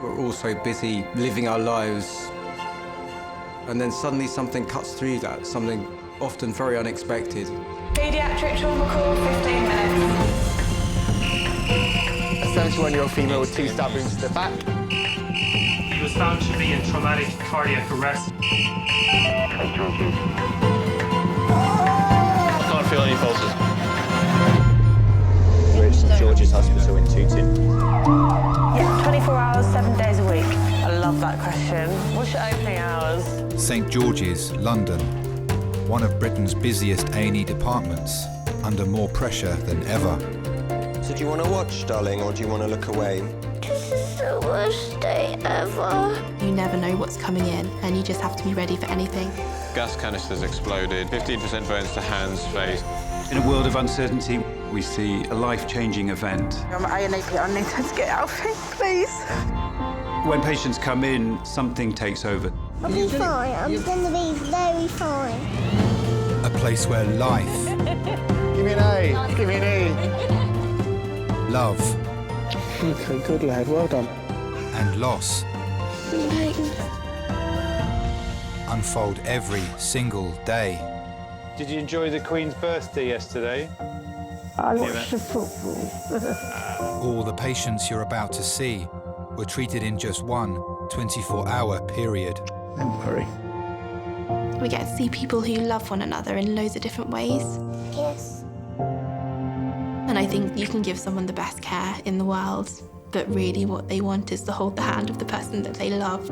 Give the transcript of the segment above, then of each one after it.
We're all so busy living our lives. And then suddenly something cuts through that, something often very unexpected. Pediatric trauma call, 15 minutes. A 71-year-old female with 2 stab wounds to the back. He was found to be in traumatic cardiac arrest. I can't feel any pulses. We're at St George's Hospital in Tooting. Yeah, 24 hours, 7 days a week. I love that question. What's your opening hours? St George's, London. One of Britain's busiest A&E departments, under more pressure than ever. So do you want to watch, darling, or do you want to look away? This is the worst day ever. You never know what's coming in, and you just have to be ready for anything. Gas canisters exploded, 15% burns to hands, face. In a world of uncertainty, we see a life-changing event. I'm A&E, I need her to get out of here, please. When patients come in, something takes over. I'll be fine. I'm going to be very fine. A place where life... Give me an A, give me an E. Love... Okay, good lad, well done. And loss... unfold every single day. Did you enjoy the Queen's birthday yesterday? I watched the football. All the patients you're about to see were treated in just one 24-hour period. Don't worry. We get to see people who love one another in loads of different ways. Yes. And I think you can give someone the best care in the world, but really what they want is to hold the hand of the person that they love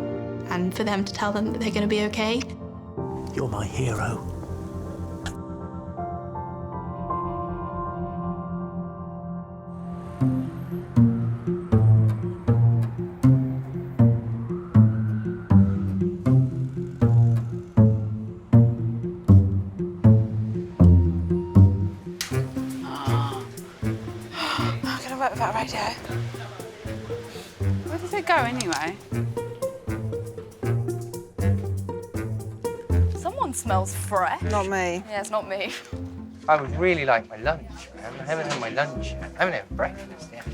and for them to tell them that they're going to be okay. You're my hero. That radio. Where does it go anyway? Someone smells fresh. Not me. Yeah, it's not me. I would really like my lunch. I haven't had my lunch yet. I haven't had breakfast yet.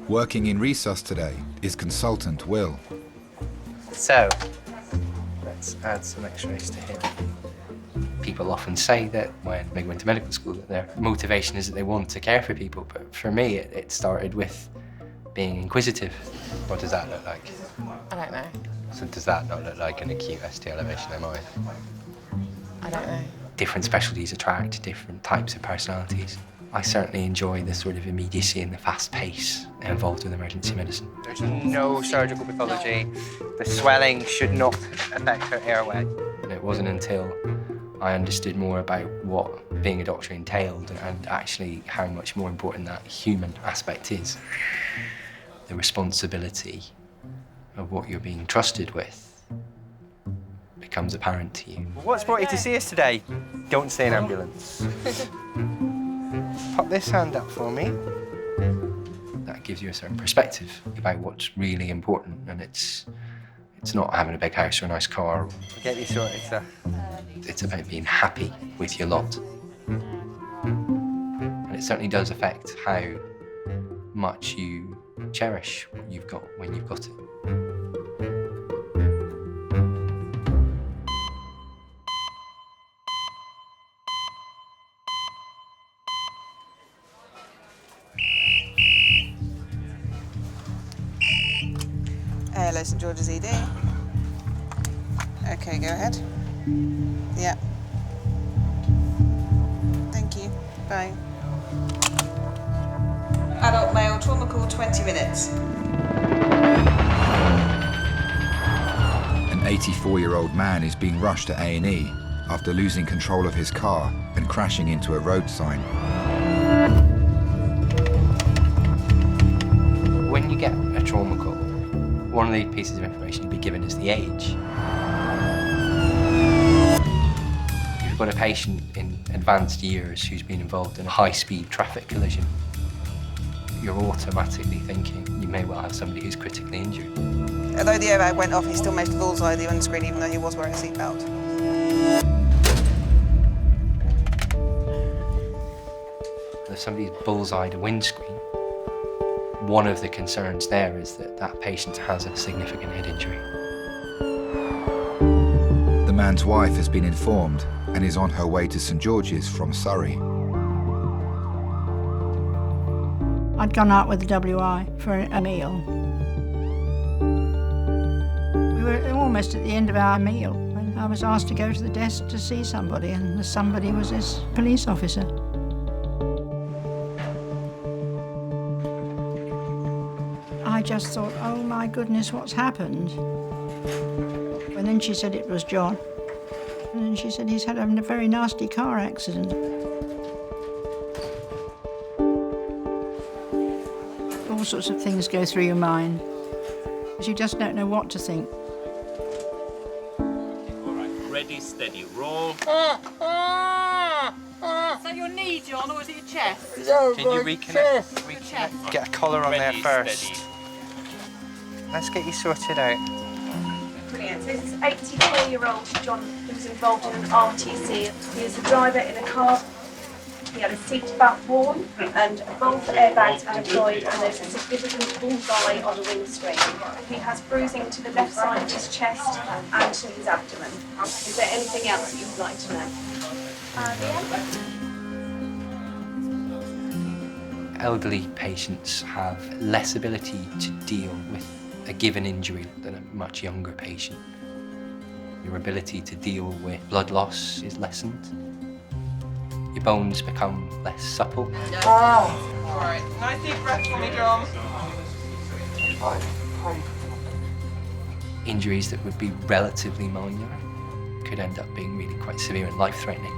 Working in resus today is consultant Will. So, let's add some x-rays to him. People often say that when they go into medical school that their motivation is that they want to care for people, but for me it started with being inquisitive. What does that look like? I don't know. So does that not look like an acute ST elevation MI? I don't know. Different specialties attract different types of personalities. I certainly enjoy the sort of immediacy and the fast pace involved with emergency medicine. There's no surgical pathology. The swelling should not affect her airway. And it wasn't until I understood more about what being a doctor entailed and actually how much more important that human aspect is. The responsibility of what you're being trusted with becomes apparent to you. What's brought you to see us today? Don't say an ambulance. Pop this hand up for me. That gives you a certain perspective about what's really important, and it's not having a big house or a nice car. Get you sorted, sir. It's about being happy with your lot. And it certainly does affect how much you cherish what you've got when you've got it. Hello, St George's ED. Okay, go ahead. Yeah. Thank you. Bye. Adult male trauma call, 20 minutes. An 84-year-old man is being rushed to A&E after losing control of his car and crashing into a road sign. When you get a trauma call, one of the pieces of information you'll be given is the age. If you've got a patient in advanced years who's been involved in a high-speed traffic collision, you're automatically thinking you may well have somebody who's critically injured. Although the airbag went off, he still made the bullseye of the windscreen, even though he was wearing a seatbelt. If somebody's bullseyed a windscreen, One of the concerns there is that that patient has a significant head injury. The man's wife has been informed and is on her way to St George's from Surrey. I'd gone out with the WI for a meal. We were almost at the end of our meal when I was asked to go to the desk to see somebody, and the somebody was this police officer. I just thought, oh my goodness, what's happened? And then she said it was John. And then she said he's had a very nasty car accident. All sorts of things go through your mind, because you just don't know what to think. All right, ready, steady, roll. Is that your knee, John, or is it your chest? Can you reconnect? Get a collar on there first. Steady. Let's get you sorted out. Brilliant. So this is 84-year-old John who was involved in an RTC. He was a driver in a car. He had a seatbelt worn and both airbags are deployed, and there's a significant bullseye on the windscreen. He has bruising to the left side of his chest and to his abdomen. Is there anything else that you would like to know? Elderly patients have less ability to deal with a given injury than a much younger patient. Your ability to deal with blood loss is lessened. Your bones become less supple. All right, nice deep breath for me, John. Injuries that would be relatively minor could end up being really quite severe and life-threatening,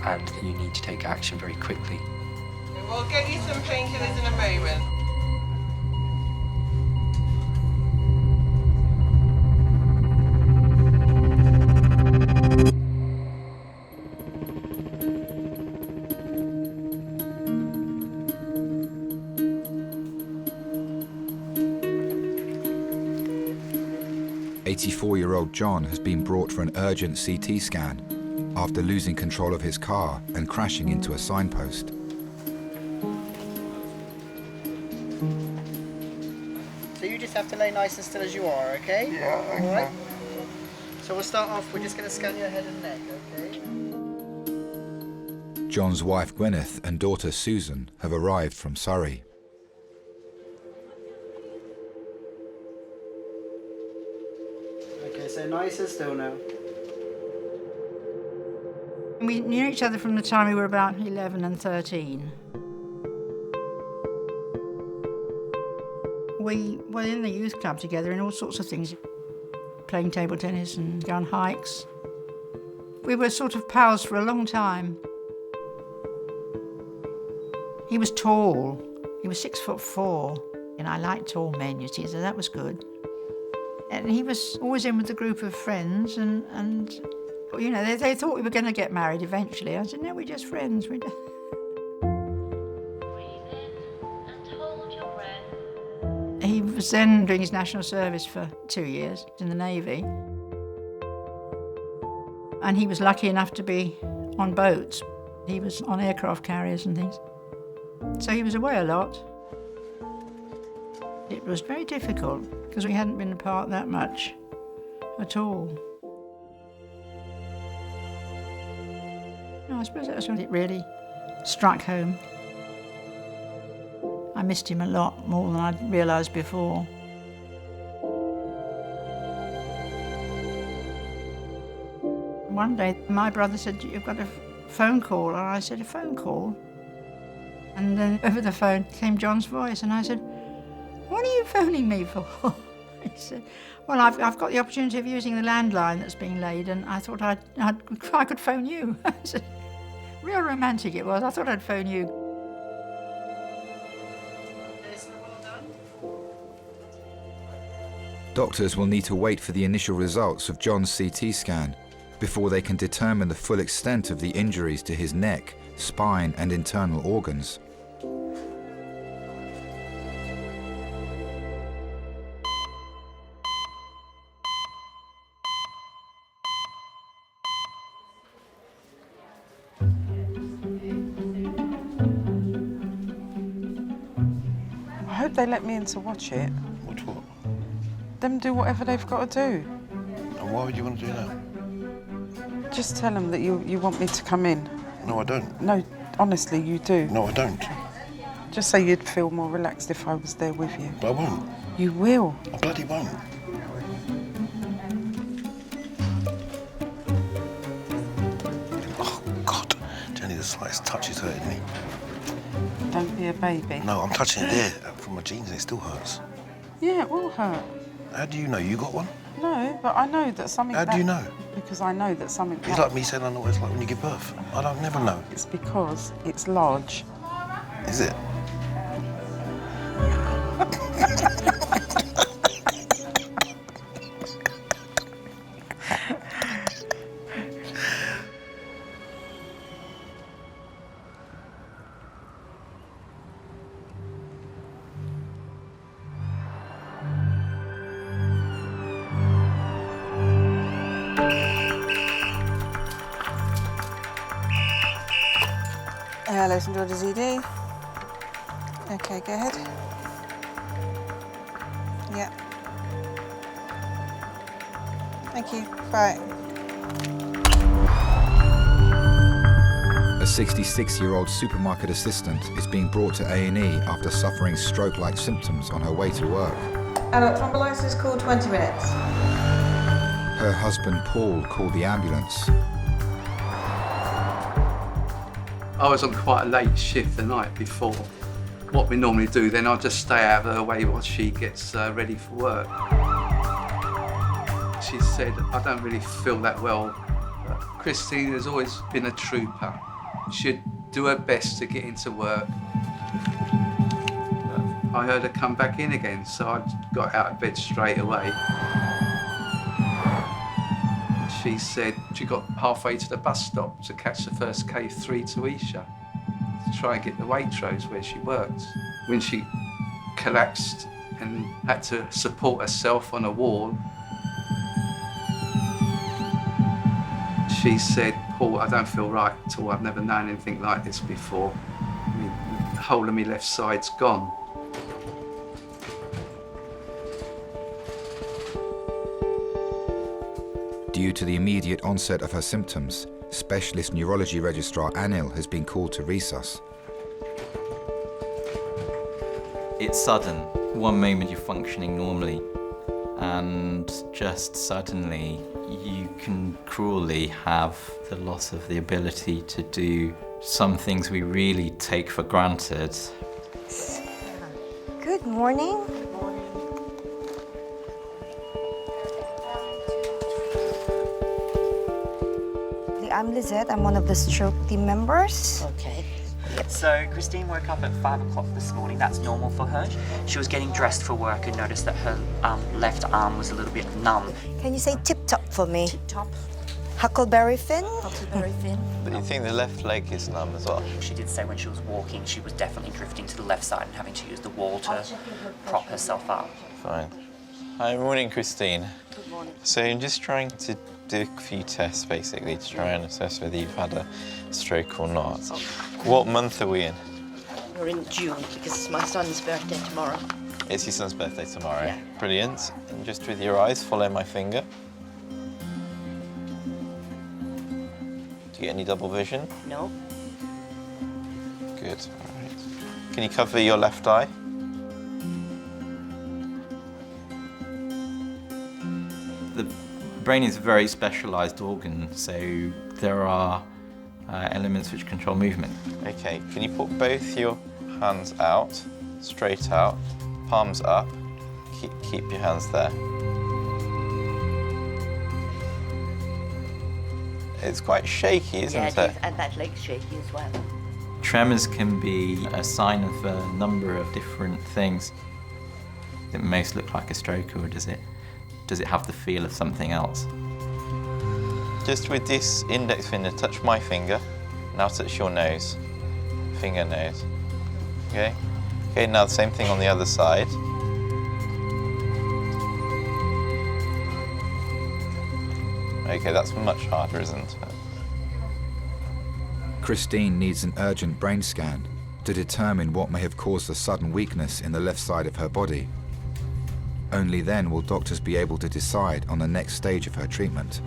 and you need to take action very quickly. We'll get you some painkillers in a moment. 84-year-old John has been brought for an urgent CT scan after losing control of his car and crashing into a signpost. So you just have to lay nice and still as you are, okay? Yeah, okay. All right. So we'll start off, we're just going to scan your head and neck, okay? John's wife Gwyneth and daughter Susan have arrived from Surrey. Okay, so nice and still now. We knew each other from the time we were about 11 and 13. We were in the youth club together and all sorts of things, playing table tennis and going on hikes. We were sort of pals for a long time. He was tall. He was 6'4", and I liked tall men, you see, so that was good. And he was always in with a group of friends, and you know, they thought we were going to get married eventually. I said, no, we're just friends. He was then doing his national service for 2 years in the Navy. And he was lucky enough to be on boats. He was on aircraft carriers and things. So he was away a lot. It was very difficult because we hadn't been apart that much at all. No, I suppose that was when it really struck home. I missed him a lot more than I'd realised before. One day, my brother said, you've got a phone call, and I said, a phone call? And then over the phone came John's voice, and I said, what are you phoning me for? He said, well, I've got the opportunity of using the landline that's being laid, and I thought I could phone you. I said, real romantic it was. I thought I'd phone you. Doctors will need to wait for the initial results of John's CT scan before they can determine the full extent of the injuries to his neck, spine and internal organs. I hope they let me in to watch it. Watch what? Them do whatever they've got to do. And why would you want to do that? Just tell them that you want me to come in. No, I don't. No, honestly, you do. No, I don't. Just say you'd feel more relaxed if I was there with you. But I won't. You will. I bloody won't. Oh, God. Jenny, the slightest touch is hurting me. Don't be a baby. No, I'm touching it there. From my jeans, it still hurts. Yeah, it will hurt. How do you know? You got one? No, but I know that something... How do you know? Because I know that something... It's like me saying I know what it's like when you give birth. I don't never know. It's because it's large. Is it? Hello, St. George's ED. Okay, go ahead. Yeah. Thank you. Bye. A 66-year-old supermarket assistant is being brought to A&E after suffering stroke-like symptoms on her way to work. Adult thrombolysis call 20 minutes. Her husband, Paul, called the ambulance. I was on quite a late shift the night before. What we normally do then, I'll just stay out of her way while she gets ready for work. She said, I don't really feel that well. But Christine has always been a trooper. She'd do her best to get into work. But I heard her come back in again, so I got out of bed straight away. She said she got halfway to the bus stop to catch the first K3 to Isha to try and get the Waitrose where she worked. When she collapsed and had to support herself on a wall, she said, Paul, I don't feel right at all. I've never known anything like this before. The whole of my left side's gone. Due to the immediate onset of her symptoms, specialist neurology registrar Anil has been called to resus. It's sudden. One moment you're functioning normally, and just suddenly you can cruelly have the loss of the ability to do some things we really take for granted. Good morning. I'm Lizette. I'm one of the stroke team members. Okay. So Christine woke up at 5 o'clock this morning. That's normal for her. She was getting dressed for work and noticed that her left arm was a little bit numb. Can you say tip-top for me? Tip-top. Huckleberry fin? Huckleberry fin. But you think the left leg is numb as well? She did say when she was walking, she was definitely drifting to the left side and having to use the wall to prop herself up. Fine. Hi, morning, Christine. Good morning. So I'm just trying to do a few tests, basically, to try and assess whether you've had a stroke or not. Okay. What month are we in? We're in June because it's my son's birthday tomorrow. It's your son's birthday tomorrow. Yeah. Brilliant. And just with your eyes, follow my finger. Do you get any double vision? No. Good. All right. Can you cover your left eye? The brain is a very specialised organ, so there are elements which control movement. Okay, can you put both your hands out, straight out, palms up, keep your hands there. It's quite shaky, isn't it? Yeah, it is, and that leg's shaky as well. Tremors can be a sign of a number of different things. Does it most look like a stroke, or does it have the feel of something else? Just with this index finger, touch my finger. Now touch your nose. Finger, nose. Okay? Okay, now the same thing on the other side. Okay, that's much harder, isn't it? Christine needs an urgent brain scan. to determine what may have caused the sudden weakness in the left side of her body. Only then will doctors be able to decide on the next stage of her treatment.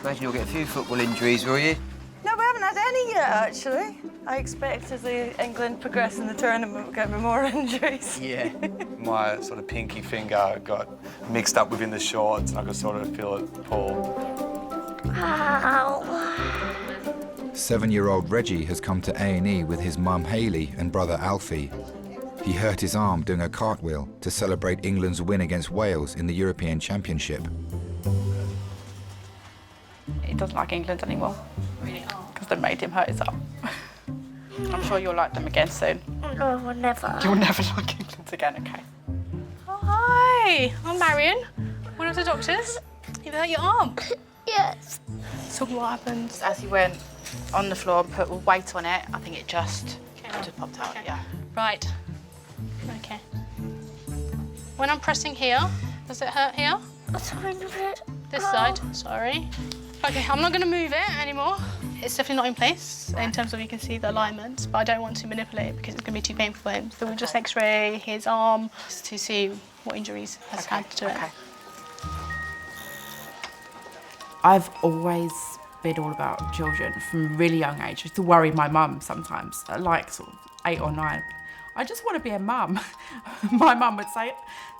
Imagine you'll get a few football injuries, will you? No, we haven't had any yet, actually. I expect as England progress in the tournament, we'll get more injuries. Yeah. My sort of pinky finger got mixed up within the shorts and I could sort of feel it pull. Ow. 7-year-old Reggie has come to A&E with his mum Hayley and brother Alfie. He hurt his arm doing a cartwheel to celebrate England's win against Wales in the European Championship. He doesn't like England anymore because they made him hurt his arm. I'm sure you'll like them again soon. No, never. You'll never like England again, okay? Oh, hi, I'm Marion, one of the doctors. You hurt your arm? Yes. So what happens? As he went on the floor and put weight on it, I think it just popped out, yeah. Right. Okay. When I'm pressing here, does it hurt here? A tiny bit. This side, sorry. Okay, I'm not going to move it anymore. It's definitely not in place in terms of you can see the alignment, but I don't want to manipulate it because it's going to be too painful for him. So we'll just x-ray his arm to see what injuries has had to it. I've always been all about children from a really young age. I used to worry my mum sometimes, at like sort of 8 or 9. I just want to be a mum. My mum would say,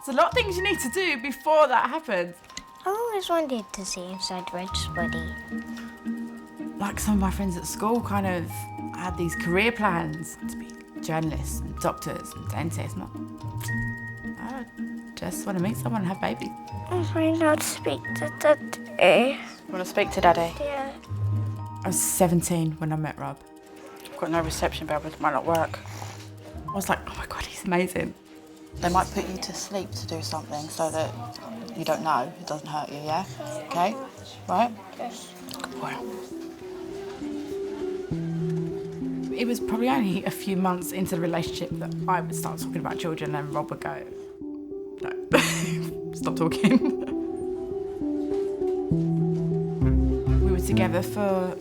there's a lot of things you need to do before that happens. I always wanted to see inside Reg's body. Like some of my friends at school kind of had these career plans to be journalists and doctors and dentists. I just want to meet someone and have babies. I might not speak to Daddy. You want to speak to Daddy? Yeah. I was 17 when I met Rob. I've got no reception bell, but it might not work. I was like, oh my God, he's amazing. They might put you to sleep to do something so that you don't know, it doesn't hurt you, yeah? Okay? Right? Yes. Good boy. It was probably only a few months into the relationship that I would start talking about children and Rob would go, no, stop talking. We were together for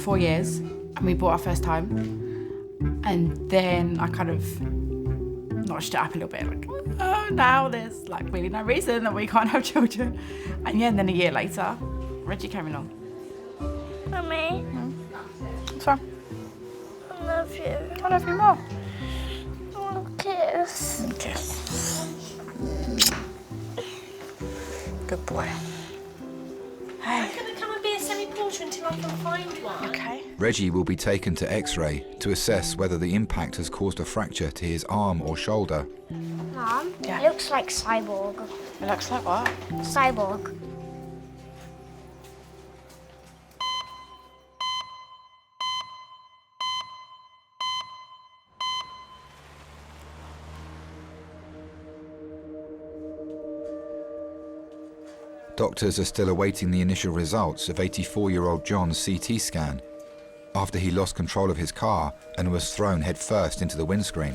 4 years and we bought our first home. And then I kind of notched it up a little bit, like, oh, now there's like really no reason that we can't have children. And yeah, and then a year later, Reggie came along. Mummy. What's wrong? I love you. I love you more. I want a kiss. Kiss. Good boy. I'm going to come and be a semi-porter until I can find one. Okay. Reggie will be taken to X-ray to assess whether the impact has caused a fracture to his arm or shoulder. Mom, Yeah. it looks like cyborg. It looks like what? Cyborg. Doctors are still awaiting the initial results of 84-year-old John's CT scan after he lost control of his car and was thrown headfirst into the windscreen.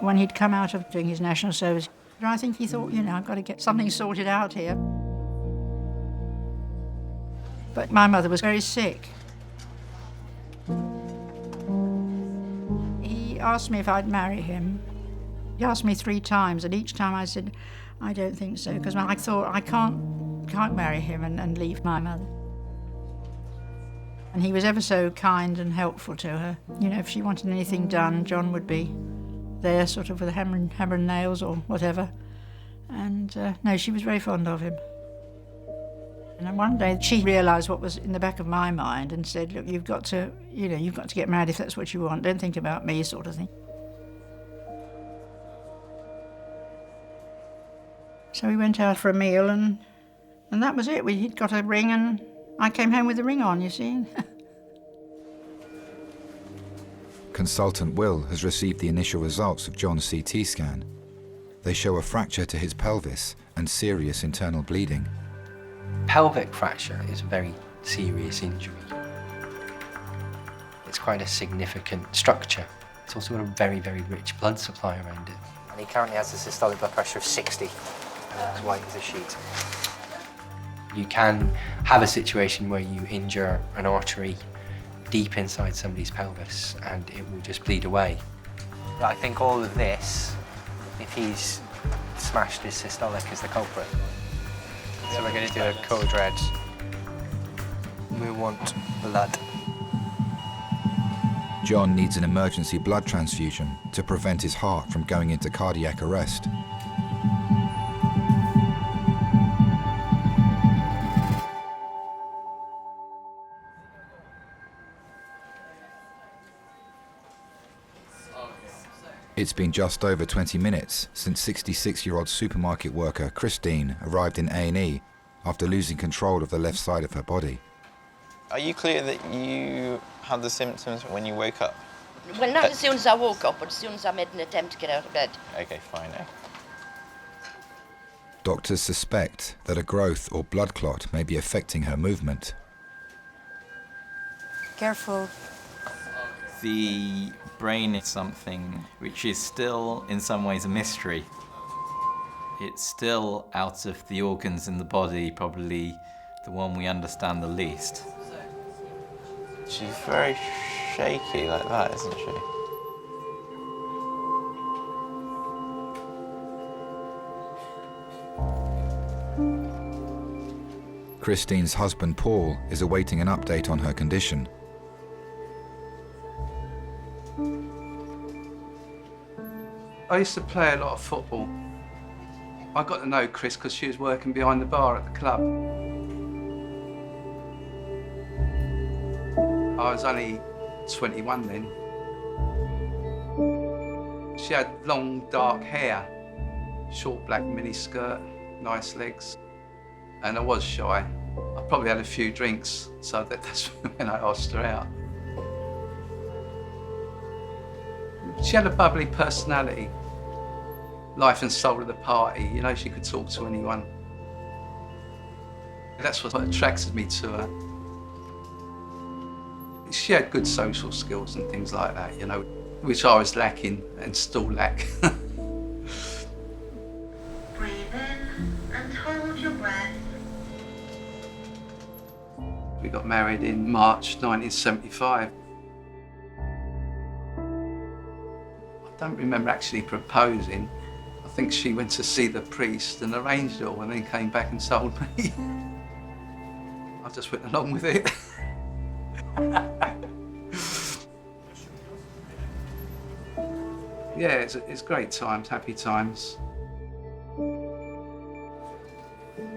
When he'd come out of doing his national service, I think he thought, I've got to get something sorted out here. But my mother was very sick. He asked me if I'd marry him. He asked me 3 times, and each time I said, I don't think so, because I thought I can't marry him and leave my mother. And he was ever so kind and helpful to her. If she wanted anything done, John would be there, sort of with a hammer and nails or whatever. And no, she was very fond of him. And then one day she realised what was in the back of my mind and said, look, you've got to get married if that's what you want. Don't think about me, sort of thing. So we went out for a meal and that was it. He'd got a ring and I came home with the ring on, you see. Consultant Will has received the initial results of John's CT scan. They show a fracture to his pelvis and serious internal bleeding. Pelvic fracture is a very serious injury. it's quite a significant structure. It's also got a very, very rich blood supply around it. And he currently has a systolic blood pressure of 60, as white as a sheet. You can have a situation where you injure an artery deep inside somebody's pelvis and it will just bleed away. But I think all of this, if he's smashed his systolic, is the culprit. So we're going to do a code red. We want blood. John needs an emergency blood transfusion to prevent his heart from going into cardiac arrest. It's been just over 20 minutes since 66-year-old supermarket worker Christine arrived in A&E after losing control of the left side of her body. Are you clear that you had the symptoms when you woke up? Well, not as soon as I woke up, but as soon as I made an attempt to get out of bed. Okay, fine. Doctors suspect that a growth or blood clot may be affecting her movement. Careful. The brain is something which is still, in some ways, a mystery. It's still, out of the organs in the body, probably the one we understand the least. She's very shaky like that, isn't she? Christine's husband, Paul, is awaiting an update on her condition. I used to play a lot of football. I got to know Chris because she was working behind the bar at the club. I was only 21 then. She had long, dark hair, short black miniskirt, nice legs. And I was shy. I probably had a few drinks, so that's when I asked her out. She had a bubbly personality, life and soul of the party. You know, she could talk to anyone. That's what attracted me to her. She had good social skills and things like that, you know, which I was lacking and still lack. Breathe in and hold your breath. We got married in March 1975. I don't remember actually proposing. I think she went to see the priest and arranged it all and then came back and told me. I just went along with it. Yeah, it's great times, happy times.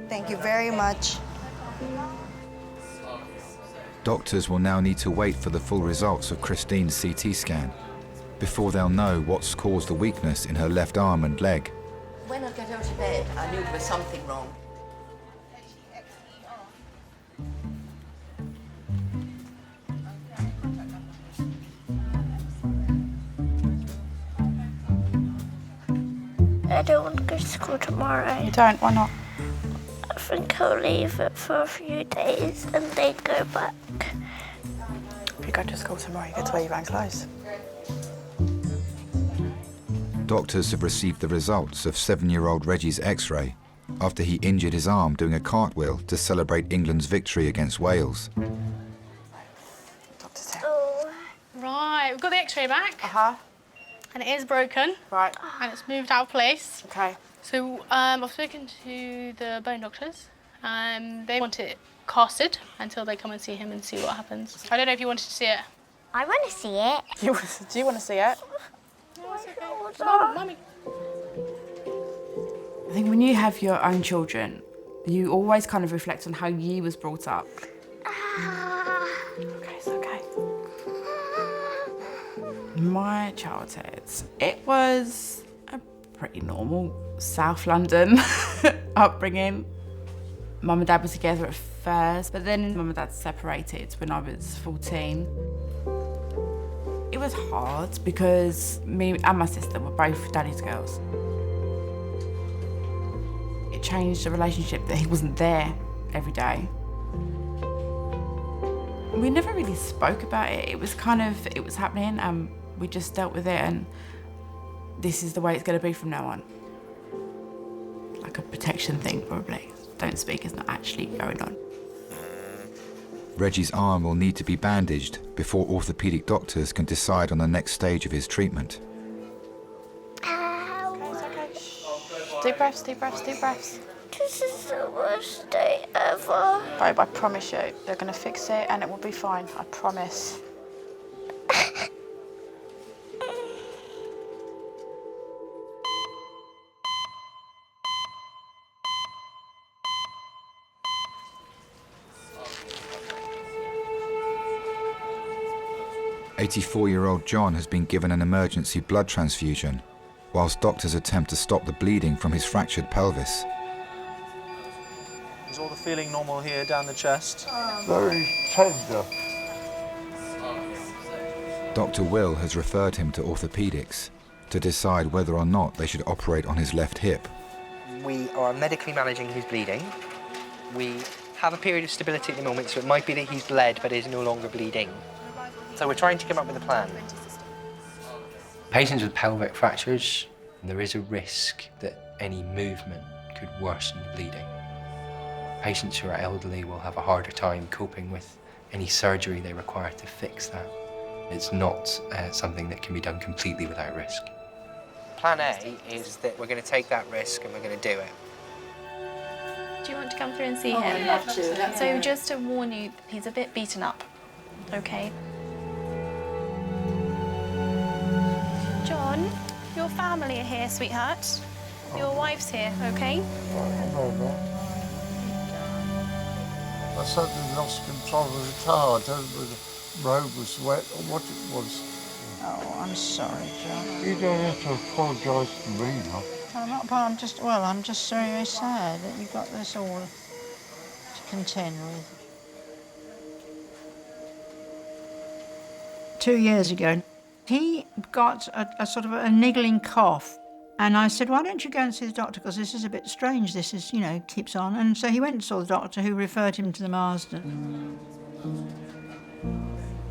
Thank you very much. Doctors will now need to wait for the full results of Christine's CT scan before they'll know what's caused the weakness in her left arm and leg. When I got out of bed, I knew there was something wrong. I don't want to go to school tomorrow. You don't? Why not? I think I'll leave it for a few days and then go back. If you go to school tomorrow, you get to wear your own clothes. Doctors have received the results of 7-year-old Reggie's X-ray after he injured his arm doing a cartwheel to celebrate England's victory against Wales. Oh. Right, we've got the X-ray back. And it is broken. Right. And it's moved out of place. Okay. So I've spoken to the bone doctors. They want it casted until they come and see him and see what happens. I don't know if you wanted to see it. I want to see it. Do you want to see it? Mummy. I think when you have your own children, you always kind of reflect on how you was brought up. Okay, it's okay. My childhood, it was a pretty normal South London upbringing. Mum and Dad were together at first, but then Mum and Dad separated when I was 14. It was hard because me and my sister were both daddy's girls. It changed the relationship that he wasn't there every day. We never really spoke about it. It was happening and we just dealt with it, and this is the way it's going to be from now on. Like a protection thing, probably. Don't speak, it's not actually going on. Reggie's arm will need to be bandaged before orthopaedic doctors can decide on the next stage of his treatment. Deep breaths, deep breaths, deep breaths. This is the worst day ever. Babe, I promise you, they're going to fix it and it will be fine, I promise. 84-year-old John has been given an emergency blood transfusion, whilst doctors attempt to stop the bleeding from his fractured pelvis. Is all the feeling normal here down the chest? Very tender. Dr. Will has referred him to orthopaedics to decide whether or not they should operate on his left hip. We are medically managing his bleeding. We have a period of stability at the moment, so it might be that he's bled but is no longer bleeding. So we're trying to come up with a plan. Patients with pelvic fractures, there is a risk that any movement could worsen the bleeding. Patients who are elderly will have a harder time coping with any surgery they require to fix that. It's not something that can be done completely without risk. Plan A is that we're going to take that risk and we're going to do it. Do you want to come through and see him? I'd love to. So just to warn you, he's a bit beaten up, okay? John, your family are here, sweetheart. Your wife's here, okay? I suddenly lost control of the car. I don't know whether the road was wet or what it was. Oh, I'm sorry, John. You don't have to apologise to me, no. I'm just very, very sad that you've got this all to contend with. 2 years ago, he got a sort of a niggling cough. And I said, why don't you go and see the doctor, because this is a bit strange, this is, you know, keeps on. And so he went and saw the doctor, who referred him to the Marsden.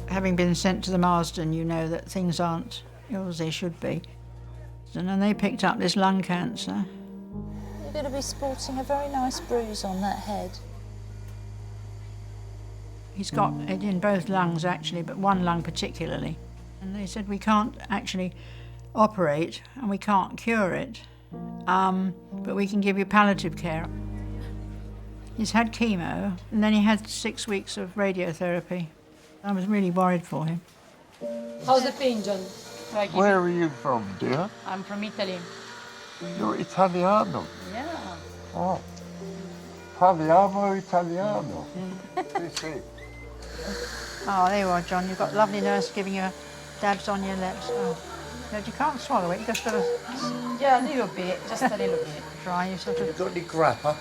Having been sent to the Marsden, you know that things aren't as they should be. And they picked up this lung cancer. You're going to be sporting a very nice bruise on that head. He's got it in both lungs, actually, but one lung particularly. And they said, we can't actually operate and we can't cure it, but we can give you palliative care. He's had chemo, and then he had 6 weeks of radiotherapy. I was really worried for him. How's the pain, John? Where are you from, dear? I'm from Italy. You're Italiano? Yeah. Oh. Parliamo Italiano. Sì. Oh, there you are, John. You've got a lovely nurse giving you dabs on your lips. Oh. No, you can't swallow it, you just got to... Yeah, a little bit, just a little bit. Try, you sort of... You got any grappa?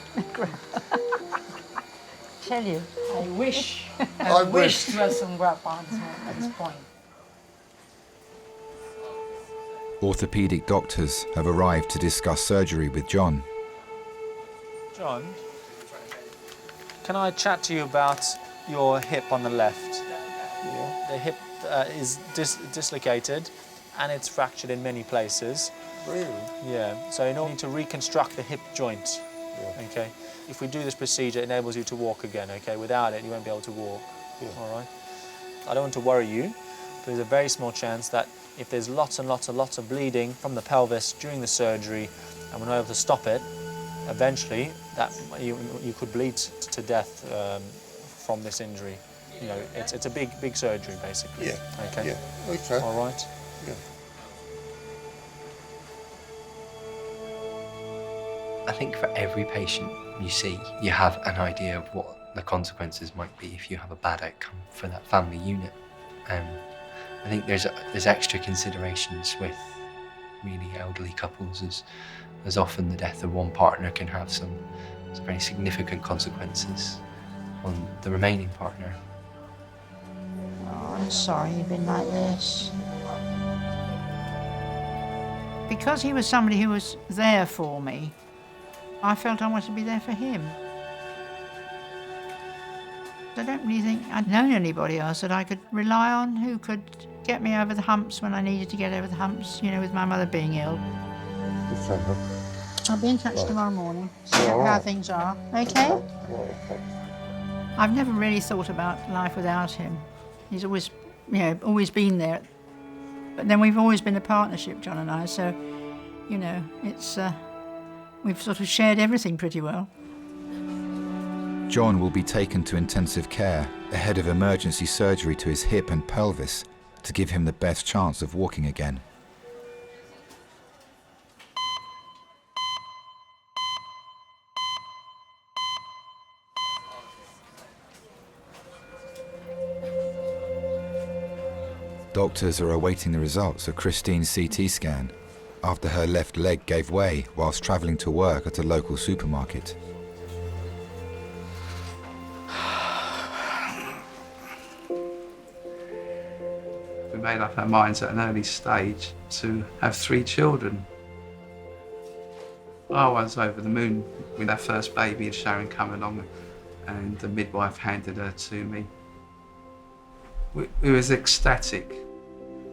Tell you. I wish. I wish to have some grappa at this point. Orthopaedic doctors have arrived to discuss surgery with John. John, can I chat to you about your hip on the left? Yeah. The hip is dislocated and it's fractured in many places. Really? Yeah, so in order to reconstruct the hip joint, okay? If we do this procedure, it enables you to walk again, okay? Without it, you won't be able to walk, all right? I don't want to worry you, but there's a very small chance that if there's lots and lots and lots of bleeding from the pelvis during the surgery and we're not able to stop it, eventually that you could bleed to death from this injury. You know, it's a big surgery, basically. Yeah. Okay? Yeah. Okay. All right? Yeah. I think for every patient you see, you have an idea of what the consequences might be if you have a bad outcome for that family unit. I think there's extra considerations with really elderly couples, as often the death of one partner can have some very significant consequences on the remaining partner. Oh, I'm sorry you've been like this. Because he was somebody who was there for me, I felt I wanted to be there for him. I don't really think I'd known anybody else that I could rely on who could get me over the humps when I needed to get over the humps, you know, with my mother being ill. I'll be in touch tomorrow morning, see how things are, okay? I've never really thought about life without him. He's always, you know, always been there. But then we've always been a partnership, John and I, so, you know, it's, we've sort of shared everything pretty well. John will be taken to intensive care ahead of emergency surgery to his hip and pelvis to give him the best chance of walking again. Doctors are awaiting the results of Christine's CT scan after her left leg gave way whilst travelling to work at a local supermarket. We made up our minds at an early stage to have 3 children. I was over the moon with our first baby, Sharon, come along, and the midwife handed her to me. We was ecstatic.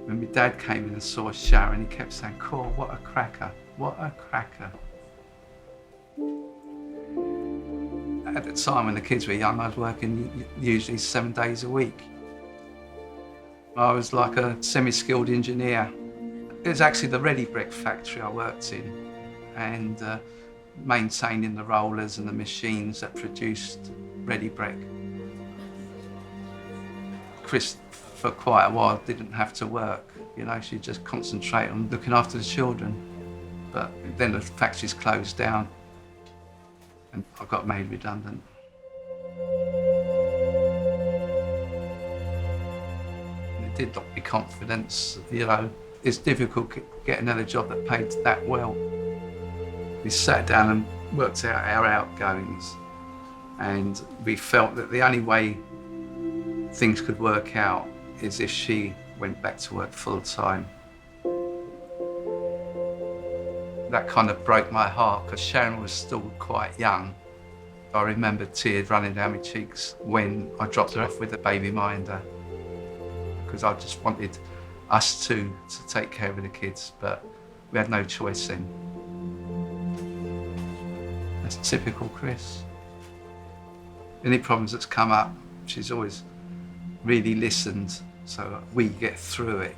When my dad came in and saw Sharon, he kept saying, "Cor, what a cracker, what a cracker." At the time when the kids were young, I was working usually 7 days a week. I was like a semi-skilled engineer. It was actually the ready brick factory I worked in, and maintaining the rollers and the machines that produced ready brick. Chris, for quite a while, didn't have to work. You know, she'd just concentrate on looking after the children. But then the factories closed down and I got made redundant. And it did knock me confidence. You know, it's difficult getting another job that paid that well. We sat down and worked out our outgoings, and we felt that the only way things could work out is if she went back to work full time. That kind of broke my heart because Sharon was still quite young. I remember tears running down my cheeks when I dropped her off with a baby minder, because I just wanted us two to take care of the kids, but we had no choice then. That's typical Chris. Any problems that's come up, she's always really listened, so we get through it.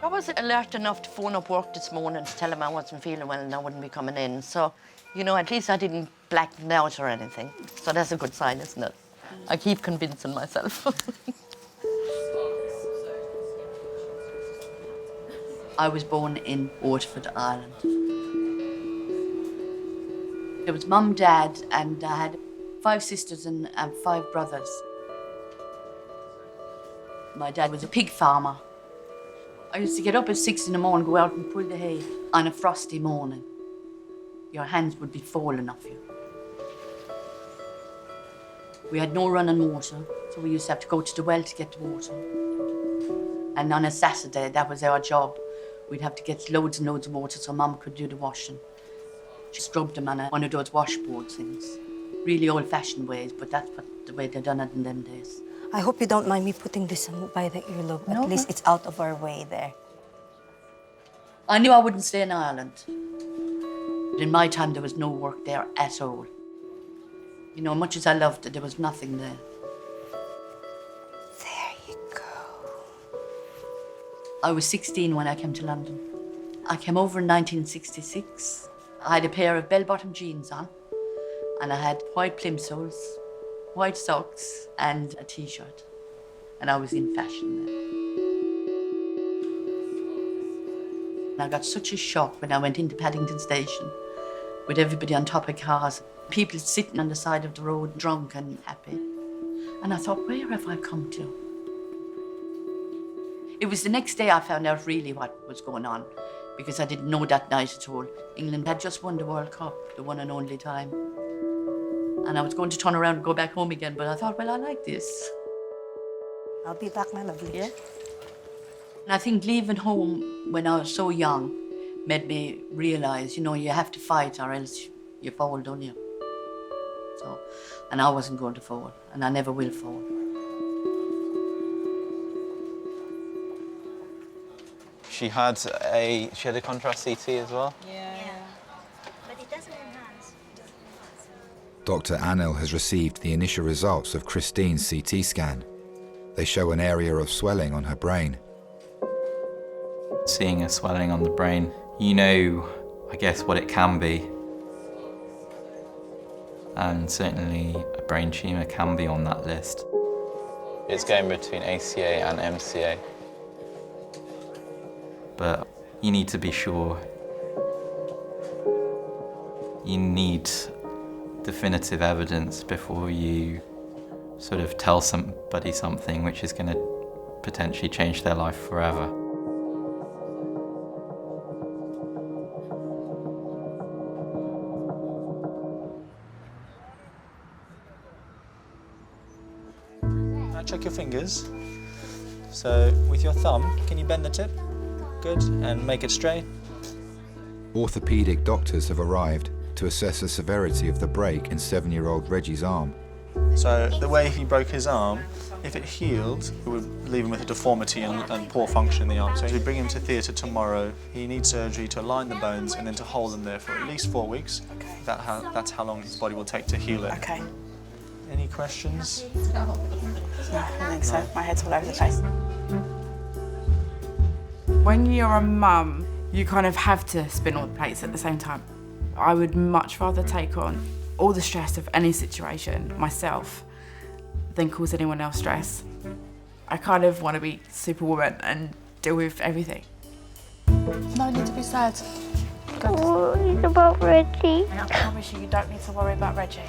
I was alert enough to phone up work this morning to tell him I wasn't feeling well and I wouldn't be coming in. So, you know, at least I didn't black out or anything. So that's a good sign, isn't it? I keep convincing myself. I was born in Waterford, Ireland. There was mum, dad, and I had 5 sisters and 5 brothers. My dad was a pig farmer. I used to get up at 6 in the morning, go out and pull the hay on a frosty morning. Your hands would be falling off you. We had no running water, so we used to have to go to the well to get the water. And on a Saturday, that was our job. We'd have to get loads and loads of water so Mum could do the washing. She scrubbed them on one of those washboard things. Really old-fashioned ways, but that's the way they done it in them days. I hope you don't mind me putting this by the earlobe. No, At least it's out of our way there. I knew I wouldn't stay in Ireland. But in my time, there was no work there at all. You know, much as I loved it, there was nothing there. There you go. I was 16 when I came to London. I came over in 1966. I had a pair of bell-bottom jeans on, and I had white plimsolls, white socks, and a T-shirt. And I was in fashion then. And I got such a shock when I went into Paddington Station with everybody on top of cars, people sitting on the side of the road, drunk and happy. And I thought, where have I come to? It was the next day I found out really what was going on, because I didn't know that night at all. England had just won the World Cup, the one and only time. And I was going to turn around and go back home again, but I thought, well, I like this. I'll be back, my lovely. Yeah. And I think leaving home when I was so young made me realise, you know, you have to fight or else you fall, don't you? So So, and I wasn't going to fall, and I never will fall. She had a contrast CT as well? Yeah. But it doesn't enhance. Dr. Anil has received the initial results of Christine's CT scan. They show an area of swelling on her brain. Seeing a swelling on the brain, you know, I guess, what it can be. And certainly a brain tumour can be on that list. It's going between ACA and MCA. But you need to be sure. You need definitive evidence before you sort of tell somebody something which is going to potentially change their life forever. Now check your fingers. So with your thumb, can you bend the tip? Good, and make it straight. Orthopedic doctors have arrived to assess the severity of the break in 7-year-old Reggie's arm. So the way he broke his arm, if it healed, it would leave him with a deformity and poor function in the arm. So as we bring him to theatre tomorrow, he needs surgery to align the bones and then to hold them there for at least 4 weeks. Okay. That's how long his body will take to heal it. Okay. Any questions? No, I think so. My head's all over the place. When you're a mum, you kind of have to spin all the plates at the same time. I would much rather take on all the stress of any situation myself than cause anyone else stress. I kind of want to be Superwoman and deal with everything. No need to be sad. Worried about Reggie. I promise you, you don't need to worry about Reggie.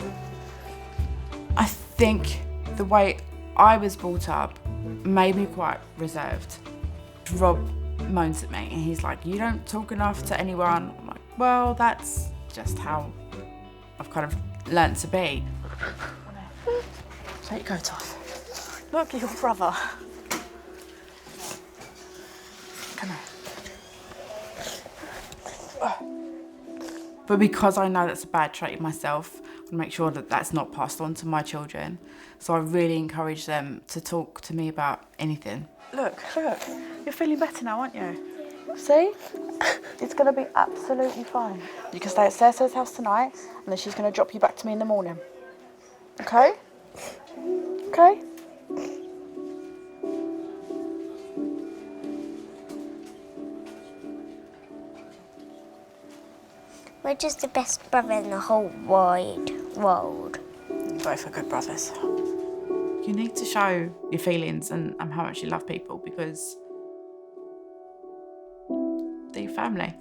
I think the way I was brought up made me quite reserved. Rob moans at me and he's like, you don't talk enough to anyone. I'm like, well, that's just how I've kind of learnt to be. Take your coat off. Look, your brother. Come here. But because I know that's a bad trait in myself, I want to make sure that that's not passed on to my children. So I really encourage them to talk to me about anything. Look, you're feeling better now, aren't you? See? It's going to be absolutely fine. You can stay at Sarah's house tonight, and then she's going to drop you back to me in the morning. Okay? Okay? We're just the best brother in the whole wide world. Both are good brothers. You need to show your feelings and how much you love people because they're your family.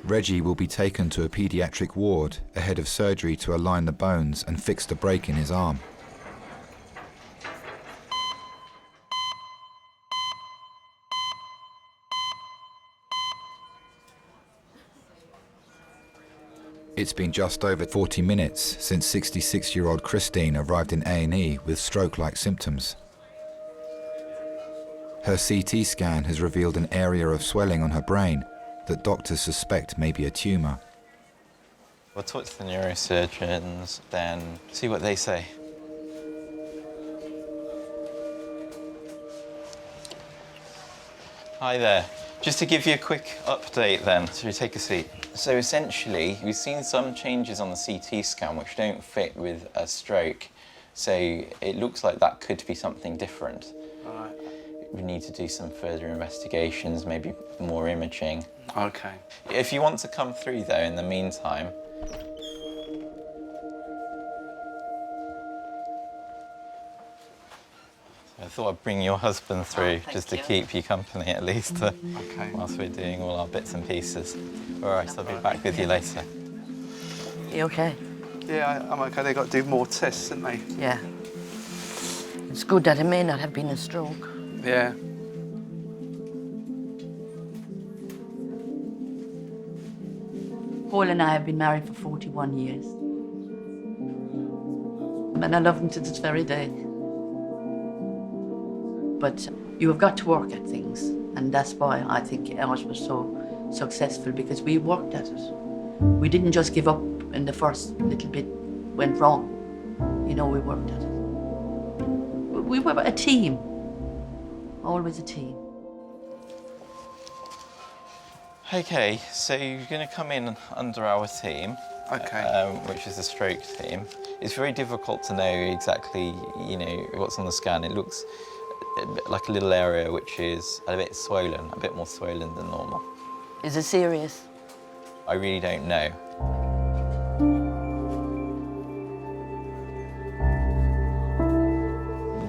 Reggie will be taken to a paediatric ward ahead of surgery to align the bones and fix the break in his arm. It's been just over 40 minutes since 66-year-old Christine arrived in A&E with stroke-like symptoms. Her CT scan has revealed an area of swelling on her brain that doctors suspect may be a tumour. We'll talk to the neurosurgeons, then see what they say. Hi there. Just to give you a quick update then, so you take a seat. So essentially, we've seen some changes on the CT scan which don't fit with a stroke. So it looks like that could be something different. Right. We need to do some further investigations, maybe more imaging. Okay. If you want to come through though in the meantime, I thought I'd bring your husband through just to keep you company at least whilst we're doing all our bits and pieces. All right, so I'll be back with you later. You okay? Yeah, I'm okay. They've got to do more tests, haven't they? Yeah. It's good that it may not have been a stroke. Yeah. Paul and I have been married for 41 years. And I love him to this very day. But you have got to work at things. And that's why I think ours was so successful, because we worked at it. We didn't just give up when the first little bit went wrong. You know, we worked at it. We were a team, always a team. Okay, so you're going to come in under our team, which is the stroke team. It's very difficult to know exactly, you know, what's on the scan. It looks like a little area which is a bit swollen, a bit more swollen than normal. Is it serious? I really don't know.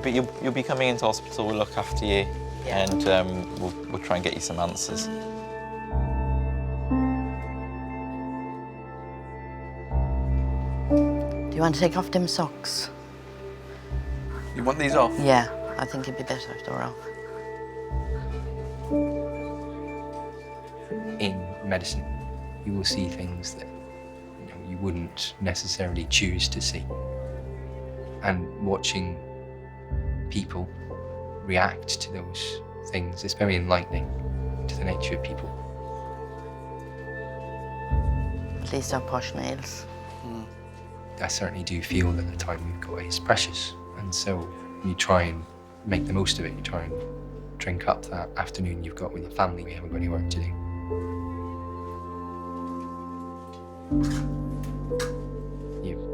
But you'll be coming into hospital, we'll look after you, and we'll try and get you some answers. Do you want to take off them socks? You want these off? Yeah, I think it'd be better if they were off. In medicine, you will see things that you wouldn't necessarily choose to see. And watching people react to those things is very enlightening to the nature of people. Please don't push nails. I certainly do feel that the time we've got is precious, and so you try and make the most of it. You try and drink up that afternoon you've got with your family. We haven't got any work to do.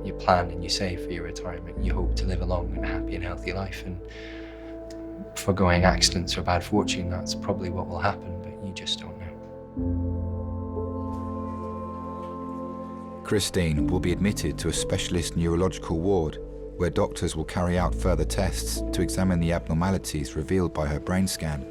You plan and you save for your retirement. You hope to live a long and happy and healthy life, and foregoing accidents or bad fortune, that's probably what will happen, but you just don't know. Christine will be admitted to a specialist neurological ward where doctors will carry out further tests to examine the abnormalities revealed by her brain scan.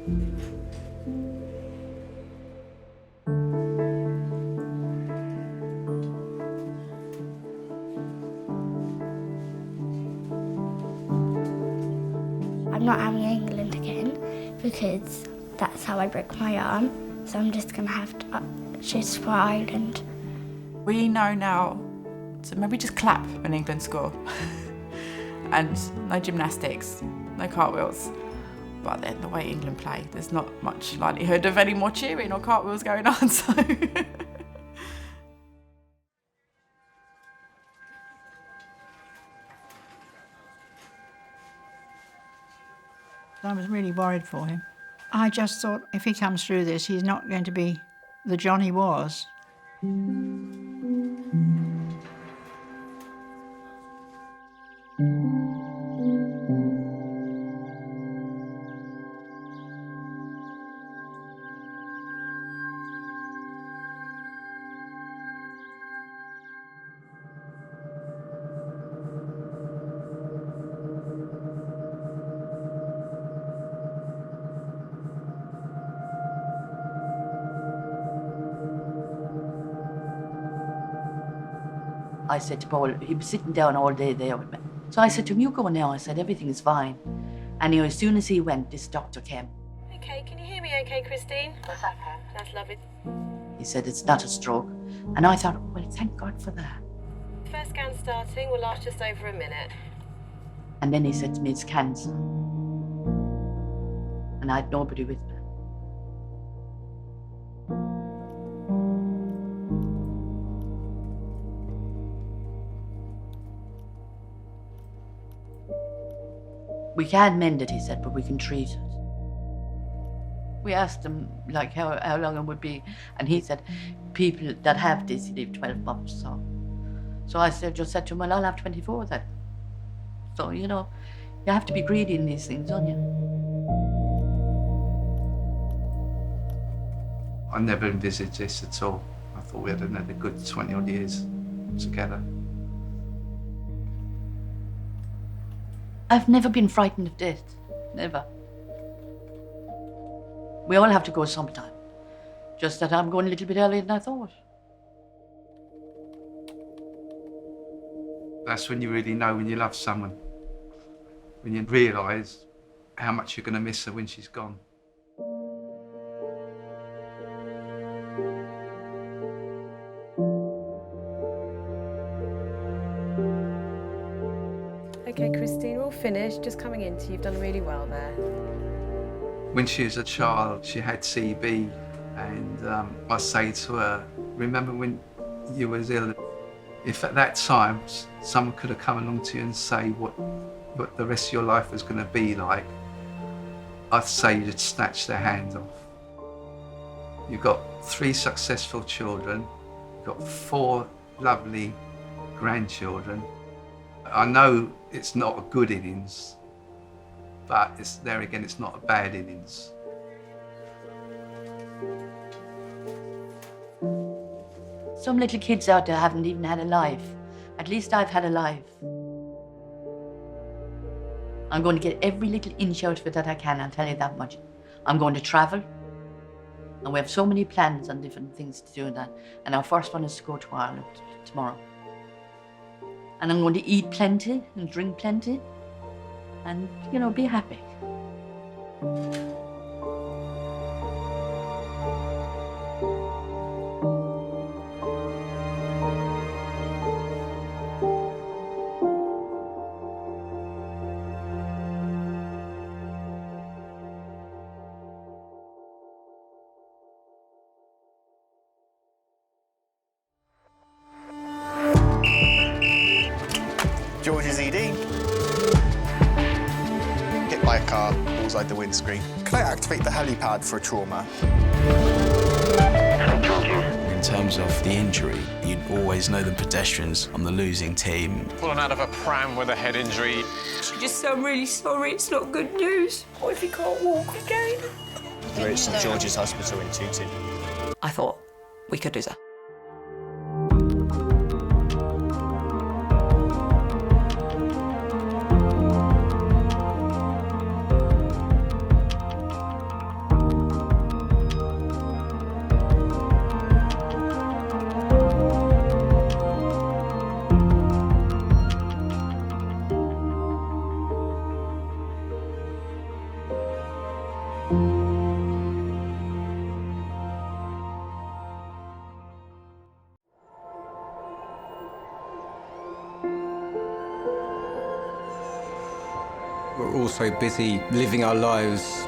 I'm not having England again because that's how I broke my arm. So I'm just going to have to choose for Ireland. We know now to maybe just clap when England score. And no gymnastics, no cartwheels. But then the way England play, there's not much likelihood of any more cheering or cartwheels going on, so. I was really worried for him. I just thought if he comes through this, he's not going to be the John he was. I said to Paul, he was sitting down all day there with me. So I said to him, you go now. I said, everything is fine. And as soon as he went, this doctor came. Okay, can you hear me okay, Christine? Yes, I can. That's lovely. He said, it's not a stroke. And I thought, well, thank God for that. First scan starting will last just over a minute. And then he said to me, it's cancer. And I had nobody with me. We can't mend it, he said, but we can treat it. We asked him, like, how long it would be, and he said, people that have this live 12 months. So I just said to him, well, I'll have 24 then. So, you know, you have to be greedy in these things, don't you? I never envisaged this at all. I thought we had another good 20-odd years together. I've never been frightened of death, never. We all have to go sometime. Just that I'm going a little bit earlier than I thought. That's when you really know when you love someone. When you realise how much you're going to miss her when she's gone. Okay, Christine, we're all finished. Just coming into you. You've done really well there. When she was a child, she had CB, and I say to her, remember when you was ill. If at that time someone could have come along to you and say what the rest of your life was going to be like, I'd say you'd snatch their hand off. You've got 3 successful children, you've got 4 lovely grandchildren. I know it's not a good innings, but there again, it's not a bad innings. Some little kids out there haven't even had a life. At least I've had a life. I'm going to get every little inch out of it that I can, I'll tell you that much. I'm going to travel. And we have so many plans on different things to do that. And our first one is to go to Ireland tomorrow. And I'm going to eat plenty and drink plenty and, you know, be happy. George's ED. Hit by a car, bullseyed the windscreen. Can I activate the helipad for a trauma? In terms of the injury, you'd always know the pedestrians on the losing team. Pulling out of a pram with a head injury. She just said, I'm really sorry, it's not good news. What if he can't walk again? We're at St George's Hospital in Tooting. I thought we could lose her. We're all so busy living our lives,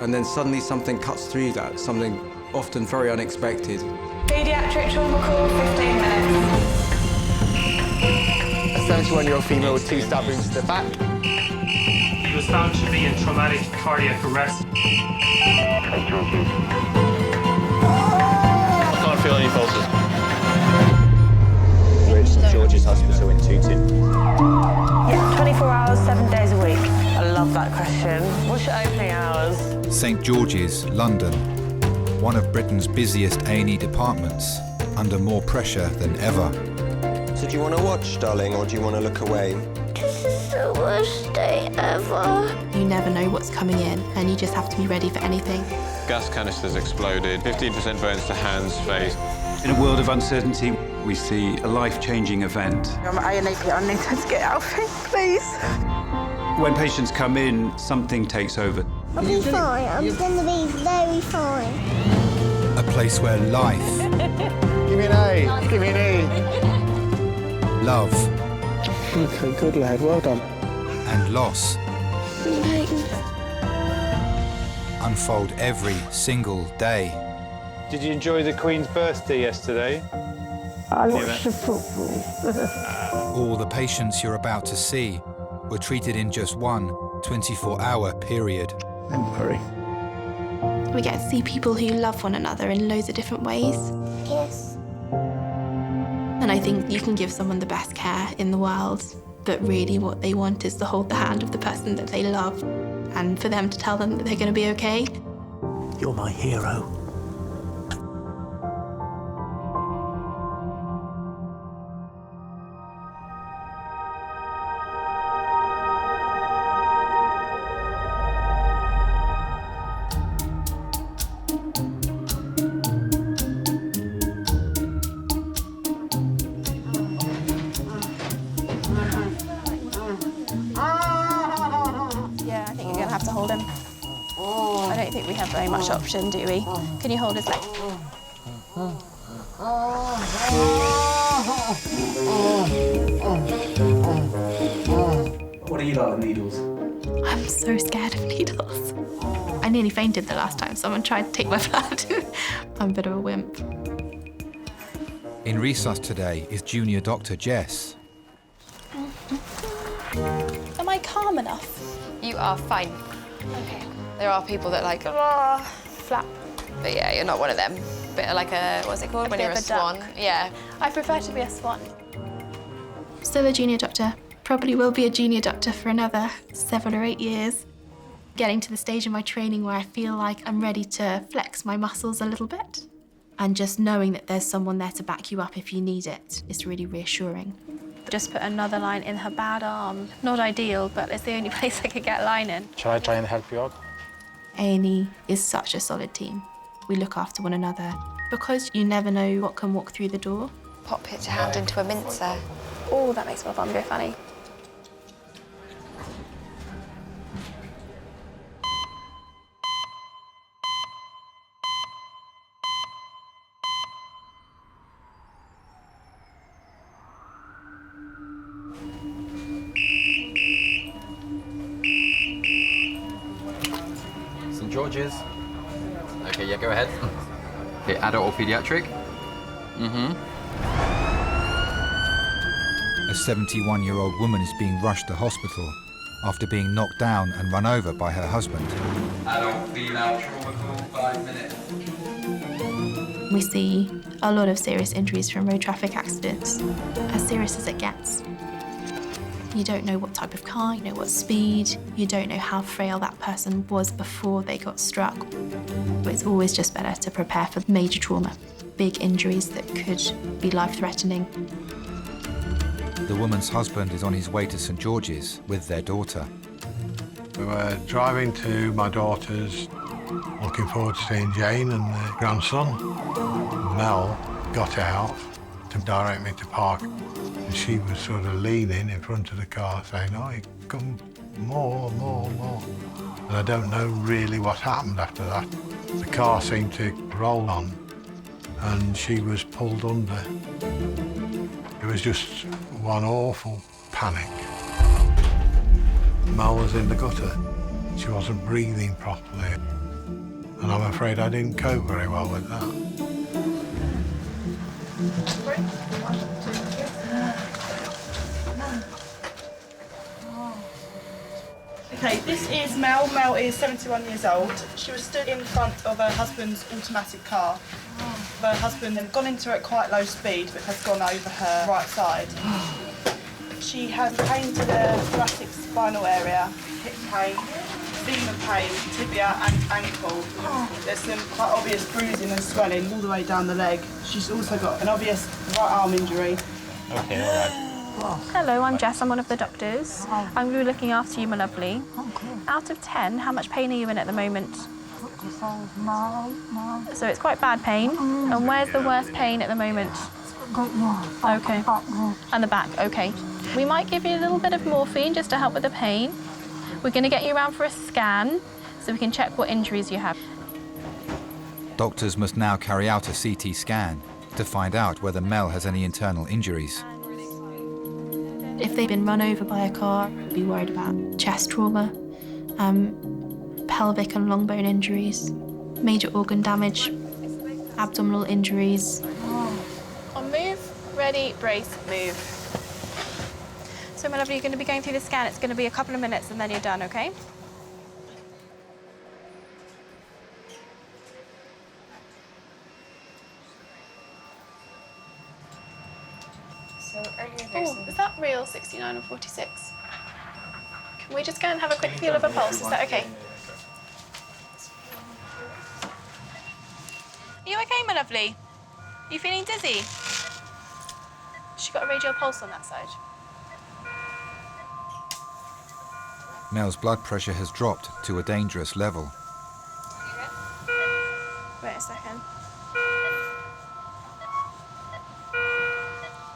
and then suddenly something cuts through that, something often very unexpected. Pediatric trauma call, 15 minutes. A 71-year-old female with 2 stab wounds to the back. He was found to be in traumatic cardiac arrest. I can't feel any pulses. We're at St George's Hospital in Tooting. Yeah, 24 hours, 7 days a week. I love that question. What's your opening hours? St George's, London, one of Britain's busiest A&E departments, under more pressure than ever. So do you want to watch, darling, or do you want to look away? This is the worst day ever. You never know what's coming in, and you just have to be ready for anything. Gas canisters exploded, 15% burns to hands, face. In a world of uncertainty, we see a life-changing event. I'm at A&E, I need to get out of here, please. When patients come in, something takes over. I'll be fine. I'm going to be very fine. A place where life... Give me an A. Give me an E. Love... Okay, good lad, well done. And loss... unfold every single day. Did you enjoy the Queen's birthday yesterday? I watched the football. All the patients you're about to see were treated in just one 24-hour period. Don't worry. We get to see people who love one another in loads of different ways. Yes. And I think you can give someone the best care in the world, but really what they want is to hold the hand of the person that they love and for them to tell them that they're going to be okay. You're my hero. I don't think we have very much option, do we? Can you hold his leg? What do you like with needles? I'm so scared of needles. I nearly fainted the last time someone tried to take my blood. I'm a bit of a wimp. In resus today is junior doctor Jess. Am I calm enough? You are fine. Okay. There are people that like flap, but yeah, you're not one of them. Bit of like a, what's it called when bit you're of a a swan? duck. Yeah. I prefer to be a swan. Still a junior doctor. Probably will be a junior doctor for another 7 or 8 years. Getting to the stage in my training where I feel like I'm ready to flex my muscles a little bit. And just knowing that there's someone there to back you up if you need it is really reassuring. Just put another line in her bad arm. Not ideal, but it's the only place I could get a line in. Shall I try and help you out? A&E is such a solid team. We look after one another. Because you never know what can walk through the door. Pop your hand into a mincer. Oh, that makes my bum go funny. St. George's. Okay, yeah, go ahead. Okay, adult or pediatric? Mm-hmm. A 71-year-old woman is being rushed to hospital after being knocked down and run over by her husband. Adult female trauma call, 5 minutes. We see a lot of serious injuries from road traffic accidents, as serious as it gets. You don't know what type of car, you know what speed, you don't know how frail that person was before they got struck. But it's always just better to prepare for major trauma, big injuries that could be life-threatening. The woman's husband is on his way to St. George's with their daughter. We were driving to my daughter's, looking forward to seeing Jane and the grandson. Mel got out to direct me to park. And she was sort of leaning in front of the car saying, oh, you come more. And I don't know really what happened after that. The car seemed to roll on and she was pulled under. It was just one awful panic. Mel was in the gutter. She wasn't breathing properly. And I'm afraid I didn't cope very well with that. Okay, this is Mel. Mel is 71 years old. She was stood in front of her husband's automatic car. Her husband had gone into it at quite low speed but has gone over her right side. She has pain to the thoracic spinal area, hip pain, femur pain, tibia and ankle. There's some quite obvious bruising and swelling all the way down the leg. She's also got an obvious right arm injury. Okay, all right. Hello, I'm Jess. I'm one of the doctors. I'm going to be looking after you, my lovely. Out of 10, how much pain are you in at the moment? So it's quite bad pain. And where's the worst pain at the moment? Okay. And the back, okay. We might give you a little bit of morphine just to help with the pain. We're going to get you around for a scan so we can check what injuries you have. Doctors must now carry out a CT scan to find out whether Mel has any internal injuries. If they've been run over by a car, be worried about chest trauma, pelvic and long bone injuries, major organ damage, abdominal injuries. On move, ready, brace, move. So my lovely, you're going to be going through the scan. It's going to be a couple of minutes and then you're done, okay? Oh, is that real 69 or 46? Can we just go and have a quick feel of a pulse? Is that okay? Are you okay, my lovely? Are you feeling dizzy? She got a radial pulse on that side. Mel's blood pressure has dropped to a dangerous level. Wait a second.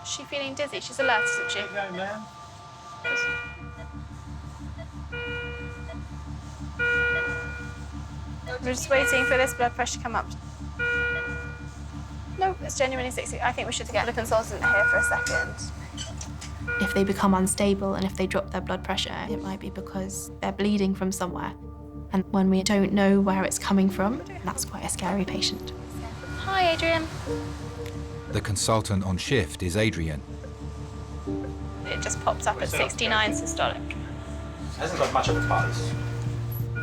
Is she feeling dizzy? She's alert, isn't she? We're just waiting for this blood pressure to come up. No, it's genuinely 60. I think we should get the consultant here for a second. If they become unstable and if they drop their blood pressure, it might be because they're bleeding from somewhere. And when we don't know where it's coming from, that's quite a scary patient. Hi, Adrian. The consultant on shift is Adrian. It just pops up at 69 systolic. It hasn't got much of a pulse.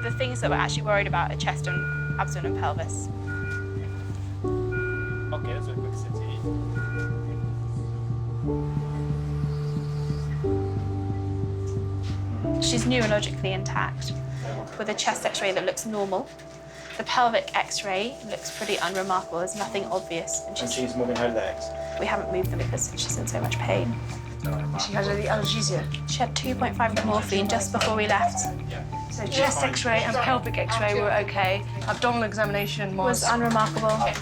The things that we're actually worried about are chest and abdomen and pelvis. Okay, that's a quick CT. She's neurologically intact with a chest x-ray that looks normal. The pelvic x-ray looks pretty unremarkable. There's nothing obvious. And she's moving her legs. We haven't moved them because she's in so much pain. She had any analgesia? She had 2.5 morphine just before we left. So chest x-ray and pelvic x-ray were okay. Abdominal examination was unremarkable. I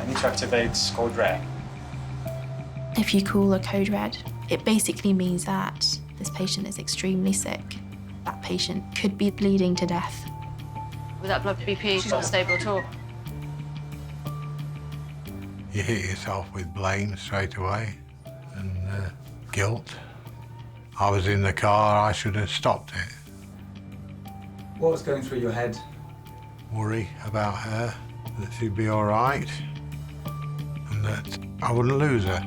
need to activate code red. If you call a code red, it basically means that this patient is extremely sick. That patient could be bleeding to death. With that blood BP, she's not stable at all. You hit yourself with blame straight away and guilt. I was in the car, I should have stopped it. What was going through your head? Worry about her, that she'd be all right, and that I wouldn't lose her.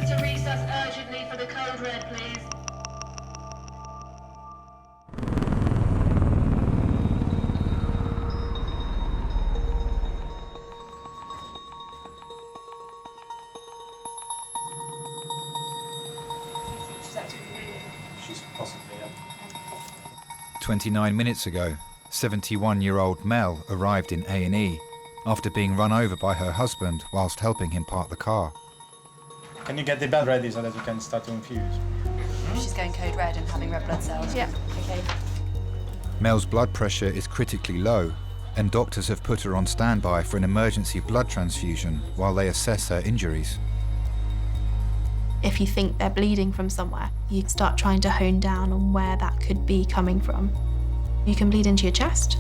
To recess urgently for the code red, please. She's possibly, 29 minutes ago, 71-year-old Mel arrived in A&E after being run over by her husband whilst helping him park the car. Can you get the bed ready so that you can start to infuse? She's going code red and having red blood cells. Yeah. Okay. Mel's blood pressure is critically low, and doctors have put her on standby for an emergency blood transfusion while they assess her injuries. If you think they're bleeding from somewhere, you start trying to hone down on where that could be coming from. You can bleed into your chest,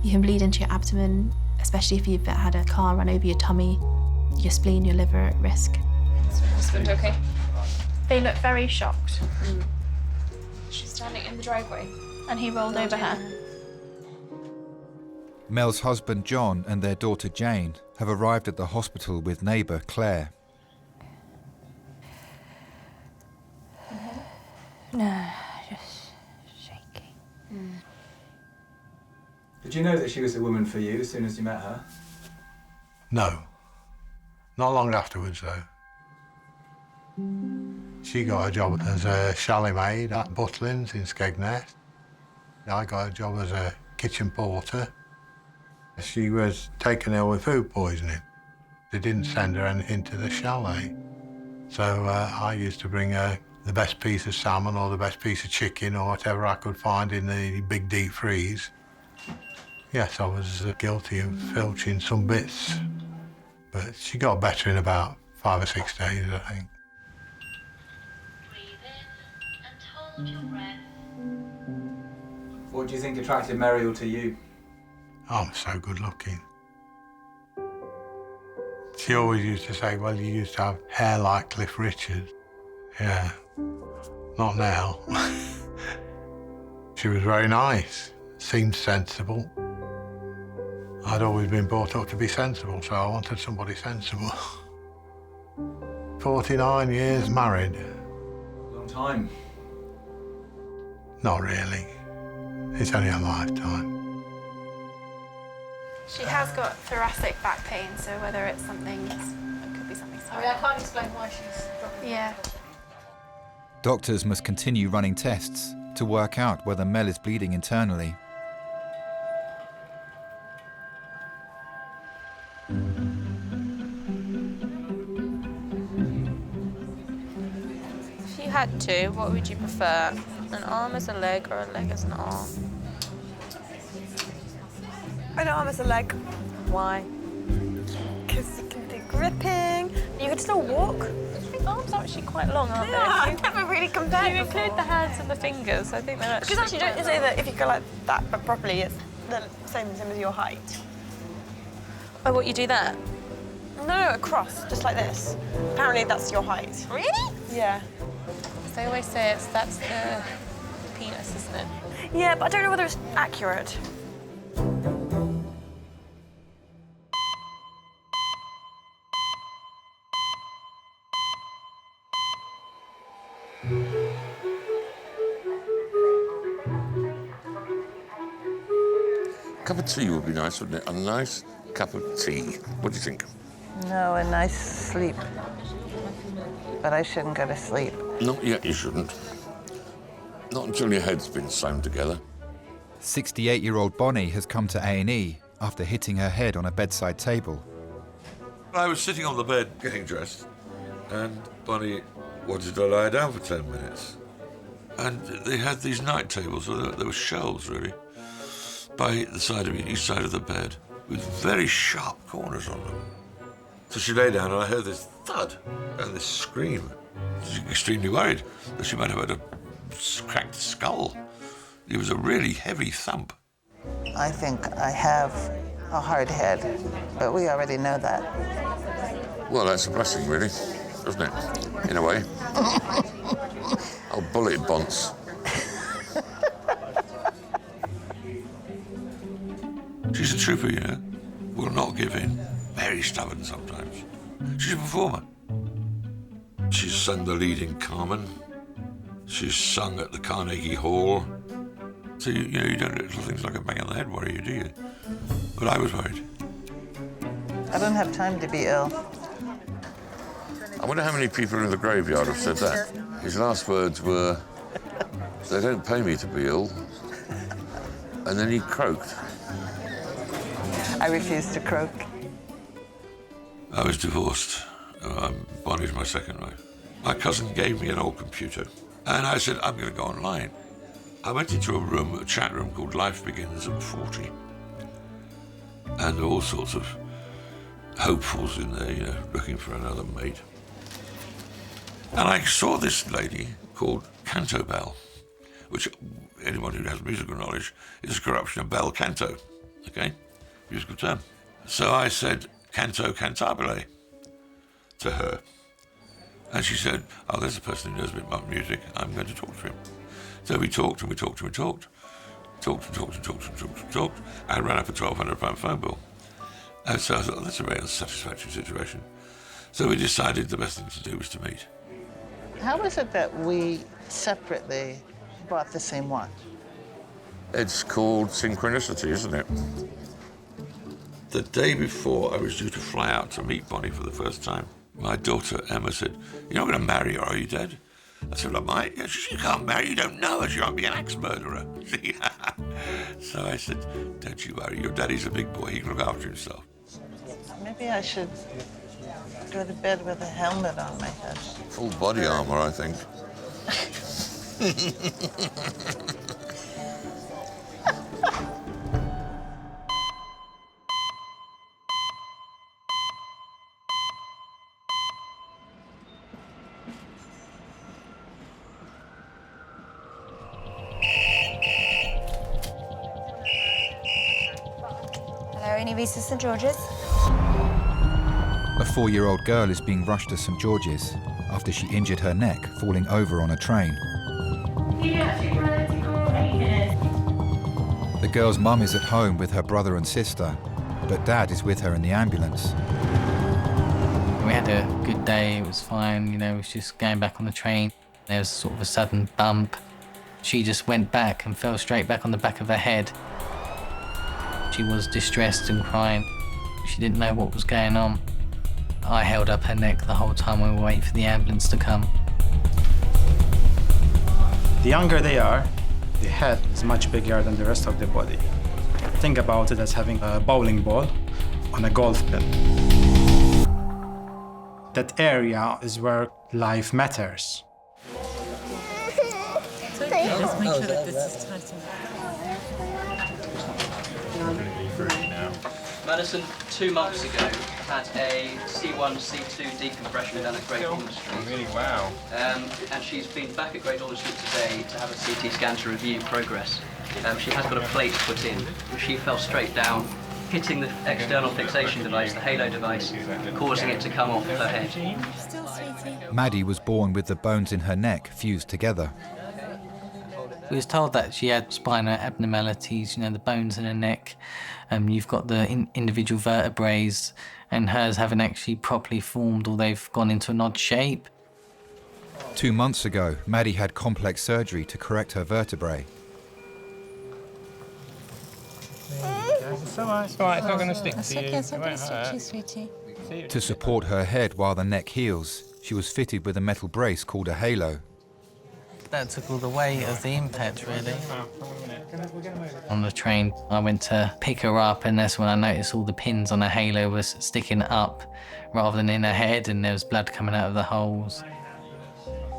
you can bleed into your abdomen, especially if you've had a car run over your tummy, your spleen, your liver at risk. Is your husband okay? They look very shocked. She's standing in the driveway and he rolled over her. Mel's husband John and their daughter Jane have arrived at the hospital with neighbour Claire. No, just shaking. Did you know that she was a woman for you as soon as you met her? No, not long afterwards though. She got a job as a chalet maid at Butlins in Skegness. I got a job as a kitchen porter. She was taken ill with food poisoning. They didn't send her anything to the chalet. So I used to bring her the best piece of salmon or the best piece of chicken or whatever I could find in the big deep freeze. Yes, I was guilty of filching some bits, but she got better in about 5 or 6 days, I think. What do you think attracted Muriel to you? I'm so good looking. She always used to say, well, you used to have hair like Cliff Richard. Yeah, not now. She was very nice, seemed sensible. I'd always been brought up to be sensible, so I wanted somebody sensible. 49 years married. Long time. Not really. It's only a lifetime. She has got thoracic back pain, so whether it's something, it could be something. I mean, I can't explain why she's dropping. Yeah. Doctors must continue running tests to work out whether Mel is bleeding internally. If you had to, what would you prefer? An arm as a leg or a leg as an arm? An arm as a leg. Why? Because you can do gripping. You can still walk. The arms are actually quite long, aren't they? I've never really compared. You include the hands and the fingers. I think they're actually. Because actually, don't you say that if you go like that, but properly, it's the same as your height? Oh, what, you do that? No, across, just like this. Apparently, that's your height. Really? Yeah. They always say that's the penis, isn't it? Yeah, but I don't know whether it's accurate. cup of tea would be nice, wouldn't it? A nice cup of tea. What do you think? No, a nice sleep. But I shouldn't go to sleep. Not yet, you shouldn't. Not until your head's been sewn together. 68-year-old Bonnie has come to A&E after hitting her head on a bedside table. I was sitting on the bed getting dressed, and Bonnie wanted to lie down for 10 minutes. And they had these night tables, so there were shelves, really, by the side of me, each side of the bed, with very sharp corners on them. So she lay down, and I heard this thud and this scream. She was extremely worried that she might have had a cracked skull. It was a really heavy thump. I think I have a hard head, but we already know that. Well, that's a blessing, really, isn't it? In a way. I'll bullet bonds. She's a trooper, you know. Will not give in. Very stubborn sometimes. She's a performer. She's sung the lead in Carmen. She's sung at the Carnegie Hall. So, you know, you don't do little things like a bang on the head worry you, do you? But I was worried. I don't have time to be ill. I wonder how many people in the graveyard have said that. His last words were, "They don't pay me to be ill." And then he croaked. I refuse to croak. I was divorced. Bonnie's my second wife. My cousin gave me an old computer, and I said, I'm going to go online. I went into a room, a chat room called Life Begins at 40. And there were all sorts of hopefuls in there, you know, looking for another mate. And I saw this lady called Canto Bell, which anyone who has musical knowledge is a corruption of bel canto, okay? Musical term. So I said, canto cantabile to her. And she said, oh, there's a person who knows a bit about music. I'm going to talk to him. So we talked and we talked and we talked. Talked and talked and talked and talked and talked. I ran up a £1,200 phone bill. And so I thought, that's a very unsatisfactory situation. So we decided the best thing to do was to meet. How is it that we separately bought the same watch? It's called synchronicity, isn't it? The day before I was due to fly out to meet Bonnie for the first time, my daughter Emma said, you're not going to marry her, are you, Dad? I said, well, I might. Yeah, she can't marry, you don't know her, she might be an axe murderer. So I said, don't you worry, your daddy's a big boy, he can look after himself. Maybe I should go to bed with a helmet on my head. Full body armor, I think. Visa St George's. A 4-year-old girl is being rushed to St George's after she injured her neck falling over on a train. The girl's mum is at home with her brother and sister, but Dad is with her in the ambulance. We had a good day, it was fine, you know, it was just going back on the train. There was sort of a sudden bump. She just went back and fell straight back on the back of her head. She was distressed and crying. She didn't know what was going on. I held up her neck the whole time we were waiting for the ambulance to come. The younger they are, the head is much bigger than the rest of the body. Think about it as having a bowling ball on a golf pin. That area is where life matters. Just make sure that this is tight enough. Madison, 2 months ago, had a C1, C2 decompression down at Great Ormond Street. Really? Wow. And she's been back at Great Ormond Street today to have a CT scan to review progress. She has got a plate put in. She fell straight down, hitting the external fixation device, the halo device, causing it to come off her head. Maddie was born with the bones in her neck fused together. We was told that she had spinal abnormalities, you know, the bones in her neck. You've got the individual vertebrae, and hers haven't actually properly formed, or they've gone into an odd shape. 2 months ago, Maddie had complex surgery to correct her vertebrae. It's all right. It's all right. It's not going to stick That's to you. okay, it's It not going won't to stick to hurt. you, sweetie. To support her head while the neck heals, she was fitted with a metal brace called a halo. That took all the weight of the impact, really. On the train, I went to pick her up, and that's when I noticed all the pins on the halo was sticking up rather than in her head, and there was blood coming out of the holes.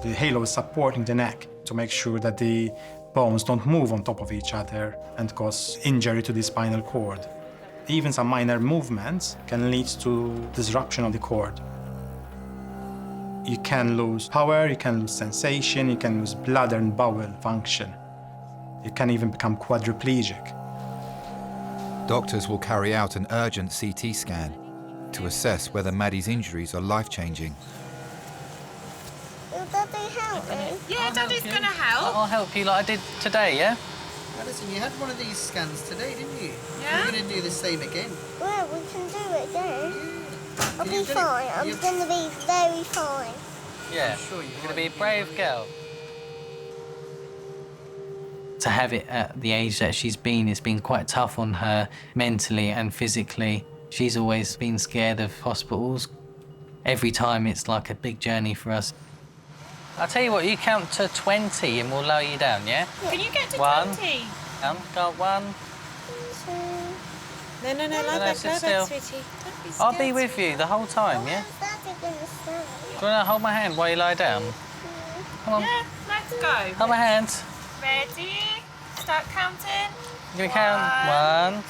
The halo is supporting the neck to make sure that the bones don't move on top of each other and cause injury to the spinal cord. Even some minor movements can lead to disruption of the cord. You can lose power, you can lose sensation, you can lose bladder and bowel function. You can even become quadriplegic. Doctors will carry out an urgent CT scan to assess whether Maddie's injuries are life-changing. Will Daddy help me? Yeah, Daddy's going to help. I'll help you like I did today, yeah? Listen, you had one of these scans today, didn't you? Yeah. You're going to do the same again. Well, we can do it again. I'll be You've done it- fine. I'm you've- going to be very fine. Yeah, sure you're going to be a brave girl. To have it at the age that she's been, it's been quite tough on her mentally and physically. She's always been scared of hospitals. Every time it's like a big journey for us. I'll tell you what, you count to 20 and we'll lower you down, yeah? Can you get to 1. 20? Go 1. No, lie no, back, sit lie still. back, sweetie. Don't be I'll be scared. with you the whole time, yeah? Daddy going to stand. Do you want to hold my hand while you lie down? Come on. Yeah, let's go. Hold my hand. Ready? Start counting. I'm going to count 1,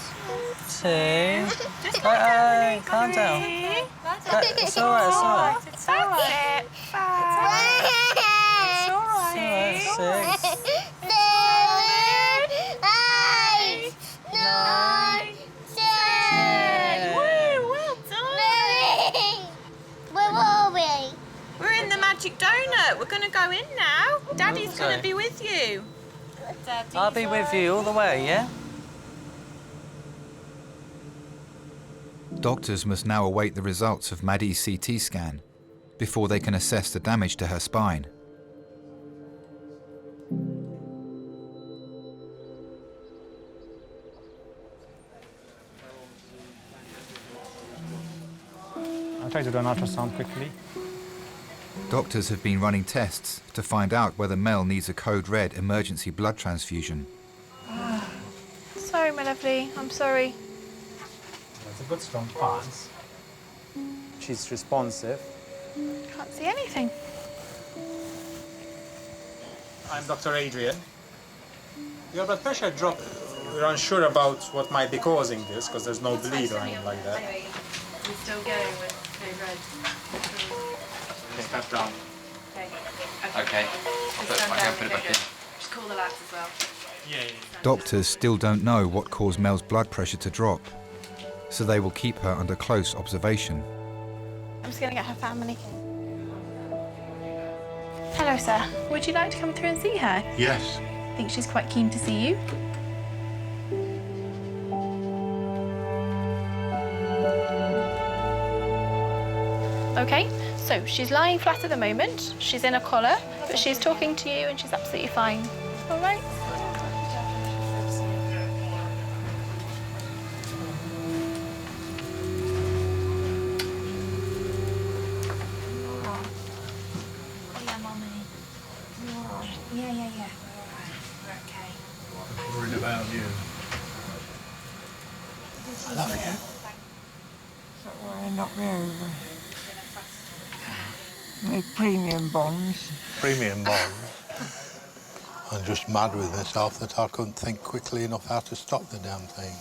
2. Just Calm down. It's all right, it's all right. It's all right. 5. It's all right. 6. 9, 10. Woo, well done. Where are we? We're in the magic donut. We're going to go in now. Daddy's going to be with you. I'll be with you all the way, yeah? Doctors must now await the results of Maddie's CT scan before they can assess the damage to her spine. I'll try to do an ultrasound quickly. Doctors have been running tests to find out whether Mel needs a code red emergency blood transfusion. Sorry, my lovely. I'm sorry. It's a good strong pulse. She's responsive. Can't see anything. I'm Dr. Adrian. Your blood pressure dropped. We're unsure about what might be causing this because there's no bleed or anything like that. We're still going with code red. Step down. Okay. I can put it back in. Just call the lads as well. Yeah. Doctors still don't know what caused Mel's blood pressure to drop, so they will keep her under close observation. I'm just going to get her family. Hello, sir. Would you like to come through and see her? Yes. I think she's quite keen to see you. Okay, so she's lying flat at the moment. She's in a collar, but she's talking to you and she's absolutely fine. All right? Yeah. Worried about you. I love you. Not really. With premium bonds. Premium bonds. I'm just mad with myself that I couldn't think quickly enough how to stop the damn thing.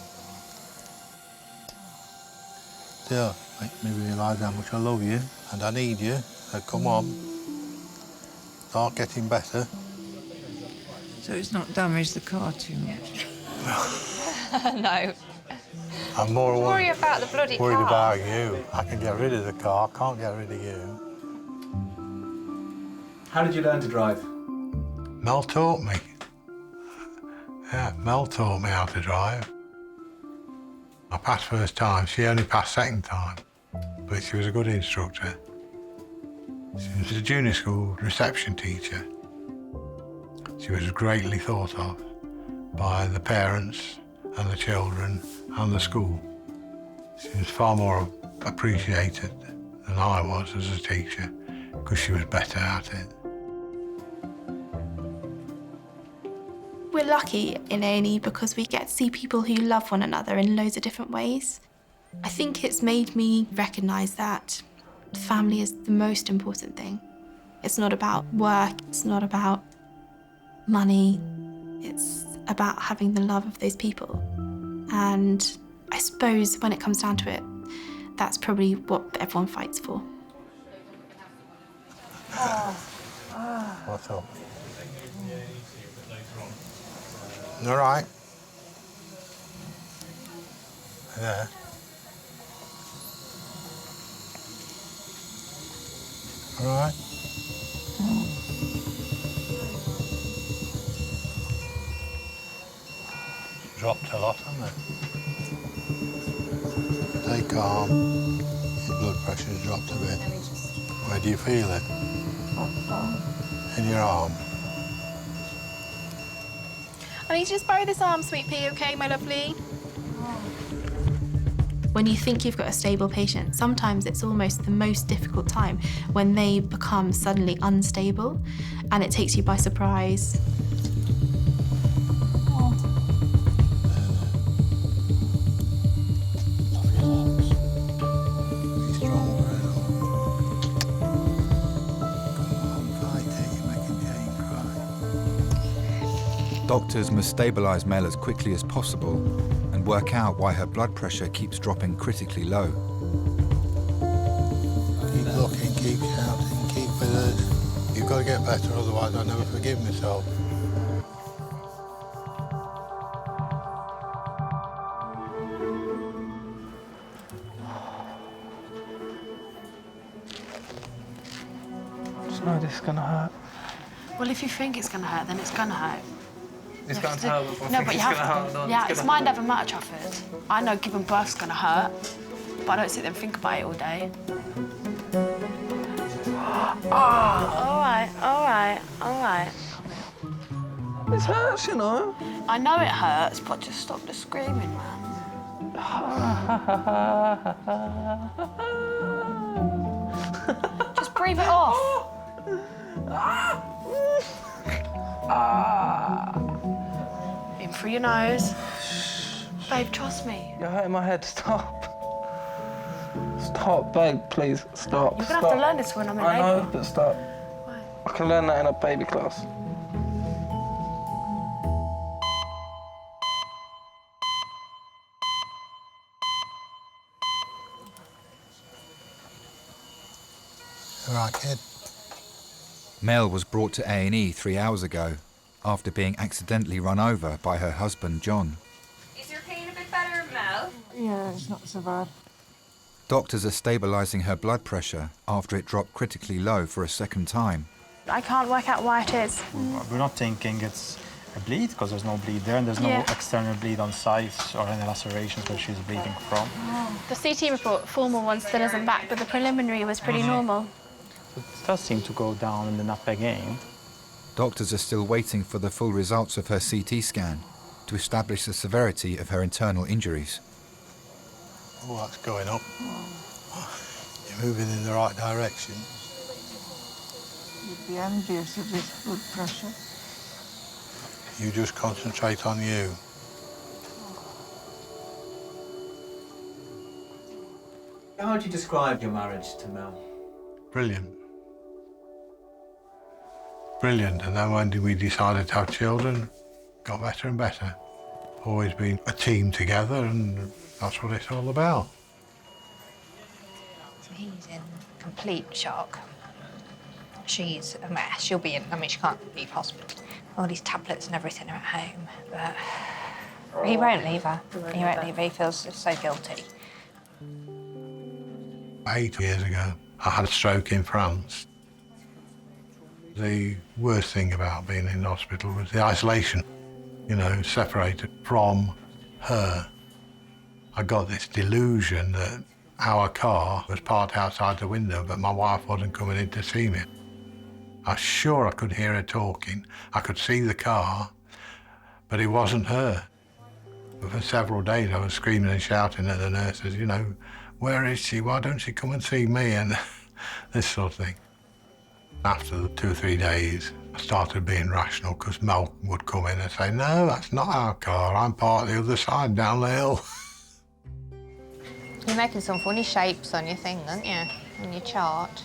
Dear, make me realise how much I love you and I need you. So come on. Start getting better. So it's not damaged the car too much. No. I'm more Don't worry about the bloody worried car. about you. I can get rid of the car, can't get rid of you. How did you learn to drive? Mel taught me. Yeah, Mel taught me how to drive. I passed first time, she only passed second time, but she was a good instructor. She was a junior school reception teacher. She was greatly thought of by the parents and the children and the school. She was far more appreciated than I was as a teacher because she was better at it. We're lucky in A&E because we get to see people who love one another in loads of different ways. I think it's made me recognise that family is the most important thing. It's not about work, it's not about money, it's about having the love of those people. And I suppose when it comes down to it, that's probably what everyone fights for. What's up? All right. Yeah. All right. Dropped a lot, hasn't it? Stay calm. Your blood pressure's dropped a bit. Where do you feel it? In your arm. I need you to just borrow this arm, Sweet Pea, okay, my lovely? When you think you've got a stable patient, sometimes it's almost the most difficult time when they become suddenly unstable and it takes you by surprise. Doctors must stabilise Mel as quickly as possible and work out why her blood pressure keeps dropping critically low. Keep looking, keep shouting, keep with us. You've got to get better, otherwise I'll never forgive myself. Just know this is going to hurt. Well, if you think it's going to hurt, then it's going to hurt. It's going to hurt. No, but you have to. Yeah, it's mind over matter, Trafford. I know giving birth's going to hurt, but I don't sit there and think about it all day. All right, all right, all right. This hurts, you know. I know it hurts, but just stop the screaming, man. Just breathe it off. In through your nose. Babe, trust me. You're hurting my head. Stop. Stop, babe, please. Stop. You're gonna have to learn this when I'm in I know, labour. but stop. I can learn that in a baby class. All right, kid. Mel was brought to A&E 3 hours ago after being accidentally run over by her husband, John. Is your pain a bit better, Mel? Yeah, it's not so bad. Doctors are stabilising her blood pressure after it dropped critically low for a second time. I can't work out why it is. We're not thinking it's a bleed, because there's no bleed there, and there's no external bleed on sites or any lacerations where she's bleeding from. The CT report, formal one, still isn't back, but the preliminary was pretty normal. It does seem to go down and then up again. Doctors are still waiting for the full results of her CT scan to establish the severity of her internal injuries. Oh, that's going up. You're moving in the right direction. You'd be envious of this blood pressure. You just concentrate on you. How would you describe your marriage to Mel? Brilliant. Brilliant. And then when we decided to have children, got better and better. Always been a team together, and that's what it's all about. So he's in complete shock. She's a mess. She'll be in, I mean, she can't leave hospital. All these tablets and everything are at home, but he won't leave her. He won't leave her. He feels so guilty. 8 years ago, I had a stroke in France. The worst thing about being in hospital was the isolation, you know, separated from her. I got this delusion that our car was parked outside the window, but my wife wasn't coming in to see me. I was sure I could hear her talking. I could see the car, but it wasn't her. But for several days I was screaming and shouting at the nurses, you know, where is she? Why don't she come and see me? And this sort of thing. After 2 or 3 days, I started being rational because Mel would come in and say, no, that's not our car. I'm parked the other side down the hill. You're making some funny shapes on your thing, aren't you? On your chart.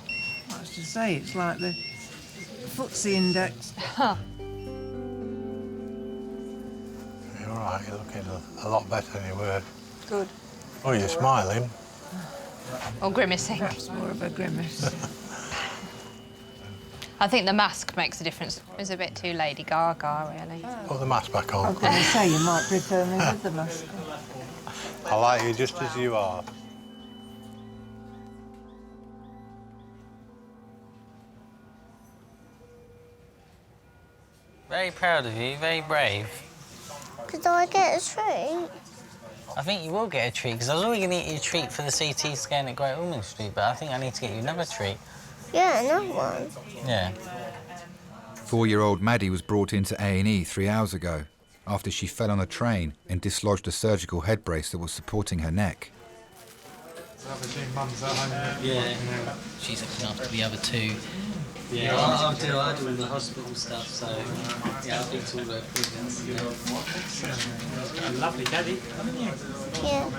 I was to say, it's like the footsie index. Huh. You're all right, you're looking a lot better than you were. Good. Oh, you're smiling. Or grimacing. Perhaps more of a grimace. I think the mask makes a difference. It was a bit too Lady Gaga, really. Put the mask back on. I was going to say, you might prefer me with the mask on. I like you just as you are. Very proud of you, very brave. Could I get a treat? I think you will get a treat, because I was already going to get you a treat for the CT scan at Great Ormond Street, but I think I need to get you another treat. Yeah, another one. Yeah. 4-year-old Maddie was brought into A&E 3 hours ago after she fell on a train and dislodged a surgical head brace that was supporting her neck. Yeah. She's looking after the other two. Yeah, I do all the hospital stuff, so yeah, I've been to all the appointments. Yeah. Lovely daddy, haven't you? Yeah.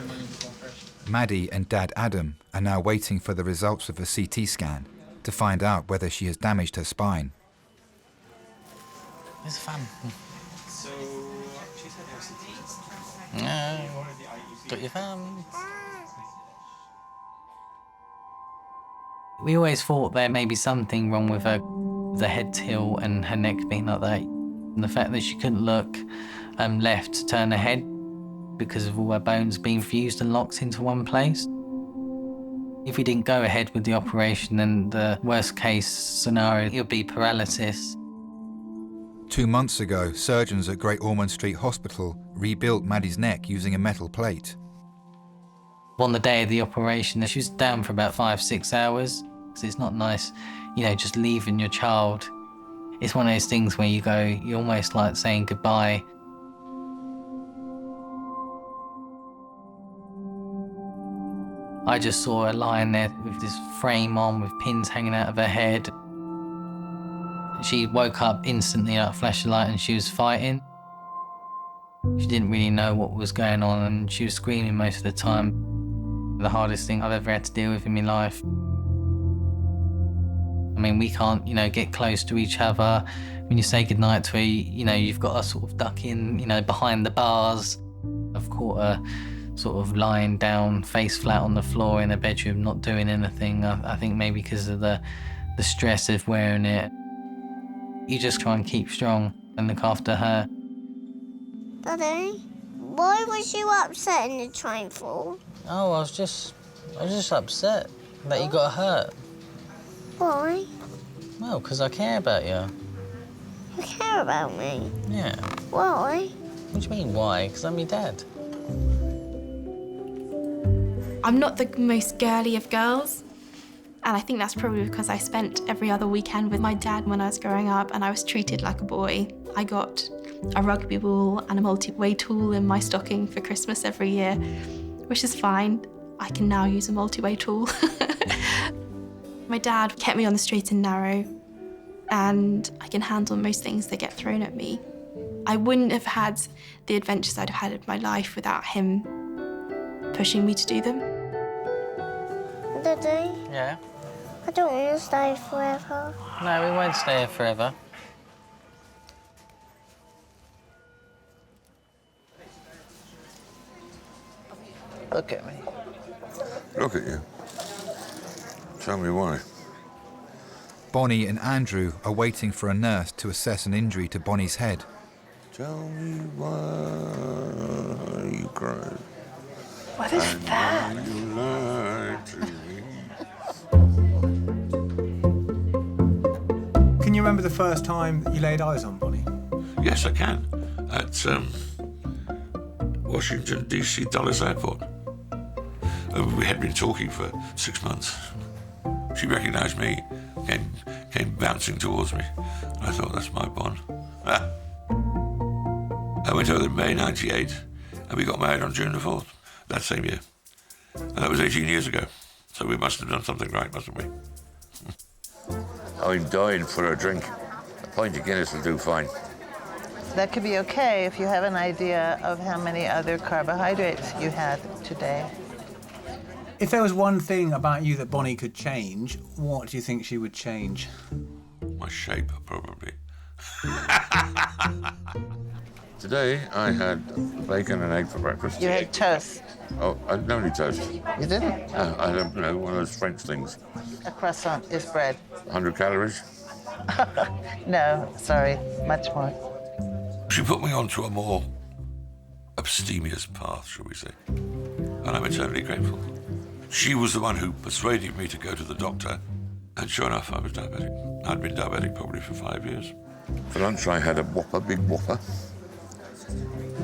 Maddie and Dad Adam are now waiting for the results of a CT scan to find out whether she has damaged her spine. It's fun. So, she said OCT. No, got your thumb. We always thought there may be something wrong with her, the head tilt and her neck being like that. And the fact that she couldn't look left to turn her head because of all her bones being fused and locked into one place. If we didn't go ahead with the operation, then the worst case scenario, it would be paralysis. 2 months ago, surgeons at Great Ormond Street Hospital rebuilt Maddie's neck using a metal plate. On the day of the operation, she was down for about 5-6 hours. So it's not nice, you know, just leaving your child. It's one of those things where you go, you're almost like saying goodbye. I just saw her lying there with this frame on with pins hanging out of her head. She woke up instantly like a flash of light and she was fighting. She didn't really know what was going on and she was screaming most of the time. The hardest thing I've ever had to deal with in my life. I mean, we can't, you know, get close to each other. When you say goodnight to her, you know, you've got to sort of duck in, you know, behind the bars. I've caught her sort of lying down, face flat on the floor in her bedroom, not doing anything. I think maybe because of the stress of wearing it. You just try and keep strong and look after her. Daddy, why was you upset in the train fall? Oh, I was just upset that you got hurt. Why? Well, because I care about you. You care about me? Yeah. Why? What do you mean, why? Because I'm your dad. I'm not the most girly of girls, and I think that's probably because I spent every other weekend with my dad when I was growing up and I was treated like a boy. I got a rugby ball and a multi-way tool in my stocking for Christmas every year, which is fine. I can now use a multi-way tool. My dad kept me on the straight and narrow, and I can handle most things that get thrown at me. I wouldn't have had the adventures I'd have had in my life without him pushing me to do them. Daddy? Yeah? I don't want to stay forever. No, we won't stay here forever. Look at me. Look at you. Tell me why. Bonnie and Andrew are waiting for a nurse to assess an injury to Bonnie's head. Tell me why you cried. What is that? You lied to me. Can you remember the first time you laid eyes on Bonnie? Yes, I can. At Washington, D.C. Dulles Airport. We had been talking for 6 months. She recognised me, came bouncing towards me. I thought, that's my Bon. I went over in May '98, And we got married on June the 4th, that same year. And that was 18 years ago. So we must have done something right, mustn't we? I'm dying for a drink. A pint of Guinness will do fine. That could be okay if you have an idea of how many other carbohydrates you had today. If there was one thing about you that Bonnie could change, what do you think she would change? My shape, probably. Today, I had bacon and egg for breakfast. You had toast. Oh, I didn't have any toast. You didn't? I had one of those French things. A croissant is bread. 100 calories. No, sorry, much more. She put me onto a more abstemious path, shall we say. And I'm eternally grateful. She was the one who persuaded me to go to the doctor. And sure enough, I was diabetic. I'd been diabetic probably for 5 years. For lunch, I had a Whopper, big Whopper.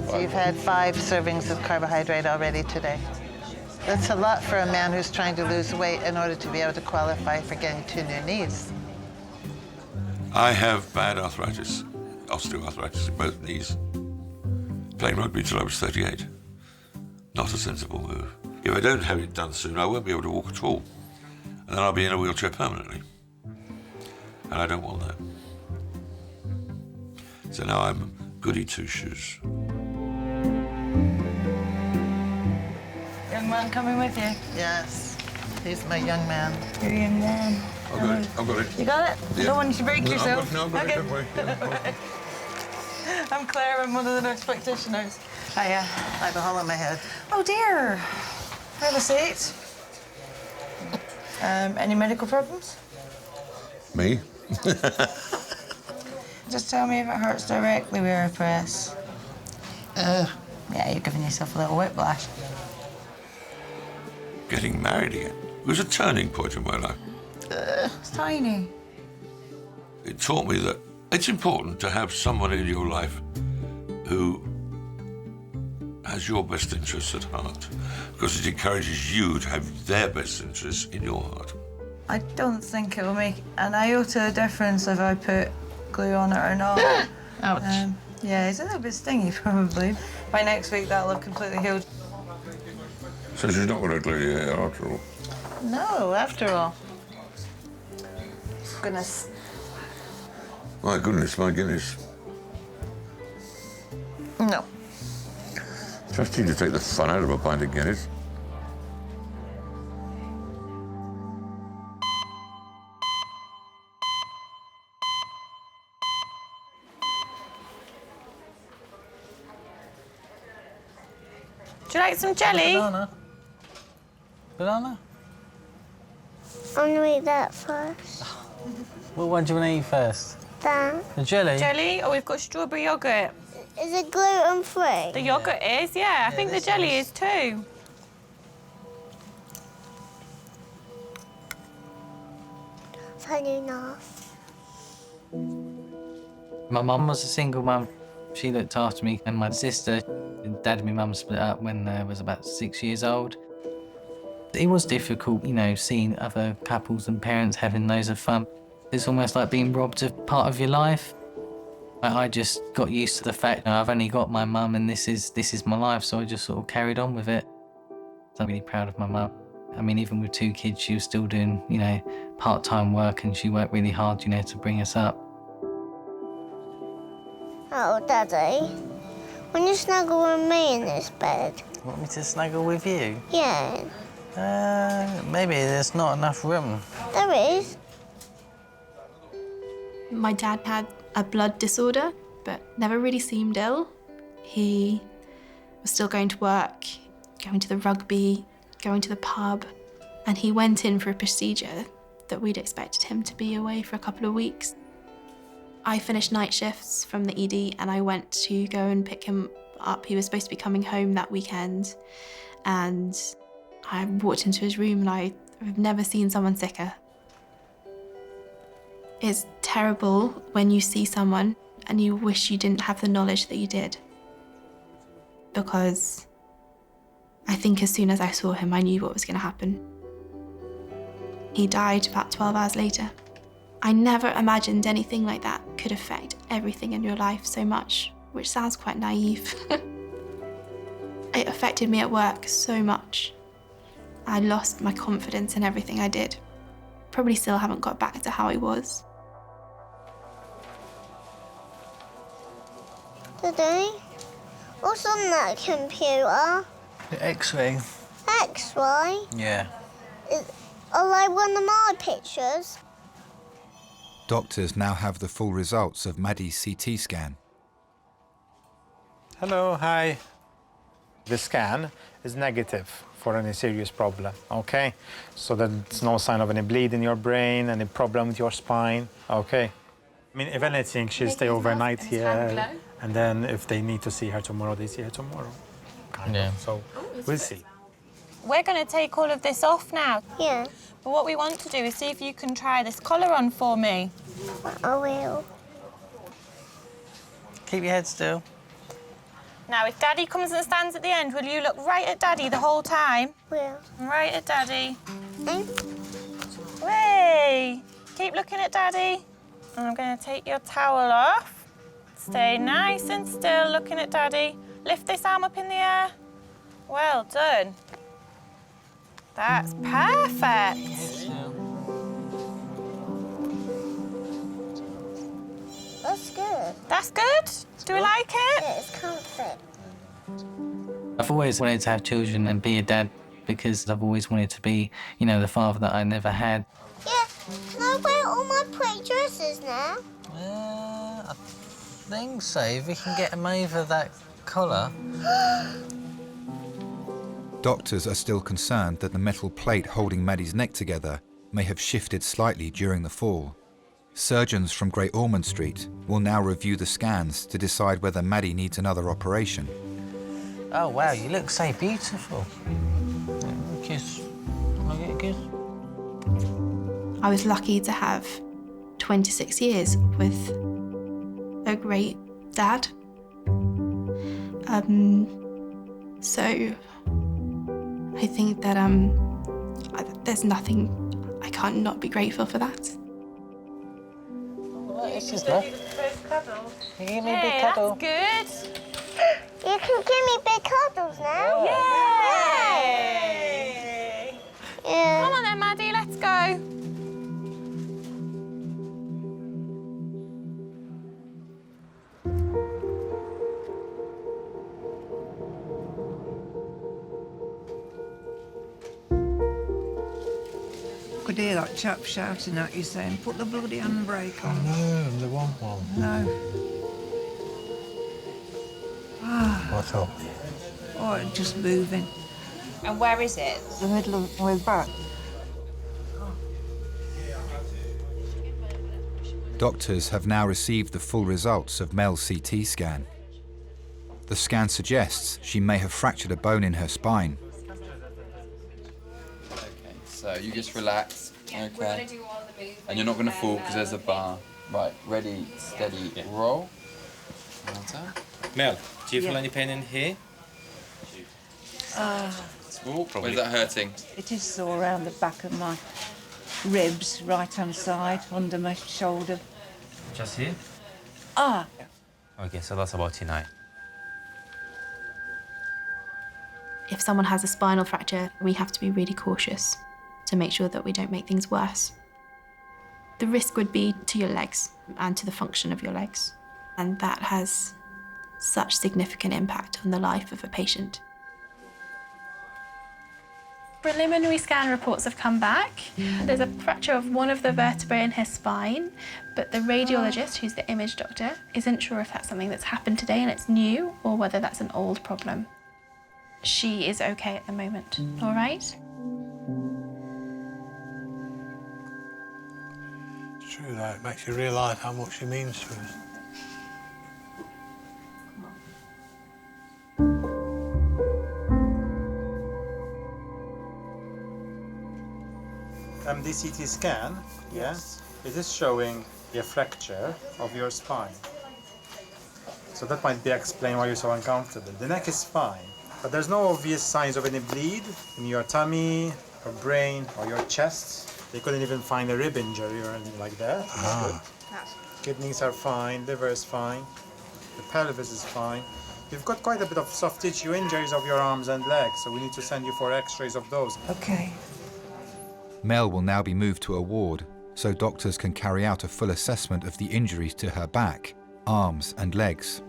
So you've had 5 servings of carbohydrate already today. That's a lot for a man who's trying to lose weight in order to be able to qualify for getting 2 new knees. I have bad arthritis, osteoarthritis in both knees. Playing rugby till I was 38. Not a sensible move. If I don't have it done soon, I won't be able to walk at all. And then I'll be in a wheelchair permanently. And I don't want that. So now I'm goody two-shoes. Young man coming with you? Yes, he's my young man. Your young man. I've got it, I've got it. You got it? Yeah. I don't want you to break yourself. No, I've got it, don't worry. I'm Claire, I'm one of the nurse practitioners. Hiya. I have a hole in my head. Oh dear. Have a seat. Any medical problems? Me? Just tell me if it hurts directly where I press. Yeah, you're giving yourself a little whiplash. Getting married again. It was a turning point in my life. It's tiny. It taught me that it's important to have someone in your life who has your best interests at heart, because it encourages you to have their best interests in your heart. I don't think it will make an iota difference if I put glue on it or not. Ouch. Yeah, it's a little bit stingy, probably. By next week, that'll have completely healed. So she's not going to glue your hair after all? No, after all. Goodness. My goodness, my Guinness. No. Trust you to take the fun out of a pint of Guinness. Do you like some jelly? Banana. Banana? I'm gonna eat that first. Well, what do you want to eat first? That. The jelly? Jelly? Oh, we've got strawberry yoghurt. Is it gluten-free? The yoghurt is, yeah. I think the jelly is too. Funny enough. My mum was a single mum. She looked after me and my sister. Dad and my mum split up when I was about 6 years old. It was difficult, you know, seeing other couples and parents having loads of fun. It's almost like being robbed of part of your life. I just got used to the fact that I've only got my mum and this is my life, so I just sort of carried on with it. I'm really proud of my mum. I mean, even with 2 kids, she was still doing, you know, part-time work, and she worked really hard, you know, to bring us up. Oh, Daddy, when you snuggle with me in this bed? Want me to snuggle with you? Yeah. Maybe there's not enough room. There is. My dad had a blood disorder, but never really seemed ill. He was still going to work, going to the rugby, going to the pub, and he went in for a procedure that we'd expected him to be away for a couple of weeks. I finished night shifts from the ED and I went to go and pick him up. He was supposed to be coming home that weekend, and I walked into his room and I've never seen someone sicker. It's terrible when you see someone and you wish you didn't have the knowledge that you did. Because I think as soon as I saw him, I knew what was going to happen. He died about 12 hours later. I never imagined anything like that could affect everything in your life so much, which sounds quite naive. It affected me at work so much. I lost my confidence in everything I did. Probably still haven't got back to how I was. Daddy, what's on that computer? The X-ray. X-ray? Yeah. Are they one of my pictures? Doctors now have the full results of Maddie's CT scan. Hello, hi. The scan is negative for any serious problem, okay? So there's no sign of any bleed in your brain, any problem with your spine, okay? I mean, if anything, she'll stay overnight here, and then if they need to see her tomorrow, they see her tomorrow. Kind of. So we'll see. We're going to take all of this off now. Yeah. But what we want to do is see if you can try this collar on for me. I will. Keep your head still. Now, if Daddy comes and stands at the end, will you look right at Daddy the whole time? Will. Right at Daddy. Way! Keep looking at Daddy. And I'm going to take your towel off. Stay nice and still, looking at Daddy. Lift this arm up in the air. Well done. That's perfect. That's good. That's good? Do we like it? Yeah, it's comfort. I've always wanted to have children and be a dad because I've always wanted to be, you know, the father that I never had. Yeah, can I wear all my pretty dresses now? I think so. If we can get him over that collar. Doctors are still concerned that the metal plate holding Maddie's neck together may have shifted slightly during the fall. Surgeons from Great Ormond Street will now review the scans to decide whether Maddie needs another operation. Oh, wow, you look so beautiful. Kiss. Can I get a kiss? I was lucky to have 26 years with a great dad. So I think that there's nothing, I can't not be grateful for that. This is love. You give me a big cuddle. That's good. You can give me big cuddles now. Yay! Yeah. Come on then, Maddie, let's go. I could hear that chap shouting at you saying, put the bloody handbrake on. No, they want one. No. What's up? Oh, it's just moving. And where is it? The middle of my back. Doctors have now received the full results of Mel's CT scan. The scan suggests she may have fractured a bone in her spine. So you just relax, okay? And you're not going to fall because there's a bar. Right, ready, steady, roll. Mel, do you feel any pain in here? Where's that hurting? It is sore around the back of my ribs, right-hand side, under my shoulder. Just here? Ah. Okay, so that's about tonight. If someone has a spinal fracture, we have to be really cautious to make sure that we don't make things worse. The risk would be to your legs and to the function of your legs, and that has such significant impact on the life of a patient. Preliminary scan reports have come back. There's a fracture of one of the vertebrae in his spine, but the radiologist, who's the image doctor, isn't sure if that's something that's happened today and it's new or whether that's an old problem. She is okay at the moment, all right? It's true, that it makes you realise how much she means to us. The CT scan, yes, it is showing a fracture of your spine. So that might be explain why you're so uncomfortable. The neck is fine, but there's no obvious signs of any bleed in your tummy, or brain, or your chest. They couldn't even find a rib injury or anything like that. That's good. Kidneys are fine, liver is fine, the pelvis is fine. You've got quite a bit of soft tissue injuries of your arms and legs, so we need to send you for x-rays of those. Okay. Mel will now be moved to a ward so doctors can carry out a full assessment of the injuries to her back, arms and legs.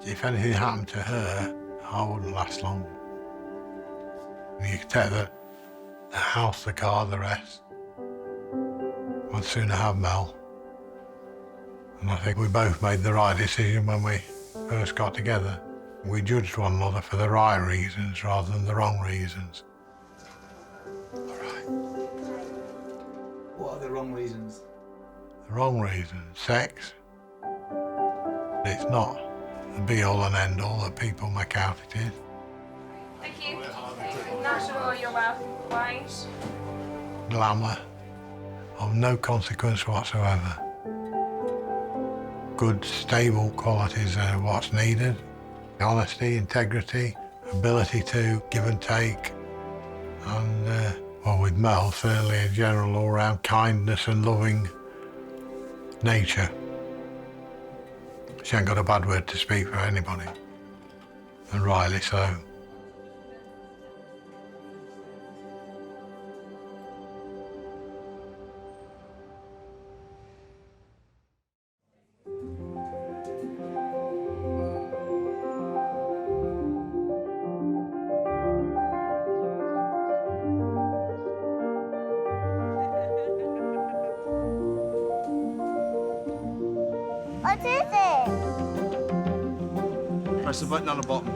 If anything happened to her, I wouldn't last long. You could take the house, the car, the rest. I'd sooner have Mel. And I think we both made the right decision when we first got together. We judged one another for the right reasons rather than the wrong reasons. What are the wrong reasons? The wrong reasons, sex. It's not the be-all and end-all that people make out it is. Thank you. Not at all, you're welcome. Right. Glamour of no consequence whatsoever. Good, stable qualities are what's needed. Honesty, integrity, ability to give and take. And, well, with Mel, certainly a general all-round kindness and loving nature. She ain't got a bad word to speak for anybody. And rightly so. What is it? Press the button on the bottom.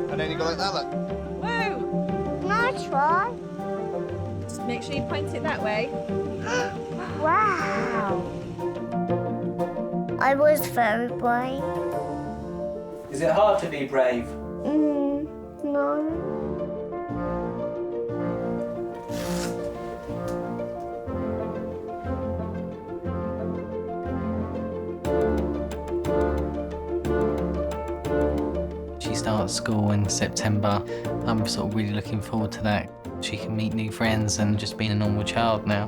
And then you go like that, look. Woo! Can I try? Just make sure you point it that way. Wow. I was very brave. Is it hard to be brave? No. She starts school in September. I'm sort of really looking forward to that. She can meet new friends and just being a normal child now.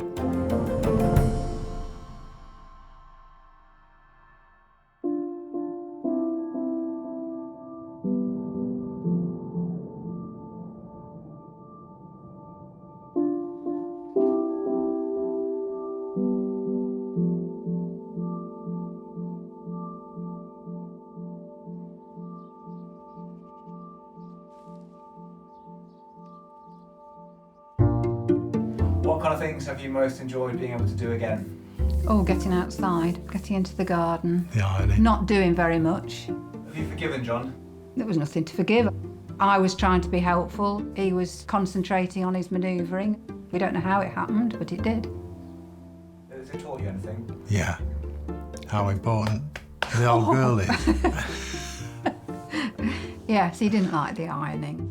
What kind of things have you most enjoyed being able to do again? Oh, getting outside, getting into the garden. The irony. Not doing very much. Have you forgiven John? There was nothing to forgive. I was trying to be helpful. He was concentrating on his manoeuvring. We don't know how it happened, but it did. Has it taught you anything? Yeah. How important the old girl is. Yes, he didn't like the ironing.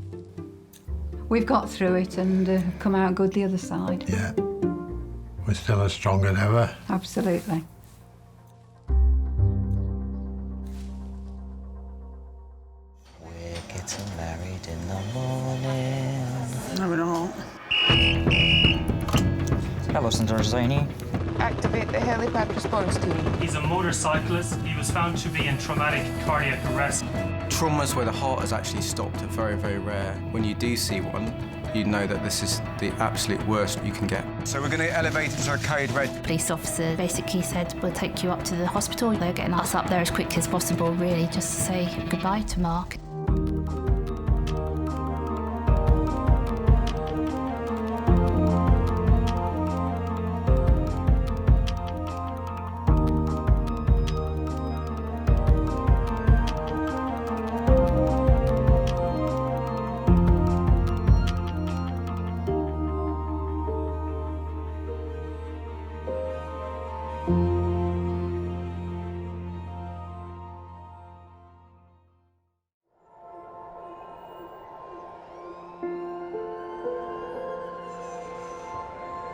We've got through it and come out good the other side. Yeah. We're still as strong as ever. Absolutely. We're getting married in the morning. No, we're not. Hello, St. Zany. Activate the helipad response team. He's a motorcyclist. He was found to be in traumatic cardiac arrest. Traumas where the heart has actually stopped are very, very rare. When you do see one, you know that this is the absolute worst you can get. So we're going to elevate to our carried red. Police officer basically said, we'll take you up to the hospital. They're getting us up there as quick as possible, really, just to say goodbye to Mark.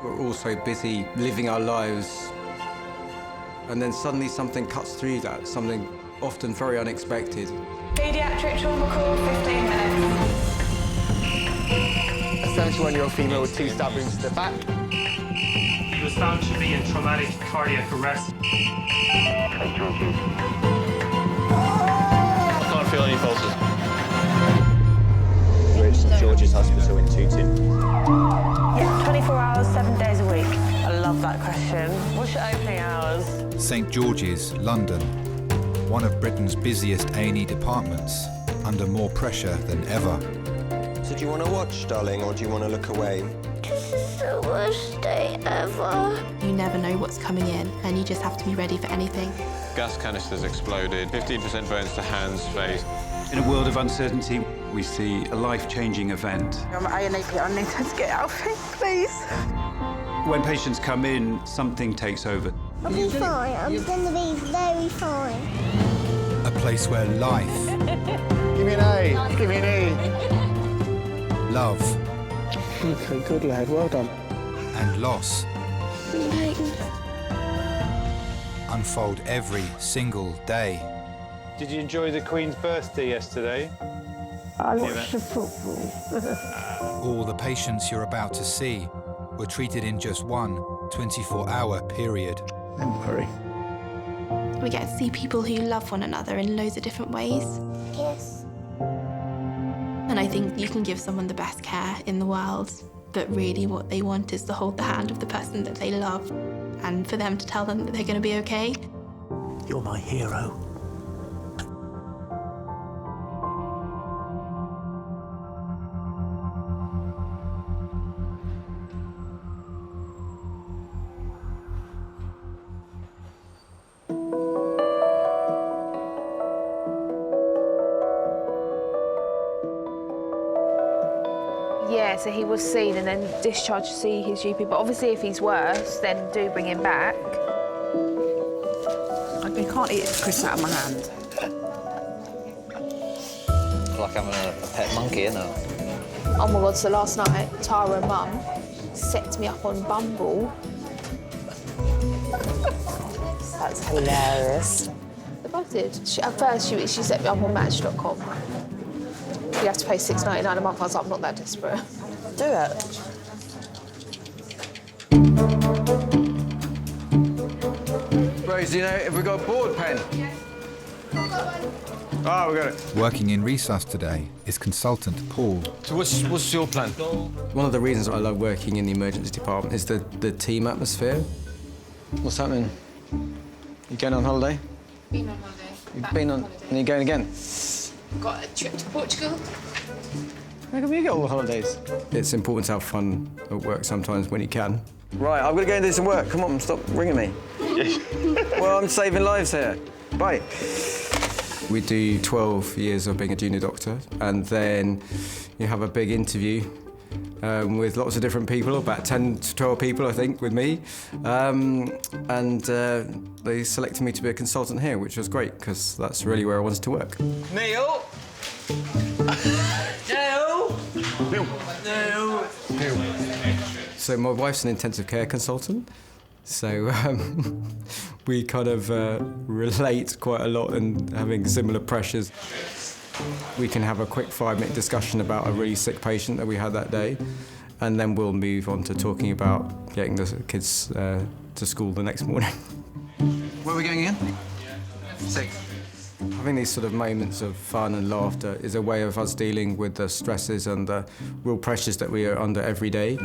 We're all so busy living our lives, and then suddenly something cuts through that, something often very unexpected. Pediatric trauma call, 15 minutes. A 71-year-old female with 2 stab wounds to the back. He was found to be in traumatic cardiac arrest. feel any pulses? We're at St George's Hospital in Tooting. Yeah, 24 hours, 7 days a week. I love that question. What's your opening hours? St George's, London, one of Britain's busiest A&E departments, under more pressure than ever. So do you want to watch, darling, or do you want to look away? This is the worst day ever. You never know what's coming in, and you just have to be ready for anything. Gas canisters exploded, 15% burns to hands, face. In a world of uncertainty, we see a life-changing event. I'm A&E, I need her to get out of here, please. When patients come in, something takes over. I'll be fine. I'm going to be very fine. A place where life... Give me an A. Give me an E. Love... Okay, good lad. Well done. And loss... unfold every single day. Did you enjoy the Queen's birthday yesterday? I watched the football. All the patients you're about to see were treated in just one 24-hour period. Don't worry. We get to see people who love one another in loads of different ways. Yes. And I think you can give someone the best care in the world, but really what they want is to hold the hand of the person that they love and for them to tell them that they're going to be okay. You're my hero. Yeah, so he was seen and then discharged to see his GP. But obviously, if he's worse, then do bring him back. I can't eat Chris out of my hand. Like having a pet monkey, isn't it? Oh my God, so last night, Tara and Mum set me up on Bumble. That's hilarious. I did. At first, she set me up on Match.com. You have to pay $6.99 a month. I was like, I'm not that desperate. Do it. Rose, you know, have we got a board pen? Ah, we got it. Working in resus today is consultant Paul. So what's your plan? One of the reasons I love working in the emergency department is the team atmosphere. What's happening? You going on holiday? Been on holiday. You've been on... And you're going again? Got a trip to Portugal. How come you get all the holidays? It's important to have fun at work sometimes when you can. Right, I've got to go and do some work. Come on, stop ringing me. Well, I'm saving lives here. Bye. We do 12 years of being a junior doctor, and then you have a big interview with lots of different people, about 10 to 12 people, I think, with me. They selected me to be a consultant here, which was great, because that's really where I wanted to work. Neil? No! No! So my wife's an intensive care consultant, so we kind of relate quite a lot and having similar pressures. We can have a quick 5-minute discussion about a really sick patient that we had that day, and then we'll move on to talking about getting the kids to school the next morning. Where are we going again? 6. Having these sort of moments of fun and laughter is a way of us dealing with the stresses and the real pressures that we are under every day.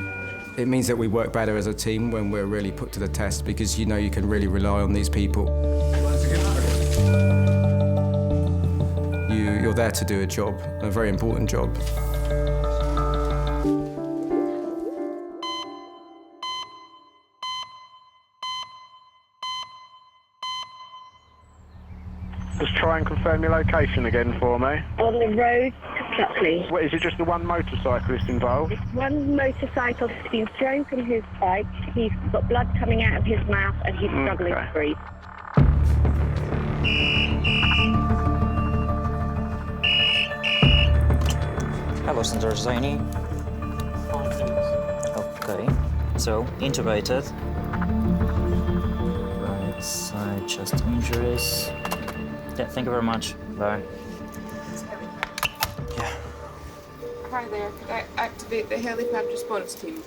It means that we work better as a team when we're really put to the test, because you know you can really rely on these people. You're there to do a job, a very important job. Just try and confirm your location again for me. On the road to Pluckley. What, is it just the one motorcyclist involved? One motorcyclist has been thrown from his bike. He's got blood coming out of his mouth and he's struggling to breathe. Hello, St George's A&E. Okay, so intubated. Right side chest injuries. Yeah, thank you very much. Bye. Yeah. Hi there. Could I activate the helipad response team?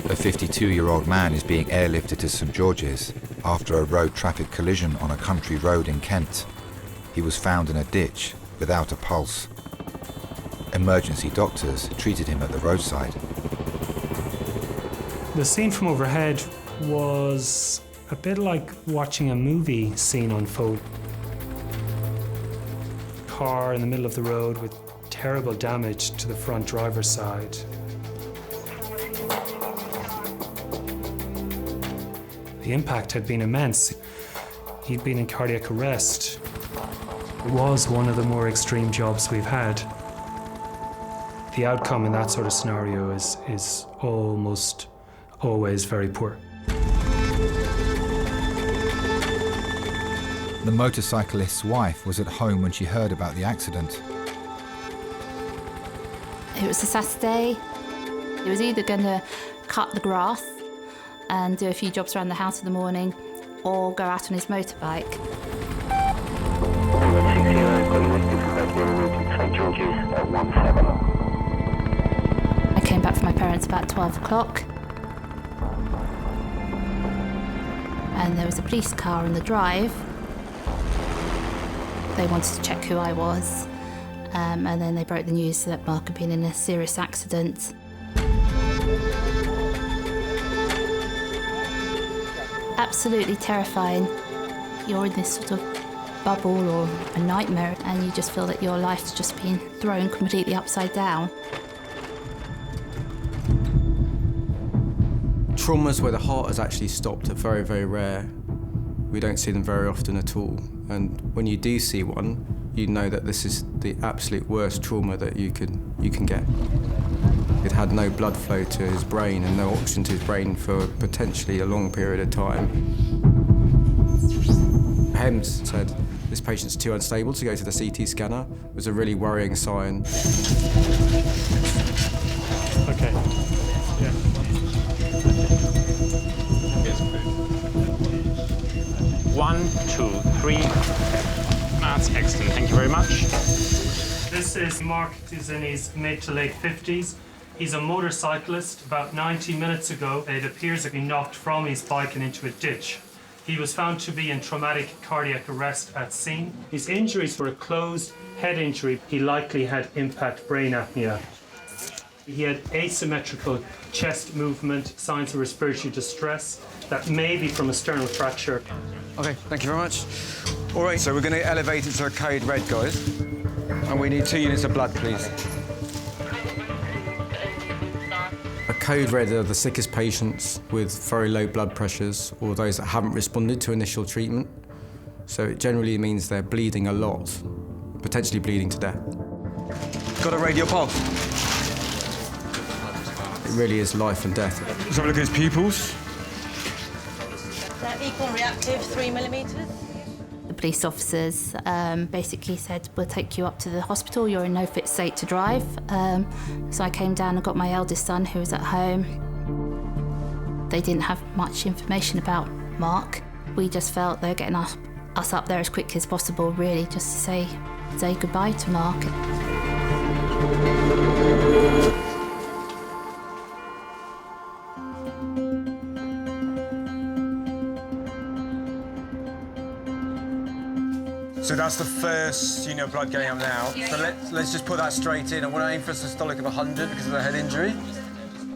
A 52-year-old man is being airlifted to St George's after a road traffic collision on a country road in Kent. he was found in a ditch without a pulse. Emergency doctors treated him at the roadside. The scene from overhead was a bit like watching a movie scene unfold. Car in the middle of the road with terrible damage to the front driver's side. The impact had been immense. He'd been in cardiac arrest. It was one of the more extreme jobs we've had. The outcome in that sort of scenario is almost always very poor. The motorcyclist's wife was at home when she heard about the accident. It was a Saturday. He was either going to cut the grass and do a few jobs around the house in the morning or go out on his motorbike. I came back from my parents about 12 o'clock and there was a police car on the drive. They wanted to check who I was, and then they broke the news that Mark had been in a serious accident. Absolutely terrifying. You're in this sort of bubble or a nightmare, and you just feel that your life's just been thrown completely upside down. Traumas where the heart has actually stopped are very, very rare. We don't see them very often at all. And when you do see one, you know that this is the absolute worst trauma that you can get. It had no blood flow to his brain and no oxygen to his brain for potentially a long period of time. HEMS said this patient's too unstable to go to the CT scanner. It was a really worrying sign. Okay. Yeah. 1, 2, 3. That's excellent. Thank you very much. This is Mark, who's in his mid to late 50s. He's a motorcyclist. About 90 minutes ago, it appears that he knocked from his bike and into a ditch. He was found to be in traumatic cardiac arrest at scene. His injuries were a closed head injury. He likely had impact brain apnea. He had asymmetrical chest movement, signs of respiratory distress. That may be from a sternal fracture. Okay, thank you very much. All right, so we're going to elevate it to a code red, guys. And we need 2 units of blood, please. A code red are the sickest patients with very low blood pressures or those that haven't responded to initial treatment. So it generally means they're bleeding a lot, potentially bleeding to death. Got a radial pulse? It really is life and death. Let's have a look at his pupils. They're equal reactive, 3 millimetres. The police officers basically said, we'll take you up to the hospital, you're in no fit state to drive. So I came down and got my eldest son, who was at home. They didn't have much information about Mark. We just felt they were getting us up there as quickly as possible, really, just to say goodbye to Mark. So that's the first unit of blood going up now. So let's just put that straight in. I want to aim for a systolic of 100 because of the head injury.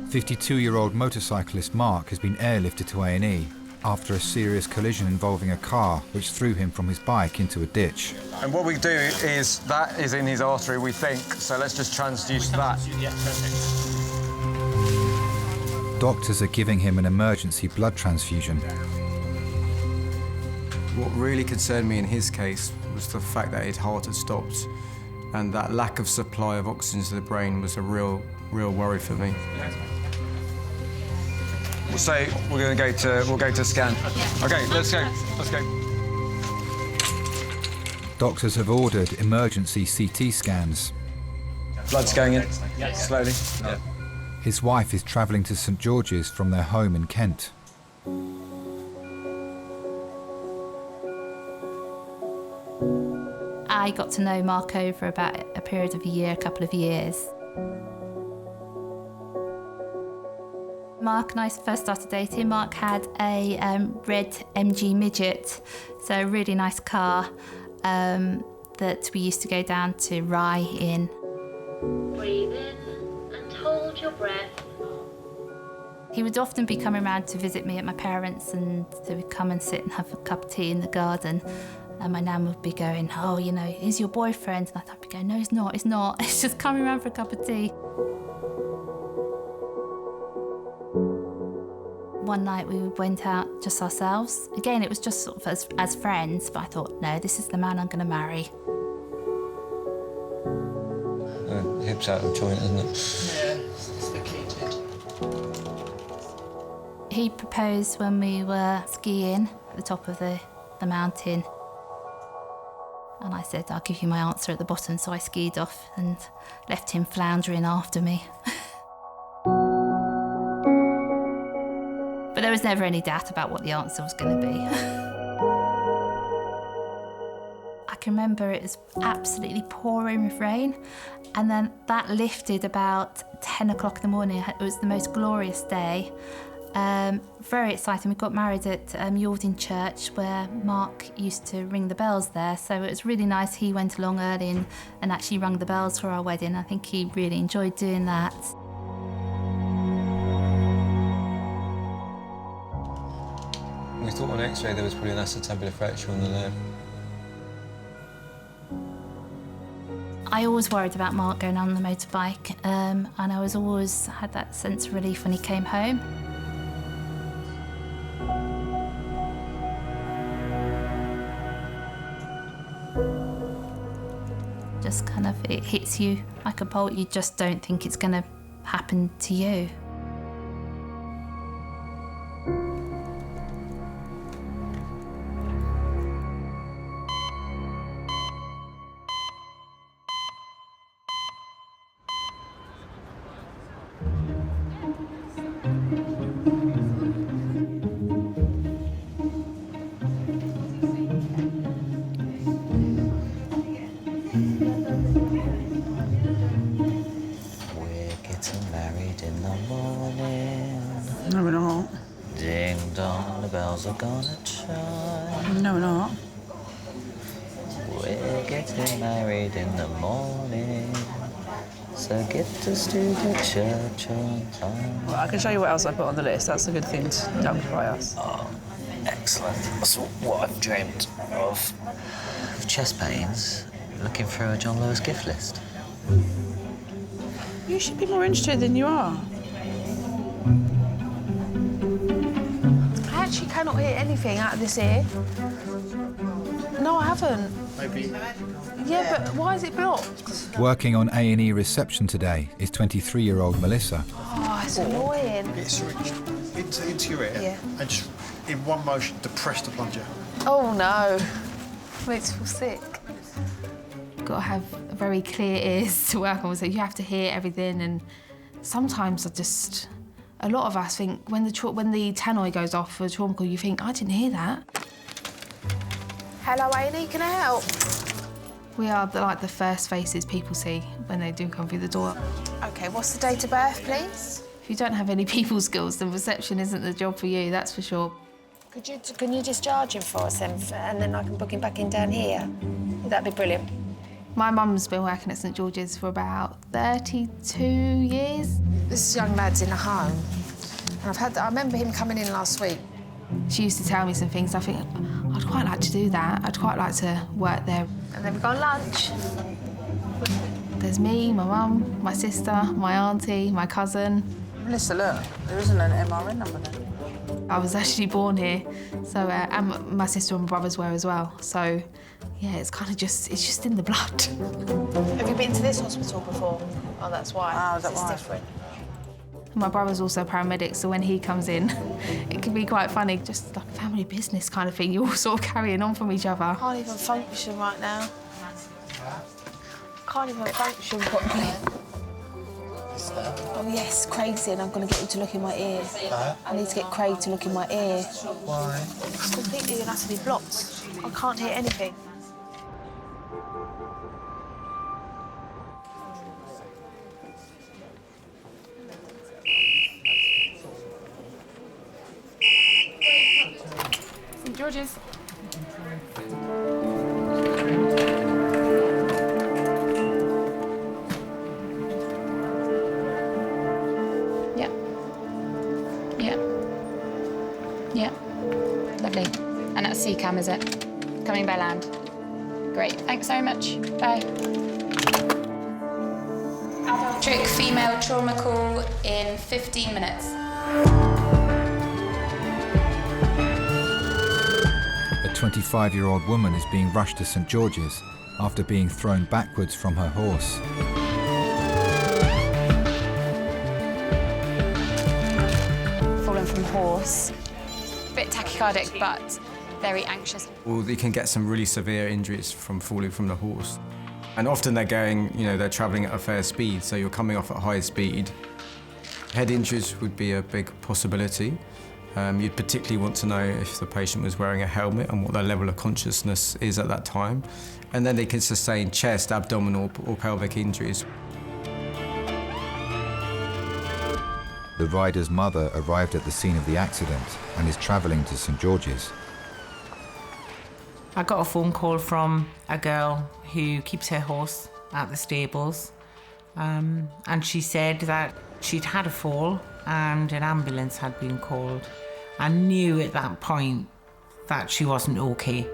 52-year-old motorcyclist Mark has been airlifted to A&E after a serious collision involving a car which threw him from his bike into a ditch. And what we do is, that is in his artery, we think, so let's just transduce that. Yeah, perfect. Doctors are giving him an emergency blood transfusion. What really concerned me in his case was the fact that his heart had stopped, and that lack of supply of oxygen to the brain was a real worry for me. So we'll go to scan. Okay, let's go. Doctors have ordered emergency CT scans. Blood's going in, slowly. Yeah. His wife is travelling to St George's from their home in Kent. I got to know Mark over about a period of a couple of years. Mark and I first started dating. Mark had a red MG Midget, so a really nice car. that we used to go down to Rye in. Breathe in and hold your breath. He would often be coming around to visit me at my parents', and they would come and sit and have a cup of tea in the garden. And my nan would be going, oh, you know, he's your boyfriend. And I'd be going, no, he's not, he's not. He's just coming around for a cup of tea. One night we went out just ourselves. Again, it was just sort of as friends, but I thought, no, this is the man I'm going to marry. Hips out of joint, isn't it? Yeah, it's vacated. He proposed when we were skiing at the top of the mountain. And I said, I'll give you my answer at the bottom, so I skied off and left him floundering after me. But there was never any doubt about what the answer was going to be. I can remember it was absolutely pouring with rain, and then that lifted about 10 o'clock in the morning. It was the most glorious day. Very exciting. We got married at Yalding Church, where Mark used to ring the bells there, so it was really nice. He went along early and actually rung the bells for our wedding. I think he really enjoyed doing that. We thought on X-ray there was probably an acetabular fracture on the limb. I always worried about Mark going on the motorbike, and I was always had that sense of relief when he came home. Just kind of, it hits you like a bolt. You just don't think it's going to happen to you. No, we're not. Ding dong, the bells are gonna chime. No, we're not. We're getting married in the morning, so get us to the church on time. Well, I can show you what else I put on the list. That's a good thing to by us. Oh, excellent. That's what I've dreamt of. With chest pains, looking through a John Lewis gift list. You should be more interested than you are. I actually cannot hear anything out of this ear. No, I haven't. Maybe. Yeah, but why is it blocked? Working on A&E reception today is 23-year-old Melissa. Oh, it's annoying. It's reached into your ear, Yeah. and just in one motion depress the plunger. Oh, no. Makes me feel sick. Got to have very clear ears to work on, so you have to hear everything, and sometimes a lot of us think when the tannoy goes off for a trauma call, you think, I didn't hear that. Hello, A&E, can I help? We are like the first faces people see when they do come through the door. OK, what's the date of birth, please? If you don't have any people skills, then reception isn't the job for you, that's for sure. Can you discharge him for us then, and then I can book him back in down here? That'd be brilliant. My mum's been working at St George's for about 32 years. This young lad's in a home, and I remember him coming in last week. She used to tell me some things. I think, I'd quite like to do that. I'd quite like to work there. And then we go on lunch. There's me, my mum, my sister, my auntie, my cousin. Melissa, look, there isn't an MRN number there. I was actually born here, so and my sister and my brothers were as well. So, yeah, it's kind of just in the blood. Have you been to this hospital before? Oh, that's why. Oh, is that it's why? different. My brother's also a paramedic, so when he comes in, it can be quite funny, just like a family business kind of thing. You're all sort of carrying on from each other. I can't even function right now. Can't even function properly. Oh yes, Craig's in. I'm going to get him to look in my ear. I need to get Craig to look in my ear. Why? It's completely and utterly blocked. I can't hear anything. St George's. Lovely. And that's CCAM, is it? Coming by land. Great, thanks very much. Bye. Pediatric female trauma call in 15 minutes. A 25-year-old woman is being rushed to St George's after being thrown backwards from her horse. Fallen from horse. Bit tachycardic, but very anxious. Or they can get some really severe injuries from falling from the horse. And often they're going, they're travelling at a fair speed, so you're coming off at high speed. Head injuries would be a big possibility. You'd particularly want to know if the patient was wearing a helmet and what their level of consciousness is at that time. And then they can sustain chest, abdominal or pelvic injuries. The rider's mother arrived at the scene of the accident and is travelling to St George's. I got a phone call from a girl who keeps her horse at the stables, and she said that she'd had a fall and an ambulance had been called. I knew at that point that she wasn't okay.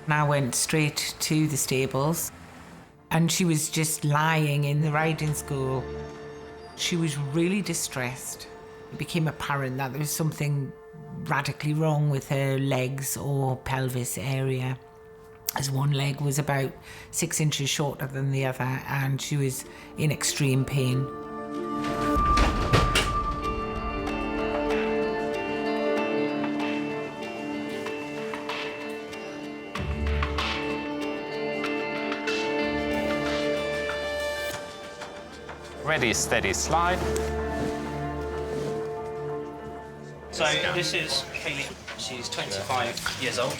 And I went straight to the stables and she was just lying in the riding school. She was really distressed. It became apparent that there was something radically wrong with her legs or pelvis area, as one leg was about 6 inches shorter than the other and she was in extreme pain. Ready, steady, slide. So this is Kaylee. She's 25 years old.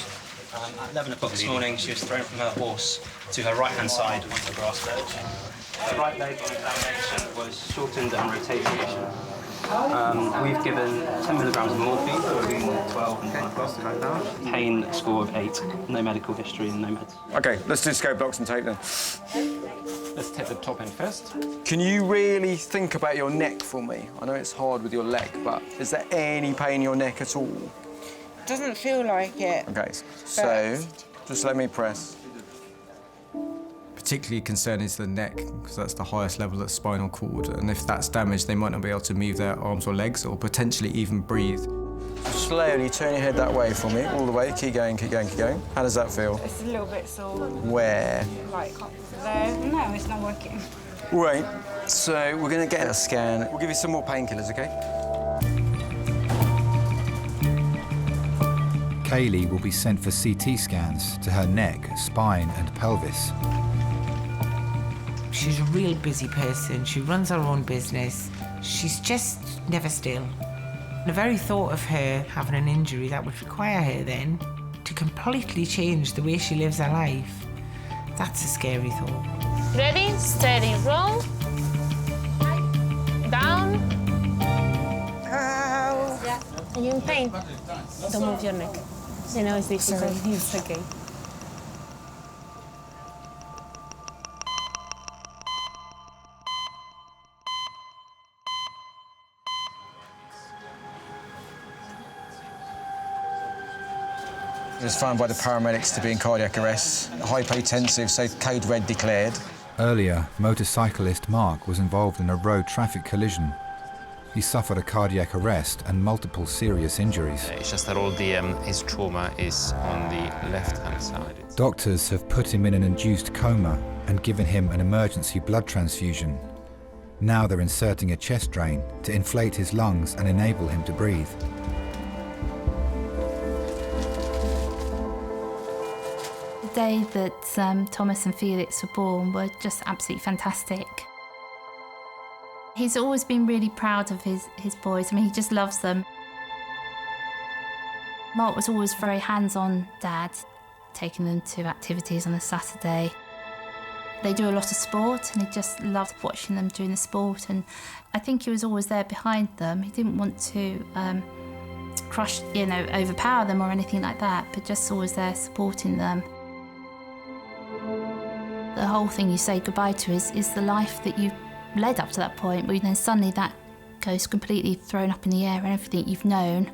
At 11 o'clock this morning, she was thrown from her horse to her right-hand side onto the grass verge. Her right leg on examination was shortened and rotated. We've given 10 milligrams of morphine between 12 and 1 o'clock right now. Pain score of 8, no medical history and no meds. OK, let's do scope blocks and tape then. Let's take the top end first. Can you really think about your neck for me? I know it's hard with your leg, but is there any pain in your neck at all? Doesn't feel like it. OK, so just let me press. Particularly concerning is the neck, because that's the highest level of spinal cord, and if that's damaged, they might not be able to move their arms or legs, or potentially even breathe. Slowly turn your head that way for me, all the way. Keep going, keep going, keep going. How does that feel? It's a little bit sore. Where? Like there. No, it's not working. All right, so we're going to get a scan. We'll give you some more painkillers, OK? Kaylee will be sent for CT scans to her neck, spine and pelvis. She's a real busy person. She runs her own business. She's just never still. The very thought of her having an injury that would require her then to completely change the way she lives her life, that's a scary thought. Ready, steady, roll. Down. Ow. Yeah. Are you in pain? Don't move your neck. You know it's difficult. It's okay. It was found by the paramedics to be in cardiac arrest, hypotensive, so code red declared. Earlier, motorcyclist Mark was involved in a road traffic collision. He suffered a cardiac arrest and multiple serious injuries. It's just that all his trauma is on the left-hand side. Doctors have put him in an induced coma and given him an emergency blood transfusion. Now they're inserting a chest drain to inflate his lungs and enable him to breathe. The day that Thomas and Felix were born were just absolutely fantastic. He's always been really proud of his boys. I mean, he just loves them. Mark was always very hands-on dad, taking them to activities on a Saturday. They do a lot of sport and he just loved watching them doing the sport, and I think he was always there behind them. He didn't want to crush, overpower them or anything like that, but just always there supporting them. The whole thing you say goodbye to is the life that you led up to that point, where then suddenly that goes completely thrown up in the air and everything you've known.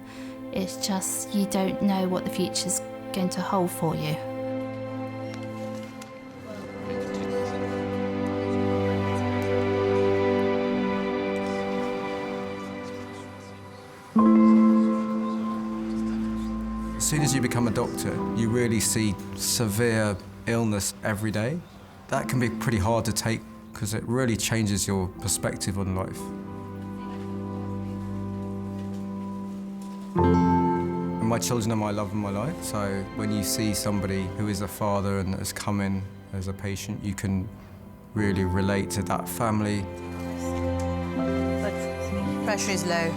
It's just you don't know what the future's going to hold for you. As soon as you become a doctor, you really see severe illness every day. That can be pretty hard to take because it really changes your perspective on life. And my children are my love and my life, so when you see somebody who is a father and has come in as a patient, you can really relate to that family. Pressure is low.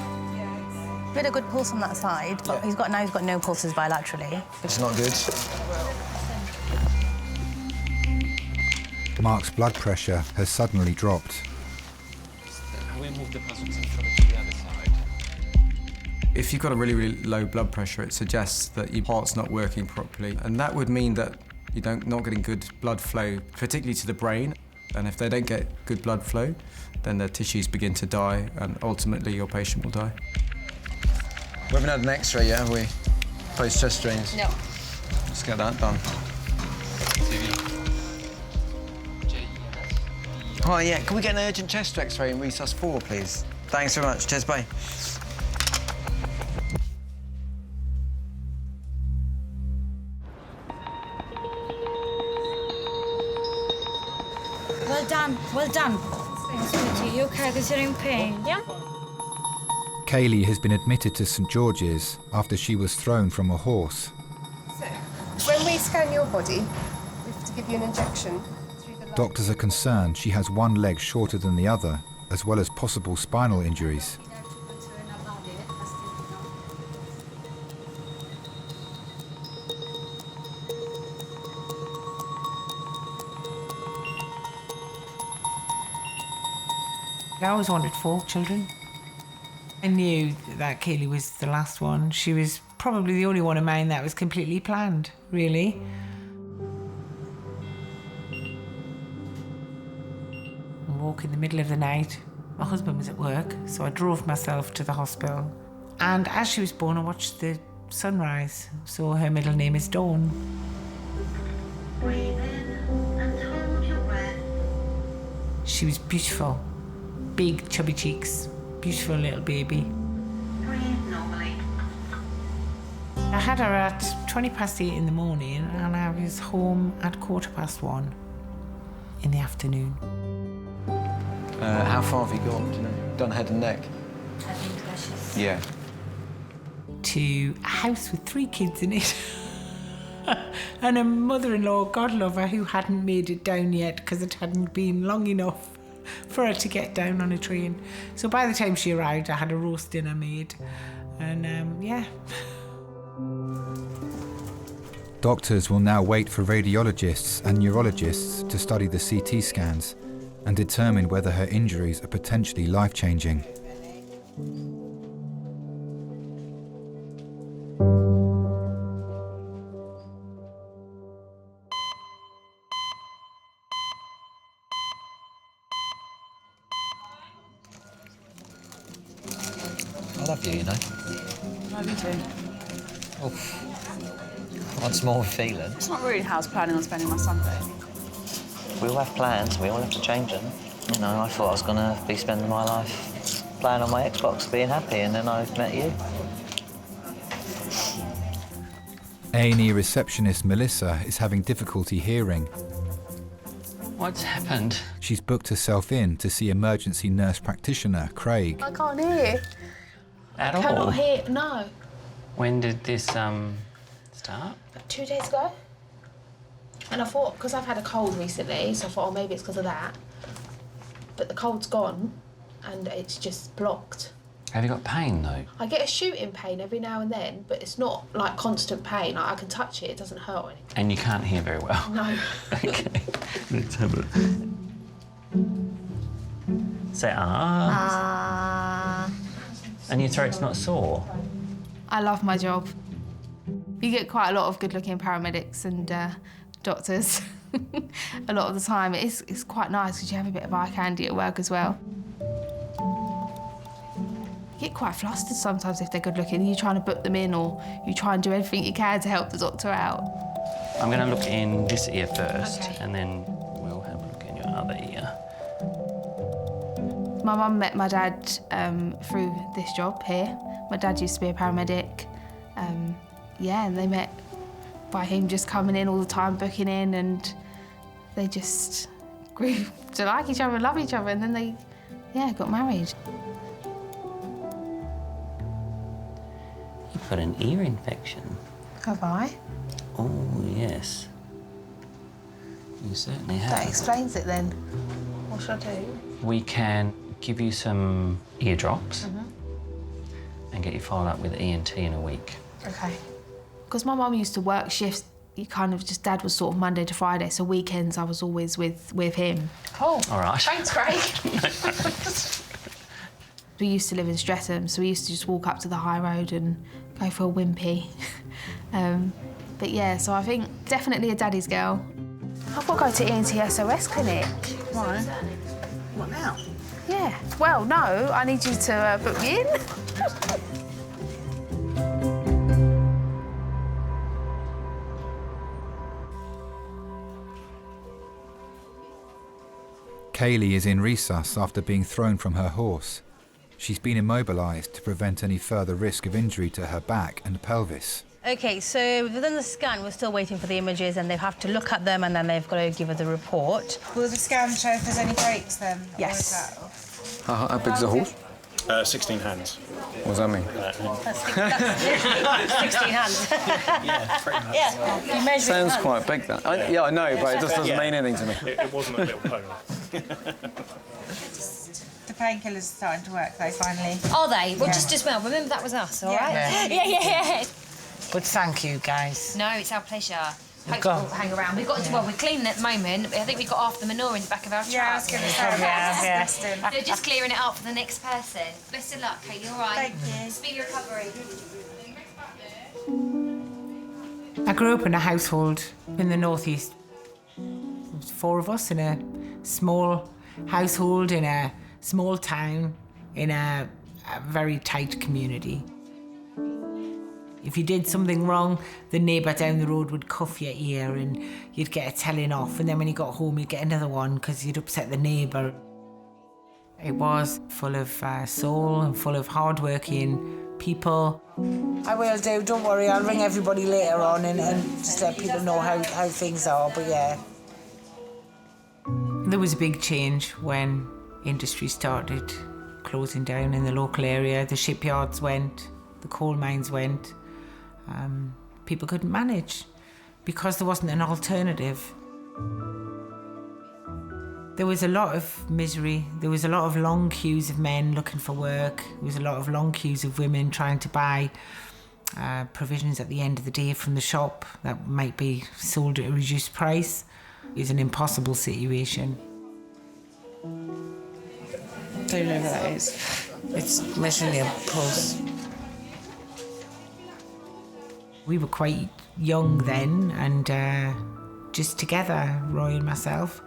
We had a good pulse on that side, but he's got no pulses bilaterally. It's not good. Mark's blood pressure has suddenly dropped. If you've got a really, really low blood pressure, it suggests that your heart's not working properly. And that would mean that you're not getting good blood flow, particularly to the brain. And if they don't get good blood flow, then their tissues begin to die, and ultimately your patient will die. We haven't had an X-ray yet, have we? Post-chest drains? No. Let's get that done. Hi, yeah, can we get an urgent chest X-ray in resus 4, please? Thanks very much. Cheers, bye. Well done, well done. Sweetie, you okay because you're in pain? Yeah. Kaylee has been admitted to St George's after she was thrown from a horse. So, when we scan your body, we have to give you an injection. Doctors are concerned she has one leg shorter than the other, as well as possible spinal injuries. I always wanted 4 children. I knew that Kaylee was the last one. She was probably the only one of mine that was completely planned, really. I woke in the middle of the night. My husband was at work, so I drove myself to the hospital. And as she was born, I watched the sunrise. So her middle name is Dawn. Breathe in and hold your breath. She was beautiful. Big, chubby cheeks. Beautiful little baby. Breathe normally. I had her at 8:20 in the morning, and I was home at 1:15 in the afternoon. How far have you got? Do you know? Done head and neck? Yeah. To a house with 3 kids in it. And a mother-in-law, God love her, who hadn't made it down yet because it hadn't been long enough for her to get down on a train. So by the time she arrived, I had a roast dinner made. And yeah. Doctors will now wait for radiologists and neurologists to study the CT scans and determine whether her injuries are potentially life-changing. I love you, you know. Love you too. Oh. Once more with feeling. It's not really how I was planning on spending my Sunday. We all have plans, we all have to change them. You know, I thought I was going to be spending my life playing on my Xbox, being happy, and then I met you. A&E receptionist Melissa is having difficulty hearing. What's happened? She's booked herself in to see emergency nurse practitioner Craig. I can't hear. At I all? cannot hear, no. When did this, start? 2 days ago. And I thought, because I've had a cold recently, so I thought, oh, maybe it's because of that. But the cold's gone, and it's just blocked. Have you got pain, though? I get a shooting pain every now and then, but it's not, like, constant pain. Like, I can touch it, it doesn't hurt or anything. And you can't hear very well? No. Okay, let's have a... Say, And your throat's not sore? I love my job. You get quite a lot of good-looking paramedics and doctors. A lot of the time. It's quite nice because you have a bit of eye candy at work as well. You get quite flustered sometimes if they're good looking. You're trying to book them in, or you try and do everything you can to help the doctor out. I'm going to look in this ear first, and then we'll have a look in your other ear. My mum met my dad through this job here. My dad used to be a paramedic. Yeah, and they met by him just coming in all the time, booking in, and they just grew to like each other, love each other, and then they, got married. You've got an ear infection. Have I? Oh, yes. You certainly have. That explains it then. What should I do? We can give you some ear drops and get you followed up with ENT in a week. Okay. Because my mum used to work shifts, Dad was sort of Monday to Friday, so weekends I was always with him. Cool. All right. Thanks, Craig. We used to live in Streatham, so we used to just walk up to the high road and go for a wimpy. But yeah, so I think definitely a daddy's girl. I've got to go to ENT SOS clinic. Why? What now? Yeah. Well, no, I need you to book me in. Kaylee is in resus after being thrown from her horse. She's been immobilised to prevent any further risk of injury to her back and pelvis. OK, so we've done the scan. We're still waiting for the images, and they have to look at them, and then they've got to give us a report. Will the scan show if there's any breaks then? Yes. How big's the horse? 16 hands. What does that mean? 16 hands. Yeah, pretty much. Yeah. You measure Sounds it quite big, that. Yeah, I know, but it just doesn't mean anything to me. It wasn't a little pony. The painkillers are starting to work though, finally. Are they? Well, Yeah. just well, remember that was us, all Yeah. right? Yeah. Yeah. But thank you, guys. No, it's our pleasure. Hope Go. we'll hang around. We've got to, well, we're cleaning at the moment. I think we've got half the manure in the back of our truck. Yeah, I was going to say that. So just clearing it up for the next person. Best of luck, Kate. All right. Thank you. Speedy recovery. I grew up in a household in the northeast. There was 4 of us in a small household in a small town in a very tight community. If you did something wrong, the neighbour down the road would cuff your ear and you'd get a telling off, and then when you got home you'd get another one because you'd upset the neighbour. It was full of soul and full of hard-working people. I will do, don't worry, I'll ring everybody later on and just let people know how things are, but yeah. There was a big change when industry started closing down in the local area. The shipyards went, the coal mines went. People couldn't manage because there wasn't an alternative. There was a lot of misery. There was a lot of long queues of men looking for work. There was a lot of long queues of women trying to buy provisions at the end of the day from the shop that might be sold at a reduced price. It was an impossible situation. Do you know what that is? It's measuring a pulse. We were quite young then, and just together, Roy and myself.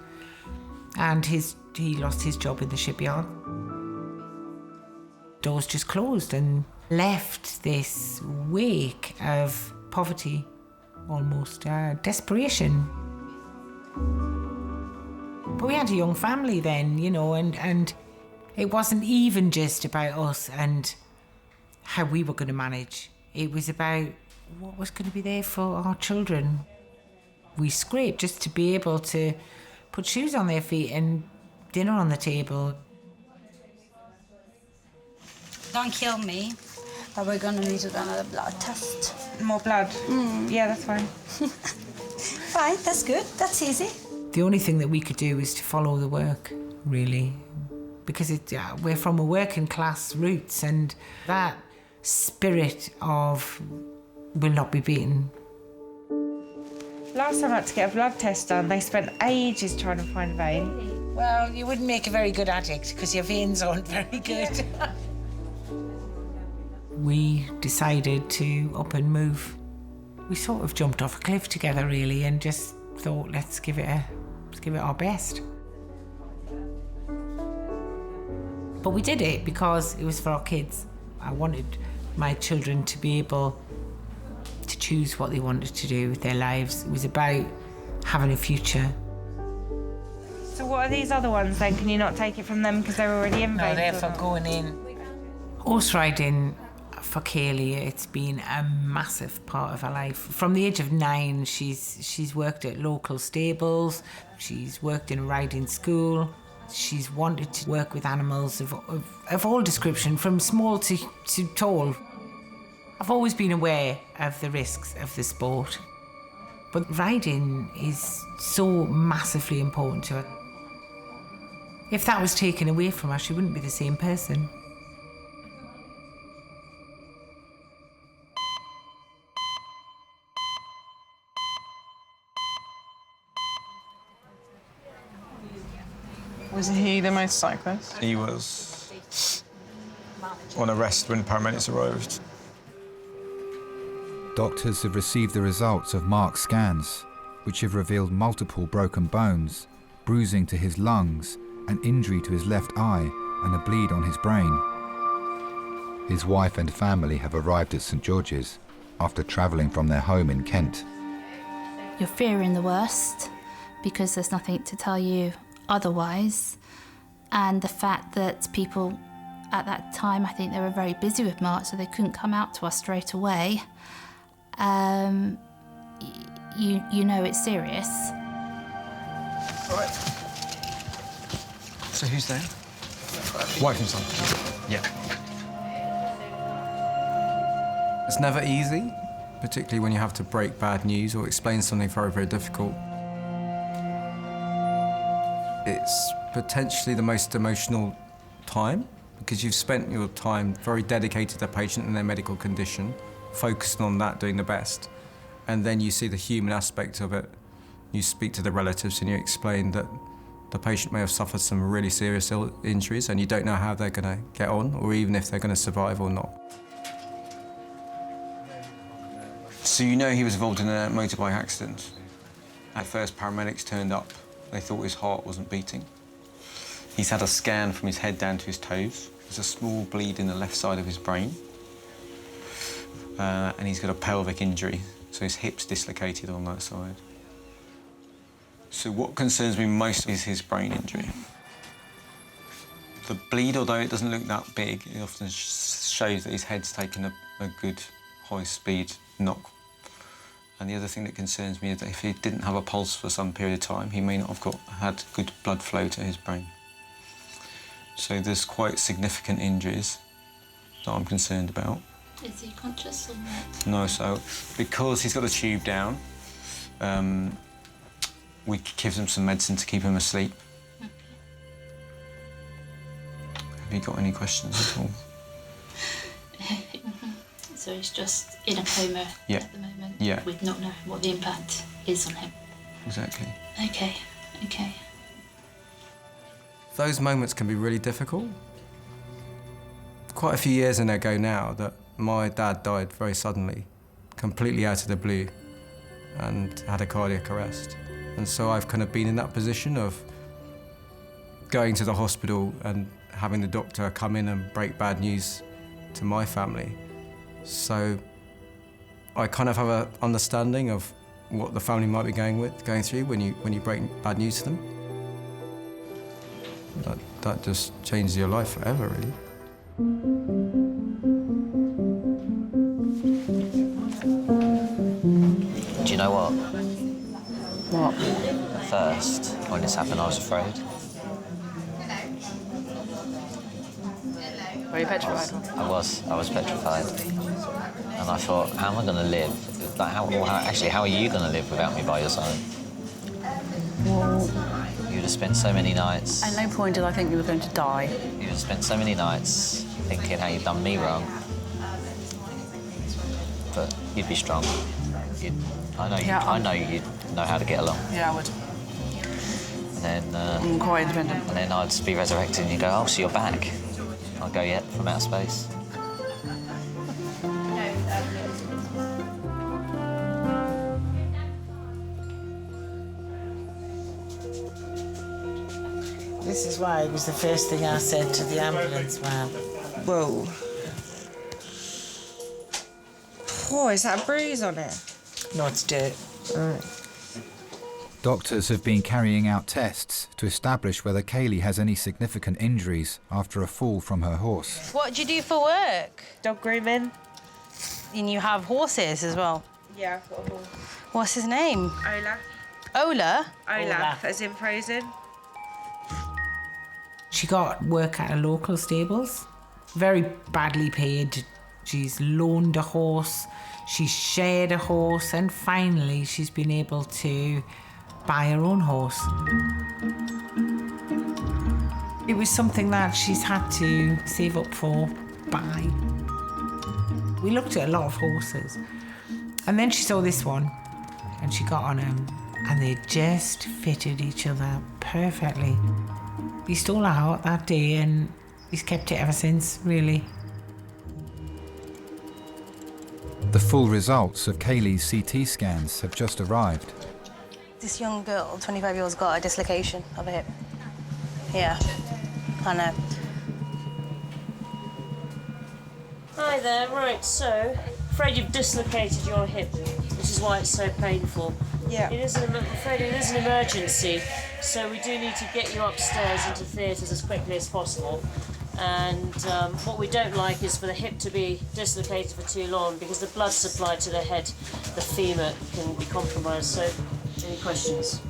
And he lost his job in the shipyard. Doors just closed and left this wake of poverty, almost desperation. But we had a young family then, you know, and it wasn't even just about us and how we were going to manage. It was about what was going to be there for our children. We scraped just to be able to put shoes on their feet and dinner on the table. Don't kill me, but we're gonna need to do another blood test. More blood? Yeah, that's fine. Fine, that's good, that's easy. The only thing that we could do is to follow the work, really, because we're from a working class roots, and that spirit of will not be beaten. Last time I had to get a blood test done, they spent ages trying to find a vein. Well, you wouldn't make a very good addict because your veins aren't very good. We decided to up and move. We sort of jumped off a cliff together, really, and just thought, let's give it our best. But we did it because it was for our kids. I wanted my children to be able to choose what they wanted to do with their lives. It was about having a future. So what are these other ones then? Can you not take it from them because they're already in? No, they're for going in. Horse riding for Kaylee, it's been a massive part of her life. From the age of 9, she's worked at local stables, she's worked in a riding school, she's wanted to work with animals of all description, from small to tall. I've always been aware of the risks of the sport, but riding is so massively important to her. If that was taken away from her, she wouldn't be the same person. Was he the motorcyclist? He was on arrest when paramedics arrived. Doctors have received the results of Mark's scans, which have revealed multiple broken bones, bruising to his lungs, an injury to his left eye, and a bleed on his brain. His wife and family have arrived at St George's after travelling from their home in Kent. You're fearing the worst because there's nothing to tell you otherwise, and the fact that people at that time, I think they were very busy with Mark, so they couldn't come out to us straight away. You know it's serious. Right. So who's there? Wife and son. Yeah. It's never easy, particularly when you have to break bad news or explain something very, very difficult. It's potentially the most emotional time because you've spent your time very dedicated to the patient and their medical condition, focusing on that, doing the best. And then you see the human aspect of it. You speak to the relatives and you explain that the patient may have suffered some really serious injuries and you don't know how they're going to get on or even if they're going to survive or not. So you know he was involved in a motorbike accident. At first, paramedics turned up. They thought his heart wasn't beating. He's had a scan from his head down to his toes. There's a small bleed in the left side of his brain. And he's got a pelvic injury, so his hip's dislocated on that side. So what concerns me most is his brain injury. The bleed, although it doesn't look that big, it often shows that his head's taken a good high-speed knock. And the other thing that concerns me is that if he didn't have a pulse for some period of time, he may not have had good blood flow to his brain. So there's quite significant injuries that I'm concerned about. Is he conscious or not? No, so because he's got the tube down, we give him some medicine to keep him asleep. Okay. Have you got any questions at all? So he's just in a coma Yeah. at the moment, Yeah. with not knowing what the impact is on him. Exactly. Okay, okay. Those moments can be really difficult. Quite a few years ago now that my dad died very suddenly, completely out of the blue, and had a cardiac arrest. And so I've kind of been in that position of going to the hospital and having the doctor come in and break bad news to my family. So I kind of have an understanding of what the family might be going through when you break bad news to them. That just changes your life forever, really. Do you know what? What? At first, when this happened, I was afraid. Were you petrified? I was petrified. And I thought, how am I going to live? Like, how are you going to live without me by your side? Well, You'd have spent so many nights. at no point did I think you were going to die. You'd have spent so many nights thinking how you've done me wrong. But you'd be strong. I know you'd know how to get along. Yeah, I would. And then, I'm quite independent. And then I'd be resurrected and you'd go, oh, so you're back. I'd go, yep, from outer space. This is why it was the first thing I said to the ambulance man. Well, Oh, is that a bruise on it? No, it's dirt. Right. Doctors have been carrying out tests to establish whether Kaylee has any significant injuries after a fall from her horse. What do you do for work? Dog grooming. And you have horses as well? Yeah, I've got a horse. What's his name? Olaf. Ola? Olaf, as in Frozen. She got work at a local stables, very badly paid. She's loaned a horse, she's shared a horse, and finally she's been able to buy her own horse. It was something that she's had to save up for, buy. We looked at a lot of horses, and then she saw this one, and she got on him, and they just fitted each other perfectly. He stole her out that day, and he's kept it ever since, really. The full results of Kaylee's CT scans have just arrived. This young girl, 25 years old, got a dislocation of a hip. Yeah, I know. Hi there, right, so, afraid you've dislocated your hip, which is why it's so painful. Yeah. I'm afraid it is an emergency, so we do need to get you upstairs into theatres as quickly as possible. And what we don't like is for the hip to be dislocated for too long, because the blood supply to the head, the femur, can be compromised. So, any questions?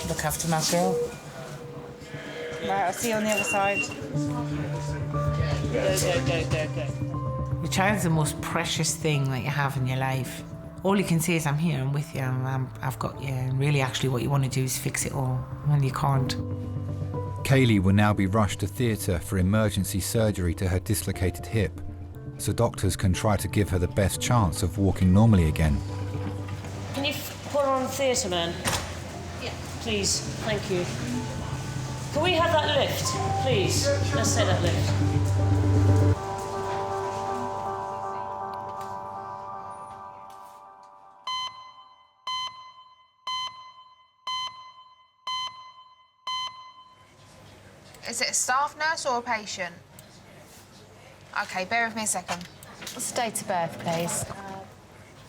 Look after my girl. Right, I'll see you on the other side. Go. Your child's the most precious thing that you have in your life. All you can say is, I'm here, I'm with you, I've got you. And really, actually, what you want to do is fix it all, and you can't. Kaylee will now be rushed to theatre for emergency surgery to her dislocated hip, so doctors can try to give her the best chance of walking normally again. Can you put on theatre, man? Yeah. Please, thank you. Can we have that lift, please? Let's say that lift. Is it a staff nurse or a patient? OK, bear with me a second. What's the date of birth, please?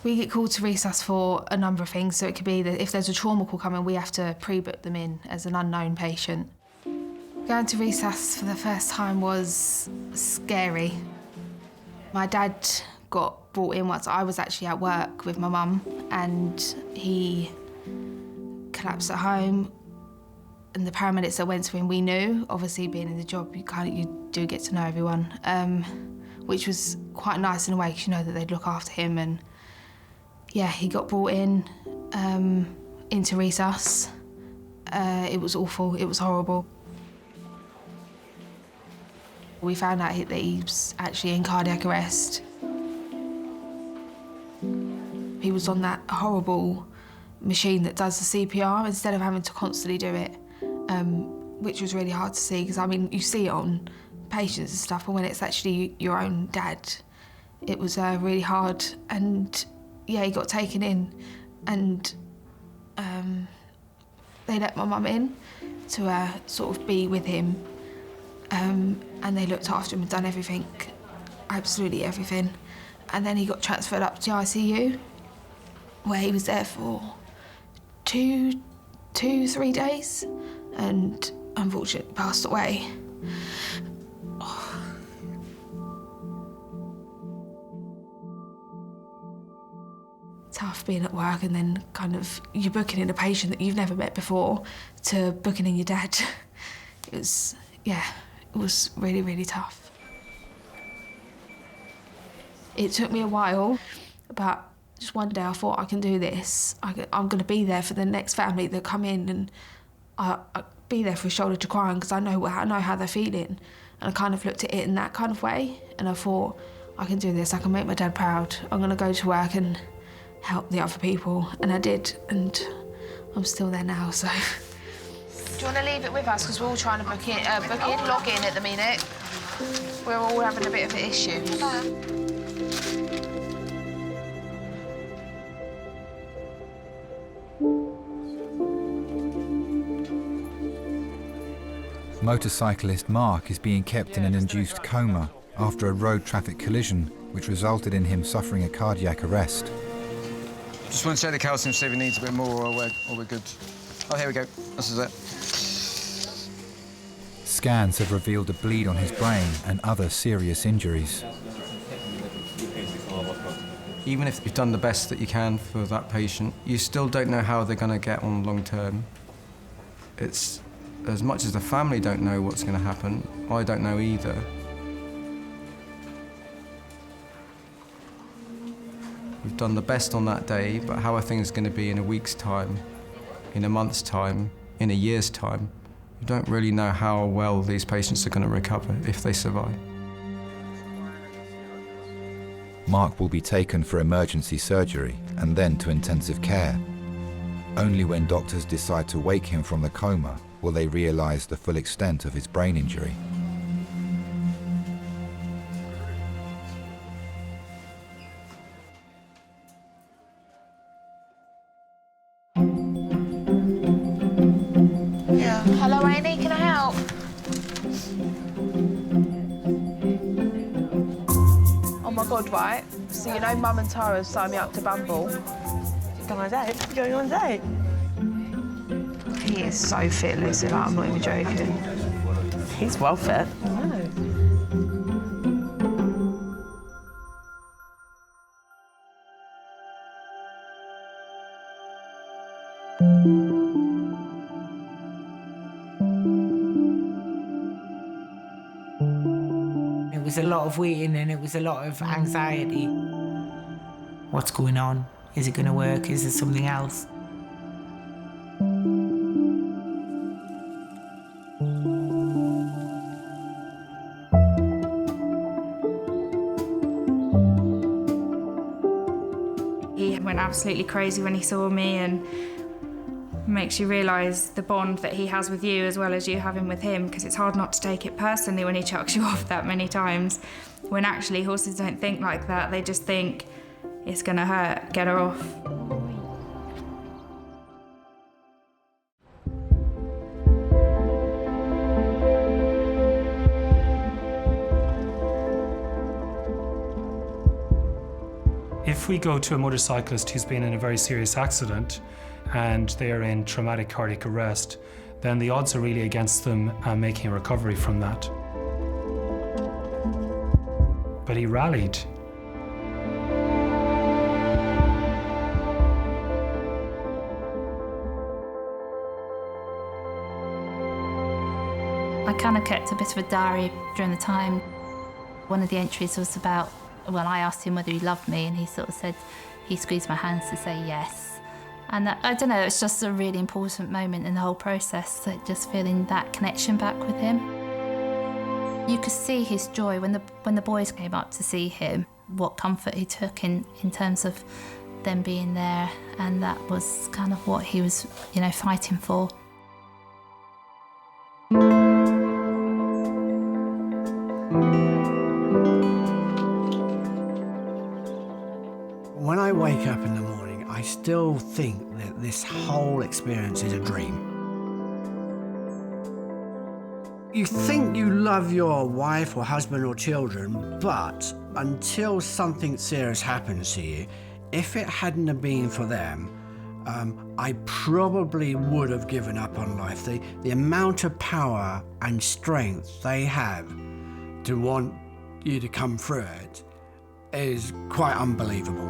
We get called to resus for a number of things, so it could be that if there's a trauma call coming, we have to pre-book them in as an unknown patient. Going to resus for the first time was scary. My dad got brought in once. I was actually at work with my mum, and he collapsed at home. And the paramedics that went to him, we knew. Obviously, being in the job, you do get to know everyone, which was quite nice in a way, because you know that they'd look after him. And yeah, he got brought in into resus. It was awful. It was horrible. We found out that he was actually in cardiac arrest. He was on that horrible machine that does the CPR instead of having to constantly do it. Which was really hard to see, because I mean, you see it on patients and stuff, but when it's actually your own dad, it was really hard. And yeah, he got taken in, and they let my mum in to sort of be with him, and they looked after him and done everything, absolutely everything. And then he got transferred up to ICU, where he was there for 3 days, and unfortunately passed away. Tough being at work, and then kind of you're booking in a patient that you've never met before to booking in your dad. It was really, really tough. It took me a while, but just one day I thought, I can do this. I'm going to be there for the next family that come in, and I'll be there for a shoulder to cry on, because I know how they're feeling. And I kind of looked at it in that kind of way, and I thought, I can do this. I can make my dad proud. I'm going to go to work and help the other people. And I did, and I'm still there now, so. Do you want to leave it with us? Because we're all trying to log in at the minute. We're all having a bit of an issue. Motorcyclist Mark is being kept in an induced coma after a road traffic collision which resulted in him suffering a cardiac arrest. Just want to check the calcium, see if it needs a bit more, or we're good. Oh, here we go. This is it. Scans have revealed a bleed on his brain and other serious injuries. Even if you've done the best that you can for that patient, you still don't know how they're going to get on long term. It's as much as the family don't know what's going to happen, I don't know either. We've done the best on that day, but how are things going to be in a week's time, in a month's time, in a year's time? You don't really know how well these patients are going to recover if they survive. Mark will be taken for emergency surgery and then to intensive care. Only when doctors decide to wake him from the coma will they realise the full extent of his brain injury. Yeah. Hello, Amy, can I help? Oh my God, right? So you know Mum and Tara signed me up to Bumble. Going on a date? Going on a date? He is so fit, Lucy, like, I'm not even joking. He's well fit. I know. It was a lot of waiting and it was a lot of anxiety. What's going on? Is it going to work? Is there something else? He went absolutely crazy when he saw me, and makes you realise the bond that he has with you as well as you having with him, because it's hard not to take it personally when he chucks you off that many times, when actually horses don't think like that. They just think it's going to hurt, get her off. If we go to a motorcyclist who's been in a very serious accident and they're in traumatic cardiac arrest, then the odds are really against them making a recovery from that. But he rallied. I kind of kept a bit of a diary during the time. One of the entries was about, well, I asked him whether he loved me, and he sort of said, he squeezed my hands to say yes. And I don't know, it's just a really important moment in the whole process, just feeling that connection back with him. You could see his joy when the boys came up to see him, what comfort he took in terms of them being there, and that was kind of what he was, you know, fighting for. When I wake up in the morning, I still think that this whole experience is a dream. You think you love your wife or husband or children, but until something serious happens to you, if it hadn't have been for them, I probably would have given up on life. The amount of power and strength they have to want you to come through it is quite unbelievable.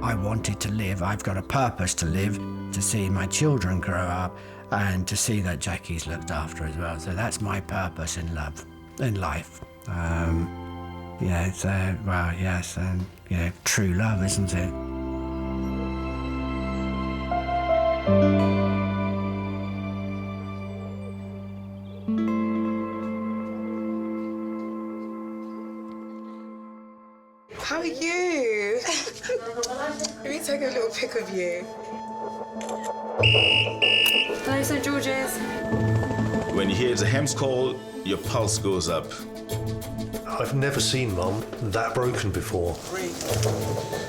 I wanted to live. I've got a purpose to live, to see my children grow up and to see that Jackie's looked after as well. So that's my purpose in life. Yeah, so, well, yes, and, you know, true love, isn't it? How are you? Let me take a little pic of you. Hello, St George's. When you hear the hem's call, your pulse goes up. I've never seen Mum that broken before.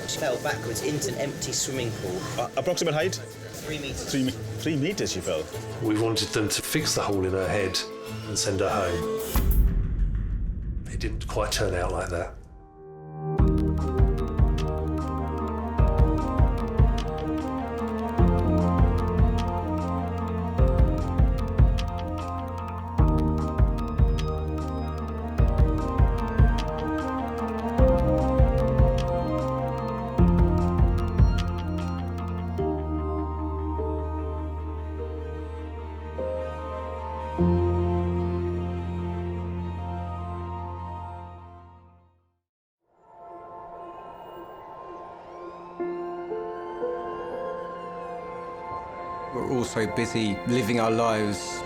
She fell backwards into an empty swimming pool. Approximate height? 3 metres. 3 meters she fell. We wanted them to fix the hole in her head and send her home. it didn't quite turn out like that. We're all so busy living our lives,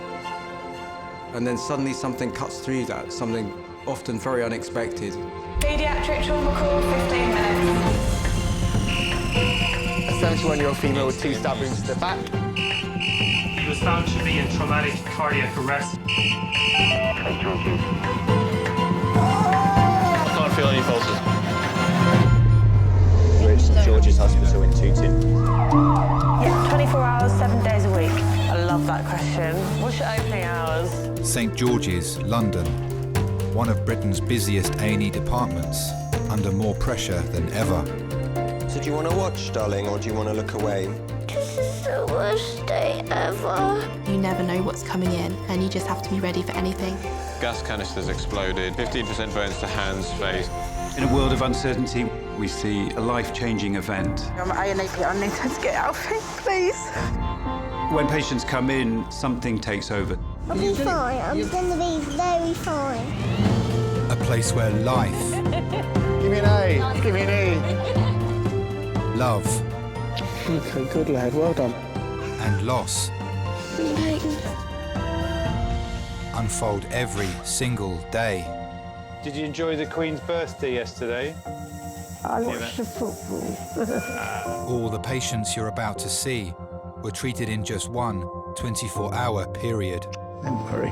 and then suddenly something cuts through that, something often very unexpected. Pediatric trauma call, 15 minutes. A 71-year-old female with 2 stab wounds to the back. He was found to be in traumatic cardiac arrest. I can't feel any pulses. We're at St George's Hospital in Tooting. Yeah, 24 hours, 7 days a week. I love that question. What's your opening hours? St George's, London. One of Britain's busiest A&E departments, under more pressure than ever. So do you want to watch, darling, or do you want to look away? This is the worst day ever. You never know what's coming in, and you just have to be ready for anything. Gas canisters exploded, 15% burns to hands, face. In a world of uncertainty, we see a life-changing event. I'm at A&E, I need her to get out of here, please. When patients come in, something takes over. I'll be fine. I'm going to be very fine. A place where life... Give me an A, give me an E. Love... Okay, good lad, well done. And loss... unfold every single day. Did you enjoy the Queen's birthday yesterday? I watched the football. All the patients you're about to see were treated in just one 24-hour period. Don't worry.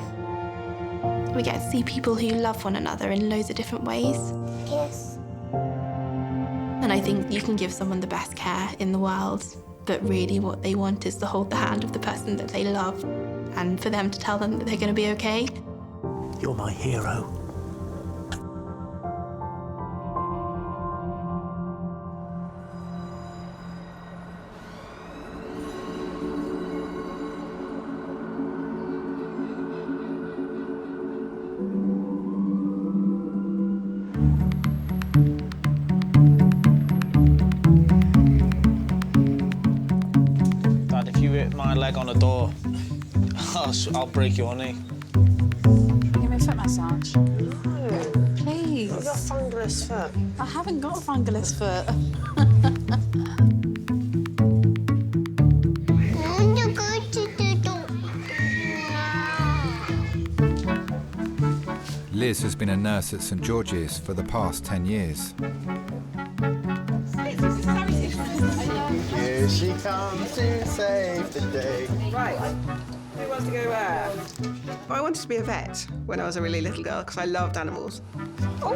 We get to see people who love one another in loads of different ways. Yes. And I think you can give someone the best care in the world, but really what they want is to hold the hand of the person that they love and for them to tell them that they're going to be okay. You're my hero. Dad, if you hit my leg on a door, I'll break your knee. Give me a foot massage. No. Please. You've got a fungulous foot. I haven't got a fungulous foot. Liz has been a nurse at St George's for the past 10 years. Here she comes to save the day. Right, who wants to go where? I wanted to be a vet when I was a really little girl because I loved animals. Oh,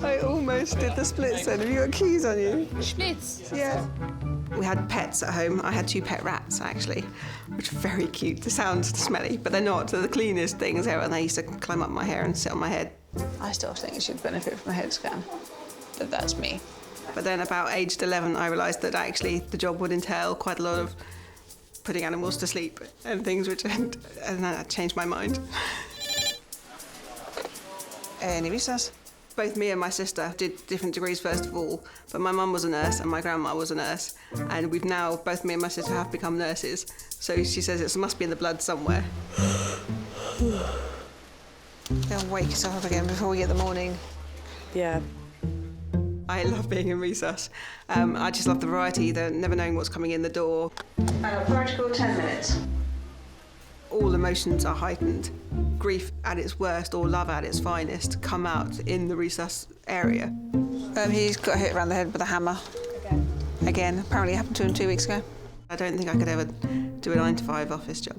I almost did the splits then. Have you got keys on you? Splits? Yeah. We had pets at home. I had 2 pet rats, actually, which are very cute. They sound smelly, but they're not. They're the cleanest things ever, and they used to climb up my hair and sit on my head. I still think you should benefit from a head scan, but that's me. But then about aged 11, I realised that actually the job would entail quite a lot of putting animals to sleep and things, and that changed my mind. Any recess? Both me and my sister did different degrees first of all, but my mum was a nurse and my grandma was a nurse, and we've now, both me and my sister have become nurses, so she says it must be in the blood somewhere. They'll wake us up again before we get the morning. Yeah. I love being in resus. I just love the variety, the never knowing what's coming in the door. Protocol 10 minutes. All emotions are heightened. Grief at its worst or love at its finest come out in the resus area. He's got hit around the head with a hammer. Again, apparently it happened to him 2 weeks ago. I don't think I could ever do a 9-to-5 office job.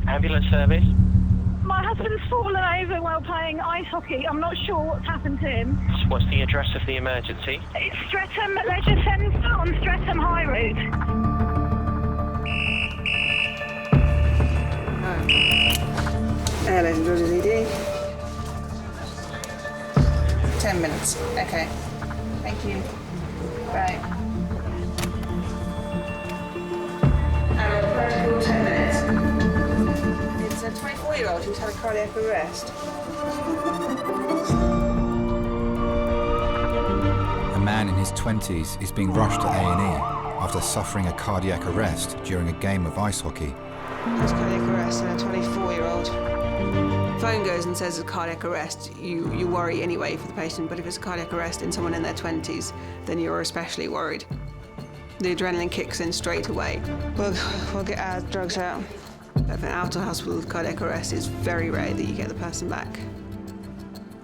Ambulance service. My husband's fallen over while playing ice hockey. I'm not sure what's happened to him. What's the address of the emergency? It's Streatham Leisure Centre on Streatham High Road. Hello, Surgeries ED. 10 minutes. Okay. Thank you. Bye. And protocol 10 minutes. It's a 24-year-old who's had a cardiac arrest. A man in his 20s is being rushed to A&E after suffering a cardiac arrest during a game of ice hockey. There's cardiac arrest in a 24-year-old. Phone goes and says it's cardiac arrest, you worry anyway for the patient, but if it's a cardiac arrest in someone in their 20s, then you're especially worried. The adrenaline kicks in straight away. We'll get our drugs out. If an out-of-hospital cardiac arrest, it's very rare that you get the person back.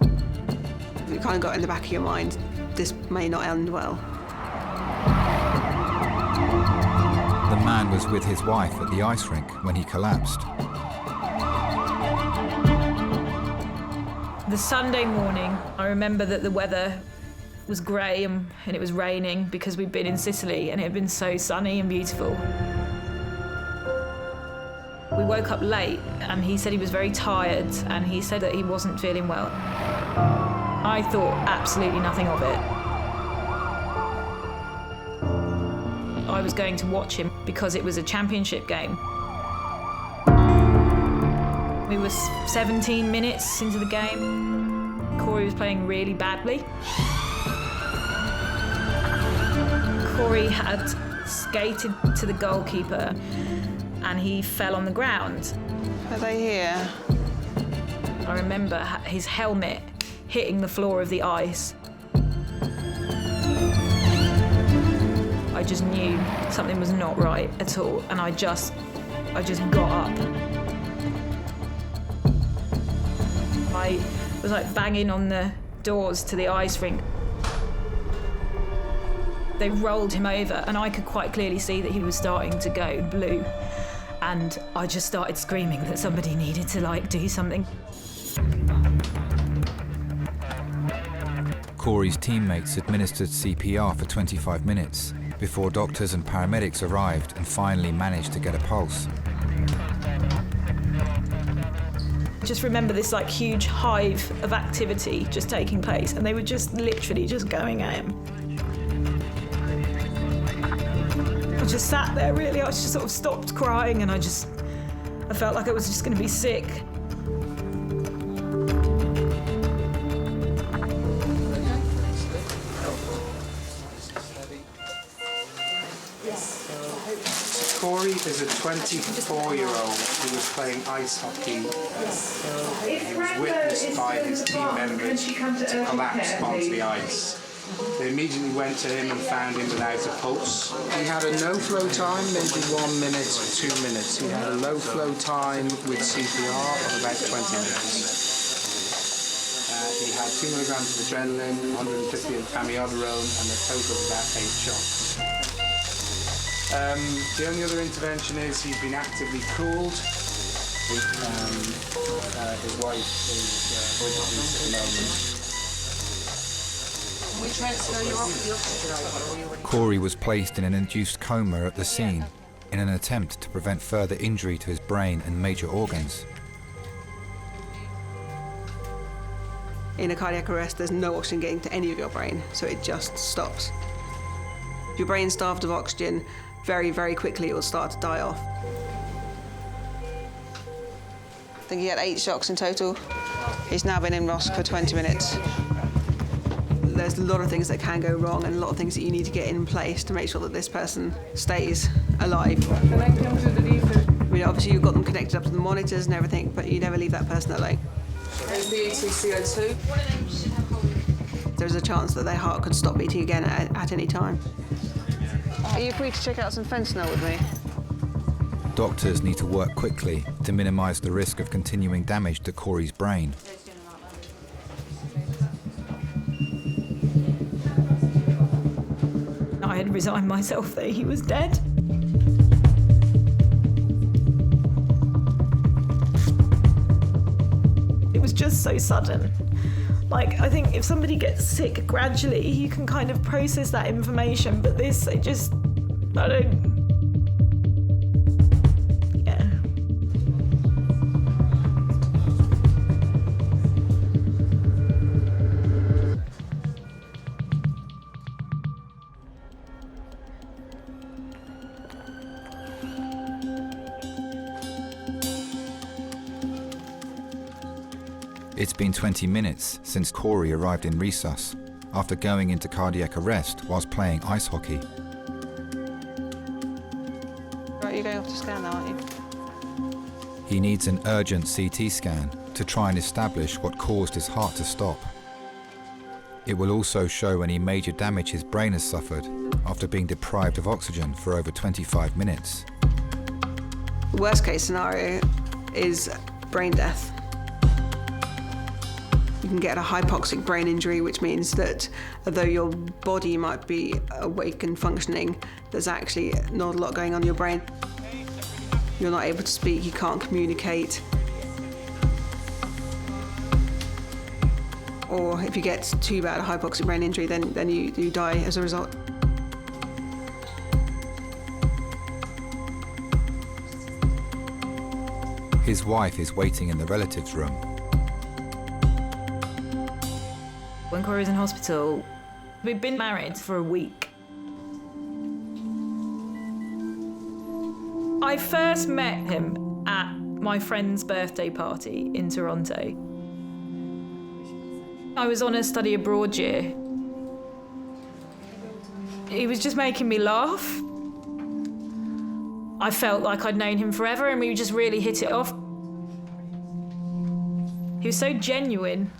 You kind of got in the back of your mind, this may not end well. The man was with his wife at the ice rink when he collapsed. The Sunday morning, I remember that the weather was grey and it was raining because we'd been in Sicily and it had been so sunny and beautiful. We woke up late and he said he was very tired and he said that he wasn't feeling well. I thought absolutely nothing of it. I was going to watch him because it was a championship game. We were 17 minutes into the game. Corey was playing really badly. Corey had skated to the goalkeeper and he fell on the ground. Are they here? I remember his helmet hitting the floor of the ice. I just knew something was not right at all, and I just got up. I was like banging on the doors to the ice rink. They rolled him over, and I could quite clearly see that he was starting to go blue. And I just started screaming that somebody needed to do something. Corey's teammates administered CPR for 25 minutes before doctors and paramedics arrived and finally managed to get a pulse. Just remember this huge hive of activity just taking place, and they were just literally just going at him. I just sat there really, I just sort of stopped crying and I felt like I was just going to be sick. Corey is a 24-year-old who was playing ice hockey. He was witnessed by his team members to collapse onto the ice. They immediately went to him and found him without a pulse. He had a no-flow time, maybe 1 minute, 2 minutes. He had a low-flow time with CPR of about 20 minutes. He had 2 milligrams of adrenaline, 150 of amiodarone, and a total of about 8 shots. The only other intervention is he's been actively cooled. His wife is with us at the moment. We transfer you off the oxygen. Corey was placed in an induced coma at the scene in an attempt to prevent further injury to his brain and major organs. In a cardiac arrest, there's no oxygen getting to any of your brain, so it just stops. If your brain's starved of oxygen, very, very quickly it will start to die off. I think he had 8 shocks in total. He's now been in ROSC for 20 minutes. There's a lot of things that can go wrong and a lot of things that you need to get in place to make sure that this person stays alive. I mean, obviously you've got them connected up to the monitors and everything, but you never leave that person alone. CO2. There's a chance that their heart could stop beating again at any time. Are you free to check out some fentanyl with me? Doctors need to work quickly to minimise the risk of continuing damage to Corey's brain. I had resigned myself that he was dead. It was just so sudden. I think if somebody gets sick gradually, you can kind of process that information, but this, I don't... Yeah. It's been 20 minutes since Corey arrived in resus after going into cardiac arrest whilst playing ice hockey. Right, you're going off to scan now, aren't you? He needs an urgent CT scan to try and establish what caused his heart to stop. It will also show any major damage his brain has suffered after being deprived of oxygen for over 25 minutes. The worst case scenario is brain death. You can get a hypoxic brain injury, which means that although your body might be awake and functioning, there's actually not a lot going on in your brain. You're not able to speak, you can't communicate. Or if you get too bad a hypoxic brain injury, then you die as a result. His wife is waiting in the relatives' room. When Corey was in hospital, we'd been married for a week. I first met him at my friend's birthday party in Toronto. I was on a study abroad year. He was just making me laugh. I felt like I'd known him forever and we just really hit it off. He was so genuine.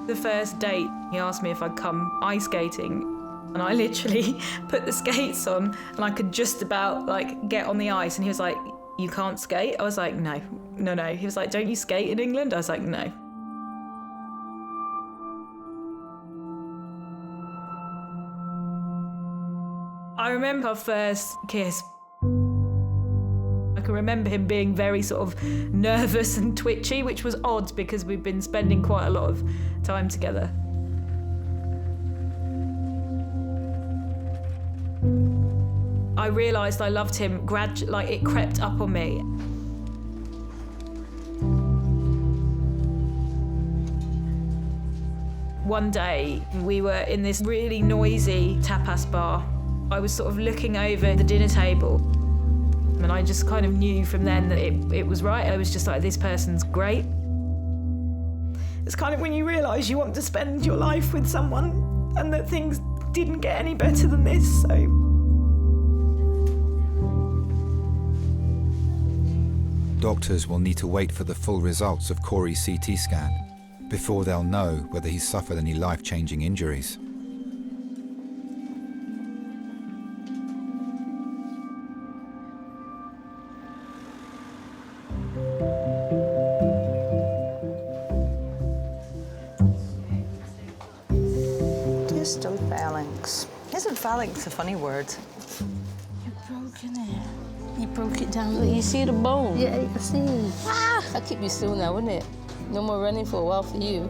The first date, he asked me if I'd come ice skating, and I literally put the skates on and I could just about get on the ice, and he was like, "You can't skate?" I was like, no. He was like, "Don't you skate in England?" I was like, no. I remember our first kiss. I can remember him being very sort of nervous and twitchy, which was odd because we'd been spending quite a lot of time together. I realised I loved him gradually, it crept up on me. One day, we were in this really noisy tapas bar. I was sort of looking over the dinner table, and I just kind of knew from then that it was right. I was just like, this person's great. It's kind of when you realise you want to spend your life with someone and that things didn't get any better than this, so. Doctors will need to wait for the full results of Corey's CT scan before they'll know whether he's suffered any life-changing injuries. Distal phalanx. Isn't phalanx a funny word? You've broken it. You broke it down. Look, you see the bone? Yeah, I see. Ah! I'll keep you still now, wouldn't it? No more running for a while for you.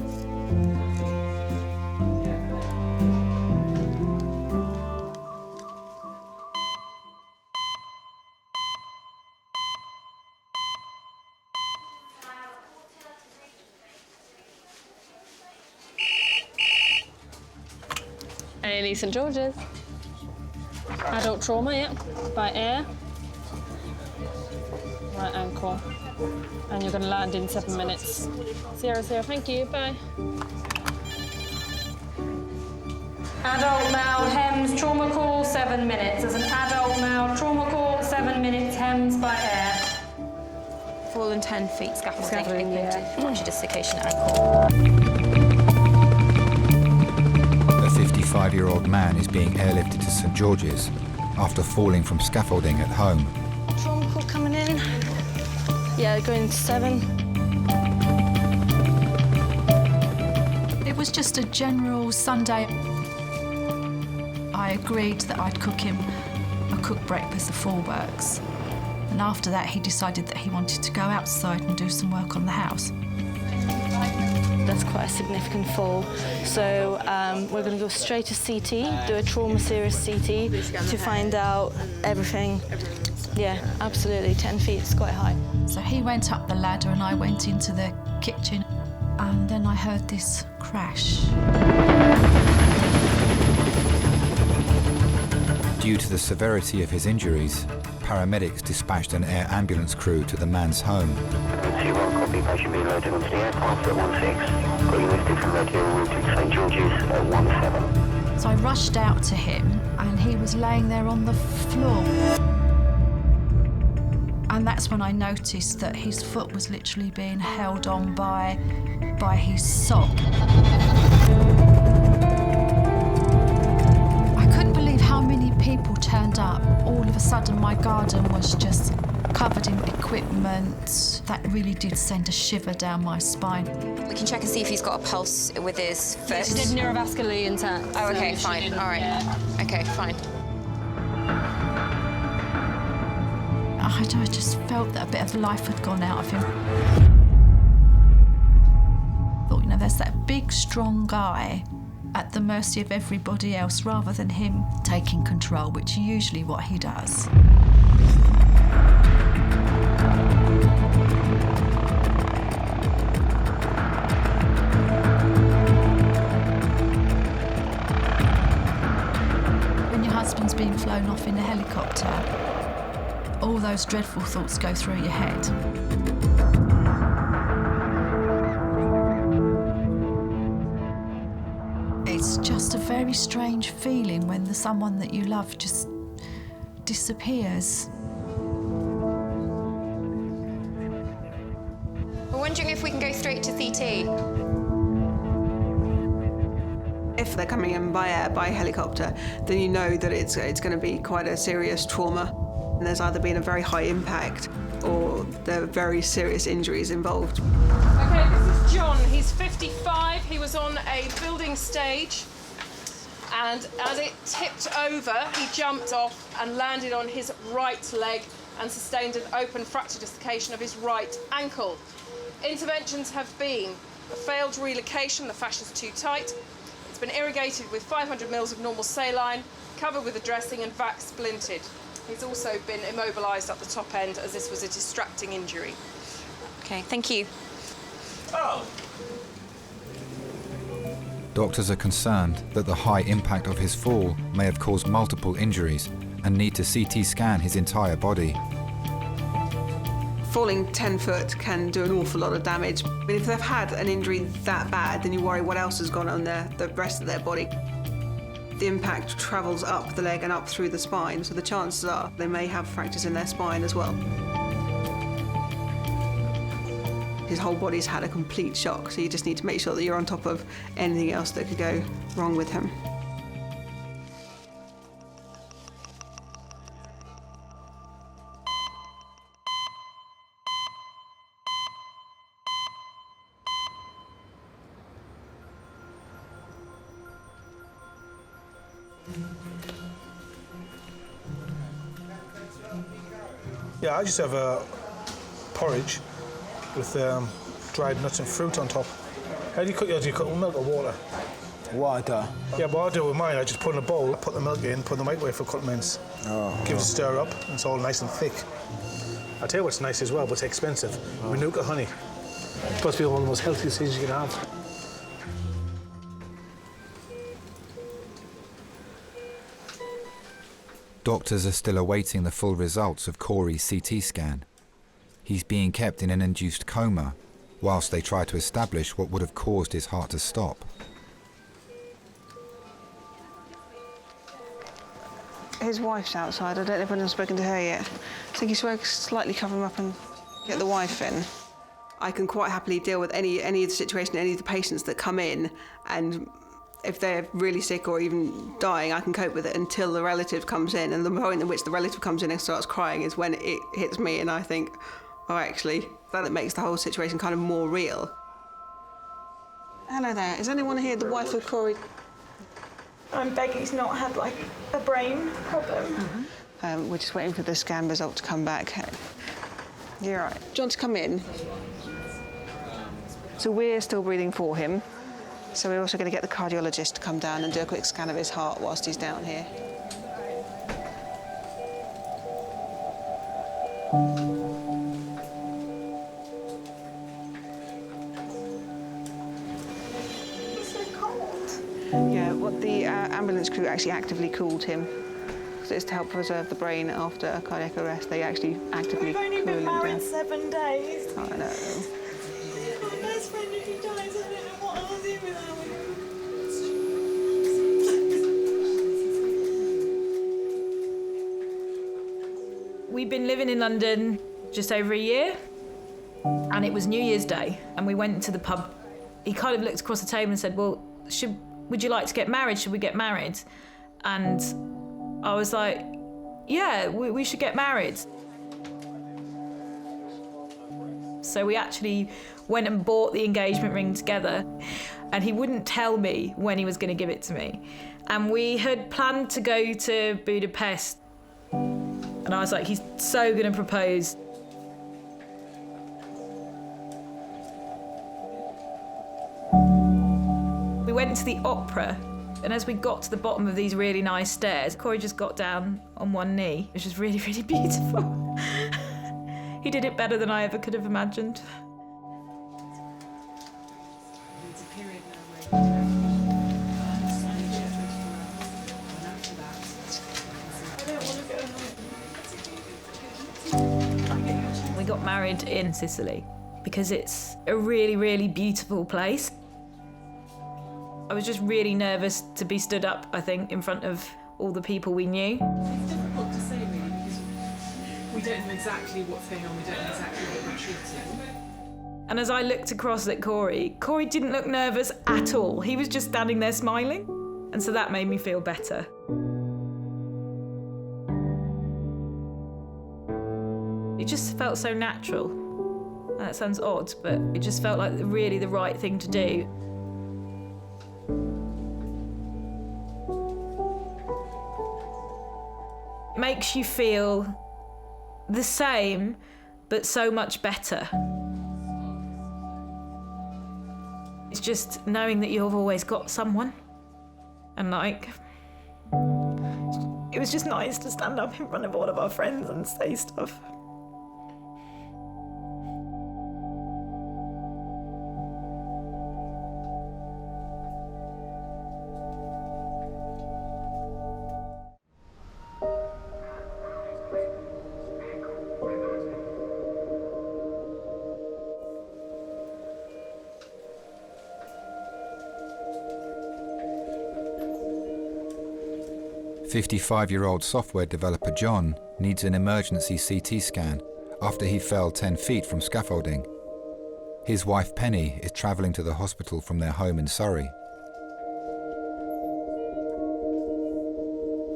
A&E St George's. Adult trauma, yeah, by air. Right ankle. And you're going to land in 7 minutes. 0, thank you, bye. Adult male HEMS trauma call, 7 minutes. There's an adult male trauma call, 7 minutes, HEMS by air. Fallen 10 feet, scaffolding, yeah. Fracture dislocation ankle. A 55-year-old man is being airlifted to St George's after falling from scaffolding at home. Trauma call coming in. Yeah, going to 7. It was just a general Sunday. I agreed that I'd cook him a cooked breakfast of 4 works. And after that, he decided that he wanted to go outside and do some work on the house. That's quite a significant fall. So we're going to go straight to CT, do a trauma serious CT to find out everything. Yeah, absolutely, 10 feet, it's quite high. So he went up the ladder and I went into the kitchen, and then I heard this crash. Due to the severity of his injuries, paramedics dispatched an air ambulance crew to the man's home. T1 copy, patient being loaded onto the aircraft at 16. Got you lifted from Red Hill, route to St George's at 17. So I rushed out to him and he was laying there on the floor. And that's when I noticed that his foot was literally being held on by his sock. I couldn't believe how many people turned up. All of a sudden my garden was just covered in equipment. That really did send a shiver down my spine. We can check and see if he's got a pulse with his foot. Yeah, she did neurovascularly intact. Oh, okay, so fine. All right. Okay, fine. I just felt that a bit of life had gone out of him. Thought, you know, there's that big, strong guy at the mercy of everybody else rather than him taking control, which is usually what he does. When your husband's being flown off in a helicopter, all those dreadful thoughts go through your head. It's just a very strange feeling when someone that you love just disappears. We're wondering if we can go straight to CT. If they're coming in by air, by helicopter, then you know that it's going to be quite a serious trauma. And there's either been a very high impact or there are very serious injuries involved. Okay, this is John. He's 55. He was on a building stage, and as it tipped over, he jumped off and landed on his right leg and sustained an open fracture dislocation of his right ankle. Interventions have been a failed relocation, the fascia's too tight. It's been irrigated with 500 mils of normal saline, covered with a dressing and vac splinted. He's also been immobilised at the top end as this was a distracting injury. Okay, thank you. Oh. Doctors are concerned that the high impact of his fall may have caused multiple injuries and need to CT scan his entire body. Falling 10 foot can do an awful lot of damage. But if they've had an injury that bad, then you worry what else has gone on the rest of their body. The impact travels up the leg and up through the spine, so the chances are they may have fractures in their spine as well. His whole body's had a complete shock, so you just need to make sure that you're on top of anything else that could go wrong with him. Yeah, I just have a porridge with dried nuts and fruit on top. How do you cook yours? Do you cook with milk or water? Water. Yeah, but I do with mine. I just put in a bowl, put the milk in, put in the microwave for a couple of minutes. Give it a stir up, and it's all nice and thick. I'll tell you what's nice as well, but it's expensive. Manuka honey. It's supposed to be one of the most healthiest things you can have. Doctors are still awaiting the full results of Corey's CT scan. He's being kept in an induced coma whilst they try to establish what would have caused his heart to stop. His wife's outside. I don't know if anyone's spoken to her yet. I think he's slightly cover him up and get the wife in. I can quite happily deal with any of the situation, any of the patients that come in, and if they're really sick or even dying, I can cope with it until the relative comes in. And the point at which the relative comes in and starts crying is when it hits me, and I think, oh, actually, that makes the whole situation kind of more real. Hello there. Is anyone here the wife of Corey? I'm begging he's not had, like, a brain problem. We're just waiting for the scan result to come back. You're right. Do you want to come in? So we're still breathing for him. So we're also going to get the cardiologist to come down and do a quick scan of his heart whilst he's down here. He's so cold. Yeah, what the ambulance crew actually actively called him. it's to help preserve the brain after a cardiac arrest. They actually actively cool them down. We've only been married 7 days. I know. My best friend, if he dies, I don't know what I'll do without him. We've been living in London just over a year, and it was New Year's Day, and we went to the pub. He kind of looked across the table and said, well, would you like to get married? Should we get married? And I was like, yeah, we should get married. So we actually went and bought the engagement ring together, and he wouldn't tell me when he was going to give it to me. And we had planned to go to Budapest, and I was like, he's so going to propose. We went to the opera, and as we got to the bottom of these really nice stairs, Corey just got down on one knee, which was really, really beautiful. He did it better than I ever could have imagined. We got married in Sicily because it's a really, really beautiful place. I was just really nervous to be stood up, I think, in front of all the people we knew. It's difficult to say, really, because we don't know exactly what's going on, we don't know exactly what we're treating. And as I looked across at Corey didn't look nervous at all. He was just standing there smiling. And so that made me feel better. It just felt so natural. That sounds odd, but it just felt like really the right thing to do. It makes you feel the same, but so much better. It's just knowing that you've always got someone. And like, it was just nice to stand up in front of all of our friends and say stuff. "55-year-old software developer John needs an emergency CT scan after he fell 10 feet from scaffolding. His wife Penny is travelling to the hospital from their home in Surrey.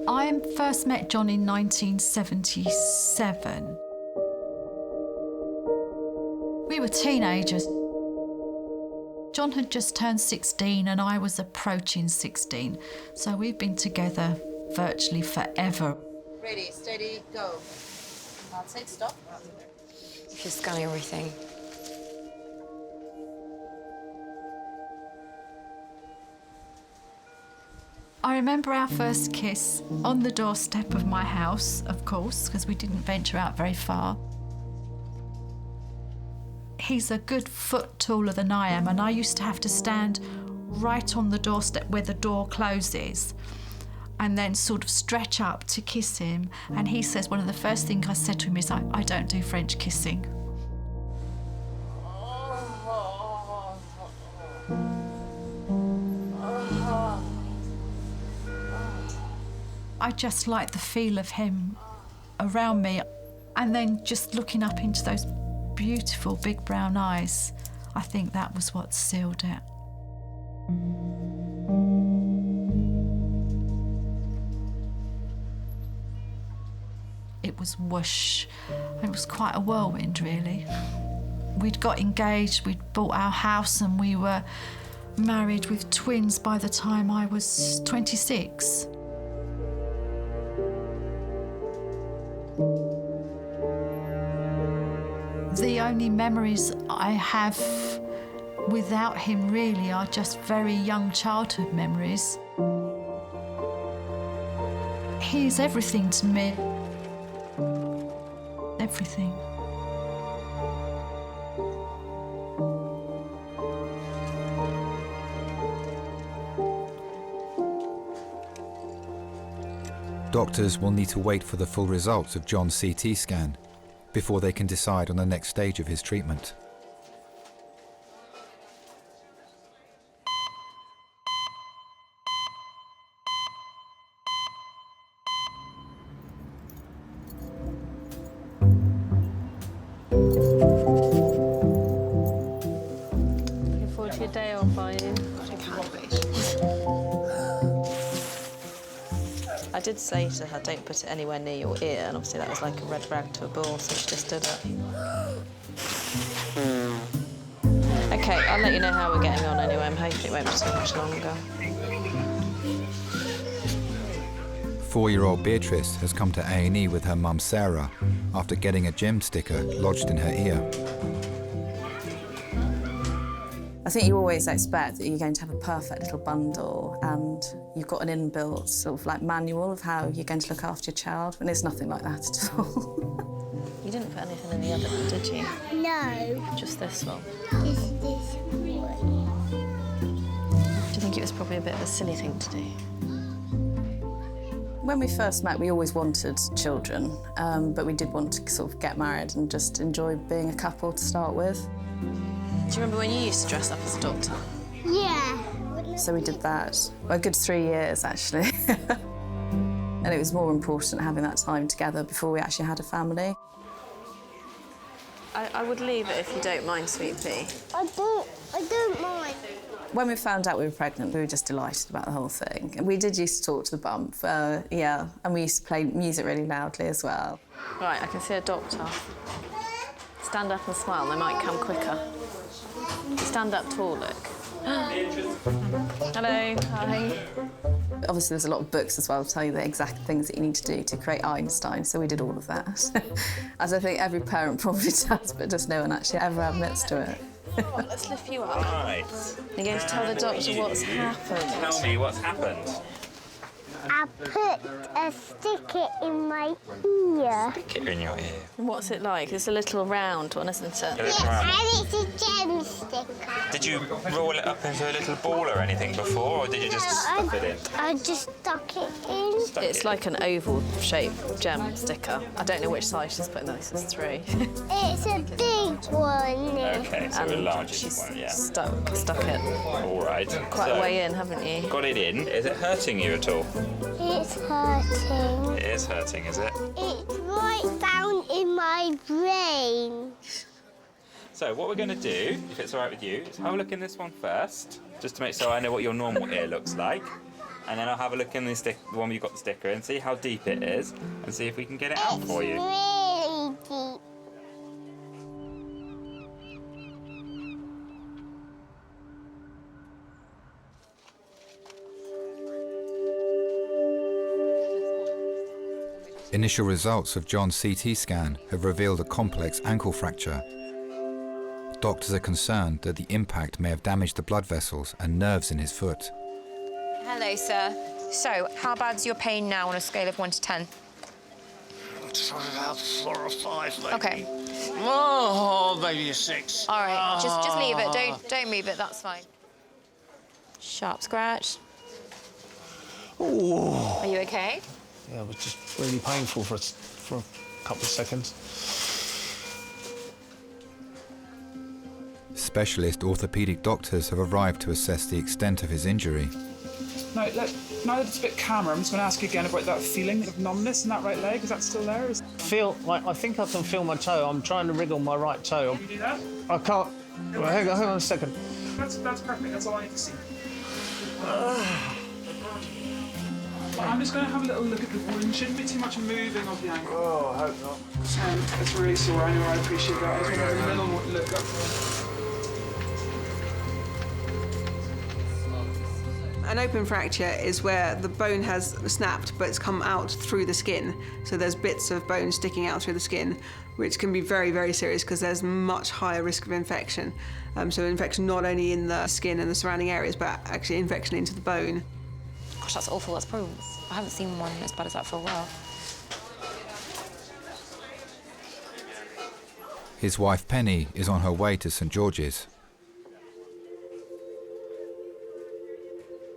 I first met John in 1977. We were teenagers. John had just turned 16 and I was approaching 16, so we've been together virtually forever. Ready, steady, go. That's it, stop. She's scanning everything. I remember our first kiss on the doorstep of my house, of course, because we didn't venture out very far. He's a good foot taller than I am, and I used to have to stand right on the doorstep where the door closes and then sort of stretch up to kiss him. And he says one of the first things I said to him is, I don't do French kissing. I just like the feel of him around me, and then just looking up into those beautiful big brown eyes. I think that was what sealed it. It was whoosh. It was quite a whirlwind, really. We'd got engaged, we'd bought our house, and we were married with twins by the time I was 26. The only memories I have without him really are just very young childhood memories. He's everything to me. Everything. Doctors will need to wait for the full results of John's CT scan before they can decide on the next stage of his treatment. Looking forward to your day off, are you? I did say to her, don't put it anywhere near your ear, and obviously that was like a red rag to a bull, so she just did it. Okay, I'll let you know how we're getting on anyway. I'm hoping it won't be too much longer. 4-year-old Beatrice has come to A&E with her mum Sarah after getting a gem sticker lodged in her ear. I think you always expect that you're going to have a perfect little bundle and you've got an inbuilt sort of like manual of how you're going to look after your child, and it's nothing like that at all. You didn't put anything in the oven, did you? No. Just this one? Just this one. Do you think it was probably a bit of a silly thing to do? When we first met, we always wanted children, but we did want to sort of get married and just enjoy being a couple to start with. Do you remember when you used to dress up as a doctor? Yeah. So we did that. Well, a good 3 years, actually. And it was more important having that time together before we actually had a family. I would leave it if you don't mind, Sweet Pea. I don't mind. When we found out we were pregnant, we were just delighted about the whole thing. And we did used to talk to the bump, yeah, and we used to play music really loudly as well. Right, I can see a doctor. Stand up and smile, they might come quicker. Stand up tall, look. Hello, hi. Obviously, there's a lot of books as well to tell you the exact things that you need to do to create Einstein, so we did all of that. As I think every parent probably does, but just no one actually ever admits to it. Let's lift you up. Right. You're going to tell the doctor what's happened. Tell me what's happened. I put a sticker in my ear. Sticker in your ear. What's it like? It's a little round one, isn't it? A little round. And it's a gem sticker. Did you roll it up into a little ball or anything before, or did you just stuff it in? I just stuck it in. It's like an oval-shaped gem sticker. I don't know which size she's putting this. It's 3. It's a big one. Okay, so a large one, yeah. Stuck it. All right. Quite a way in, haven't you? Got it in. Is it hurting you at all? It's hurting. It is hurting, is it? It's right down in my brain. So what we're going to do, if it's all right with you, is have a look in this one first, just to make sure I know what your normal ear looks like. And then I'll have a look in the one you've got the sticker in, see how deep it is, and see if we can get it out for you. Really deep. Initial results of John's CT scan have revealed a complex ankle fracture. Doctors are concerned that the impact may have damaged the blood vessels and nerves in his foot. Hello, sir. So, how bad's your pain now on a scale of 1 to 10? About 4 or 5, maybe. Okay. Oh, maybe a 6. All right, just leave it. Don't move it. That's fine. Sharp scratch. Ooh. Are you okay? Yeah, it was just really painful for a couple of seconds. Specialist orthopaedic doctors have arrived to assess the extent of his injury. Now that it's a bit calmer, I'm just going to ask you again about that feeling of numbness in that right leg. Is that still there? I think I can feel my toe. I'm trying to wriggle my right toe. Can you do that? I can't. Well, hang on a second. That's perfect. That's all I need to see. I'm just going to have a little look at the wound. Shouldn't be too much moving of the ankle. Oh, I hope not. It's really sore. I know. I appreciate that. I just want to have a little look up. An open fracture is where the bone has snapped, but it's come out through the skin. So there's bits of bone sticking out through the skin, which can be very, very serious because there's much higher risk of infection. So infection not only in the skin and the surrounding areas, but actually infection into the bone. Gosh, that's awful. That's probably... I haven't seen one as bad as that for a while. His wife Penny is on her way to St George's.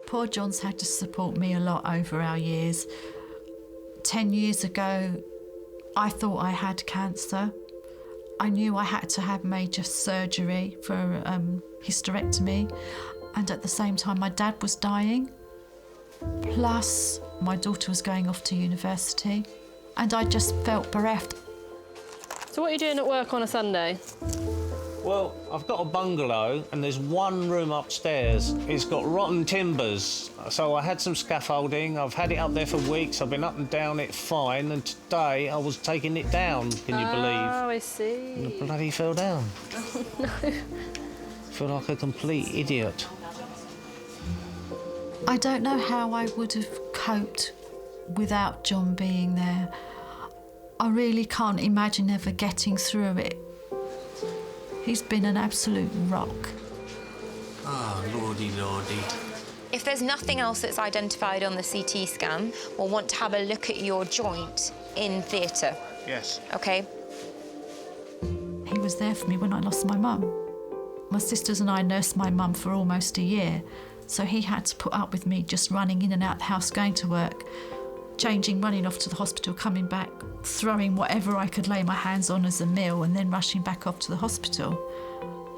Poor John's had to support me a lot over our years. 10 years ago, I thought I had cancer. I knew I had to have major surgery for hysterectomy, and at the same time my dad was dying. Plus, my daughter was going off to university, and I just felt bereft. So what are you doing at work on a Sunday? Well, I've got a bungalow and there's one room upstairs. It's got rotten timbers, so I had some scaffolding. I've had it up there for weeks. I've been up and down it fine, and today I was taking it down, can you believe? Oh, I see. And it bloody fell down. Oh, no. I feel like a complete idiot. I don't know how I would have coped without John being there. I really can't imagine ever getting through it. He's been an absolute rock. Ah, lordy, lordy. If there's nothing else that's identified on the CT scan, we'll want to have a look at your joint in theatre. Yes. OK? He was there for me when I lost my mum. My sisters and I nursed my mum for almost a year, so he had to put up with me just running in and out the house, going to work, changing, running off to the hospital, coming back, throwing whatever I could lay my hands on as a meal, and then rushing back off to the hospital.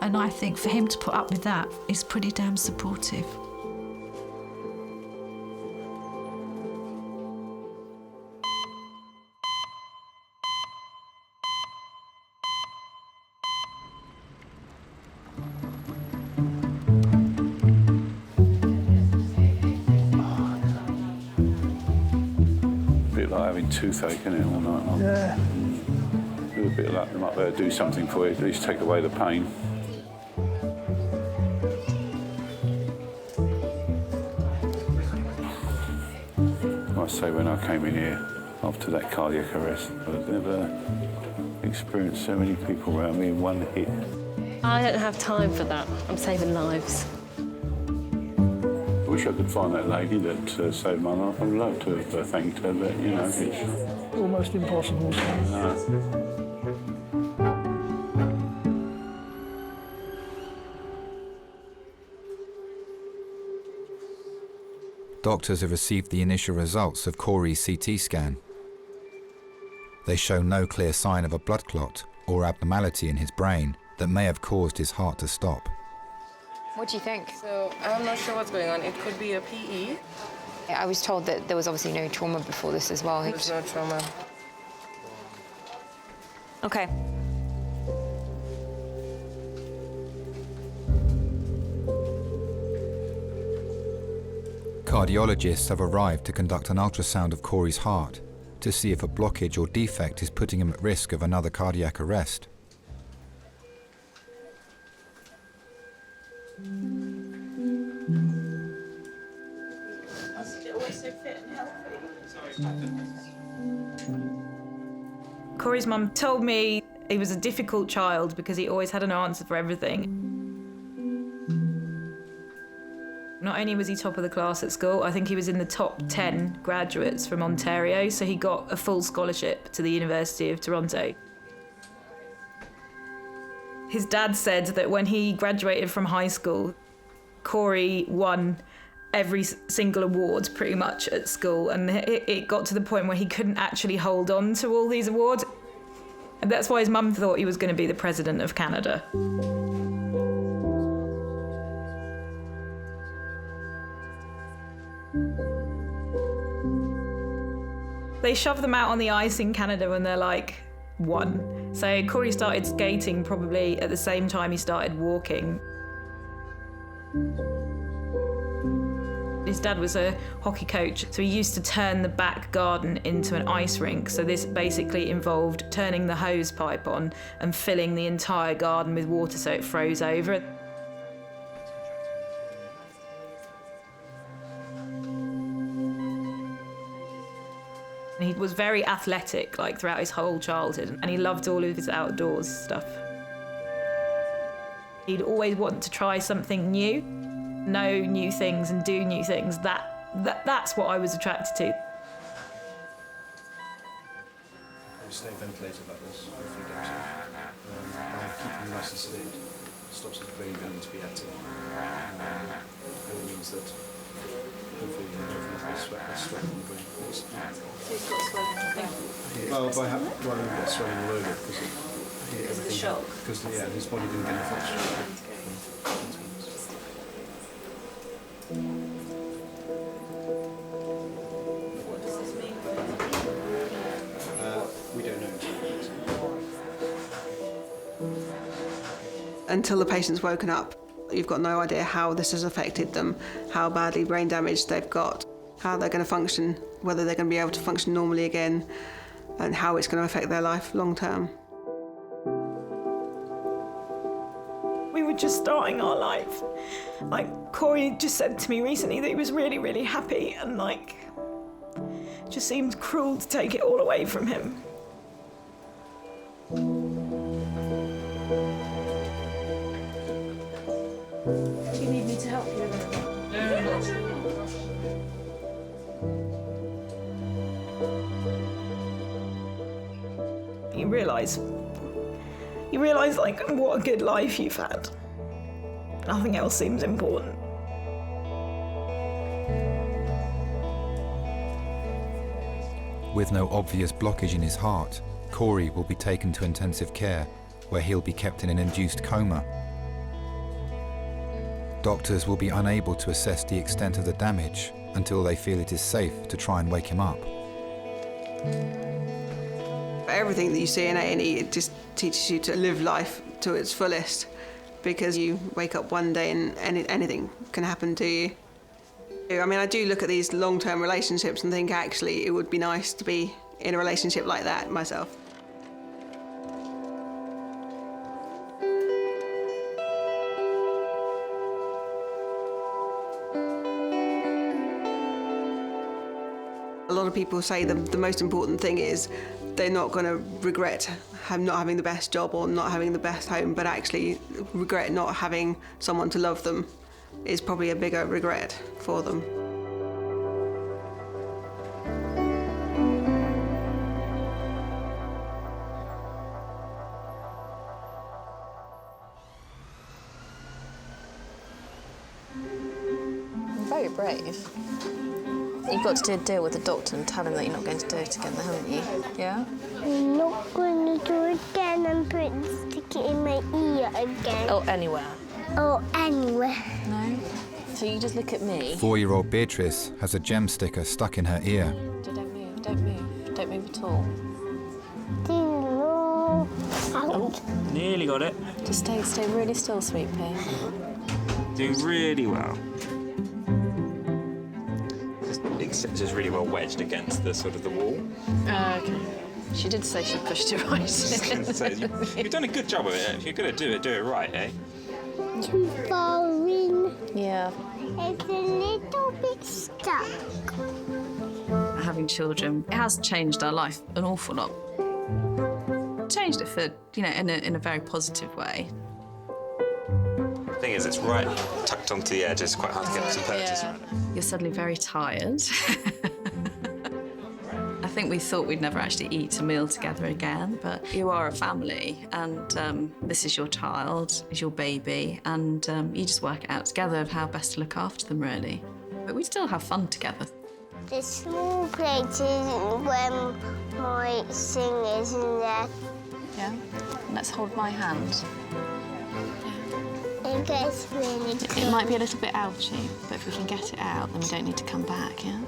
And I think for him to put up with that is pretty damn supportive. Like having toothache, isn't it, all night long? Yeah. Do a bit of that, they might better do something for you, at least take away the pain. I say when I came in here after that cardiac arrest, I've never experienced so many people around me in one hit. I don't have time for that. I'm saving lives. I wish I could find that lady that saved my life. I'd love to have thanked her, but, you know, it's almost impossible. Doctors have received the initial results of Corey's CT scan. They show no clear sign of a blood clot or abnormality in his brain that may have caused his heart to stop. What do you think? So I'm not sure what's going on. It could be a PE. I was told that there was obviously no trauma before this as well. There's no trauma. OK. Cardiologists have arrived to conduct an ultrasound of Corey's heart to see if a blockage or defect is putting him at risk of another cardiac arrest. Corey's mum told me he was a difficult child because he always had an answer for everything. Not only was he top of the class at school, I think he was in the top 10 graduates from Ontario, so he got a full scholarship to the University of Toronto. His dad said that when he graduated from high school, Corey won every single award pretty much at school, and it got to the point where he couldn't actually hold on to all these awards. And that's why his mum thought he was going to be the president of Canada. They shove them out on the ice in Canada when they're like 1. So Corey started skating probably at the same time he started walking. His dad was a hockey coach, so he used to turn the back garden into an ice rink. So this basically involved turning the hose pipe on and filling the entire garden with water so it froze over. And he was very athletic, like, throughout his whole childhood, and he loved all of his outdoors stuff. He'd always want to try something new, know new things and do new things. That's what I was attracted to. Stay ventilated like this for a few days. Keep him nice and sedated. Stops his brain going to be active. It means that Well, by having he got swelling all over because of the shock. Because his body didn't get enough oxygen. What does this mean? We don't know. Until the patient's woken up, you've got no idea how this has affected them, how badly brain damage they've got, how they're going to function, whether they're going to be able to function normally again, and how it's going to affect their life long term. We were just starting our life. Like, Corey just said to me recently that he was really, really happy, and like, it just seemed cruel to take it all away from him. Do you need me to help you? You realise like what a good life you've had. Nothing else seems important. With no obvious blockage in his heart, Corey will be taken to intensive care, where he'll be kept in an induced coma. Doctors will be unable to assess the extent of the damage until they feel it is safe to try and wake him up. Everything that you see in A&E, it just teaches you to live life to its fullest, because you wake up one day and anything can happen to you. I mean, I do look at these long-term relationships and think actually it would be nice to be in a relationship like that myself. A lot of people say the most important thing is they're not going to regret not having the best job or not having the best home, but actually regret not having someone to love them is probably a bigger regret for them. I'm very brave. You've got to do a deal with the doctor and tell him that you're not going to do it again, haven't you? Yeah? I'm not going to do it again and stick it in my ear again. Or anywhere? Or anywhere. No? So you just look at me. 4-year-old Beatrice has a gem sticker stuck in her ear. Don't move, don't move. Don't move at all. Oh, nearly got it. Just stay really still, sweet pea. Doing really well. It's just really well wedged against the sort of the wall. Okay. She did say she pushed it right. So you've done a good job of it. If you're going to do it right, eh? Too far in. Yeah. It's a little bit stuck. Having children, it has changed our life an awful lot. Changed it for, in a very positive way. The thing is, it's right tucked onto the edge. It's quite hard to get some purchase around it. You're suddenly very tired. I think we thought we'd never actually eat a meal together again, but you are a family, and this is your child, is your baby, and you just work it out together of how best to look after them, really. But we still have fun together. The small plate isn't when my thing is in there. Yeah? Let's hold my hand. It gets really good. It might be a little bit ouchy, but if we can get it out, then we don't need to come back, yeah?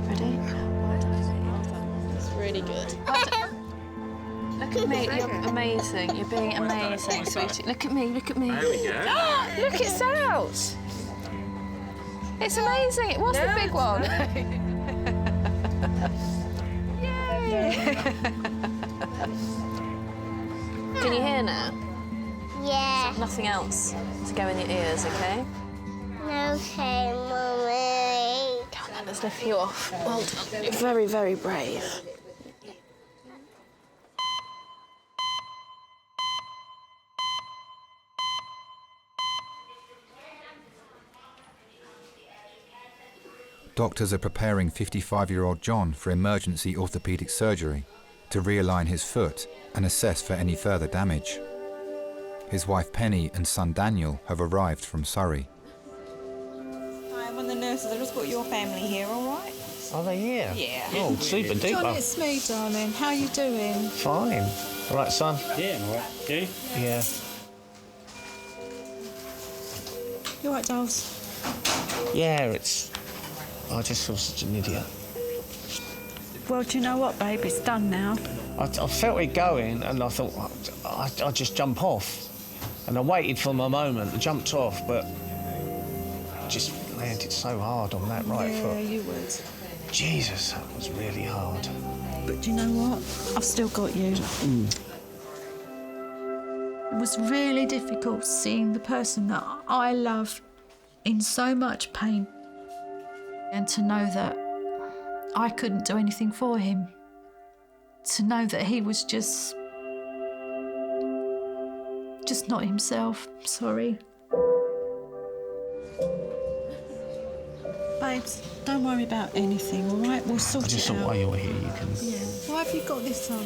Ready? It's really good. Look at me, you're amazing. You're being amazing, sweetie. Look at me, look at me. There we go. Look, it's out. It's amazing. It was the big one. Yay! Can you hear now? Yeah. So nothing else to go in your ears, okay? Okay, Mummy. Come on, let's lift you off. Well done. You're very, very brave. Doctors are preparing 55-year-old John for emergency orthopaedic surgery to realign his foot and assess for any further damage. His wife Penny and son Daniel have arrived from Surrey. I'm on the nurse Yes, there has got your family here, all right? Are they here? Yeah. Oh, super duper. John, it's me, darling. How you doing? Fine. All right, son? Yeah, all right. You? Yeah. You all right, dolls? Yeah, I just feel such an idiot. Well, do you know what, babe? It's done now. I felt it going, and I thought I'd just jump off. And I waited for my moment. I jumped off, but just landed so hard on that right foot. Yeah, you would. Jesus, that was really hard. But do you know what? I've still got you. It was really difficult seeing the person that I love in so much pain, and to know that I couldn't do anything for him. To know that he was just not himself. Sorry. Babes, don't worry about anything, all right? We'll sort it out. I just thought while you're here, you can... Yeah. Why have you got this on?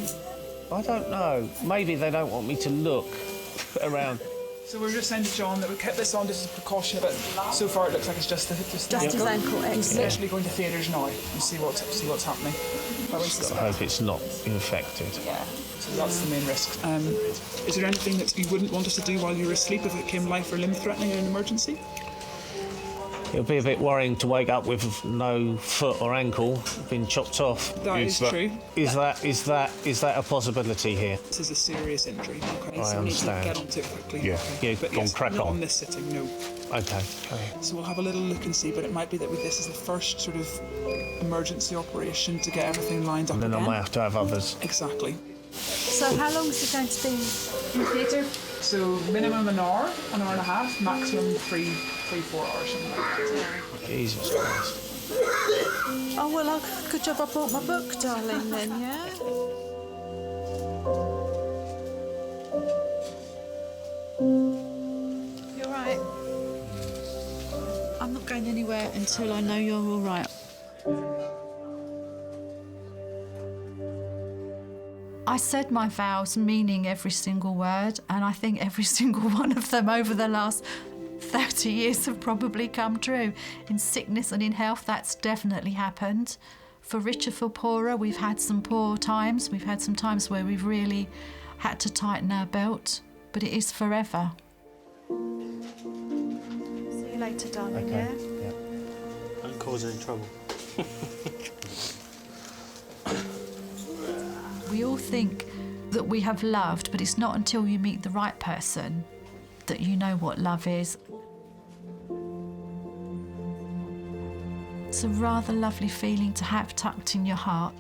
I don't know. Maybe they don't want me to look around. So we're just saying to John that we kept this on just as a precaution, but so far it looks like it's just his ankle. He's literally going to theatres now and see what's happening. I hope it's not infected. Yeah, so that's the main risk. Is there anything that you wouldn't want us to do while you were asleep if it came life or limb threatening in an emergency? It'll be a bit worrying to wake up with no foot or ankle being chopped off. That is true. Is that a possibility here? This is a serious injury. Okay, I so understand. We need to get onto it quickly. Yeah, okay. yeah, But go on, yes, crack not on. on this sitting, no. Okay. So we'll have a little look and see, but it might be that this is the first sort of emergency operation to get everything lined up And then again. I might have to have others. Exactly. So how long is it going to be in theatre? So minimum an hour and a half, maximum 3-4 hours, something like that. Jesus Christ. Oh, well, good job I brought my book, darling, then, yeah? You all right? I'm not going anywhere until I know you're all right. I said my vows, meaning every single word, and I think every single one of them over the last 30 years have probably come true. In sickness and in health, that's definitely happened. For richer, for poorer, we've had some poor times. We've had some times where we've really had to tighten our belt, but it is forever. See you later, darling, yeah? Don't cause any trouble. We all think that we have loved, but it's not until you meet the right person that you know what love is. It's a rather lovely feeling to have tucked in your heart.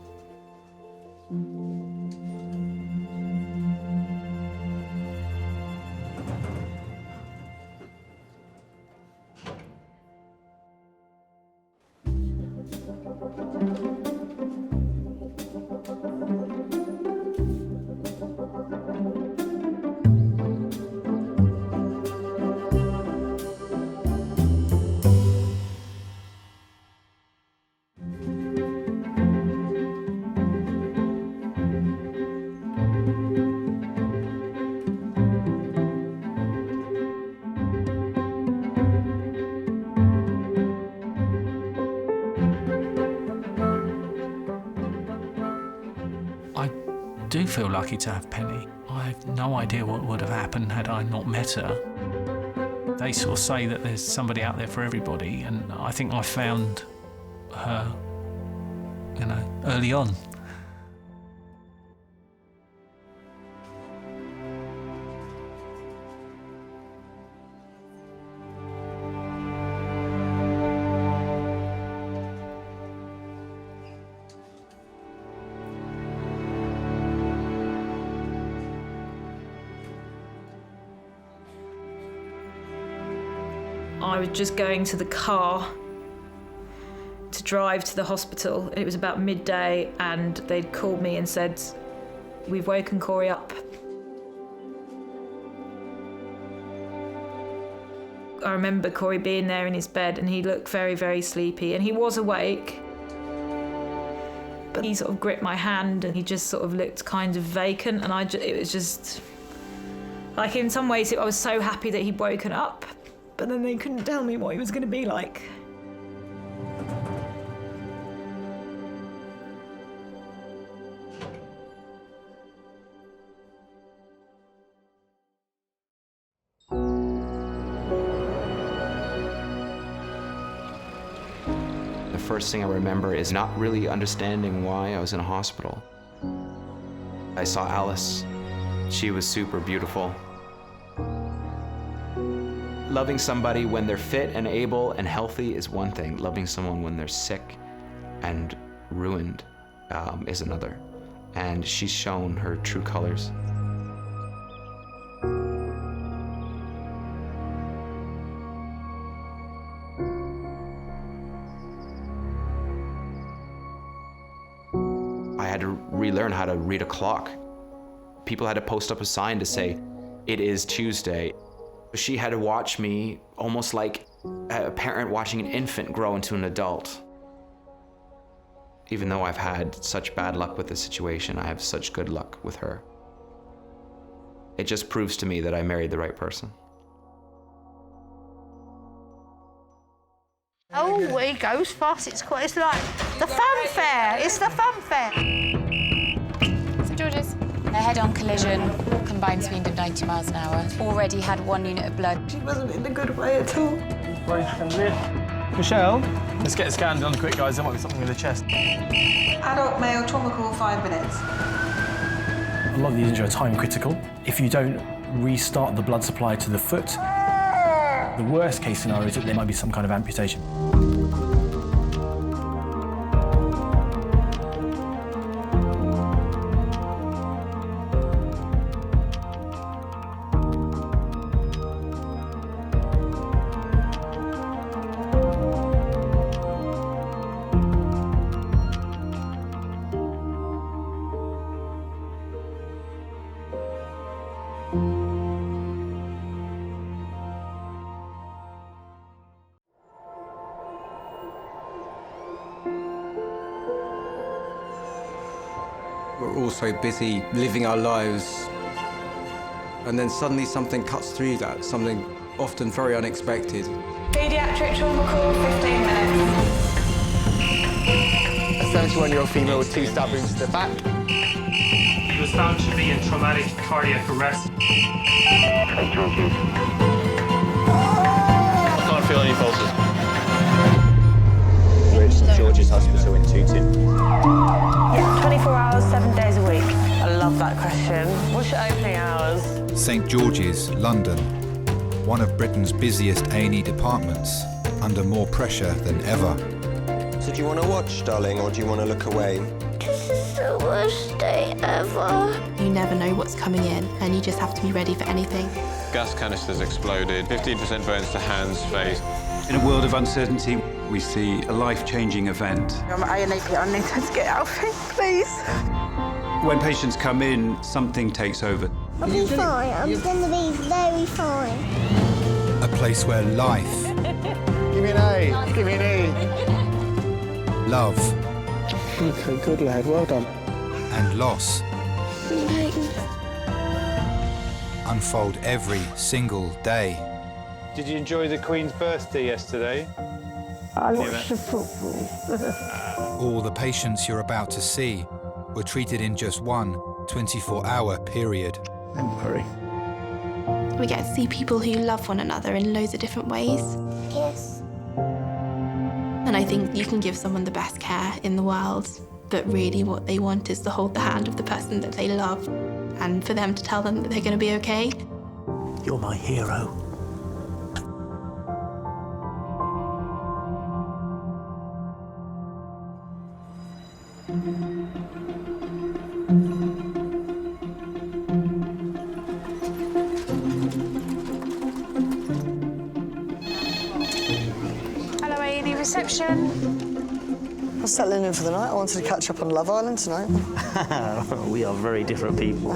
I do feel lucky to have Penny. I have no idea what would have happened had I not met her. They sort of say that there's somebody out there for everybody, and I think I found her, early on. I was just going to the car to drive to the hospital. It was about midday and they'd called me and said, "We've woken Corey up." I remember Corey being there in his bed and he looked very, very sleepy, and he was awake. But he sort of gripped my hand and he just sort of looked kind of vacant, and it was just, like, in some ways I was so happy that he'd woken up, but then they couldn't tell me what he was going to be like. first thing I remember is not really understanding why I was in a hospital. I saw Alice. She was super beautiful. Loving somebody when they're fit and able and healthy is one thing. Loving someone when they're sick and ruined is another. And she's shown her true colors. I had to relearn how to read a clock. People had to post up a sign to say, "It is Tuesday." She had to watch me almost like a parent watching an infant grow into an adult. Even though I've had such bad luck with the situation, I have such good luck with her. It just proves to me that I married the right person. Oh, it goes fast. It's like the fun fair. It's the fun fair. St George's. A head-on collision, combined speed of 90 miles an hour. Already had 1 unit of blood. She wasn't in a good way at all. Michelle, let's get a scan done quick, guys. There might be something with the chest. Adult male, trauma call, 5 minutes. A lot of these injuries are time critical. If you don't restart the blood supply to the foot, the worst case scenario is that there might be some kind of amputation. We're all so busy living our lives, and then suddenly something cuts through that, something often very unexpected. Pediatric trauma call, 15 minutes. A 71-year-old female with 2 stab wounds to the back. He was found to be in traumatic cardiac arrest. I can't feel any pulses. We're at St George's Hospital in Tooting. Yeah, 24 hours, 7 days a week. I love that question. What's your opening hours? St George's, London. One of Britain's busiest A&E departments, under more pressure than ever. So do you want to watch, darling, or do you want to look away? This is the worst day ever. You never know what's coming in, and you just have to be ready for anything. Gas canisters exploded, 15% burns to hands, face. In a world of uncertainty, we see a life-changing event. I'm A&E, I need to get out of here, please. When patients come in, something takes over. I'll be fine. I'm going to be very fine. A place where life... Give me an A. Give me an E. Love... Okay, good lad. Well done. And loss... unfold every single day. Did you enjoy the Queen's birthday yesterday? I watched the football. All the patients you're about to see were treated in just one 24-hour period. Don't worry. We get to see people who love one another in loads of different ways. Yes. And I think you can give someone the best care in the world, but really what they want is to hold the hand of the person that they love and for them to tell them that they're going to be okay. You're my hero. Hello, A&E reception. I was settling in for the night. I wanted to catch up on Love Island tonight. We are very different people. I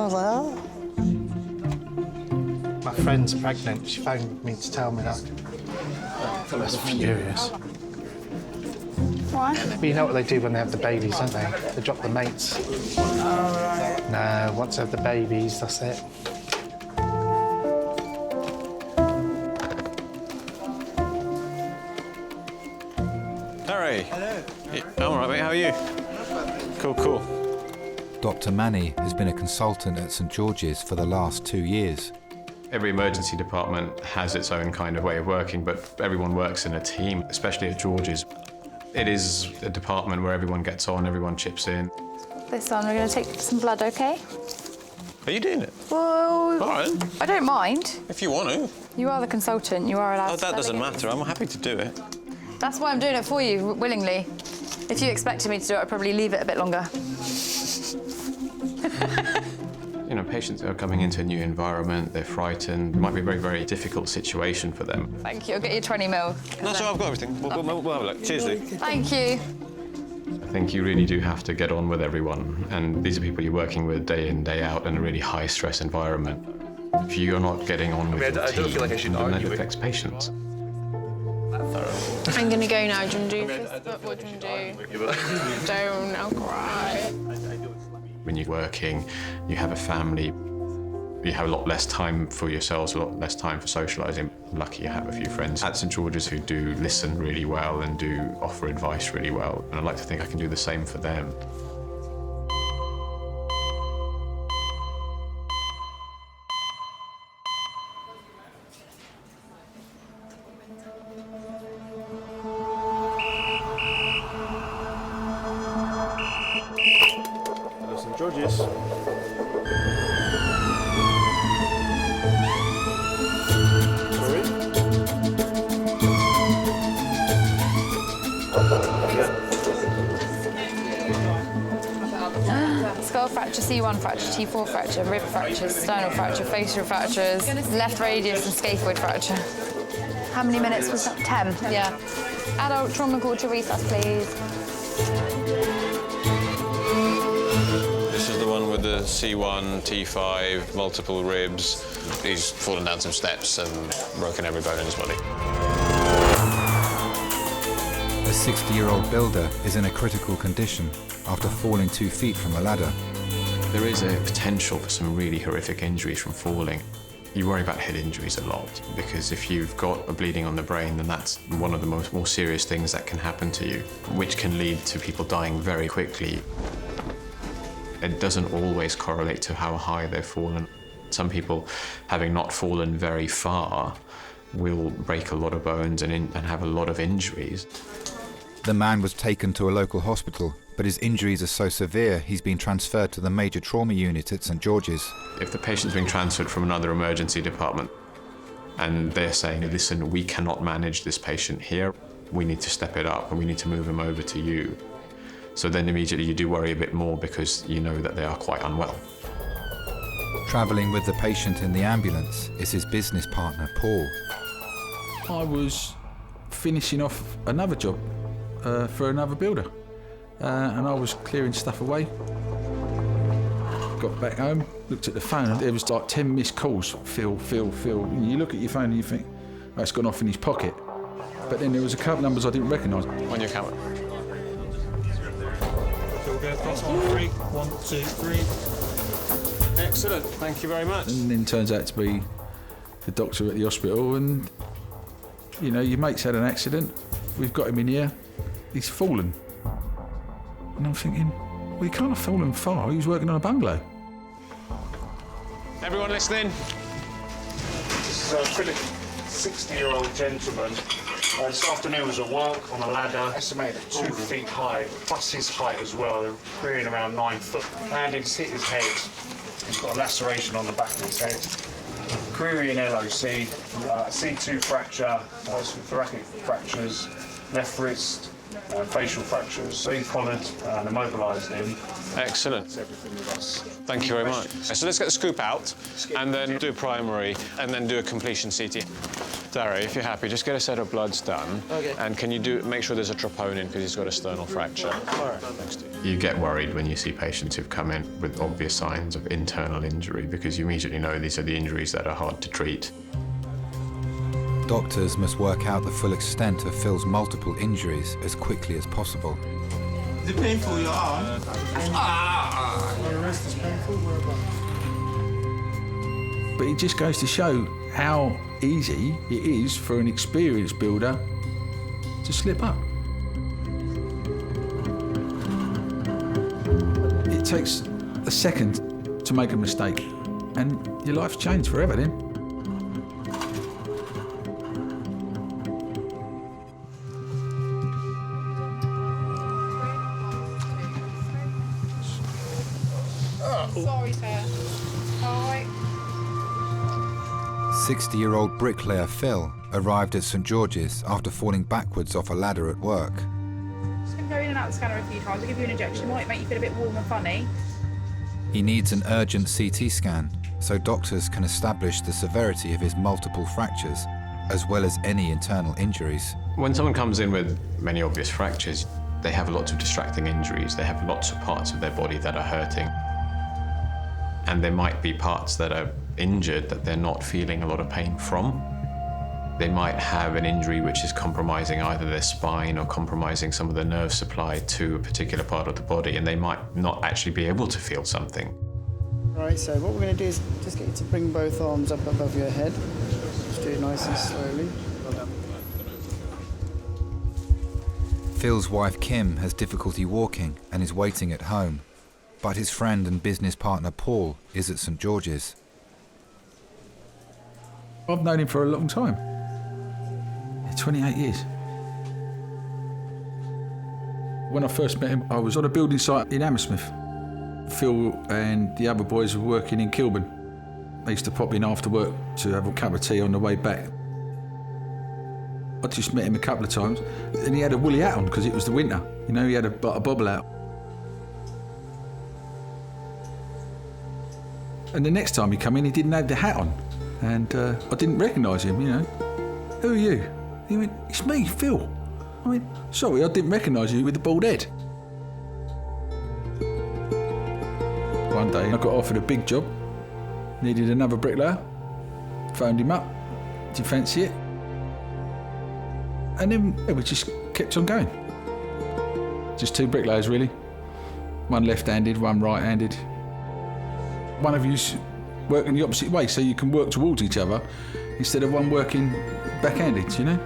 was like, oh. My friend's pregnant. She phoned me to tell me that. I was furious. Why? But you know what they do when they have the babies, don't they? They drop the mates. Oh, right. No, once they have the babies, that's it. Harry. Hello. I'm all right, mate. How are you? Cool. Dr. Manny has been a consultant at St George's for the last 2 years. Every emergency department has its own kind of way of working, but everyone works in a team, especially at George's. It is a department where everyone gets on, everyone chips in. This one, we're going to take some blood, OK? Are you doing it? Well, All right. I don't mind. If you want to. You are the consultant. You are allowed Oh, to that doesn't delegate. matter. I'm happy to do it. That's why I'm doing it for you, willingly. If you expected me to do it, I'd probably leave it a bit longer. You know, patients are coming into a new environment, they're frightened. It might be a very, very difficult situation for them. Thank you. I'll get you 20 mil. No, so I've got everything. We'll have a look. Cheers, Lee. Thank you. I think you really do have to get on with everyone. And these are people you're working with day in, day out in a really high-stress environment. If you're not getting on with your I don't feel like I should then argue that it. affects patients. I'm gonna go now. Do you want to do fist bump? What do you want to do? Don't, I'll cry. When you're working, you have a family, you have a lot less time for yourselves, a lot less time for socialising. I'm lucky you have a few friends at St George's who do listen really well and do offer advice really well. And I'd like to think I can do the same for them. St George's. Skull fracture, C1 fracture, T4 fracture, rib fractures, sternal fracture, facial fractures, left radius and scaphoid fracture. How many minutes was that? 10? Yeah. Adult trauma called to recess, please. This is the one with the C1, T5, multiple ribs. He's fallen down some steps and broken every bone in his body. A 60-year-old builder is in a critical condition after falling 2 feet from a ladder. There is a potential for some really horrific injuries from falling. You worry about head injuries a lot because if you've got a bleeding on the brain, then that's one of the more serious things that can happen to you, which can lead to people dying very quickly. It doesn't always correlate to how high they've fallen. Some people, having not fallen very far, will break a lot of bones and have a lot of injuries. The man was taken to a local hospital, but his injuries are so severe he's been transferred to the major trauma unit at St George's. If the patient's being transferred from another emergency department and they're saying, listen, we cannot manage this patient here, we need to step it up and we need to move him over to you. So then immediately you do worry a bit more because you know that they are quite unwell. Travelling with the patient in the ambulance is his business partner, Paul. I was finishing off another job for another builder, and I was clearing stuff away. Got back home, looked at the phone, and there was like 10 missed calls. Phil. And you look at your phone and you think, oh, it's gone off in his pocket. But then there was a couple of numbers I didn't recognise. On your camera. So we'll go across on 3. 1, 2, 3. Excellent. Thank you very much. And then turns out to be the doctor at the hospital, and you know, your mate's had an accident. We've got him in here. He's fallen. And I'm thinking, well, he can't have fallen far. He was working on a bungalow. Everyone listening? This is a pretty 60-year-old gentleman. This afternoon was at work on a ladder, estimated 2 feet high, plus his height as well. They're rearing around 9 foot. Landing's hit his head. He's got a laceration on the back of his head. Query in LOC, C2 fracture, some thoracic fractures, left wrist, facial fractures. So he followed and immobilised him. Excellent. That's everything with us. Thank you very much. So let's get the scoop out and then do a primary and then do a completion CT. Darry, if you're happy, just get a set of bloods done. Okay. And can you make sure there's a troponin because he's got a sternal fracture. All right. You get worried when you see patients who've come in with obvious signs of internal injury because you immediately know these are the injuries that are hard to treat. Doctors must work out the full extent of Phil's multiple injuries as quickly as possible. Is it painful, your arm? The rest is painful. But it just goes to show how easy it is for an experienced builder to slip up. It takes a second to make a mistake, and your life's changed forever then. Sorry, sir. All right. 60-year-old bricklayer Phil arrived at St George's after falling backwards off a ladder at work. Just going to go in and out of the scanner a few times. I'll give you an injection. It might make you feel a bit warm and funny. He needs an urgent CT scan so doctors can establish the severity of his multiple fractures, as well as any internal injuries. When someone comes in with many obvious fractures, they have lots of distracting injuries. They have lots of parts of their body that are hurting. And there might be parts that are injured that they're not feeling a lot of pain from. They might have an injury which is compromising either their spine or compromising some of the nerve supply to a particular part of the body, and they might not actually be able to feel something. Right, so what we're going to do is just get you to bring both arms up above your head. Just do it nice and slowly. Well done. Phil's wife Kim has difficulty walking and is waiting at home, but his friend and business partner Paul is at St George's. I've known him for a long time. 28 years. When I first met him, I was on a building site in Hammersmith. Phil and the other boys were working in Kilburn. They used to pop in after work to have a cup of tea on the way back. I just met him a couple of times, and he had a woolly hat on because it was the winter. You know, he had a bobble out. And the next time he come in, he didn't have the hat on, and I didn't recognise him, you know. Who are you? He went, it's me, Phil. I went, sorry, I didn't recognise you with the bald head. One day I got offered a big job, needed another bricklayer, phoned him up, did you fancy it? And then we just kept on going. Just two bricklayers really, one left-handed, one right-handed. One of you's working the opposite way so you can work towards each other instead of one working backhanded, you know?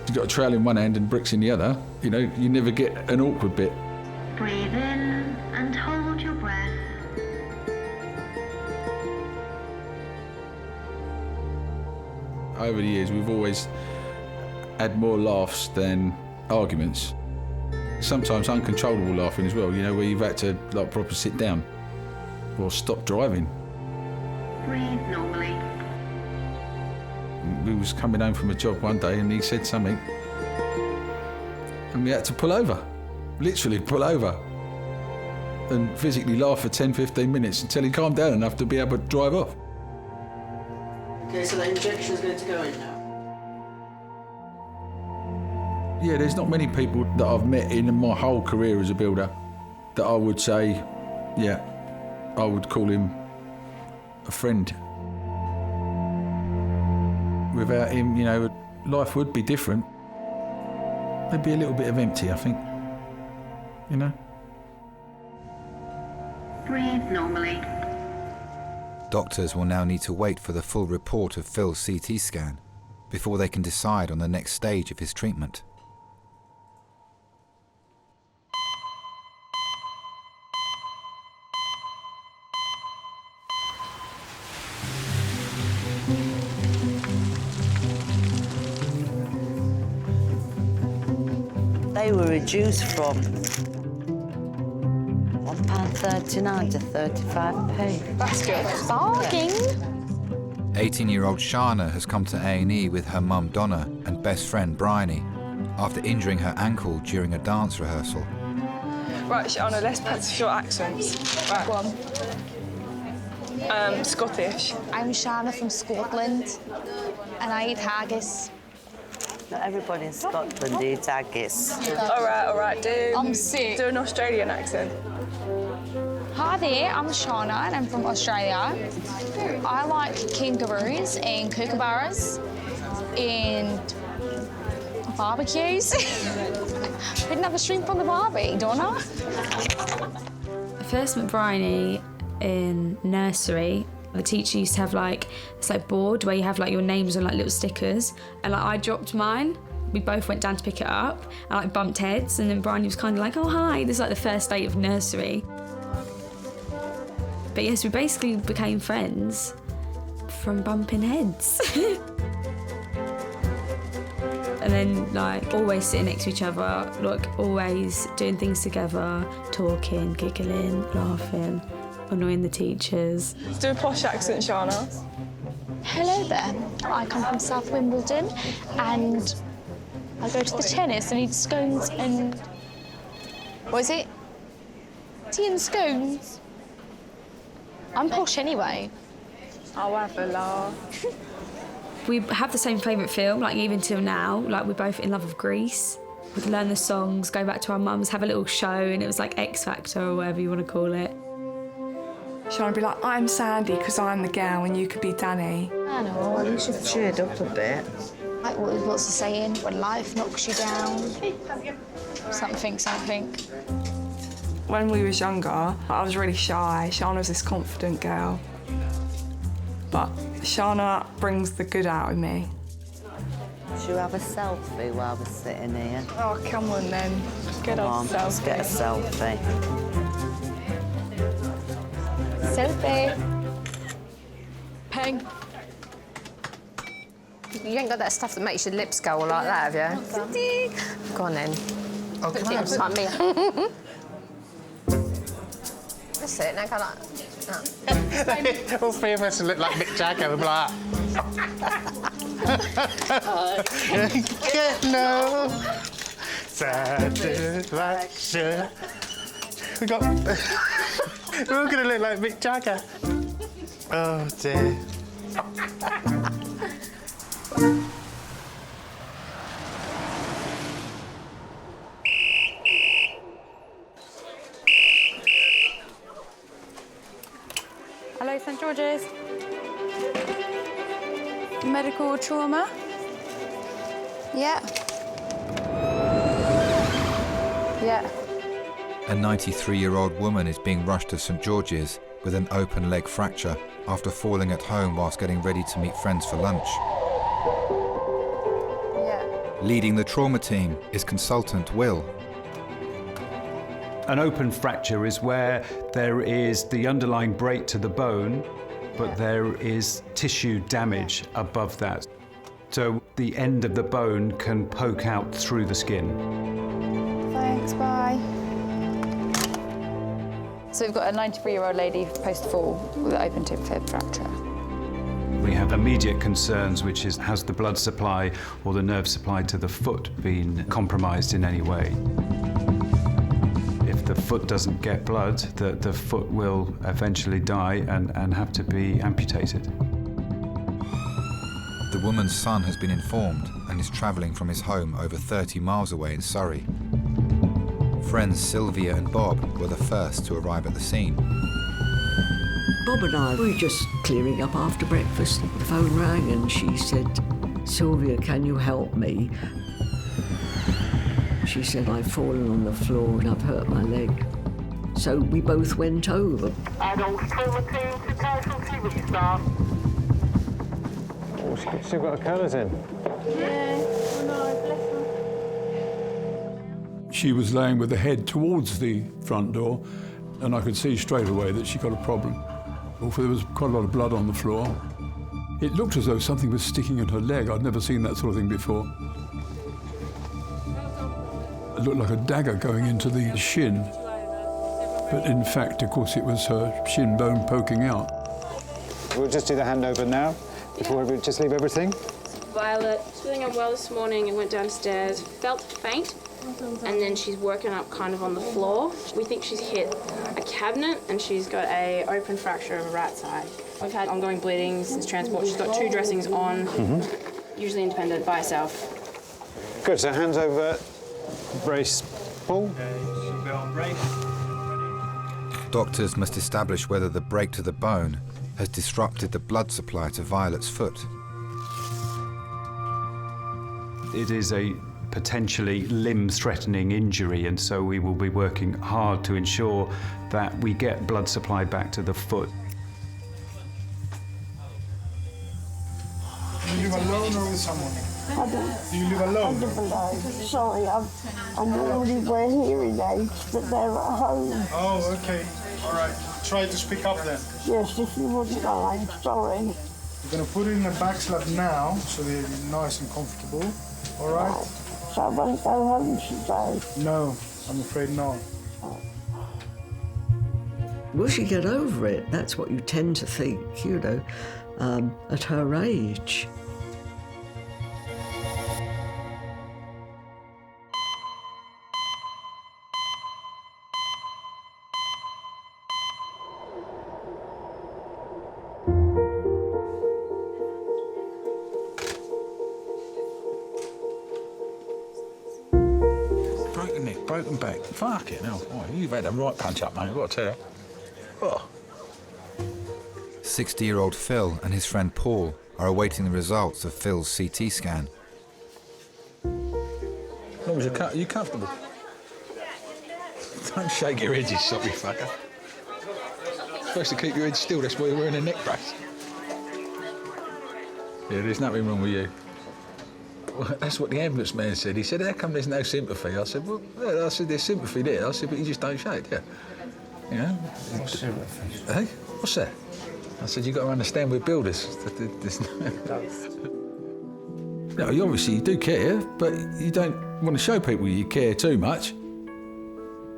You've got a trowel in one hand and bricks in the other, you know, you never get an awkward bit. Breathe in and hold your breath. Over the years, we've always had more laughs than arguments. Sometimes uncontrollable laughing as well, you know, where you've had to like proper sit down or stop driving. Breathe normally. We was coming home from a job one day and he said something and we had to pull over, literally pull over and physically laugh for 10-15 minutes until he calmed down enough to be able to drive off. Okay, so that injection is going to go in now. Yeah, there's not many people that I've met in my whole career as a builder that I would say, yeah, I would call him a friend. Without him, you know, life would be different. There'd be a little bit of empty, I think, you know? Breathe normally. Doctors will now need to wait for the full report of Phil's CT scan before they can decide on the next stage of his treatment. They were reduced from £1.39 to 35p. That's good. Bargain. 18-year-old Shana has come to A&E with her mum Donna and best friend Bryony after injuring her ankle during a dance rehearsal. Right, Shana, let's practice your accents. Right. Go on. Scottish. I'm Shana from Scotland, and I eat haggis. Not everybody in Scotland eats haggis. All right, I'm sick. Do an Australian accent. Hi there, I'm Shana, and I'm from Australia. I like kangaroos and kookaburras and barbecues. Didn't have a shrimp on the barbie, don't I? I first met Bryony in nursery. The teacher used to have like this like board where you have like your names on like little stickers, and like I dropped mine. We both went down to pick it up and like bumped heads, and then Bryony was kind of like, oh hi, this is like the first day of nursery. But yes, we basically became friends from bumping heads. And then like always sitting next to each other, like always doing things together, talking, giggling, laughing. annoying the teachers. Let's do a posh accent, Shana. Hello there. I come from South Wimbledon and I go to the tennis. I need scones and... What is it? Tea and scones. I'm posh anyway. I'll have a laugh. We have the same favourite film, like even till now. Like we're both in love with Grease. We'd learn the songs, go back to our mums, have a little show, and it was like X Factor or whatever you want to call it. Shall I be like, I'm Sandy because I'm the gal and you could be Danny? I know. Well, you should have cheered up a bit. Like, what's the saying? When life knocks you down. Something. When we was younger, I was really shy. Shana was this confident girl. But Shana brings the good out of me. Should you have a selfie while we're sitting here? Oh, come on then. Get Come us on, a selfie. let's get a selfie. Selfie. Peg. You ain't got that stuff that makes your lips go all like that, have you? Go on then. Oh, Put can I it have like me. That's it, now go like that. All three of us look like Mick Jagger. We're like... Get no satisfaction. We got... We're all going to look like Mick Jagger. Oh, dear. Hello, St George's. Medical trauma. Yeah. Yeah. A 93-year-old woman is being rushed to St George's with an open leg fracture after falling at home whilst getting ready to meet friends for lunch. Yeah. Leading the trauma team is consultant Will. An open fracture is where there is the underlying break to the bone, but there is tissue damage above that. So the end of the bone can poke out through the skin. Thanks, bye. So we've got a 93-year-old lady post-fall with an open tib fib fracture. We have immediate concerns, which is, has the blood supply or the nerve supply to the foot been compromised in any way? If the foot doesn't get blood, the foot will eventually die and have to be amputated. The woman's son has been informed and is travelling from his home over 30 miles away in Surrey. Friends Sylvia and Bob were the first to arrive at the scene. Bob and I were just clearing up after breakfast. The phone rang and she said, "Sylvia, can you help me?" She said, "I've fallen on the floor and I've hurt my leg." So we both went over. Adult trauma team to casualty restart. Oh, she's still got her colours in. Yeah, no, bless her. She was laying with the head towards the front door, and I could see straight away that she got a problem. Also, there was quite a lot of blood on the floor. It looked as though something was sticking in her leg. I'd never seen that sort of thing before. It looked like a dagger going into the shin. But in fact, of course, it was her shin bone poking out. We'll just do the handover now, before we just leave everything. Violet was feeling unwell this morning and went downstairs, felt faint, and then she's woken up kind of on the floor. We think she's hit a cabinet and she's got a open fracture of her right side. We've had ongoing bleeding since transport. She's got 2 dressings on, usually independent by herself. Good, so hands over, brace, pull. Doctors must establish whether the break to the bone has disrupted the blood supply to Violet's foot. It is a potentially limb-threatening injury, and so we will be working hard to ensure that we get blood supply back to the foot. Do you live alone or with someone? I don't. Do you live alone? I live alone. Sorry, I'm already wearing hearing aids, but they're at home. Oh, okay. All right. Try to speak up then. Yes, if you wouldn't mind. Sorry. We're going to put it in a back slab now, so they're nice and comfortable. All right? So I won't go home today. No, I'm afraid not. will she get over it? That's what you tend to think, you know, at her age. Broken neck, broken back. Fuck it, no. Oh, you've had a right punch up, mate, I've got to tell you. Oh. 60-year-old Phil and his friend Paul are awaiting the results of Phil's CT scan. As long as are you comfortable? Don't shake your head, you soppy fucker. You're supposed to keep your head still, that's why you're wearing a neck brace. Yeah, there's nothing wrong with you. Well, that's what the ambulance man said. He said, how come there's no sympathy? I said, well, there's sympathy there. I said, but you just don't show it, yeah. You know? What's sympathy? Hey, what's that? I said, you've got to understand we're builders. No, obviously you do care, but you don't want to show people you care too much.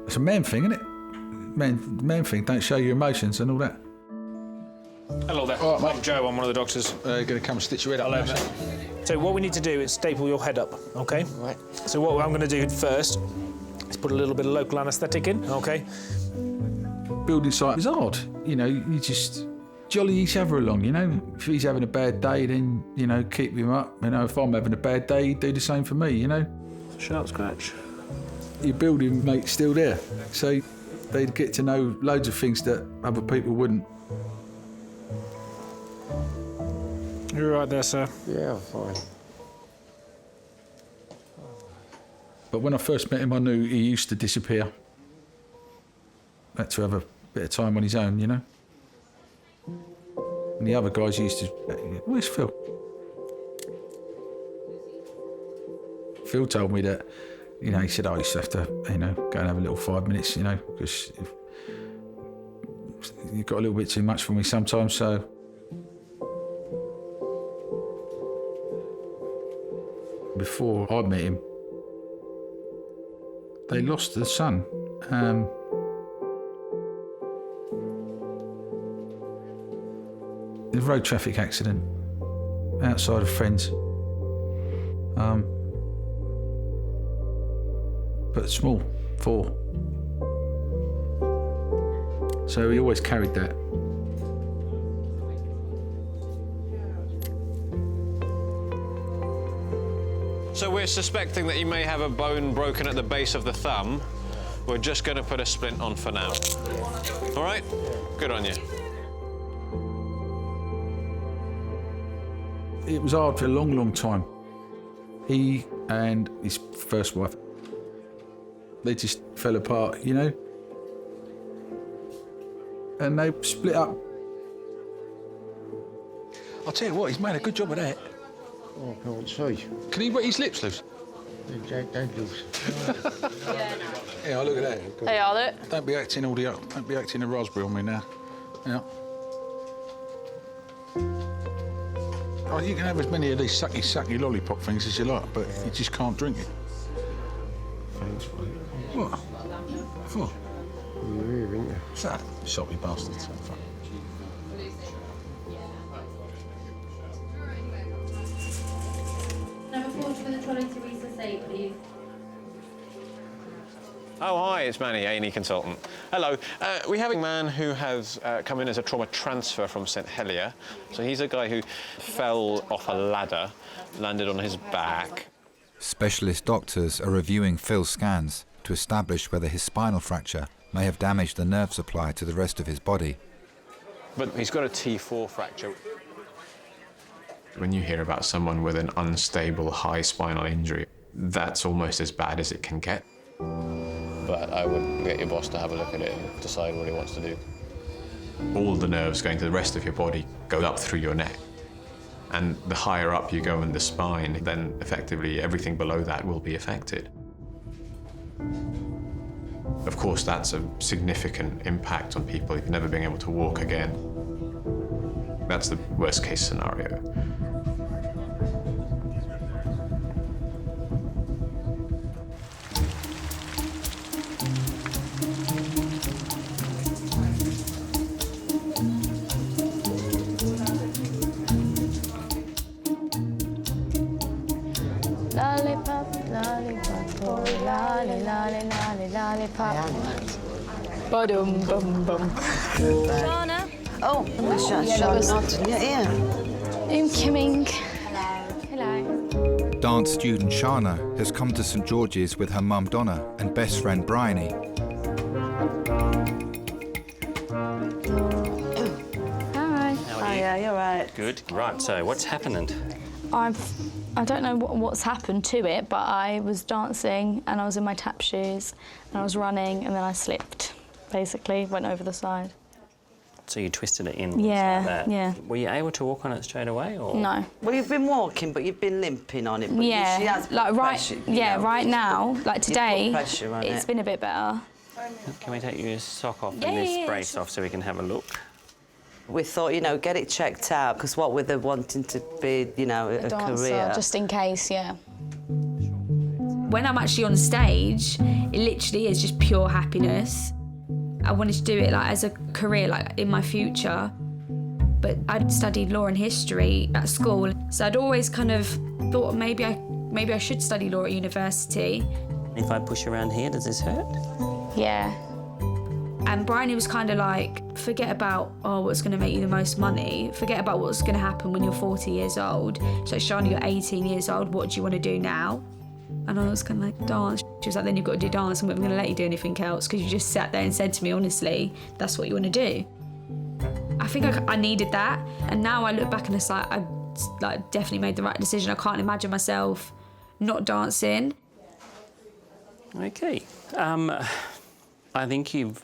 It's a man thing, isn't it? Man thing, don't show your emotions and all that. Hello there. All right, mate. I'm Joe, I'm one of the doctors. Going to come and stitch your head up. Hello, mate. So what we need to do is staple your head up, OK? Right. So what I'm going to do first is put a little bit of local anaesthetic in, OK? Building site is hard. You know, you just jolly each other along, you know? If he's having a bad day, then, you know, keep him up. You know, if I'm having a bad day, do the same for me, you know? Shout scratch. Your building mate's still there, so they'd get to know loads of things that other people wouldn't. You're right there, sir. Yeah, I'm fine. But when I first met him, I knew he used to disappear. Had to have a bit of time on his own, you know? And the other guys used to... Where's Phil? Phil told me that, you know, he said, I used to have to, you know, go and have a little 5 minutes, you know, because you got a little bit too much for me sometimes, so... Before I met him, they lost their son. A road traffic accident outside of friends. But small, 4. So he always carried that. So we're suspecting that you may have a bone broken at the base of the thumb. We're just going to put a splint on for now. All right? Good on you. It was hard for a long, long time. He and his first wife, they just fell apart, you know? And they split up. I'll tell you what, he's made a good job of that. Oh, I can't see. Can he wet his lips loose? Don't loose. Yeah, look at that. They are it. Don't be acting all the up. Don't be acting a raspberry on me now. Yeah. Oh, you can have as many of these sucky lollipop things as you like, but you just can't drink it. Thanks, mate. What? For? You're here, aren't you? What's that? Soppy bastard. Number 4 for the trolley to Teresa Say, please. Oh, hi, it's Manny, A&E consultant. Hello. We have a man who has come in as a trauma transfer from St Helier. So he's a guy who fell off a ladder, landed on his back. Specialist doctors are reviewing Phil's scans to establish whether his spinal fracture may have damaged the nerve supply to the rest of his body. But he's got a T4 fracture. When you hear about someone with an unstable high spinal injury, that's almost as bad as it can get. But I would get your boss to have a look at it and decide what he wants to do. All the nerves going to the rest of your body go up through your neck. And the higher up you go in the spine, then effectively everything below that will be affected. Of course, that's a significant impact on people never being able to walk again. That's the worst case scenario. lolly, lolly, lolly, lollipop. Ba-dum, bum, bum. Shauna. Oh, Shauna's not yet here. Incoming. Hello. Dance student Shana has come to St George's with her mum Donna and best friend Bryony. Hi. Oh, yeah, you're right. Good. Right, so what's happening? I don't know what's happened to it, but I was dancing and I was in my tap shoes and I was running and then I slipped, basically, went over the side. So you twisted it in Yeah, like that. yeah. Were you able to walk on it straight away, or...? No. Well, you've been walking, but you've been limping on it. But she has put like pressure, right now, like today, pressure on it's it. been a bit better. Can we take your sock off Yeah, and this yeah, brace off so we can have a look? We thought, you know, get it checked out, because what with her wanting to be, you know, a Dancer, career. just in case, yeah. When I'm actually on stage, it literally is just pure happiness. I wanted to do it like as a career, like in my future. But I'd studied law and history at school, so I'd always kind of thought maybe I should study law at university. If I push around here, does this hurt? Yeah. And Bryony was kind of like, forget about, what's going to make you the most money. Forget about what's going to happen when you're 40 years old. She's like, Shana, you're 18 years old. What do you want to do now? And I was kind of like, dance. She was like, then you've got to do dance. I'm not going to let you do anything else because you just sat there and said to me, honestly, that's what you want to do. I think I needed that. And now I look back and it's like, I definitely made the right decision. I can't imagine myself not dancing. OK. I think you've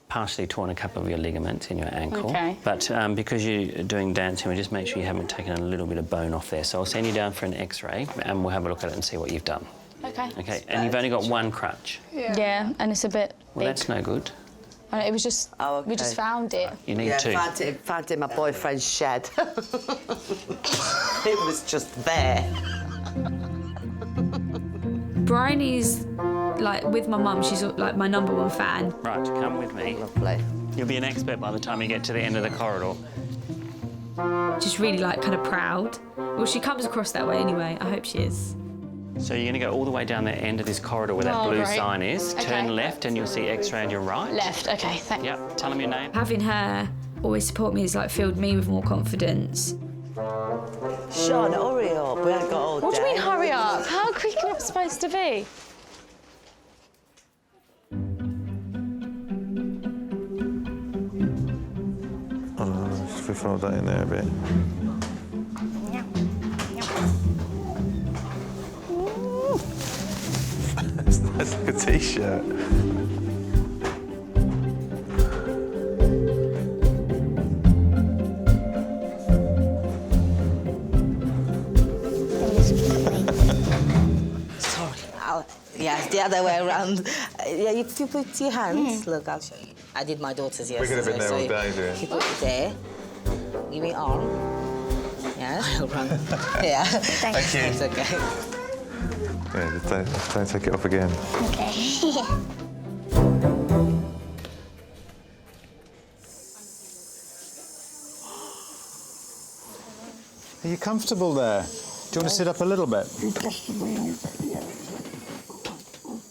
partially torn a couple of your ligaments in your ankle. Okay. But because you're doing dancing, we just make sure you haven't taken a little bit of bone off there. So I'll send you down for an X-ray and we'll have a look at it and see what you've done. Okay. OK, and you've only got one crutch. Yeah, and it's a bit Well, big. that's no good. And it was just, we just found it. You need two. Found it in my boyfriend's shed. It was just there. Bryony's, like, with my mum, she's like my #1 fan. Right, come with me. Lovely. You'll be an expert by the time you get to the end of the corridor. Just really, like, kind of proud. Well, she comes across that way anyway. I hope she is. So you're going to go all the way down the end of this corridor where that blue great. sign is. Okay. Turn left and you'll see X-ray on your right. Left, okay, thanks. Yep, tell them your name. Having her always support me has, like, filled me with more confidence. Sean, hurry up. We haven't got all What do you day. mean, hurry up? How quick am I supposed to be? Just refold that in there a bit. That's like a t-shirt. Yes, the other way around. Yeah, if you put your hands, look, I'll show you. I did my daughter's yesterday. We could have been there all day doing. You put it there, give me arm. Yes, I'll run. Yeah. Thank you. It's okay. Yeah, just don't take it off again. Okay. Are you comfortable there? Do you want to sit up a little bit?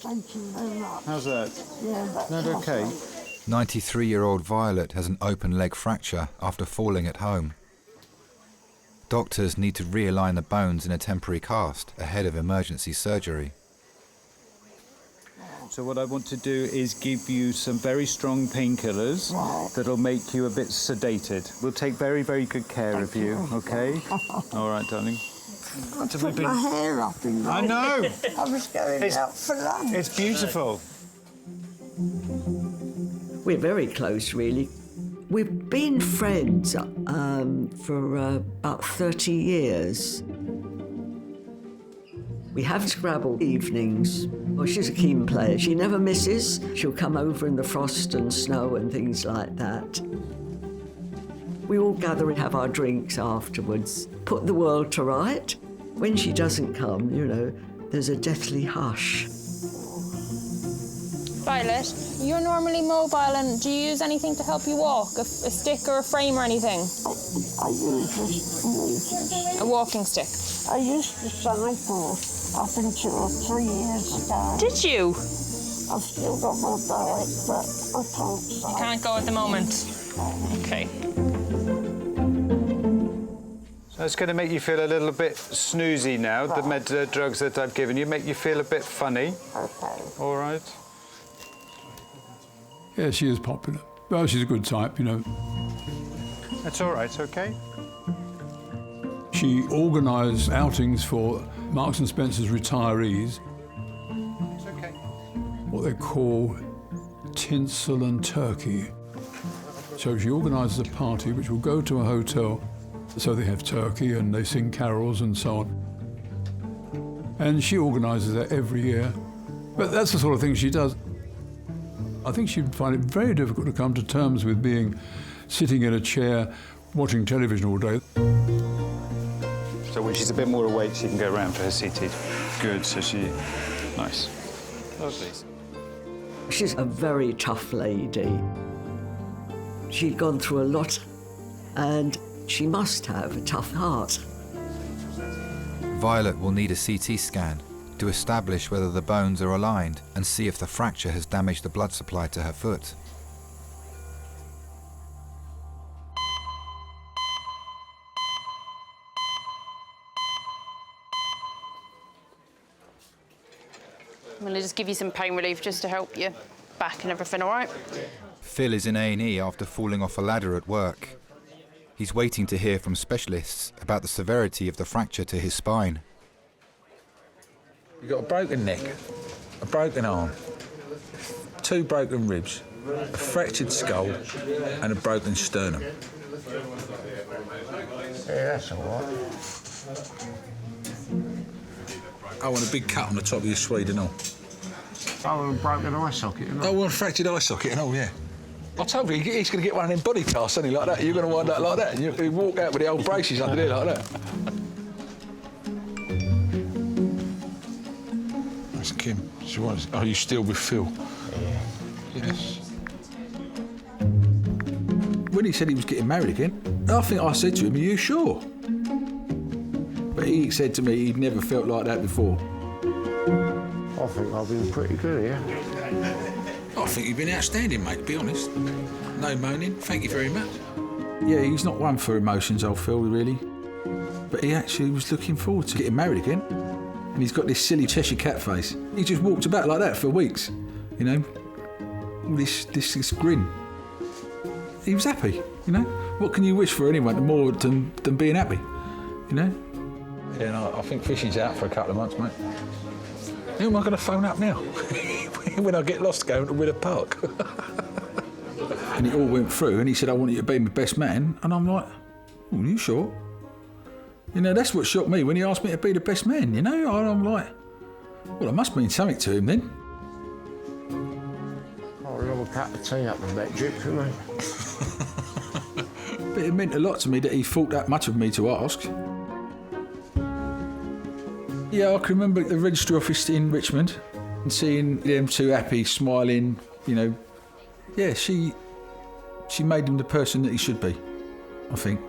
Thank you very much. How's that? Yeah, Not okay? 93-year-old Violet has an open leg fracture after falling at home. Doctors need to realign the bones in a temporary cast ahead of emergency surgery. So what I want to do is give you some very strong painkillers that'll make you a bit sedated. We'll take very, very good care of you, okay? All right, darling. I put my hair up in I know. I was going out for lunch. It's beautiful. We're very close, really. We've been friends for about 30 years. We have Scrabble evenings. Well, she's a keen player. She never misses. She'll come over in the frost and snow and things like that. We all gather and have our drinks afterwards, put the world to right. When she doesn't come, you know, there's a deathly hush. Violet, you're normally mobile, and do you use anything to help you walk? A stick or a frame or anything? I used a walking stick. I used to cycle up until 3 years ago. Did you? I've still got my bike, but I can't cycle. You can't go at the moment. Okay. So it's going to make you feel a little bit snoozy now. Right. The drugs that I've given you make you feel a bit funny. Okay. All right. Yeah, she is popular. Well, she's a good type, you know. That's all right, okay. She organised outings for Marks and Spencer's retirees. It's okay. What they call tinsel and turkey. So she organises a party which will go to a hotel. So they have turkey and they sing carols and so on. And she organises that every year. But that's the sort of thing she does. I think she'd find it very difficult to come to terms with being sitting in a chair watching television all day. So when she's a bit more awake, she can go around for her seated. Good, so she... Nice. Lovely. She's a very tough lady. She'd gone through a lot, and she must have a tough heart. Violet will need a CT scan to establish whether the bones are aligned and see if the fracture has damaged the blood supply to her foot. I'm going to just give you some pain relief just to help you back and everything, all right? Phil is in A&E after falling off a ladder at work. He's waiting to hear from specialists about the severity of the fracture to his spine. You've got a broken neck, a broken arm, 2 broken ribs, a fractured skull and a broken sternum. Yeah, that's all right. I want a big cut on the top of your Swede and all. I want a broken eye socket and all. I want a fractured eye socket and all, yeah. I told you, he's going to get one of them body casts, something like that. You're going to wind up like that, and you walk out with the old braces under there like that. That's Kim. She wants... Are you still with Phil? Yeah. Yes. When he said he was getting married again, I think I said to him, are you sure? But he said to me he'd never felt like that before. I think I've been pretty good here. I think you've been outstanding, mate, to be honest. No moaning, thank you very much. Yeah, he's not one for emotions, old Phil, really. But he actually was looking forward to getting married again. And he's got this silly Cheshire cat face. He just walked about like that for weeks, you know, with this grin. He was happy, you know. What can you wish for anyone more than being happy, you know? Yeah, no, I think fishing's out for a couple of months, mate. Who am I going to phone up now? When I get lost going to Widder Park. And it all went through, and he said, I want you to be my best man. And I'm like, oh, are you sure? You know, that's what shocked me when he asked me to be the best man, you know? And I'm like, well, it must mean something to him then. I'll love a cup of tea up with that drip for me. But it meant a lot to me that he thought that much of me to ask. Yeah, I can remember at the registry office in Richmond and seeing them 2 happy, smiling, you know. Yeah, she made him the person that he should be, I think.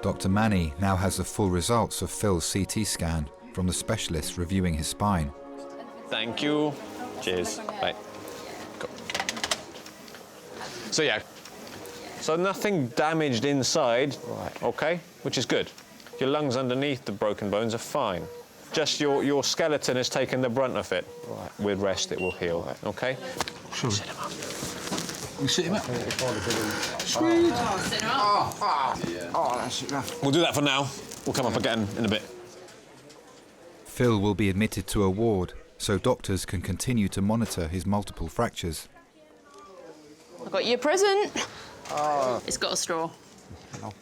Dr. Manny now has the full results of Phil's CT scan from the specialist reviewing his spine. Thank you. Cheers. Bye. Go. So yeah, so nothing damaged inside, right. Okay, which is good. Your lungs underneath the broken bones are fine. Just your skeleton has taken the brunt of it. Right. With rest, it will heal. Right. Okay. Sure. Sit him up. You sit him up. Sweet. Oh, that's enough. We'll do that for now. We'll come up again in a bit. Phil will be admitted to a ward so doctors can continue to monitor his multiple fractures. I got you a present. It's got a straw. No.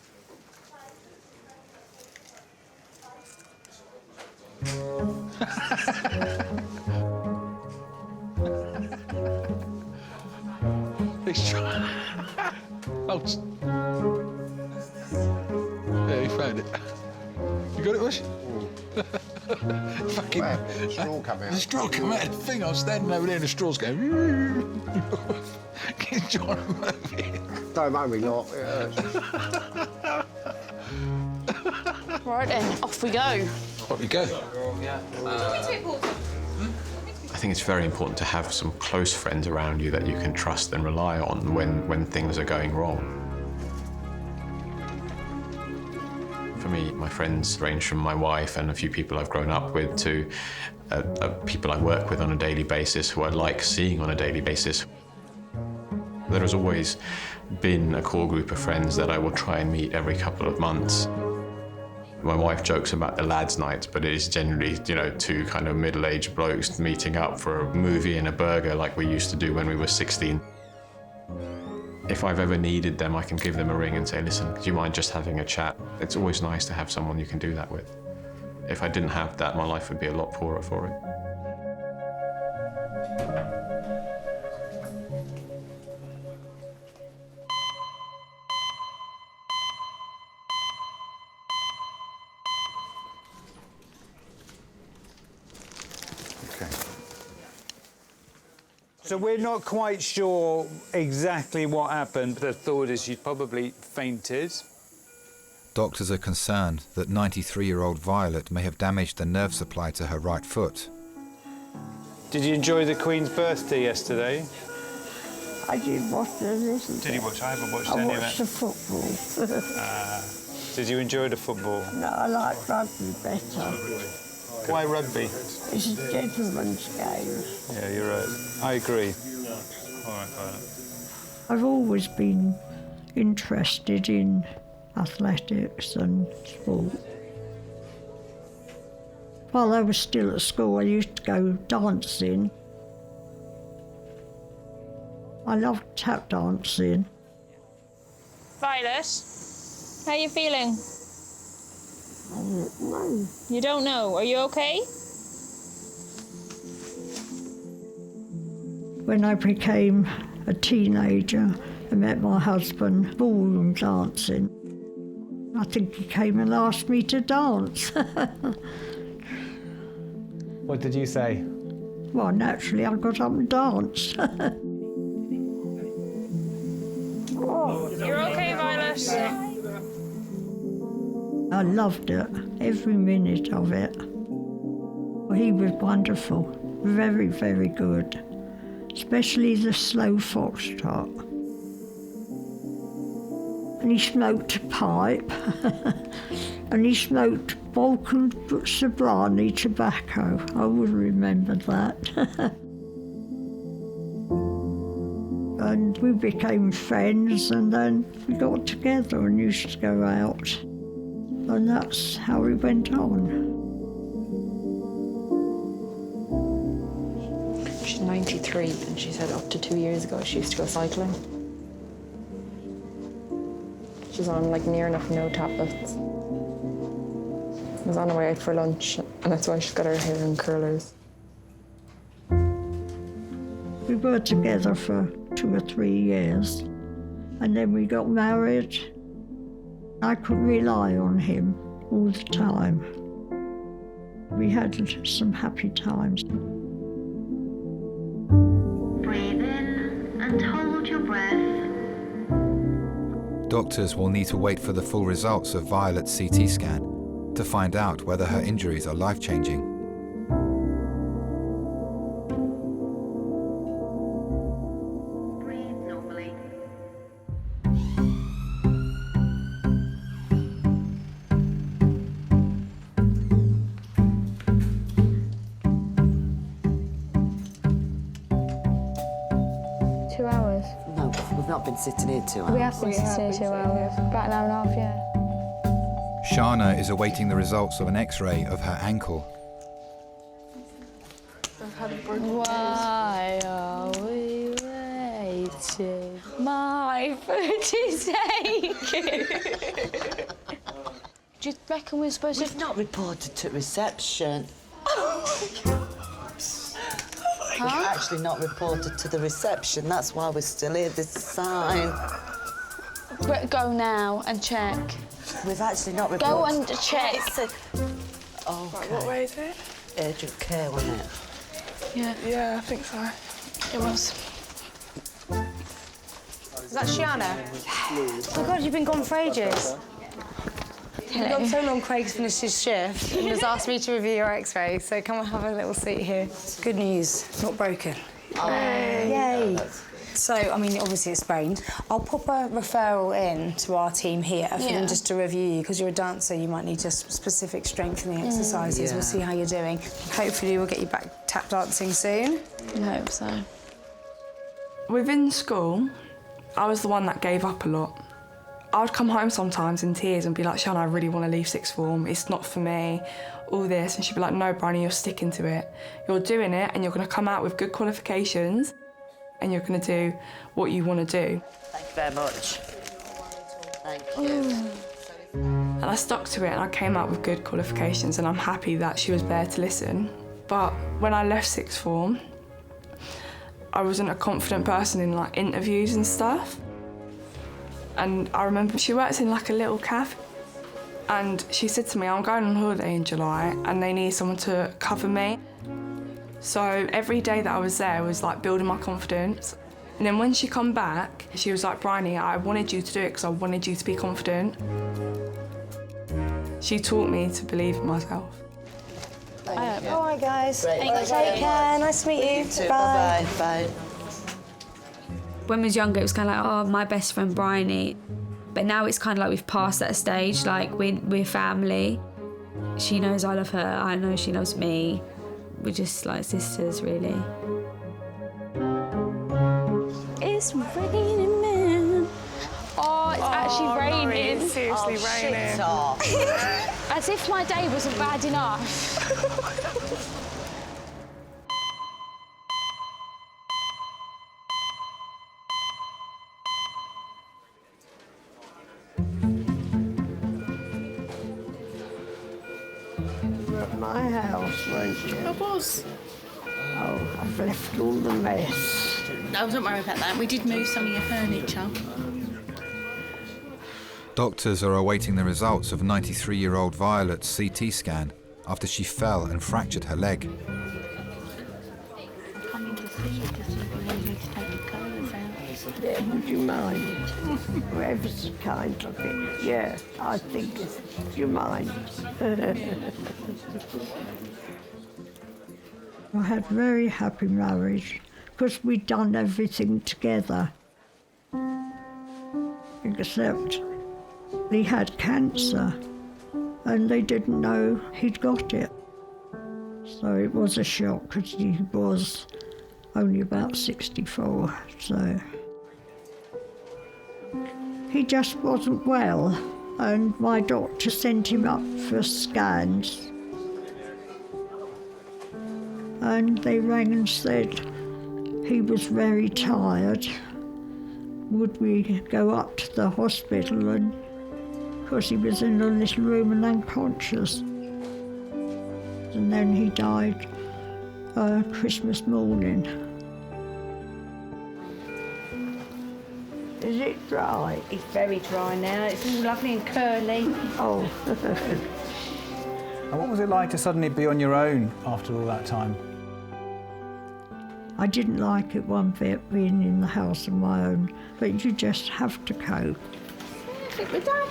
He's trying. Oh. Yeah, he found it. You got it, Wish? Fucking straw come out. The straw come out of the thing. I was standing over there and the straw's going... John Murphy. Don't make me laugh. Right then, off we go. Off we go. I think it's very important to have some close friends around you that you can trust and rely on when things are going wrong. For me, my friends range from my wife and a few people I've grown up with to people I work with on a daily basis who I like seeing on a daily basis. There has always been a core group of friends that I will try and meet every couple of months. My wife jokes about the lads' nights, but it is generally, you know, two kind of middle-aged blokes meeting up for a movie and a burger like we used to do when we were 16. If I've ever needed them, I can give them a ring and say, listen, do you mind just having a chat? It's always nice to have someone you can do that with. If I didn't have that, my life would be a lot poorer for it. So we're not quite sure exactly what happened. The thought is she'd probably fainted. Doctors are concerned that 93-year-old Violet may have damaged the nerve supply to her right foot. Did you enjoy the Queen's birthday yesterday? I did watch a little. Did you watch? I haven't watched I any of watched it. the football. Did you enjoy the football? No, I like rugby better. Why rugby? It's a gentleman's game. Yeah, you're right. I agree. All right, Violet. I've always been interested in athletics and sport. While I was still at school, I used to go dancing. I loved tap dancing. Violet, how are you feeling? I don't know. You don't know. Are you okay? When I became a teenager, I met my husband ballroom dancing. I think he came and asked me to dance. What did you say? Well, naturally, I got up and danced. You're okay, Violet? I loved it, every minute of it. He was wonderful, very, very good, especially the slow foxtrot. And he smoked a pipe, and he smoked Balkan Sobrani tobacco. I would remember that. And we became friends, and then we got together and used to go out. And that's how we went on. She's 93, and she said up to 2 years ago she used to go cycling. She's on like near enough no tablets. I was on her way out for lunch, and that's why she's got her hair in curlers. We were together for 2 or 3 years, and then we got married. I could rely on him all the time. We had some happy times. Breathe in and hold your breath. Doctors will need to wait for the full results of Violet's CT scan to find out whether her injuries are life-changing. Breathe normally. No, we've not been sitting here 2 hours. We have been sitting here 2 hours, about an hour and a half, yeah. Shana is awaiting the results of an X-ray of her ankle. Why are we waiting? My foot is aching. Do you reckon we're supposed to... We've not reported to reception. We've actually not reported to the reception. That's why we're still here. There's a sign. But go now and check. We've actually not reported. Go and check. Oh. Okay. What way is it? Urgent care, wasn't it? Yeah. Yeah, I think so. It was. Is that Shiana? Oh, God, you've been gone for ages. You've gone so long, Craig's finished his shift and has asked me to review your x-ray, so come and have a little seat here. Good news, it's not broken. Yay! So, I mean, obviously it's sprained. I'll pop a referral in to our team here for them just to review you, because you're a dancer, you might need just specific strengthening exercises. We'll see how you're doing. Hopefully we'll get you back tap dancing soon. I hope so. Within school, I was the one that gave up a lot. I would come home sometimes in tears and be like, Shanna, I really want to leave sixth form. It's not for me, all this. And she'd be like, no, Bryony, you're sticking to it. You're doing it and you're going to come out with good qualifications and you're going to do what you want to do. Thank you very much. Thank you. And I stuck to it and I came out with good qualifications, and I'm happy that she was there to listen. But when I left sixth form, I wasn't a confident person in like interviews and stuff. And I remember she works in like a little cafe, and she said to me, I'm going on holiday in July and they need someone to cover me. So every day that I was there was like building my confidence. And then when she come back, she was like, Bryony, I wanted you to do it because I wanted you to be confident. She taught me to believe in myself. All right, guys. Great. Take care. Nice to meet you. You too. Bye. Bye. When I was younger, it was kind of like, oh, my best friend Bryony. But now it's kind of like we've passed that stage, like we're family. She knows I love her, I know she loves me. We're just like sisters, really. It's raining, man. Oh, it's actually raining. It's seriously raining. Shit off. As if my day wasn't bad enough. At my house, weren't you? I was. Oh, I've left all the mess. No, don't worry about that. We did move some of your furniture. Doctors are awaiting the results of 93-year-old Violet's CT scan after she fell and fractured her leg. Coming to see you to see if you need to take the colours out. Yeah, would you mind? Whoever's so kind of it. Yeah, I think, do you mind? I had a very happy marriage because we'd done everything together. Except he had cancer and they didn't know he'd got it. So it was a shock because he was only about 64, so. He just wasn't well, and my doctor sent him up for scans. And they rang and said he was very tired. Would we go up to the hospital? And because he was in a little room and unconscious. And then he died Christmas morning. Is it dry? It's very dry now. It's all lovely and curly. Oh. And what was it like to suddenly be on your own after all that time? I didn't like it one bit, being in the house on my own, but you just have to cope. I think we're done.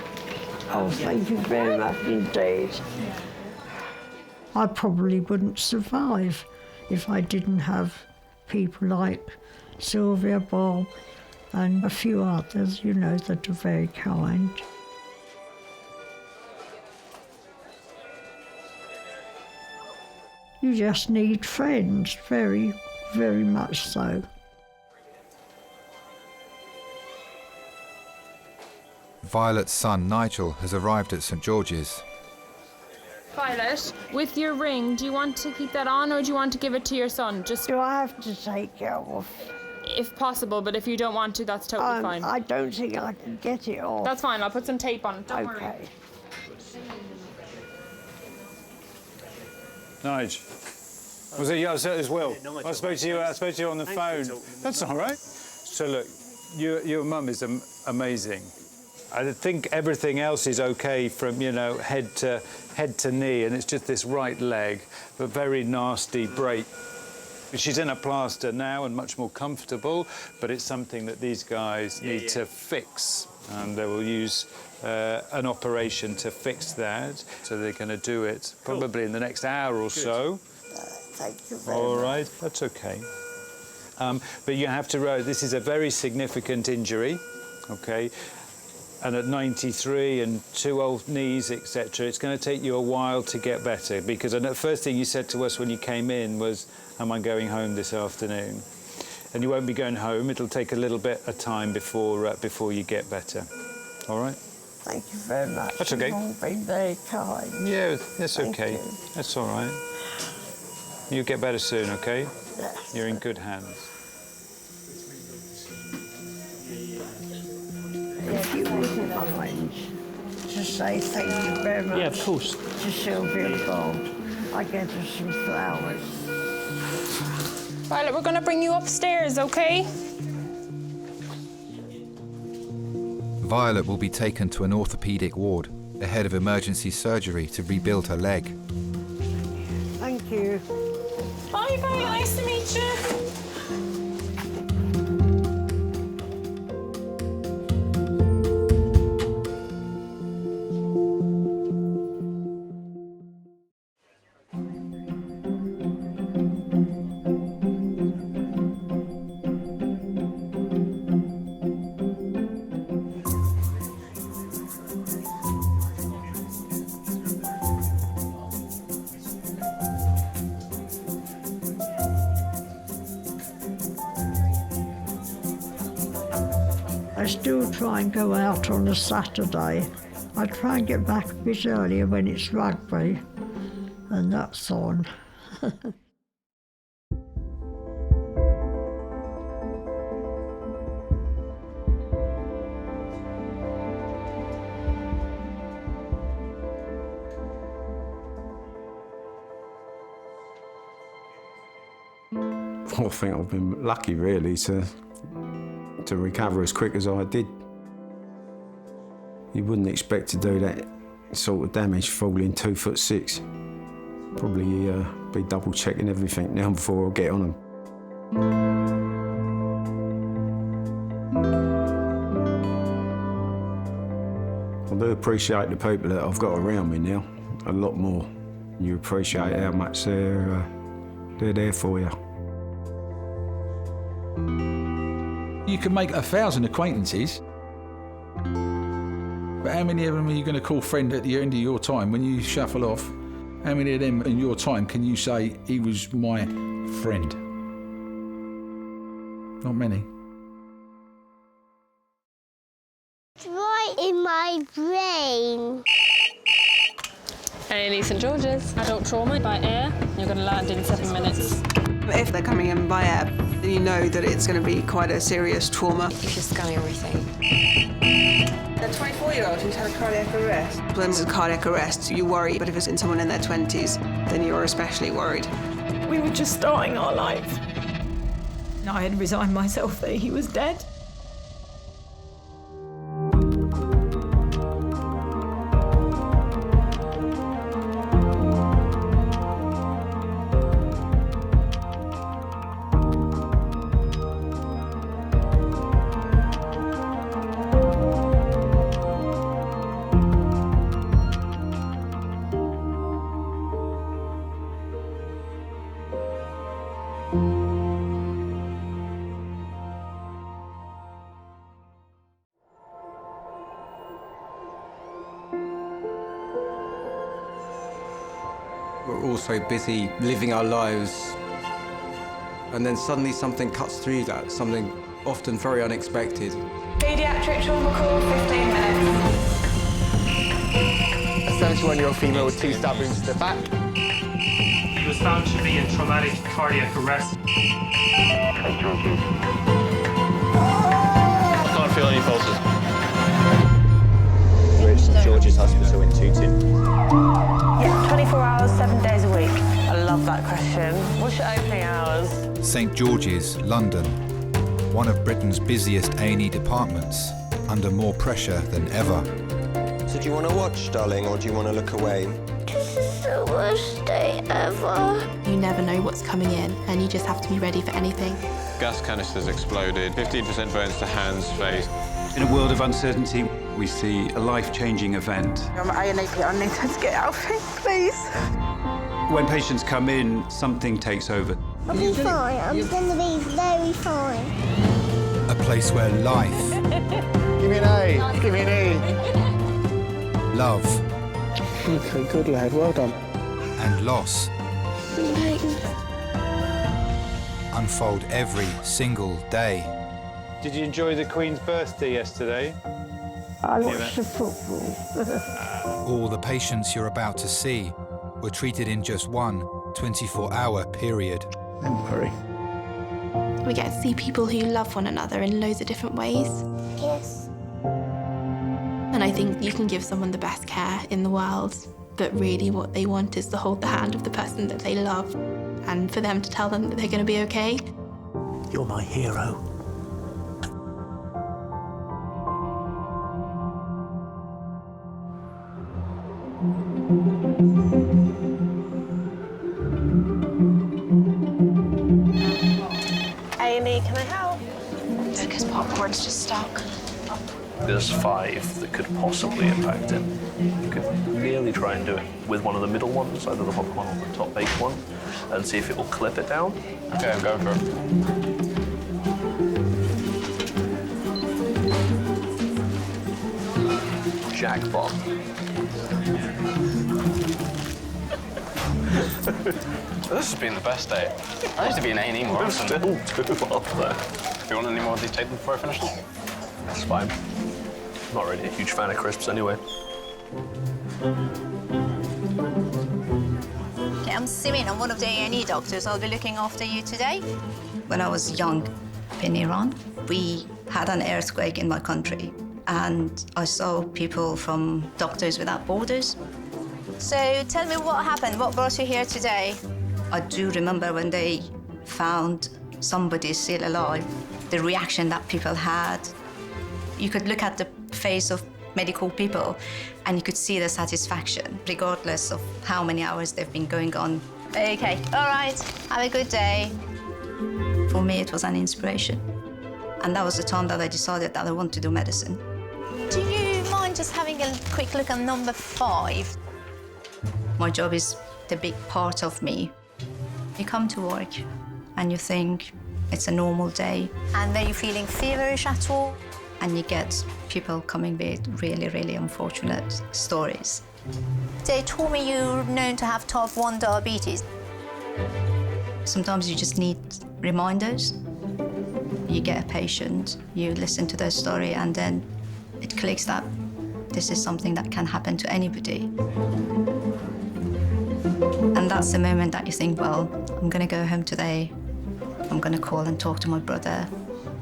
Oh, thank you very much indeed. I probably wouldn't survive if I didn't have people like Sylvia, Bob, and a few others, you know, that are very kind. You just need friends, very, very much so. Violet's son Nigel has arrived at St George's. Violet, with your ring, do you want to keep that on or do you want to give it to your son? Just do I have to take it off? If possible, but if you don't want to, that's totally fine. I don't think I can get it off. That's fine, I'll put some tape on it, don't worry. Okay. Nige, was it you as well? I spoke to you on the phone. That's all right. So look, your mum is amazing. I think everything else is okay from, you know, head to knee, and it's just this right leg, a very nasty break. She's in a plaster now and much more comfortable, but it's something that these guys need to fix, and they will use an operation to fix that. So they're going to do it probably in the next hour or so. Thank you very All much. right, that's okay. But you have to realize this is a very significant injury, okay? And at 93 and 2 old knees, etc., it's going to take you a while to get better, because the first thing you said to us when you came in was, am I going home this afternoon? And you won't be going home. It'll take a little bit of time before you get better. All right? Thank you very much. That's okay. You've all been very kind. Yeah, that's Thank okay. you. That's all right. You'll get better soon, okay? Yes. You're in good hands. If you wouldn't mind to say thank you very much. Yeah, of course. To Sylvia Gold. I gave her some flowers. Violet, we're going to bring you upstairs, OK? Violet will be taken to an orthopaedic ward ahead of emergency surgery to rebuild her leg. Thank you. Bye, Violet. Nice to meet you. I still try and go out on a Saturday. I try and get back a bit earlier when it's rugby, and that's on. I think I've been lucky, really, to recover as quick as I did. You wouldn't expect to do that sort of damage falling 2'6". Probably be double checking everything now before I get on them. I do appreciate the people that I've got around me now a lot more. You appreciate how much they're there for you. You can make 1,000 acquaintances, but how many of them are you going to call friend at the end of your time when you shuffle off? How many of them in your time can you say, he was my friend? Not many. It's right in my brain. A&E St George's. Adult trauma by air. You're going to land in 7 minutes. If they're coming in by air, you know that it's going to be quite a serious trauma. You should scan everything. A 24-year-old who's had a cardiac arrest. When it's a cardiac arrest, you worry, but if it's in someone in their 20s, then you're especially worried. We were just starting our lives. I had resigned myself that he was dead. We're all so busy living our lives, and then suddenly something cuts through that, something often very unexpected. Pediatric trauma call, 15 minutes. A 71-year-old female with 2 stab wounds to the back. He was found to be in traumatic cardiac arrest. I can't feel any pulses. We're at St George's Hospital in Tooting. Yeah, 24 hours, 7 days a week. I love that question. What's your opening hours? St George's, London, one of Britain's busiest A&E departments, under more pressure than ever. So do you want to watch, darling, or do you want to look away? This is the worst day ever. You never know what's coming in, and you just have to be ready for anything. Gas canisters exploded, 15% burns to hands, face. In a world of uncertainty, we see a life-changing event. I'm A&EP, I need her to get out of here, please. When patients come in, something takes over. I'll be fine. I'm going to be very fine. A place where life... Give me an A. Give me an E. Love... Okay, good lad, well done. And loss... unfold every single day. Did you enjoy the Queen's birthday yesterday? I watched the football. All the patients you're about to see were treated in just one 24-hour period. Don't worry. We get to see people who love one another in loads of different ways. Yes. And I think you can give someone the best care in the world, but really what they want is to hold the hand of the person that they love and for them to tell them that they're going to be okay. You're my hero. A&E, can I help? Because popcorn's just stuck. There's 5 that could possibly impact it. You could nearly try and do it with one of the middle ones, either the bottom one or the top base one, and see if it will clip it down. Okay, I'm going for it. Jackpot. This has been the best day. I used to be in A&E more often. Still 2 up there. Do you want any more of these taken before I finish? That's fine. Not really a huge fan of crisps anyway. Okay, I'm Simin. I'm one of the A&E doctors. I'll be looking after you today. When I was young in Iran, we had an earthquake in my country, and I saw people from Doctors Without Borders. So tell me what happened. What brought you here today? I do remember when they found somebody still alive, the reaction that people had. You could look at the face of medical people and you could see the satisfaction, regardless of how many hours they've been going on. Okay, all right, have a good day. For me, it was an inspiration. And that was the time that I decided that I want to do medicine. Do you mind just having a quick look at number 5? My job is the big part of me. You come to work and you think it's a normal day. And are you feeling feverish at all? And you get people coming with really, really unfortunate stories. They told me you're known to have type 1 diabetes. Sometimes you just need reminders. You get a patient, you listen to their story, and then it clicks that this is something that can happen to anybody. And that's the moment that you think, well, I'm gonna go home today. I'm gonna call and talk to my brother.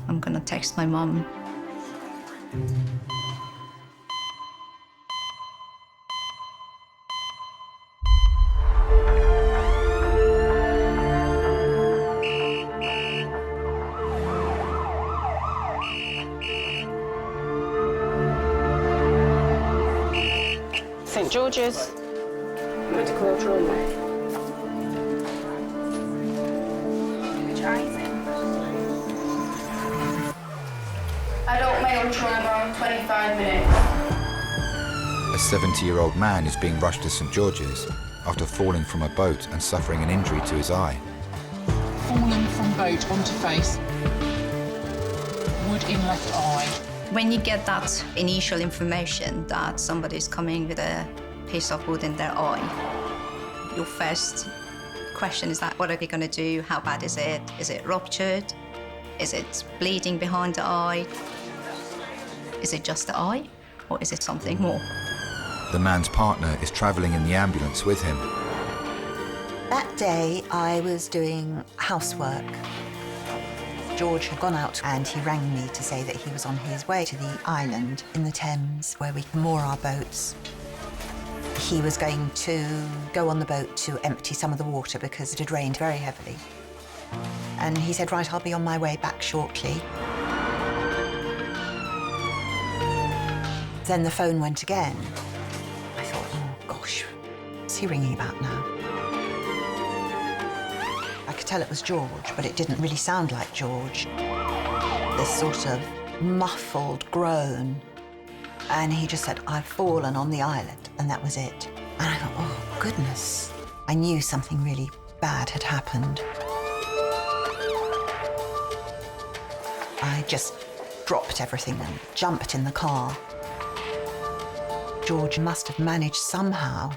I'm gonna text my mum. St George's. Critical trauma. Adult male trauma, 25 minutes. A 70-year-old man is being rushed to St George's after falling from a boat and suffering an injury to his eye. Falling from boat onto face. Wood in left eye. When you get that initial information that somebody's coming with a piece of wood in their eye, your first question is that, what are we going to do? How bad is it? Is it ruptured? Is it bleeding behind the eye? Is it just the eye, or is it something more? The man's partner is travelling in the ambulance with him. That day, I was doing housework. George had gone out and he rang me to say that he was on his way to the island in the Thames where we moor our boats. He was going to go on the boat to empty some of the water because it had rained very heavily. And he said, right, I'll be on my way back shortly. Then the phone went again. I thought, oh gosh, what's he ringing about now? I could tell it was George, but it didn't really sound like George. This sort of muffled groan. And he just said, I've fallen on the island, and that was it. And I thought, oh goodness. I knew something really bad had happened. I just dropped everything and jumped in the car. George must have managed somehow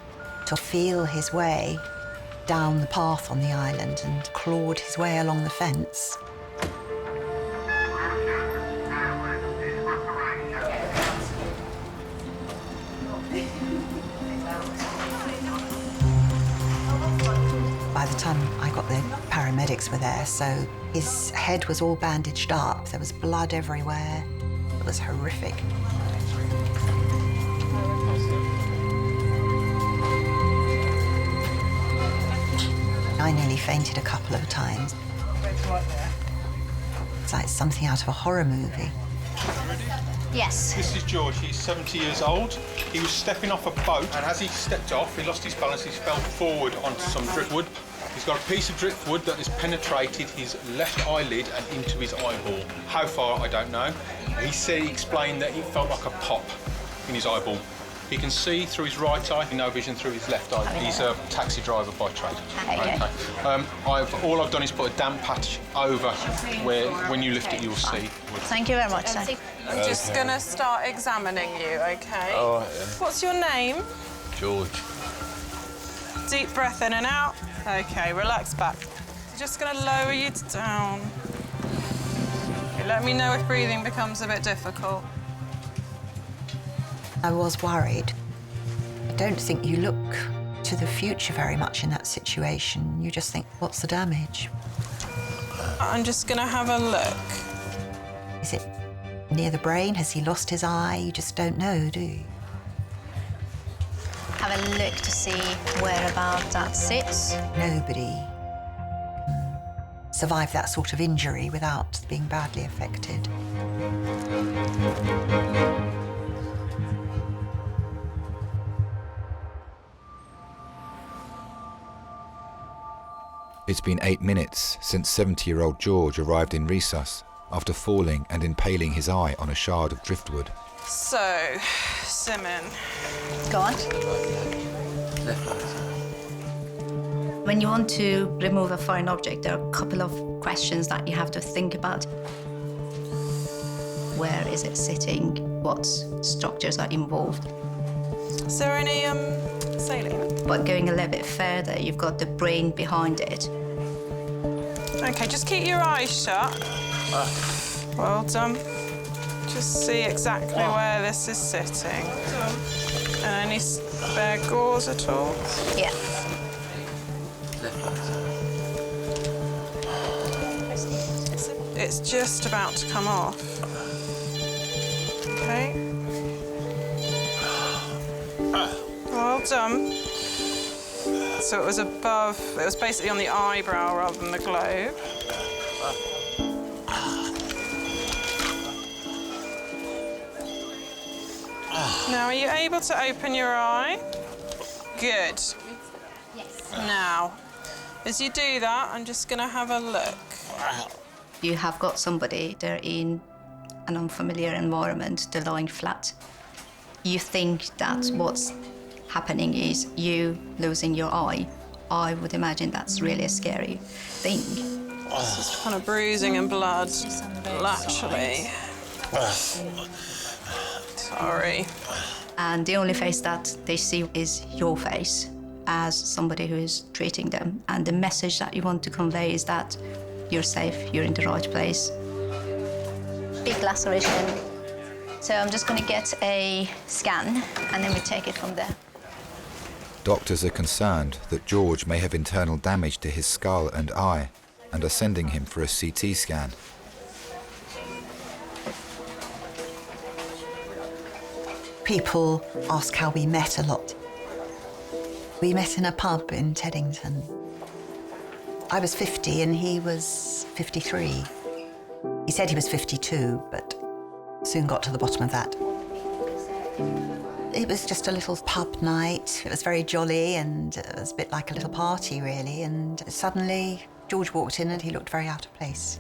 to feel his way down the path on the island and clawed his way along the fence. By the time I got there, paramedics were there, so his head was all bandaged up. There was blood everywhere. It was horrific. I nearly fainted a couple of times. It's like something out of a horror movie. Yes. This is George. He's 70 years old. He was stepping off a boat, and as he stepped off, he lost his balance. He fell forward onto some driftwood. He's got a piece of driftwood that has penetrated his left eyelid and into his eyeball. How far, I don't know. He explained that it felt like a pop in his eyeball. He can see through his right eye, no vision through his left eye. He's a taxi driver by trade. Okay. All I've done is put a damp patch over where, when you lift it, you'll see. Thank you very much, sir. I'm just going to start examining you, OK? All right, then. What's your name? George. Deep breath in and out. OK, relax back. Just going to lower you down. Okay, let me know if breathing becomes a bit difficult. I was worried. I don't think you look to the future very much in that situation. You just think, what's the damage? I'm just going to have a look. Is it near the brain? Has he lost his eye? You just don't know, do you? Have a look to see whereabout that sits. Nobody survived that sort of injury without being badly affected. It's been 8 minutes since 70-year-old George arrived in resus after falling and impaling his eye on a shard of driftwood. So, Simon. Go on. When you want to remove a foreign object, there are a couple of questions that you have to think about. Where is it sitting? What structures are involved? Is there any saline? But going a little bit further, you've got the brain behind it. OK, just keep your eyes shut. Well done. Just see exactly where this is sitting. And any spare gauze at all? Yeah. It's just about to come off. OK. Well done. So it was above, it was basically on the eyebrow rather than the globe. Now, are you able to open your eye? Good. Yes. Now, as you do that, I'm just going to have a look. You have got somebody, they're in an unfamiliar environment, they're lying flat. You think that what's happening is you losing your eye. I would imagine that's really a scary thing. It's just kind of bruising and blood, laterally. Sorry. And the only face that they see is your face as somebody who is treating them. And the message that you want to convey is that you're safe, you're in the right place. Big laceration. So I'm just going to get a scan, and then we take it from there. Doctors are concerned that George may have internal damage to his skull and eye and are sending him for a CT scan. People ask how we met a lot. We met in a pub in Teddington. I was 50 and he was 53. He said he was 52, but soon got to the bottom of that. It was just a little pub night. It was very jolly and it was a bit like a little party, really. And suddenly, George walked in and he looked very out of place.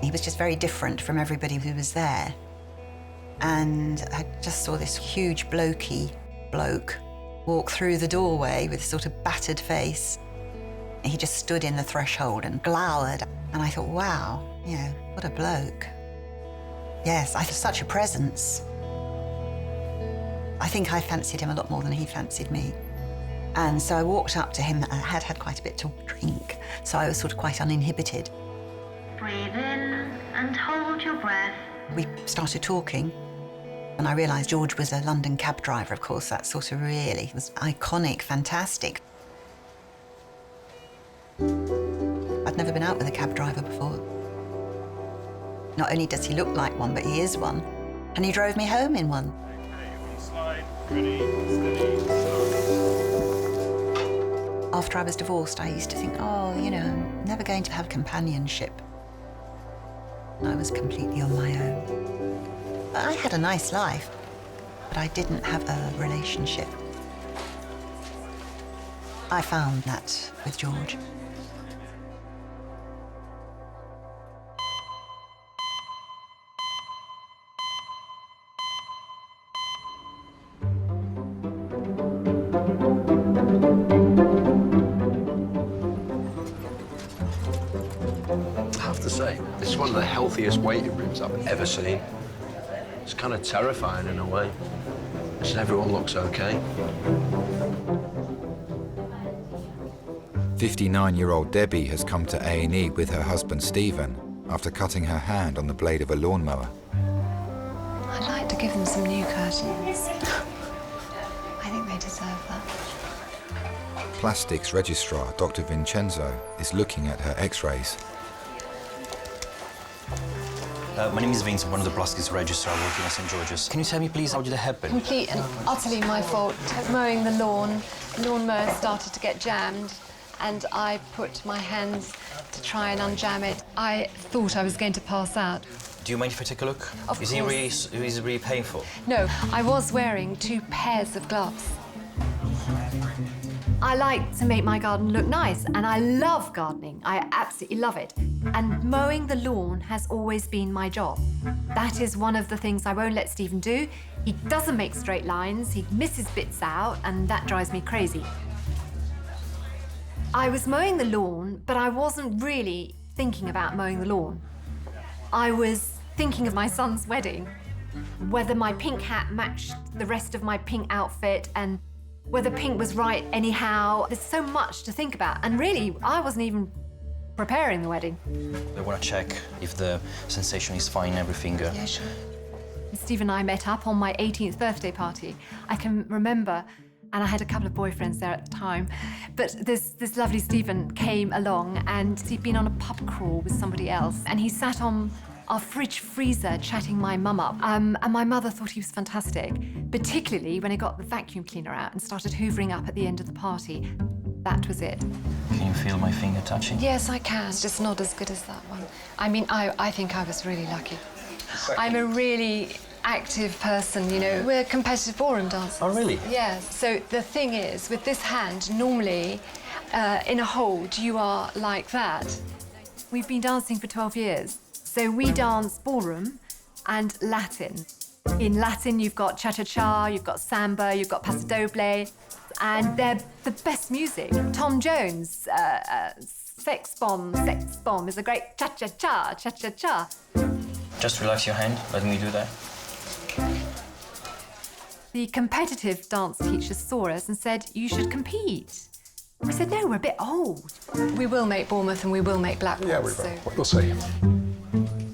He was just very different from everybody who was there. And I just saw this huge blokey bloke walk through the doorway with a sort of battered face. He just stood in the threshold and glowered. And I thought, wow, you know, what a bloke. Yes, I had such a presence. I think I fancied him a lot more than he fancied me. And so I walked up to him. I had had quite a bit to drink, so I was sort of quite uninhibited. Breathe in and hold your breath. We started talking, and I realised George was a London cab driver, of course. That sort of really was iconic, fantastic. I'd never been out with a cab driver before. Not only does he look like one, but he is one. And he drove me home in one. Ready, steady, start. After I was divorced, I used to think, oh, you know, I'm never going to have companionship. I was completely on my own. I had a nice life, but I didn't have a relationship. I found that with George. I have to say, this is one of the healthiest waiting rooms I've ever seen. It's kind of terrifying in a way. Just everyone looks okay. 59-year-old Debbie has come to A&E with her husband Stephen after cutting her hand on the blade of a lawnmower. I'd like to give them some new curtains. I think they deserve that. Plastics registrar Dr. Vincenzo is looking at her x-rays. My name is Vince, I'm one of the plastics registrar working at St. George's. Can you tell me, please, how did it happen? Complete and utterly my fault. Mowing the lawnmower started to get jammed, and I put my hands to try and unjam it. I thought I was going to pass out. Do you mind if I take a look? Of is course. Is it really painful? No, I was wearing 2 pairs of gloves. I like to make my garden look nice, and I love gardening. I absolutely love it. And mowing the lawn has always been my job. That is one of the things I won't let Stephen do. He doesn't make straight lines, he misses bits out, and that drives me crazy. I was mowing the lawn, but I wasn't really thinking about mowing the lawn. I was thinking of my son's wedding, whether my pink hat matched the rest of my pink outfit, and whether pink was right anyhow. There's so much to think about, and really, I wasn't even preparing the wedding. I want to check if the sensation is fine, everything. Yeah, sure. Steve and I met up on my 18th birthday party. I can remember, and I had a couple of boyfriends there at the time, but this lovely Stephen came along, and he'd been on a pub crawl with somebody else, and he sat on our fridge freezer chatting my mum up. And my mother thought he was fantastic, particularly when he got the vacuum cleaner out and started hoovering up at the end of the party. That was it. Can you feel my finger touching? Yes, I can. It's just not as good as that one. I mean, I think I was really lucky. I'm a really active person, you know. We're competitive ballroom dancers. Oh, really? Yes. So the thing is, with this hand, normally, in a hold, you are like that. We've been dancing for 12 years. So we dance ballroom and Latin. In Latin, you've got cha-cha-cha, you've got samba, you've got paso doble, and they're the best music. Tom Jones, Sex Bomb is a great cha-cha-cha, cha-cha-cha. Just relax your hand, let me do that. The competitive dance teacher saw us and said, you should compete. We said, no, we're a bit old. We will make Bournemouth and we will make Blackpool. Yeah, we will. We'll see.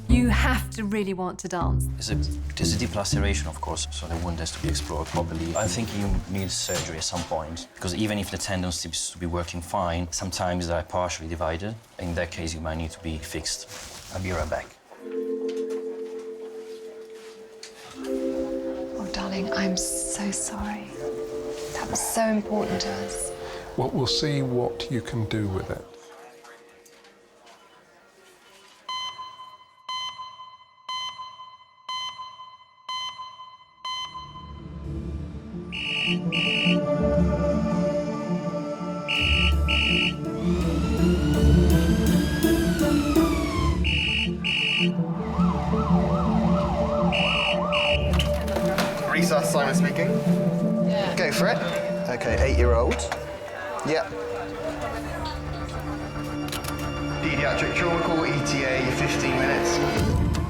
You have to really want to dance. There's a deep laceration, of course, so the wound has to be explored properly. I think you need surgery at some point, because even if the tendon seems to be working fine, sometimes they're partially divided. In that case, you might need to be fixed. I'll be right back. Oh, darling, I'm so sorry. That was so important to us. Well, we'll see what you can do with it. Resus, Simon speaking. Yeah. Go for it. Okay, 8-year-old. Yep. Pediatric trauma call, ETA, 15 minutes.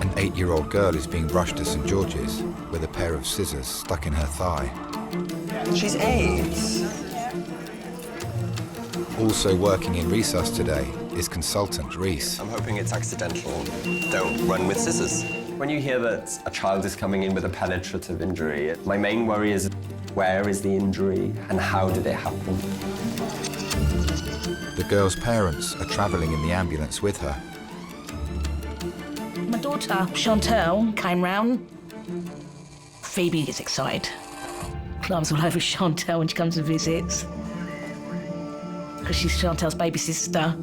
An 8-year-old girl is being rushed to St George's with a pair of scissors stuck in her thigh. She's 8. Also working in Resus today is consultant Reese. I'm hoping it's accidental. Don't run with scissors. When you hear that a child is coming in with a penetrative injury, my main worry is where is the injury and how did it happen? The girl's parents are travelling in the ambulance with her. My daughter, Chantal, came round. Phoebe is excited. Climbs all over Chantal when she comes and visits. Because she's Chantal's baby sister.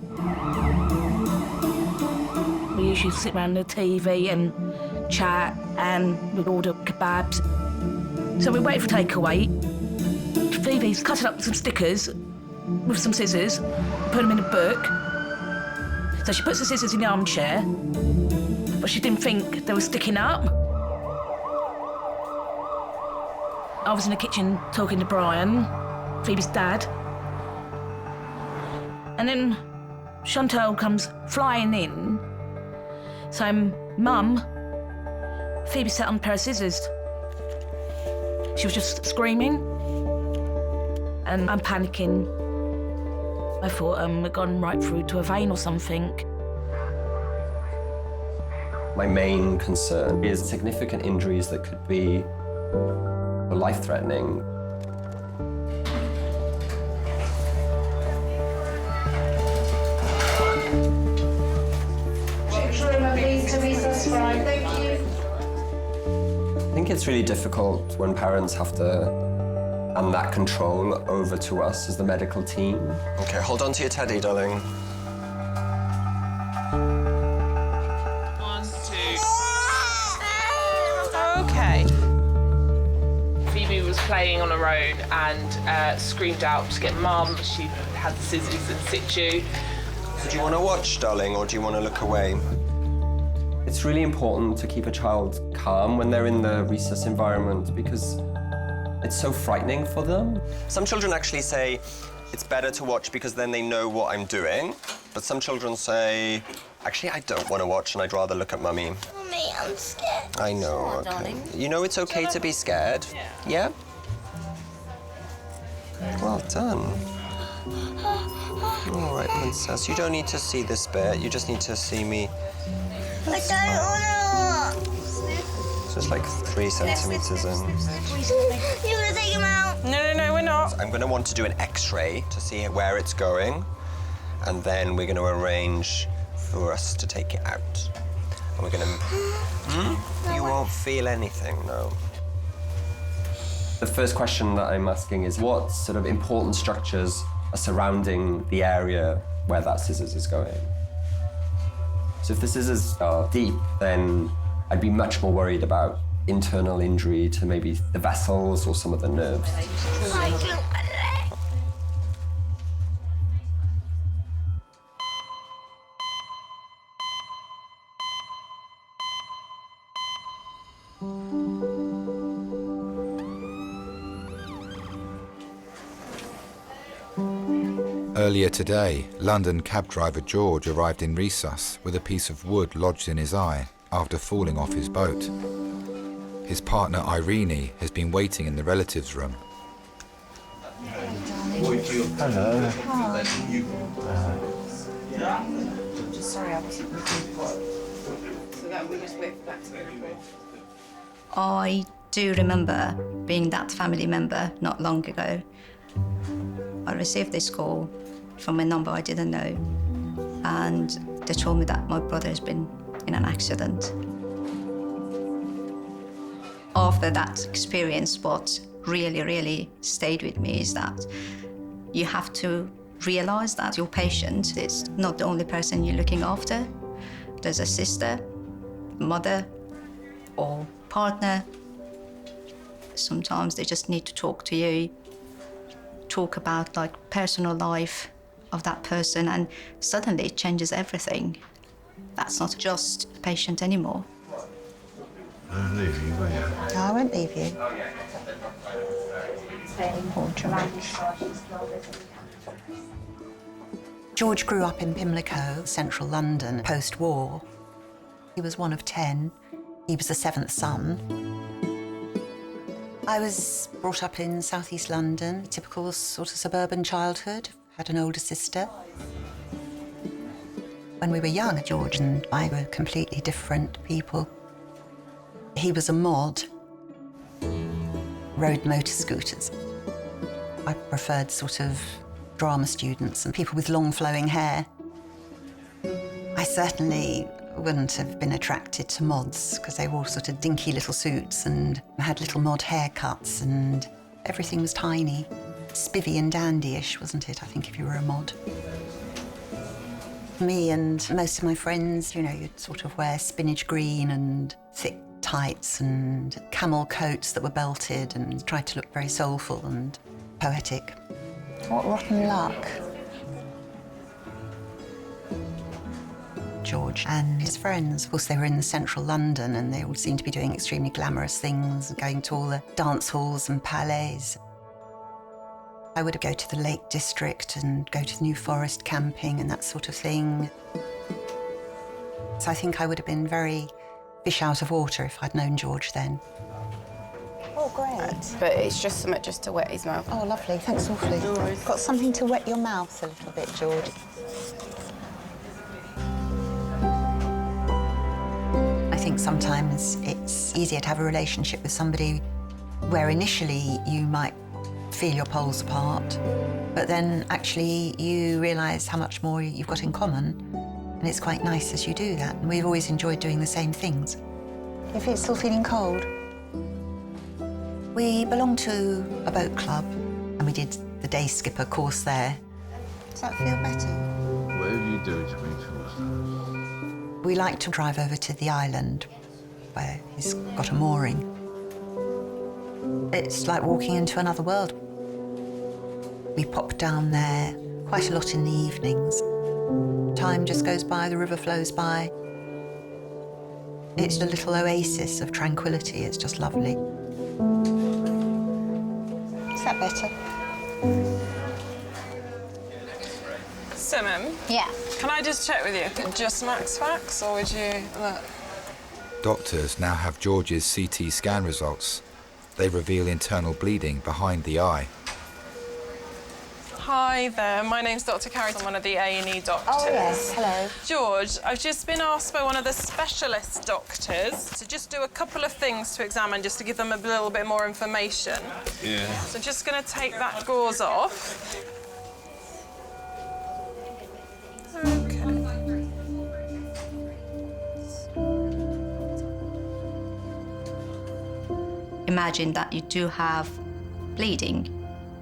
We usually sit around the TV and chat and we'd order kebabs. So we wait for takeaway. Phoebe's cutting up some stickers with some scissors, put them in a book. So she puts the scissors in the armchair, but she didn't think they were sticking up. I was in the kitchen talking to Brian, Phoebe's dad. And then Chantal comes flying in. So, Mum, Phoebe sat on a pair of scissors. She was just screaming. And I'm panicking. I thought we'd gone right through to a vein or something. My main concern is significant injuries that could be life-threatening. I think it's really difficult when parents have to hand that control over to us as the medical team. Okay, hold on to your teddy, darling. 1, 2. Okay. Phoebe was playing on her own and screamed out to get Mum. She had the scissors in situ. So do you want to watch, darling, or do you want to look away? It's really important to keep a child calm when they're in the Resus environment because it's so frightening for them. Some children actually say it's better to watch because then they know what I'm doing. But some children say, actually, I don't want to watch and I'd rather look at Mummy. Mummy, I'm scared. I know, okay. Darling. You know it's okay to be scared? Yeah? Well done. All right, princess, you don't need to see this bit. You just need to see me. I don't want to. Just like 3 centimeters in. You're gonna take him out. No, we're not. I'm gonna want to do an X-ray to see where it's going, and then we're gonna arrange for us to take it out. And we're gonna... You won't feel anything, no. The first question that I'm asking is what sort of important structures are surrounding the area where that scissors is going? So if the scissors are deep, then I'd be much more worried about internal injury to maybe the vessels or some of the nerves. Earlier today, London cab driver George arrived in Resus with a piece of wood lodged in his eye after falling off his boat. His partner Irene has been waiting in the relatives' room. Hello. Sorry, I wasn't looking. So that we just went back to the report. I do remember being that family member not long ago. I received this call from a number I didn't know, and they told me that my brother has been in an accident. After that experience, what really stayed with me is that you have to realize that your patient is not the only person you're looking after. There's a sister, mother, or partner. Sometimes they just need to talk to you, talk about like personal life of that person, and suddenly it changes everything. That's not just a patient anymore. I won't leave you, will you? No, I won't leave you. George grew up in Pimlico, central London, post-war. He was one of 10. He was the 7th son. I was brought up in southeast London, typical sort of suburban childhood. Had an older sister. When we were young, George and I were completely different people. He was a mod, rode motor scooters. I preferred sort of drama students and people with long flowing hair. I certainly wouldn't have been attracted to mods because they wore sort of dinky little suits and had little mod haircuts and everything was tiny. Spivvy and dandy-ish, wasn't it, I think, if you were a mod. Me and most of my friends, you know, you'd sort of wear spinach green and thick tights and camel coats that were belted and tried to look very soulful and poetic. What rotten luck. George and his friends, of course, they were in central London and they all seemed to be doing extremely glamorous things, going to all the dance halls and palais. I would go to the Lake District and go to the New Forest camping and that sort of thing. So I think I would have been very fish out of water if I'd known George then. Oh, great. But it's just something just to wet his mouth. Oh, lovely. Thanks awfully. No worries. Got something to wet your mouth a little bit, George. I think sometimes it's easier to have a relationship with somebody where initially you might feel your poles apart, but then actually you realise how much more you've got in common, and it's quite nice as you do that. And we've always enjoyed doing the same things. If you're still feeling cold. We belong to a boat club, and we did the day skipper course there. Does that feel better? Whatever you do to me towards We like to drive over to the island, where he's got a mooring. It's like walking into another world. We pop down there quite a lot in the evenings. Time just goes by, the river flows by. It's a little oasis of tranquility, it's just lovely. Is that better? Simon? Yeah? Can I just check with you? Just max facts, or would you look? Doctors now have George's CT scan results. They reveal internal bleeding behind the eye. Hi there, my name's Dr. Carrie. I'm one of the A&E doctors. Oh, yes, hello. George, I've just been asked by one of the specialist doctors to just do a couple of things to examine, just to give them a little bit more information. Yeah. So I'm just going to take that gauze off. Okay. Imagine that you do have bleeding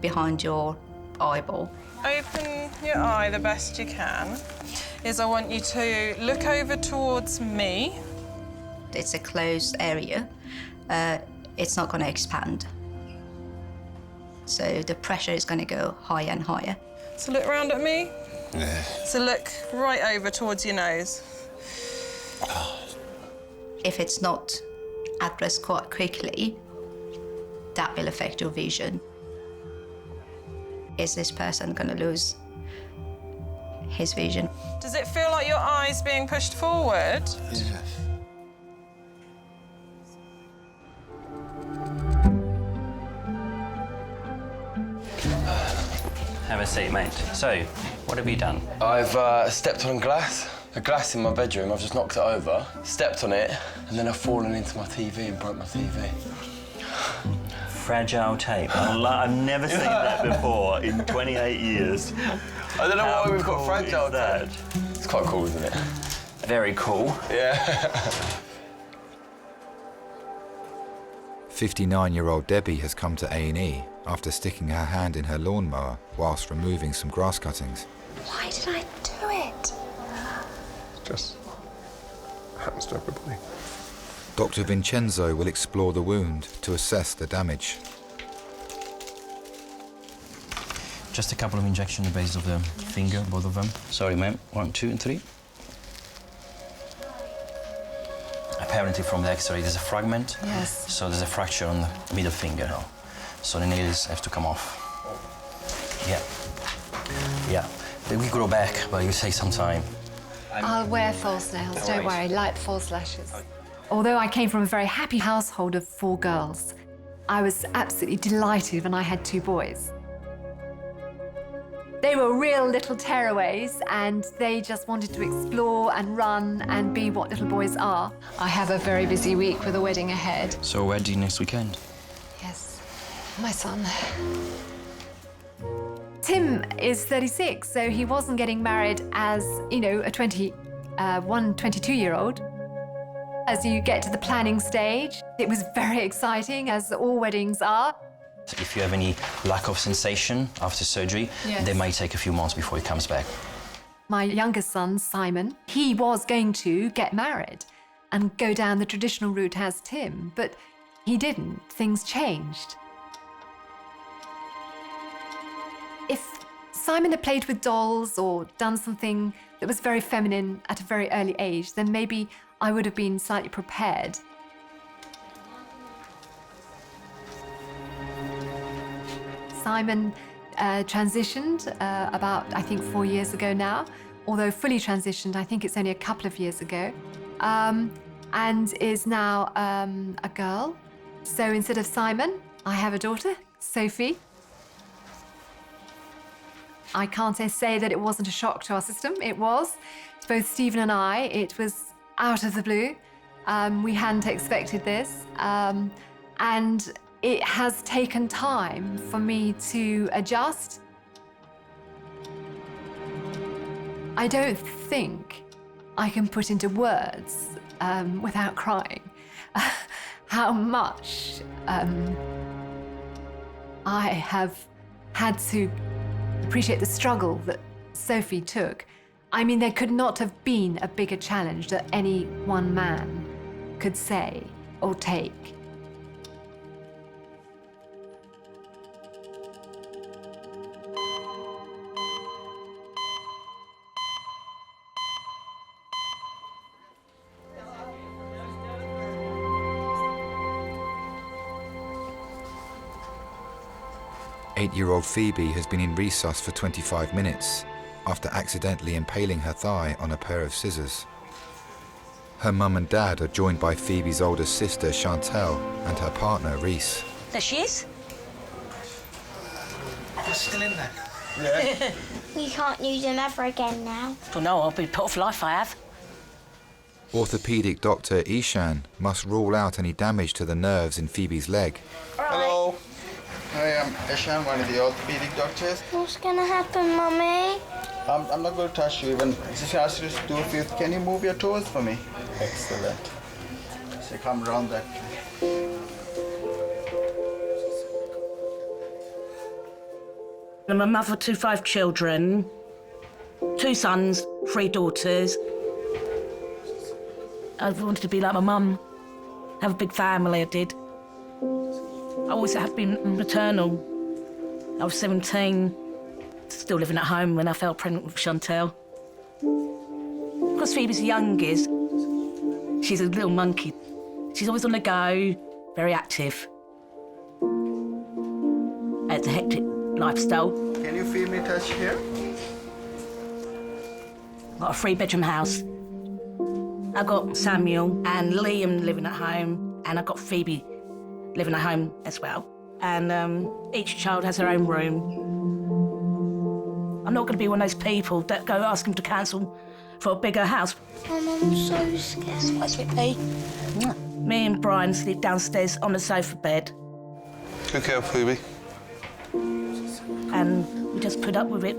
behind your eyeball. Open your eye the best you can. I want you to look over towards me. It's a closed area. It's not going to expand. So the pressure is going to go higher and higher. So look round at me. Yeah. So look right over towards your nose. If it's not addressed quite quickly, that will affect your vision. Is this person going to lose his vision? Does it feel like your eye's being pushed forward? Yeah. Have a seat, mate. So, what have you done? I've stepped on glass. A glass in my bedroom. I've just knocked it over, stepped on it, and then I've fallen into my TV and broke my TV. Fragile tape. I've never seen that before in 28 years. I don't know How why we've got cool fragile is that? tape. It's quite cool, isn't it? Very cool. Yeah. 59-year-old Debbie has come to A&E after sticking her hand in her lawnmower whilst removing some grass cuttings. Why did I do it? Just happens to everybody. Dr. Vincenzo will explore the wound to assess the damage. Just a couple of injections on the base of the finger, both of them. Sorry, ma'am. 1, 2, and 3. Apparently from the X-ray there's a fragment. Yes. So there's a fracture on the middle finger now. So the nails have to come off. Yeah. Yeah. They will grow back, but it will take some time. I'll wear false nails, don't worry, light false lashes. Although I came from a very happy household of 4 girls, I was absolutely delighted when I had 2 boys. They were real little tearaways and they just wanted to explore and run and be what little boys are. I have a very busy week with a wedding ahead. So wedding next weekend? Yes, my son. Tim is 36, so he wasn't getting married as, you know, a 22-year-old. As you get to the planning stage, it was very exciting, as all weddings are. If you have any lack of sensation after surgery, Yes. they might take a few months before it comes back. My youngest son, Simon, he was going to get married and go down the traditional route as Tim, but he didn't. Things changed. If Simon had played with dolls or done something that was very feminine at a very early age, then maybe I would have been slightly prepared. Simon transitioned about, I think, 4 years ago now, although fully transitioned, I think it's only a couple of years ago, and is now a girl. So instead of Simon, I have a daughter, Sophie. I can't say that it wasn't a shock to our system. It was. To both Stephen and I, it was out of the blue. We hadn't expected this. And it has taken time for me to adjust. I don't think I can put into words, without crying, how much I have had to appreciate the struggle that Sophie took. I mean, there could not have been a bigger challenge that any one man could say or take. Eight-year-old Phoebe has been in resus for 25 minutes after accidentally impaling her thigh on a pair of scissors. Her mum and dad are joined by Phoebe's older sister, Chantal, and her partner, Reese. There she is. You're still in there? Yeah. You can't use them ever again now. Well, no, I'll be put off life, I have. Orthopaedic doctor Ishan must rule out any damage to the nerves in Phoebe's leg. Hello. I am Ishan, one of the orthopedic doctors. What's gonna happen, Mummy? I'm not going to touch you even. Just ask you to do a few. Can you move your toes for me? Excellent. So come around that way. I'm a mother to 5 children, 2 sons, 3 daughters. I wanted to be like my mum, have a big family, I did. I always have been maternal. I was 17, still living at home when I fell pregnant with Chantal. Because Phoebe's the youngest, she's a little monkey. She's always on the go, very active. It's a hectic lifestyle. Can you feel me touch here? Got a 3-bedroom house. I've got Samuel and Liam living at home, and I've got Phoebe living at home as well. And each child has their own room. I'm not going to be one of those people that go ask them to cancel for a bigger house. Mum, I'm so scared. What's it be? Me and Brian sleep downstairs on the sofa bed. Good girl, Phoebe. And we just put up with it.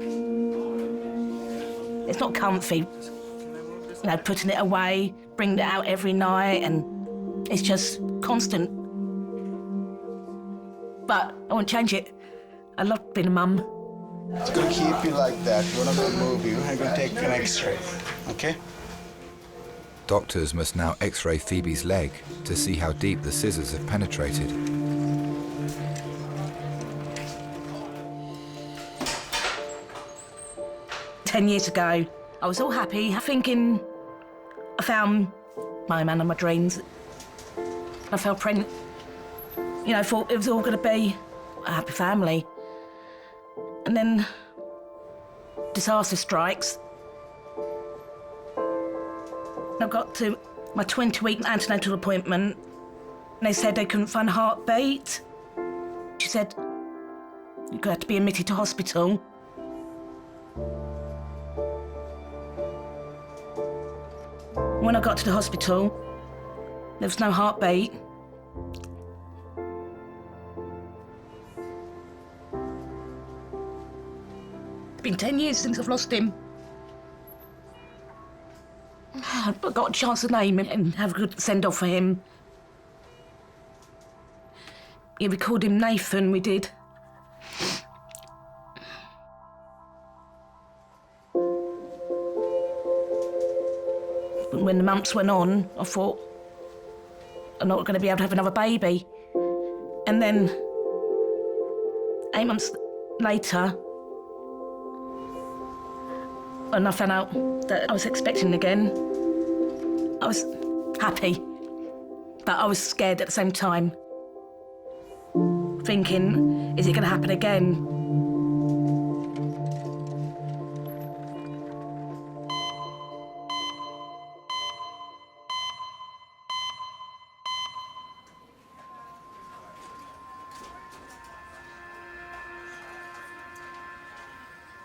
It's not comfy, you know, putting it away, bringing it out every night, and it's just constant. But I won't change it. I love being a mum. It's going to keep you like that. We're not going to move you. I'm going to take an X-ray, okay? Doctors must now x-ray Phoebe's leg to see how deep the scissors have penetrated. Ten years ago, I was all happy, thinking I found my man of my dreams. I felt pregnant. You know, I thought it was all going to be a happy family. And then disaster strikes. I got to my 20-week antenatal appointment, and they said they couldn't find a heartbeat. She said, you're going to have to be admitted to hospital. When I got to the hospital, there was no heartbeat. It's been 10 years since I've lost him. I got a chance to name him and have a good send-off for him. Yeah, we called him Nathan, we did. But when the months went on, I thought, I'm not going to be able to have another baby. And then, 8 months later, and I found out that I was expecting again, I was happy, but I was scared at the same time, thinking, is it going to happen again?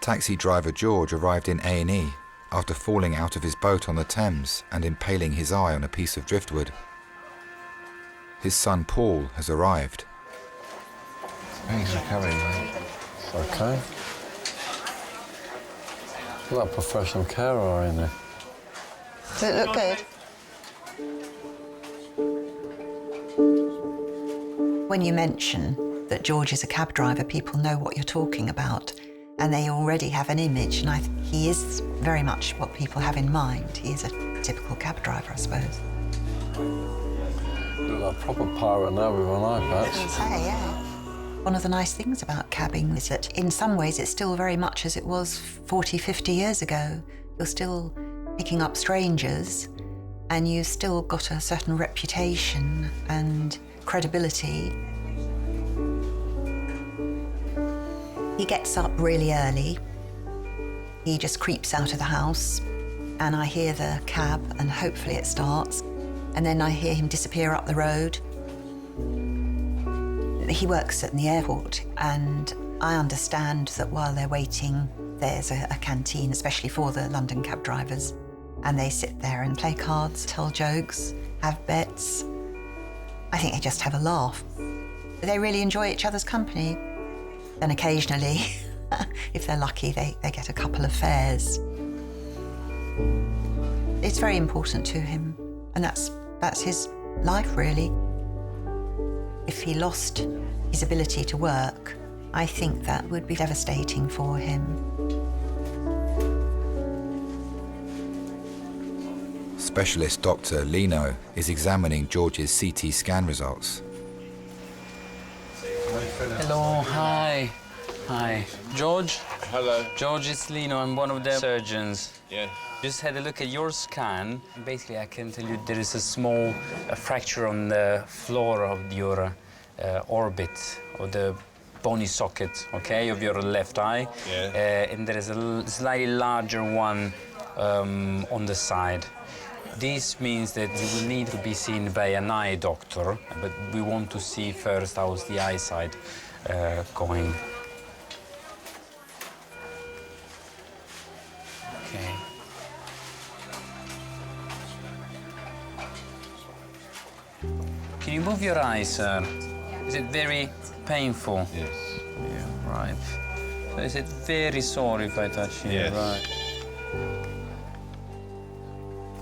Taxi driver George arrived in A&E after falling out of his boat on the Thames and impaling his eye on a piece of driftwood. His son Paul has arrived. Thanks for coming, mate. Okay. You've got a professional carer in there. Does it look good? When you mention that George is a cab driver, people know what you're talking about, and they already have an image, and he is very much what people have in mind. He is a typical cab driver, I suppose. Look like a proper pirate now with an eye patch. Say, yeah. One of the nice things about cabbing is that in some ways it's still very much as it was 40, 50 years ago. You're still picking up strangers, and you've still got a certain reputation and credibility. He gets up really early. He just creeps out of the house, and I hear the cab, and hopefully it starts, and then I hear him disappear up the road. He works at the airport, and I understand that while they're waiting, there's a canteen, especially for the London cab drivers, and they sit there and play cards, tell jokes, have bets. I think they just have a laugh. They really enjoy each other's company. And occasionally, if they're lucky, they get a couple of fares. It's very important to him, and that's his life, really. If he lost his ability to work, I think that would be devastating for him. Specialist Dr. Lino is examining George's CT scan results. Hello, hi. Hi. George? Hello. George, it's Lino. I'm one of the surgeons. Yeah. Just had a look at your scan. Basically, I can tell you there is a small fracture on the floor of your orbit, or the bony socket, okay, of your left eye. Yeah. And there is a slightly larger one on the side. This means that you will need to be seen by an eye doctor, but we want to see first how's the eyesight going. Okay. Can you move your eyes, sir? Is it very painful? Yes. Yeah, right. So is it very sore if I touch you? Yes. Right.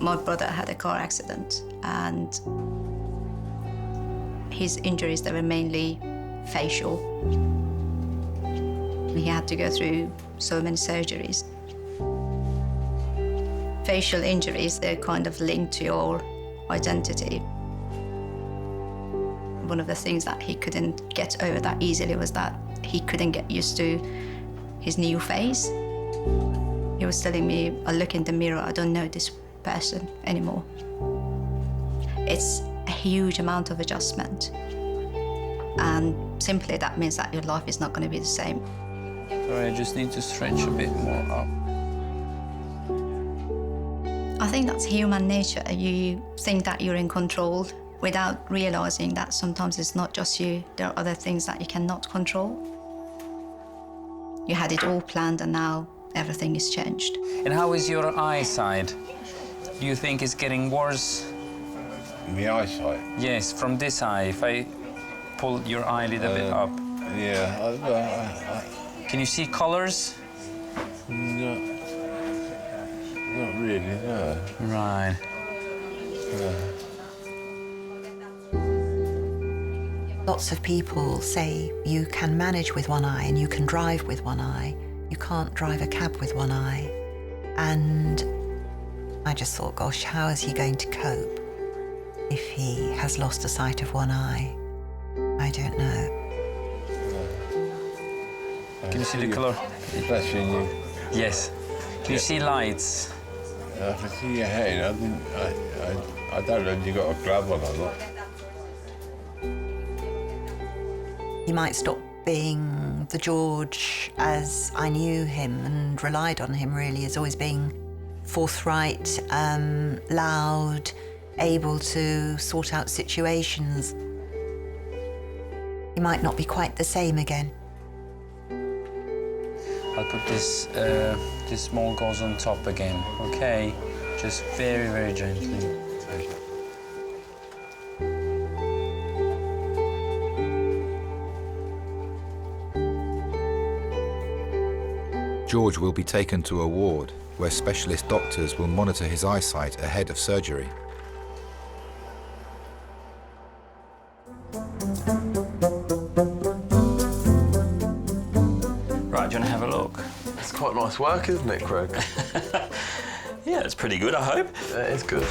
My brother had a car accident, and his injuries, they were mainly facial. He had to go through so many surgeries. facial injuries, they're kind of linked to your identity. One of the things that he couldn't get over that easily was that he couldn't get used to his new face. He was telling me, I look in the mirror, I don't know this person anymore. It's a huge amount of adjustment. And simply that means that your life is not going to be the same. Sorry, I just need to stretch a bit more up. I think that's human nature. You think that you're in control without realizing that sometimes it's not just you. There are other things that you cannot control. You had it all planned and now everything is changed. And how is your eyesight? Do you think it's getting worse? My eyesight? Yes, from this eye. If I pull your eyelid a bit up. Yeah. Can you see colors? No. Not really, no. Right. Lots of people say you can manage with one eye and you can drive with one eye. You can't drive a cab with one eye. And I just thought, gosh, how is he going to cope if he has lost the sight of one eye? I don't know. Can you see the colour? Flashing you. Yes. Can you see lights? I can see your head. I don't know if you got a glove on or not. He might stop being the George as I knew him and relied on him really as always being forthright, loud, able to sort out situations. He might not be quite the same again. I'll put this small gauze on top again, okay? Just very, very gently. George will be taken to a ward where specialist doctors will monitor his eyesight ahead of surgery. Right, do you want to have a look? It's quite nice work, isn't it, Craig? Yeah, it's pretty good, I hope. It is good.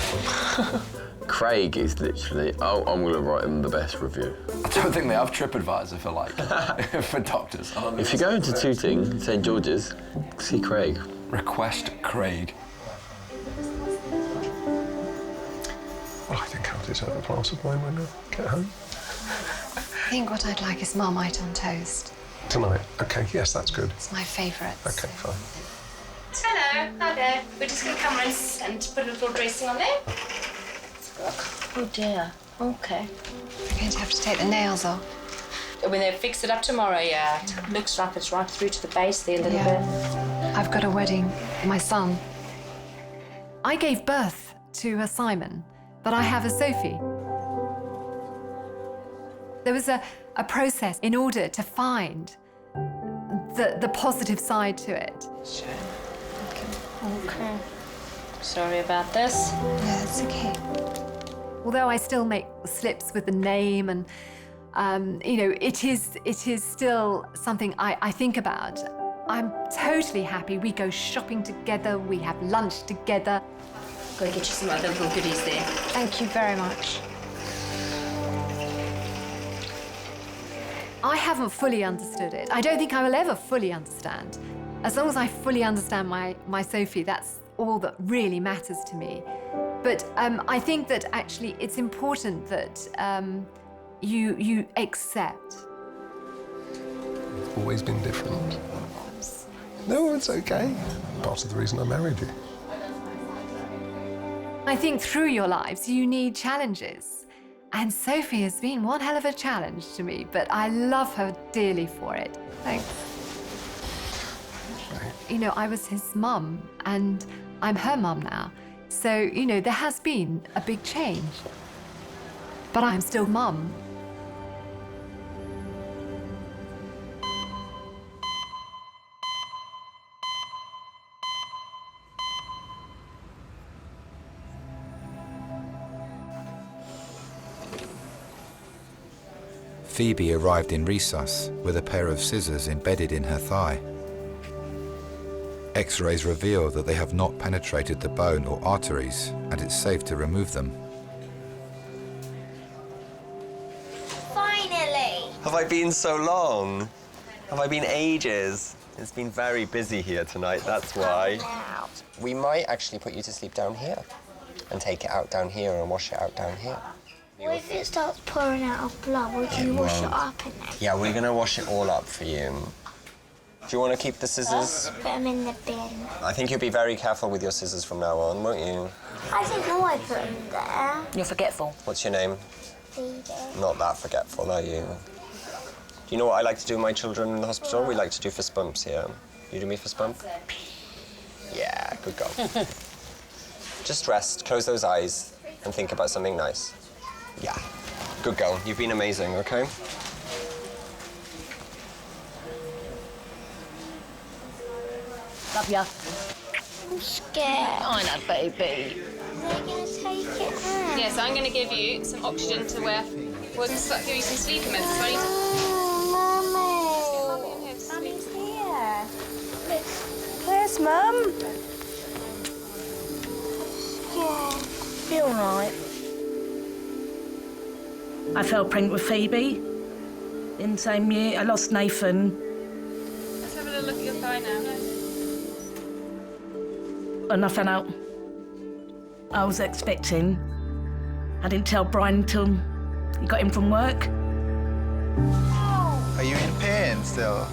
Craig is literally, I'm going to write him the best review. I don't think they have TripAdvisor for, like, for doctors. If you go into Tooting, St George's, see Craig. Request Craig. Well, I think I'll deserve a glass of wine when I get home. I think what I'd like is Marmite on toast. Tonight? OK, yes, that's good. It's my favourite. OK, fine. Hello, hi there. We're just going to come and put a little dressing on there. Oh dear. Okay. We're going to have to take the nails off. When they fix it up tomorrow, yeah. It looks like it's right through to the base there a little bit. I've got a wedding for my son. I gave birth to a Simon, but I have a Sophie. There was a process in order to find the positive side to it. Sure. Okay. Sorry about this. Yeah, it's okay. Although I still make slips with the name and, you know, it is still something I think about. I'm totally happy. We go shopping together, we have lunch together. Go get you some other little goodies there. Thank you very much. I haven't fully understood it. I don't think I will ever fully understand. As long as I fully understand my Sophie, that's all that really matters to me. But I think that actually it's important that you accept. It's always been different. No, it's OK. Part of the reason I married you. I think through your lives, you need challenges. And Sophie has been one hell of a challenge to me, but I love her dearly for it. Thanks. You know, I was his mum, and I'm her mum now. So, you know, there has been a big change. But I'm still mum. Phoebe arrived in resus with a pair of scissors embedded in her thigh. X-rays reveal that they have not penetrated the bone or arteries, and it's safe to remove them. Finally! Have I been so long? Have I been ages? It's been very busy here tonight, that's why. We might actually put you to sleep down here and take it out down here and wash it out down here. What if it starts pouring out of blood? Would you wash it up in it? Yeah, we're gonna wash it all up for you. Do you want to keep the scissors? Put them in the bin. I think you'll be very careful with your scissors from now on, won't you? I didn't know I put them there. You're forgetful. What's your name? Phoebe. Not that forgetful, are you? Do you know what I like to do with my children in the hospital? We like to do fist bumps here. You do me a fist bump? Yeah, good girl. Just rest, close those eyes, and think about something nice. Yeah, good girl. You've been amazing, okay? Love ya. I'm scared. I know, baby. They're going to take it out. Yes, I'm going to give you some oxygen to wear. We'll just give you some sleeping medicine. So I need to... Mummy's here. Where's Mum? Yeah. Be all right. I fell pregnant with Phoebe. In the same year, I lost Nathan. Let's have a little look at your thigh now. And I found out I was expecting. I didn't tell Brian until he got in from work. Are you in pain still?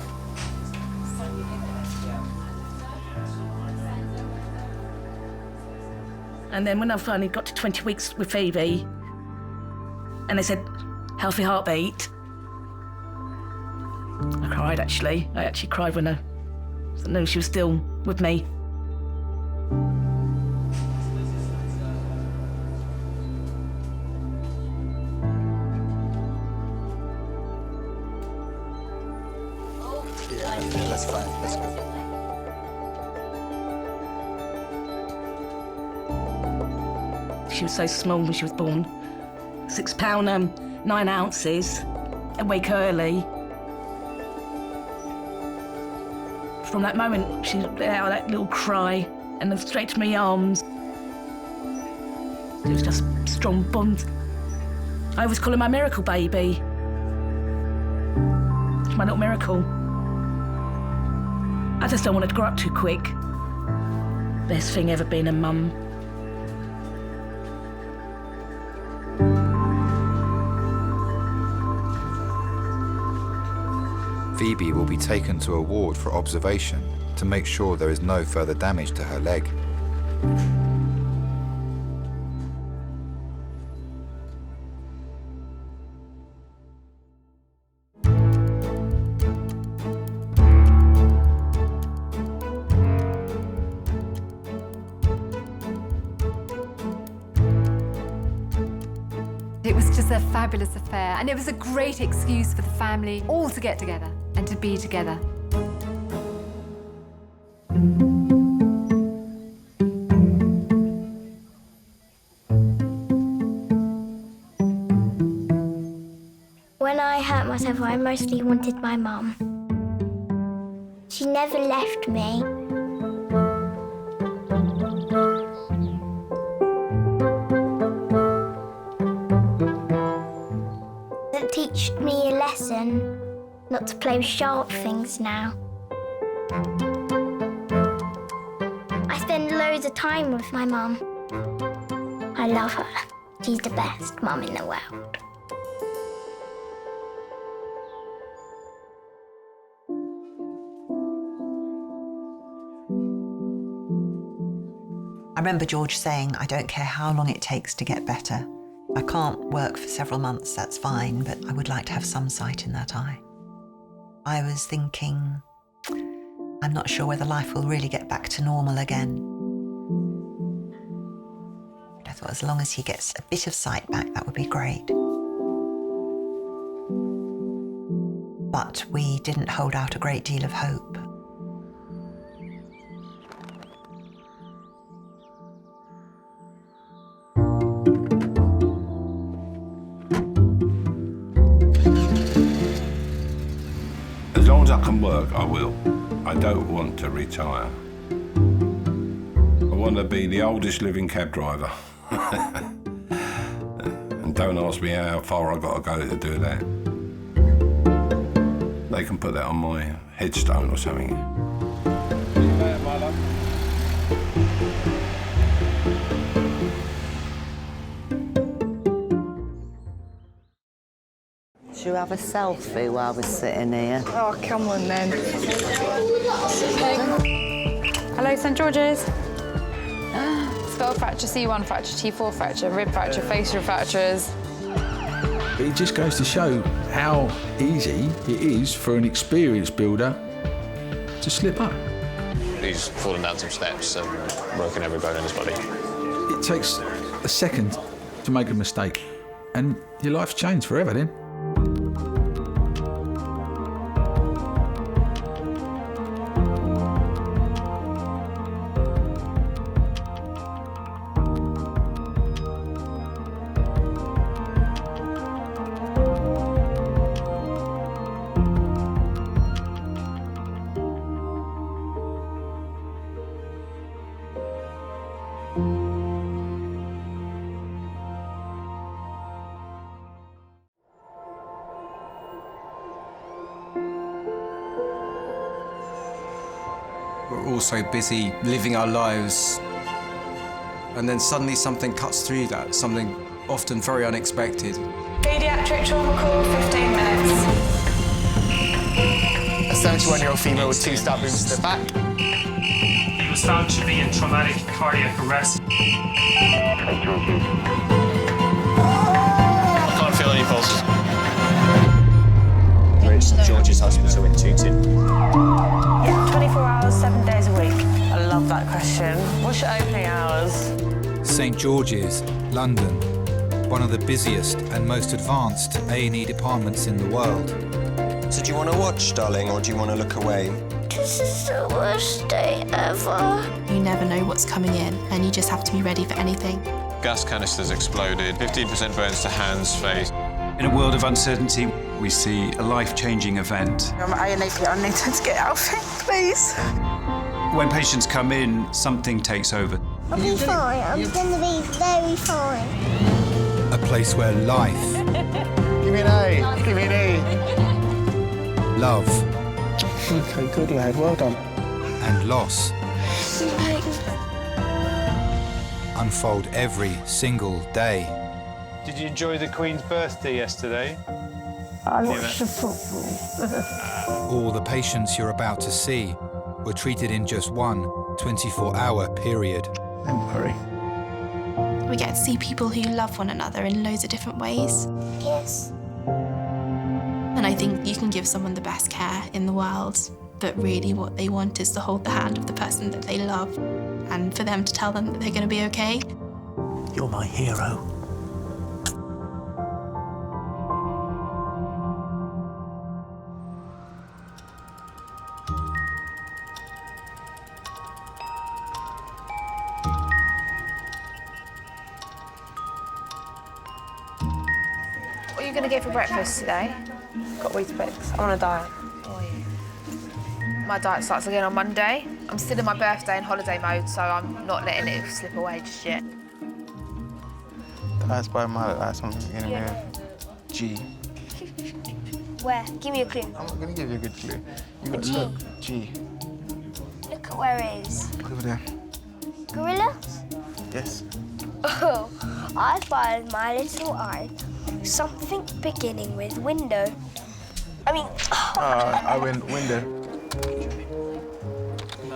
And then when I finally got to 20 weeks with Phoebe, and they said, healthy heartbeat, I cried, actually. I actually cried when I knew she was still with me. Yeah, that's fine. That's good. She was so small when she was born. 6 pound, 9 ounces, awake early. From that moment, she let out that little cry and then straight to my arms. It was just a strong bond. I always call her my miracle baby. It's my little miracle. I just don't want her to grow up too quick. Best thing ever being a mum. Phoebe will be taken to a ward for observation to make sure there is no further damage to her leg. It was just a fabulous affair, and it was a great excuse for the family all to get together and to be together. When I hurt myself, I mostly wanted my mum. She never left me. It teach me a lesson not to play with sharp things now. I spend loads of time with my mum. I love her. She's the best mum in the world. I remember George saying, I don't care how long it takes to get better. I can't work for several months, that's fine, but I would like to have some sight in that eye. I was thinking, I'm not sure whether life will really get back to normal again. But I thought as long as he gets a bit of sight back, that would be great. But we didn't hold out a great deal of hope. As long as I can work, I will. I don't want to retire. want to be the oldest living cab driver. And don't ask me how far I've got to go to do that. They can put that on my headstone or something. Should you have a selfie while we're sitting here? Oh, come on then. Hello, St George's. Skull fracture, C1 fracture, T4 fracture, rib fracture, facial fractures. It just goes to show how easy it is for an experienced builder to slip up. He's fallen down some steps and broken every bone in his body. It takes a second to make a mistake, and your life's changed forever then. We're all so busy living our lives, and then suddenly something cuts through that, something often very unexpected. Pediatric trauma call, 15 minutes. A 71-year-old female with 2 stab wounds to the back. He was found to be in traumatic cardiac arrest. I can't feel any pulses. We're at St George's Hospital in Tooting. Yeah, 24 hours, 7 days a week. I love that question. What's your opening hours? St George's, London, one of the busiest and most advanced A&E departments in the world. So do you want to watch, darling, or do you want to look away? This is the worst day ever. You never know what's coming in, and you just have to be ready for anything. Gas canisters exploded, 15% burns to hands, face. In a world of uncertainty, we see a life-changing event. I'm A&E, I need to get out of here, please. When patients come in, something takes over. I'll be fine. I'm going to be very fine. A place where life... Give me an A. Give me an A. Love... Okay, good lad. Well done. And loss... unfold every single day. Did you enjoy the Queen's birthday yesterday? I watched the football. All the patients you're about to see were treated in just one 24-hour period. Don't worry. We get to see people who love one another in loads of different ways. Yes. And I think you can give someone the best care in the world, but really what they want is to hold the hand of the person that they love and for them to tell them that they're going to be okay. You're my hero. What are you going to get for breakfast today? Got Weetabix. I'm on a diet. My diet starts again on Monday. I'm still in my birthday and holiday mode, so I'm not letting it slip away just yet. That's by my last one. G. Where? Give me a clue. I'm going to give you a good clue. You got to G. look. G. Look at where it is. Over there. Gorilla? Yes. Oh, I find my little eye something beginning with window. I mean... I win window.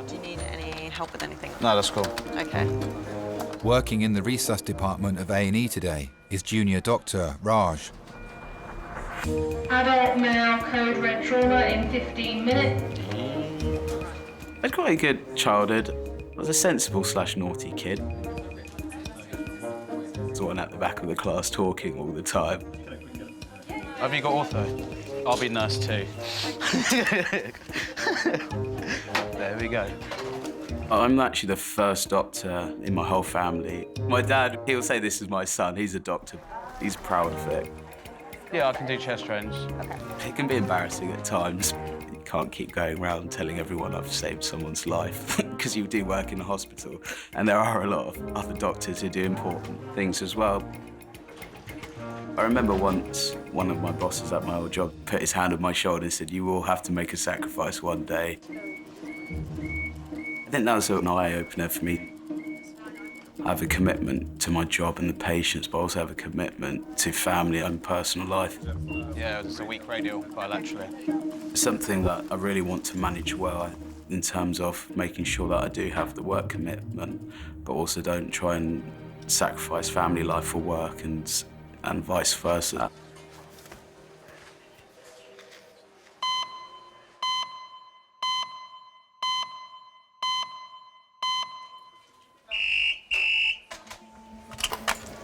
Do you need any help with anything? No, that's cool. Okay. Working in the resus department of A&E today is junior doctor Raj. Adult male code red trauma in 15 minutes. I had quite a good childhood. I was a sensible / naughty kid. I was the one at the back of the class talking all the time. Have you got ortho? I'll be nurse too. There we go. I'm actually the first doctor in my whole family. My dad, he'll say this is my son. He's a doctor. He's proud of it. Yeah, I can do chest drains. It can be embarrassing at times. You can't keep going around telling everyone I've saved someone's life, because you do work in a hospital, and there are a lot of other doctors who do important things as well. I remember once one of my bosses at my old job put his hand on my shoulder and said, "You will have to make a sacrifice one day." I think that was an eye-opener for me. I have a commitment to my job and the patients, but I also have a commitment to family and personal life. Yeah, there's a weak radial bilaterally. It's something that I really want to manage well in terms of making sure that I do have the work commitment, but also don't try and sacrifice family life for work and vice versa.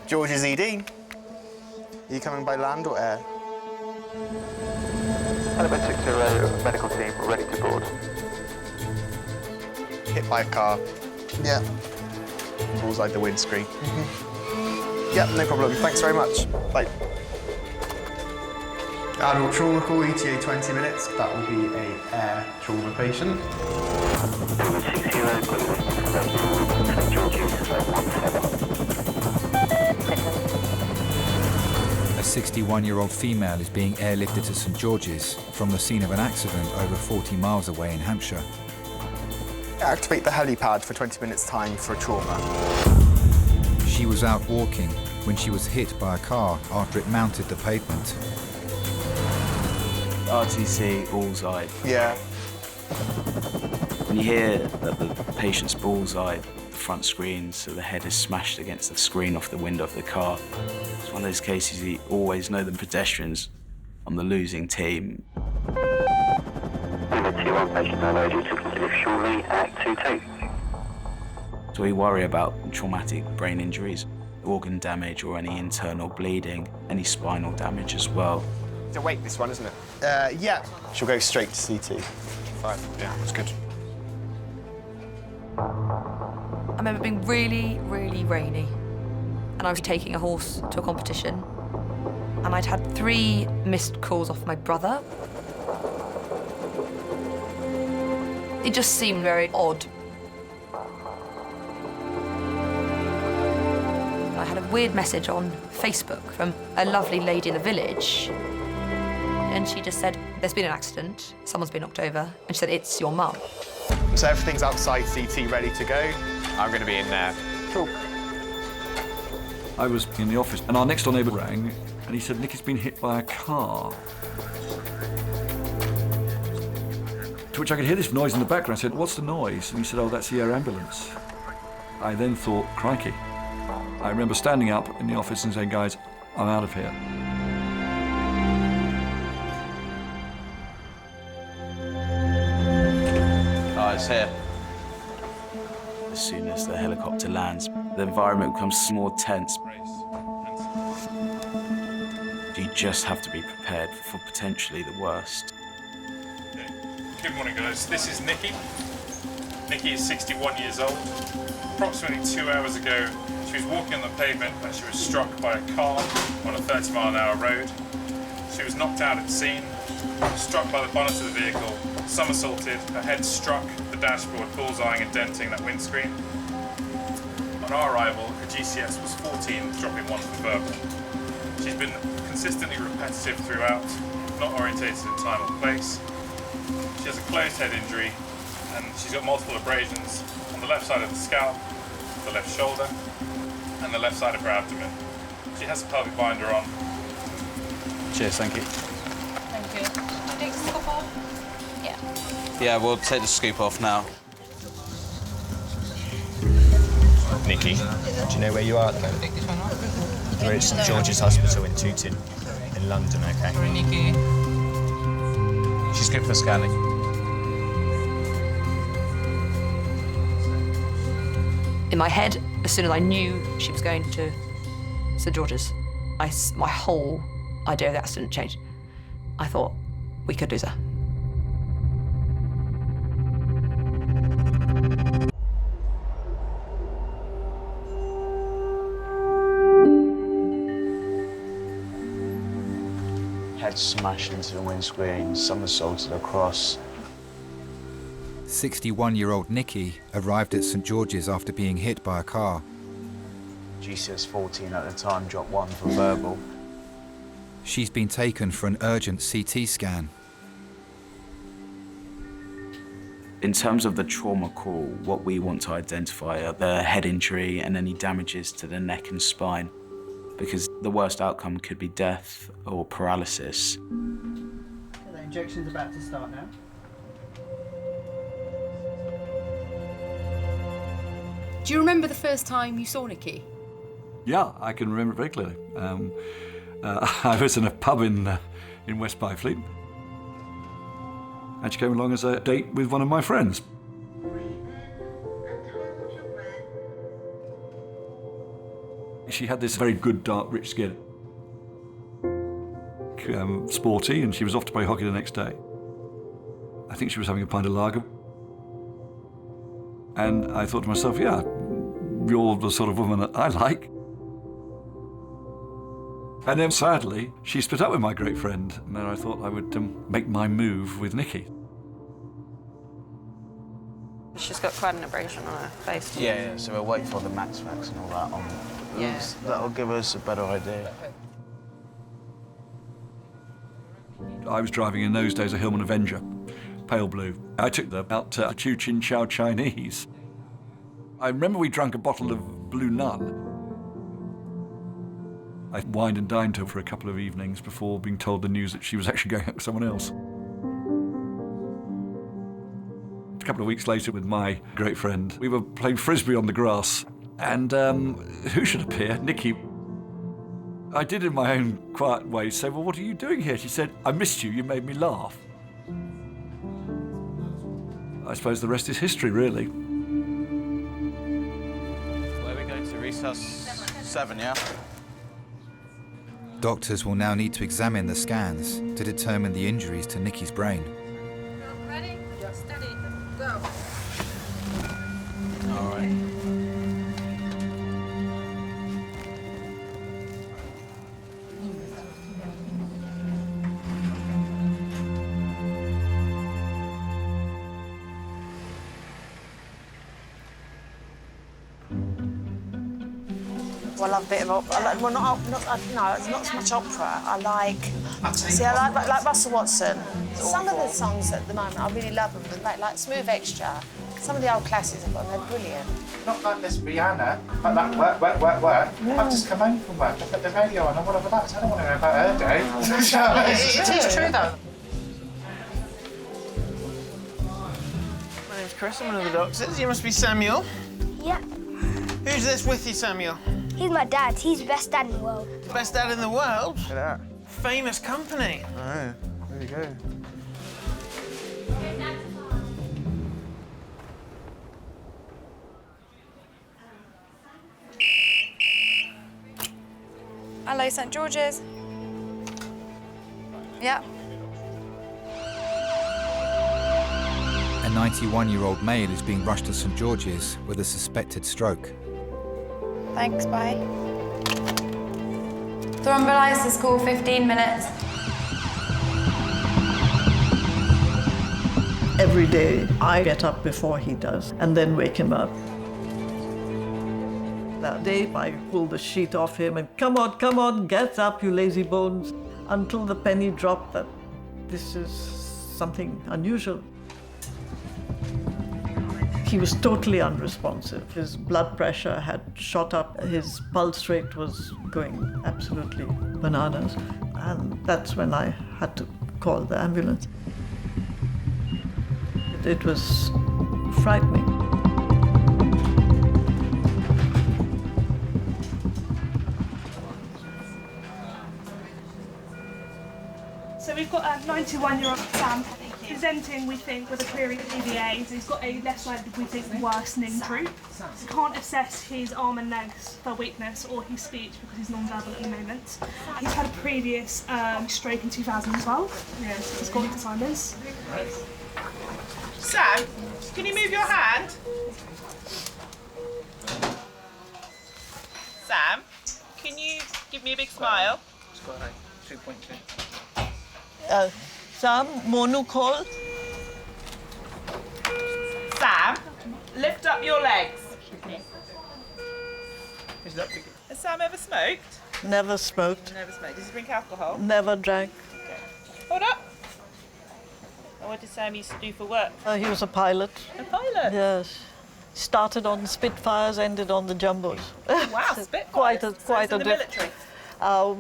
George's ED. Are you coming by land or air? Element 60, medical team ready to board. Hit by a car. Yeah. Bullseye the windscreen. Yep, no problem. Thanks very much. Bye. Adult trauma call, ETA 20 minutes. That will be an air trauma patient. A 61-year-old female is being airlifted to St George's from the scene of an accident over 40 miles away in Hampshire. Activate the helipad for 20 minutes time for trauma. She was out walking when she was hit by a car after it mounted the pavement. RTC, bullseye. Yeah. When you hear that the patient's bullseye, the front screen, so the head is smashed against the screen off the window of the car, it's one of those cases you always know the pedestrians on the losing team. T1 patient downloaded to continue shortly at 2-2. So we worry about traumatic brain injuries, organ damage or any internal bleeding, any spinal damage as well. It's a wait, this one, isn't it? Yeah. She'll go straight to CT. Fine, yeah, that's good. I remember being really, really rainy, and I was taking a horse to a competition, and I'd had 3 missed calls off my brother. It just seemed very odd. I had a weird message on Facebook from a lovely lady in the village, and she just said, "There's been an accident, someone's been knocked over," and she said, "It's your mum." So everything's outside CT ready to go. I'm going to be in there. Cool. I was in the office, and our next door neighbour rang, and he said, "Nicky's been hit by a car." To which I could hear this noise in the background. I said, "What's the noise?" And he said, "Oh, that's the air ambulance." I then thought, crikey. I remember standing up in the office and saying, "Guys, I'm out of here." Oh, it's here. As soon as the helicopter lands, the environment becomes more tense. You just have to be prepared for potentially the worst. Good morning, guys. This is Nikki. Nikki is 61 years old. Approximately 2 hours ago, she was walking on the pavement when she was struck by a car on a 30-mile-an-hour road. She was knocked out at the scene, struck by the bonnet of the vehicle, somersaulted, her head struck the dashboard, bullseyeing and denting that windscreen. On our arrival, her GCS was 14, dropping 1 for verbal. She's been consistently repetitive throughout, not orientated in time or place. She has a closed head injury, and she's got multiple abrasions on the left side of the scalp, the left shoulder, and the left side of her abdomen. She has a pelvic binder on. Cheers, thank you. Thank you. Take the scoop off? Yeah. Yeah, we'll take the scoop off now. Nikki, do you know where you are at the moment? We're at St George's Hospital in Tooting, in London, okay? Nikki. She's good for scanning. In my head, as soon as I knew she was going to St George's, my whole idea of the accident changed. I thought, we could lose her. Head smashed into the windscreen, somersaulted across, 61-year-old Nikki arrived at St George's after being hit by a car. GCS 14 at the time, dropped 1 for verbal. She's been taken for an urgent CT scan. In terms of the trauma call, what we want to identify are the head injury and any damages to the neck and spine, because the worst outcome could be death or paralysis. The injection's about to start now. Do you remember the first time you saw Nikki? Yeah, I can remember it very clearly. I was in a pub in West Byfleet, and she came along as a date with one of my friends. She had this very good, dark, rich skin. Sporty, and she was off to play hockey the next day. I think she was having a pint of lager. And I thought to myself, yeah, you're the sort of woman that I like. And then sadly, she split up with my great friend, and then I thought I would make my move with Nikki. She's got quite an abrasion on her face. Yeah, so we'll wait for the max vax and all that on. Yeah. That'll give us a better idea. I was driving in those days a Hillman Avenger, pale blue. I took them out to Chu Chin Chow Chinese. I remember we drank a bottle of Blue Nun. I wined and dined her for a couple of evenings before being told the news that she was actually going out with someone else. A couple of weeks later with my great friend, we were playing frisbee on the grass, and who should appear? Nikki. I did in my own quiet way say, well, what are you doing here? She said, I missed you, you made me laugh. I suppose the rest is history, really. Where are we going to recess? 7, yeah? Doctors will now need to examine the scans to determine the injuries to Nikki's brain. Ready? Steady. Go. All right. I love a bit of opera. Well, no, it's not so much opera. I like Russell Watson. Some of the songs at the moment, I really love them. Like Smooth Extra. Some of the old classics I've got, and they're brilliant. Not like this Rihanna, but like work. Yeah. I've just come home from work. I've got the radio on and whatever that. I don't want to know about her day. It is true, though. My name's Chris, I'm one of the doctors. You must be Samuel. Yeah. Who's this with you, Samuel? He's my dad. He's the best dad in the world. Best dad in the world? Look at that. Famous company. Oh, there you go. Hello, St George's. Yeah. A 91-year-old male is being rushed to St George's with a suspected stroke. Thanks, bye. Thrombolysis call, 15 minutes. Every day, I get up before he does, and then wake him up. That day, I pulled the sheet off him and, come on, get up, you lazy bones, until the penny dropped that this is something unusual. He was totally unresponsive. His blood pressure had shot up. His pulse rate was going absolutely bananas. And that's when I had to call the ambulance. It was frightening. So we've got a 91-year-old Sam presenting, we think, with a query at DVAs. He's got a left-sided, we think, worsening droop. We can't assess his arm and legs for weakness or his speech because he's non-verbal at the moment. He's had a previous stroke in 2012. Yeah, so he's got Alzheimer's. Sam, can you move your hand? Sam, can you give me a big smile? It's got a 2.2. Sam, Monu call. lift up your legs. Has Sam ever smoked? Never smoked. Never smoked. Does he drink alcohol? Never drank. Okay. Hold up. And what did Sam used to do for work? He was a pilot. A pilot? Yes. Started on the Spitfires, ended on the Jumbos. Wow, Spitfires. quite a in the military.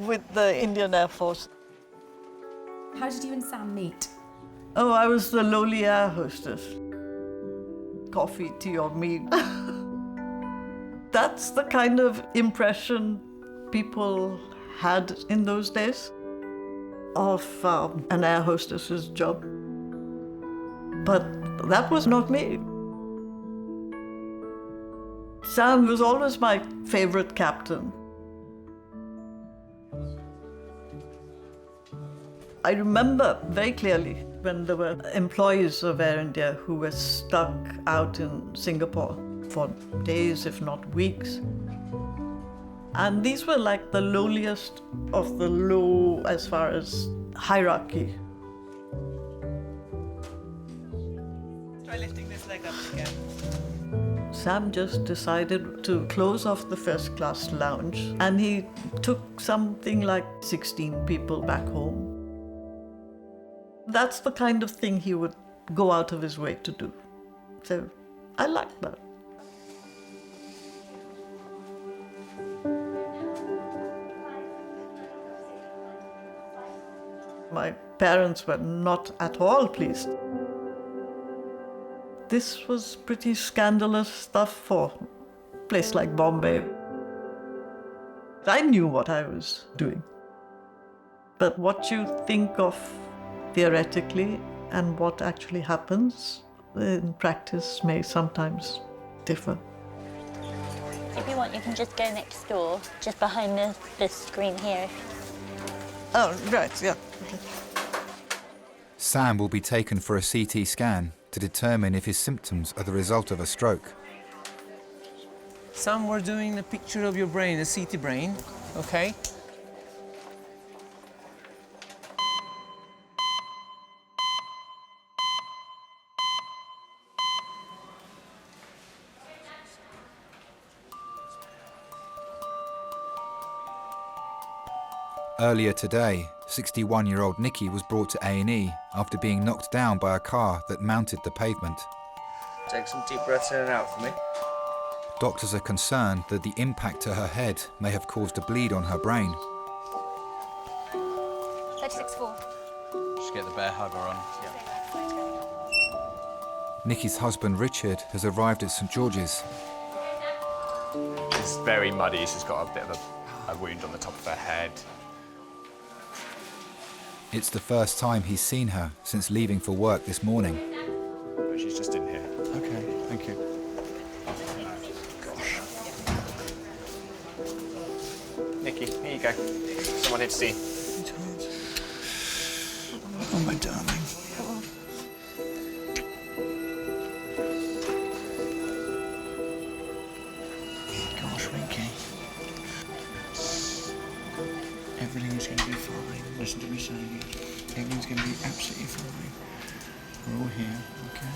With the Indian Air Force. How did you and Sam meet? Oh, I was the lowly air hostess. Coffee, tea, or meat. That's the kind of impression people had in those days of an air hostess's job. But that was not me. Sam was always my favorite captain. I remember very clearly when there were employees of Air India who were stuck out in Singapore for days, if not weeks. And these were like the lowliest of the low as far as hierarchy. Try lifting this leg up again. Sam just decided to close off the first class lounge, and he took something like 16 people back home. That's the kind of thing he would go out of his way to do. So I like that. My parents were not at all pleased. This was pretty scandalous stuff for a place like Bombay. I knew what I was doing. But what you think of theoretically and what actually happens in practice may sometimes differ. If you want, you can just go next door, just behind the screen here. Oh, right, yeah. Okay. Sam will be taken for a CT scan to determine if his symptoms are the result of a stroke. Sam, we're doing a picture of your brain, a CT brain, okay? Earlier today, 61-year-old Nikki was brought to A&E after being knocked down by a car that mounted the pavement. Take some deep breaths in and out for me. Doctors are concerned that the impact to her head may have caused a bleed on her brain. 36.4. Just get the bear hugger on. Nikki's husband Richard has arrived at St George's. She's very muddy. She's got a bit of a wound on the top of her head. It's the first time he's seen her since leaving for work this morning. But she's just in here. Okay, thank you. Gosh. Nikki, here you go. Someone here to see. Oh, my darling. Gosh, Winky. Everything's going to be fine. Listen to me saying it. Everything's going to be absolutely fine. We're all here, okay?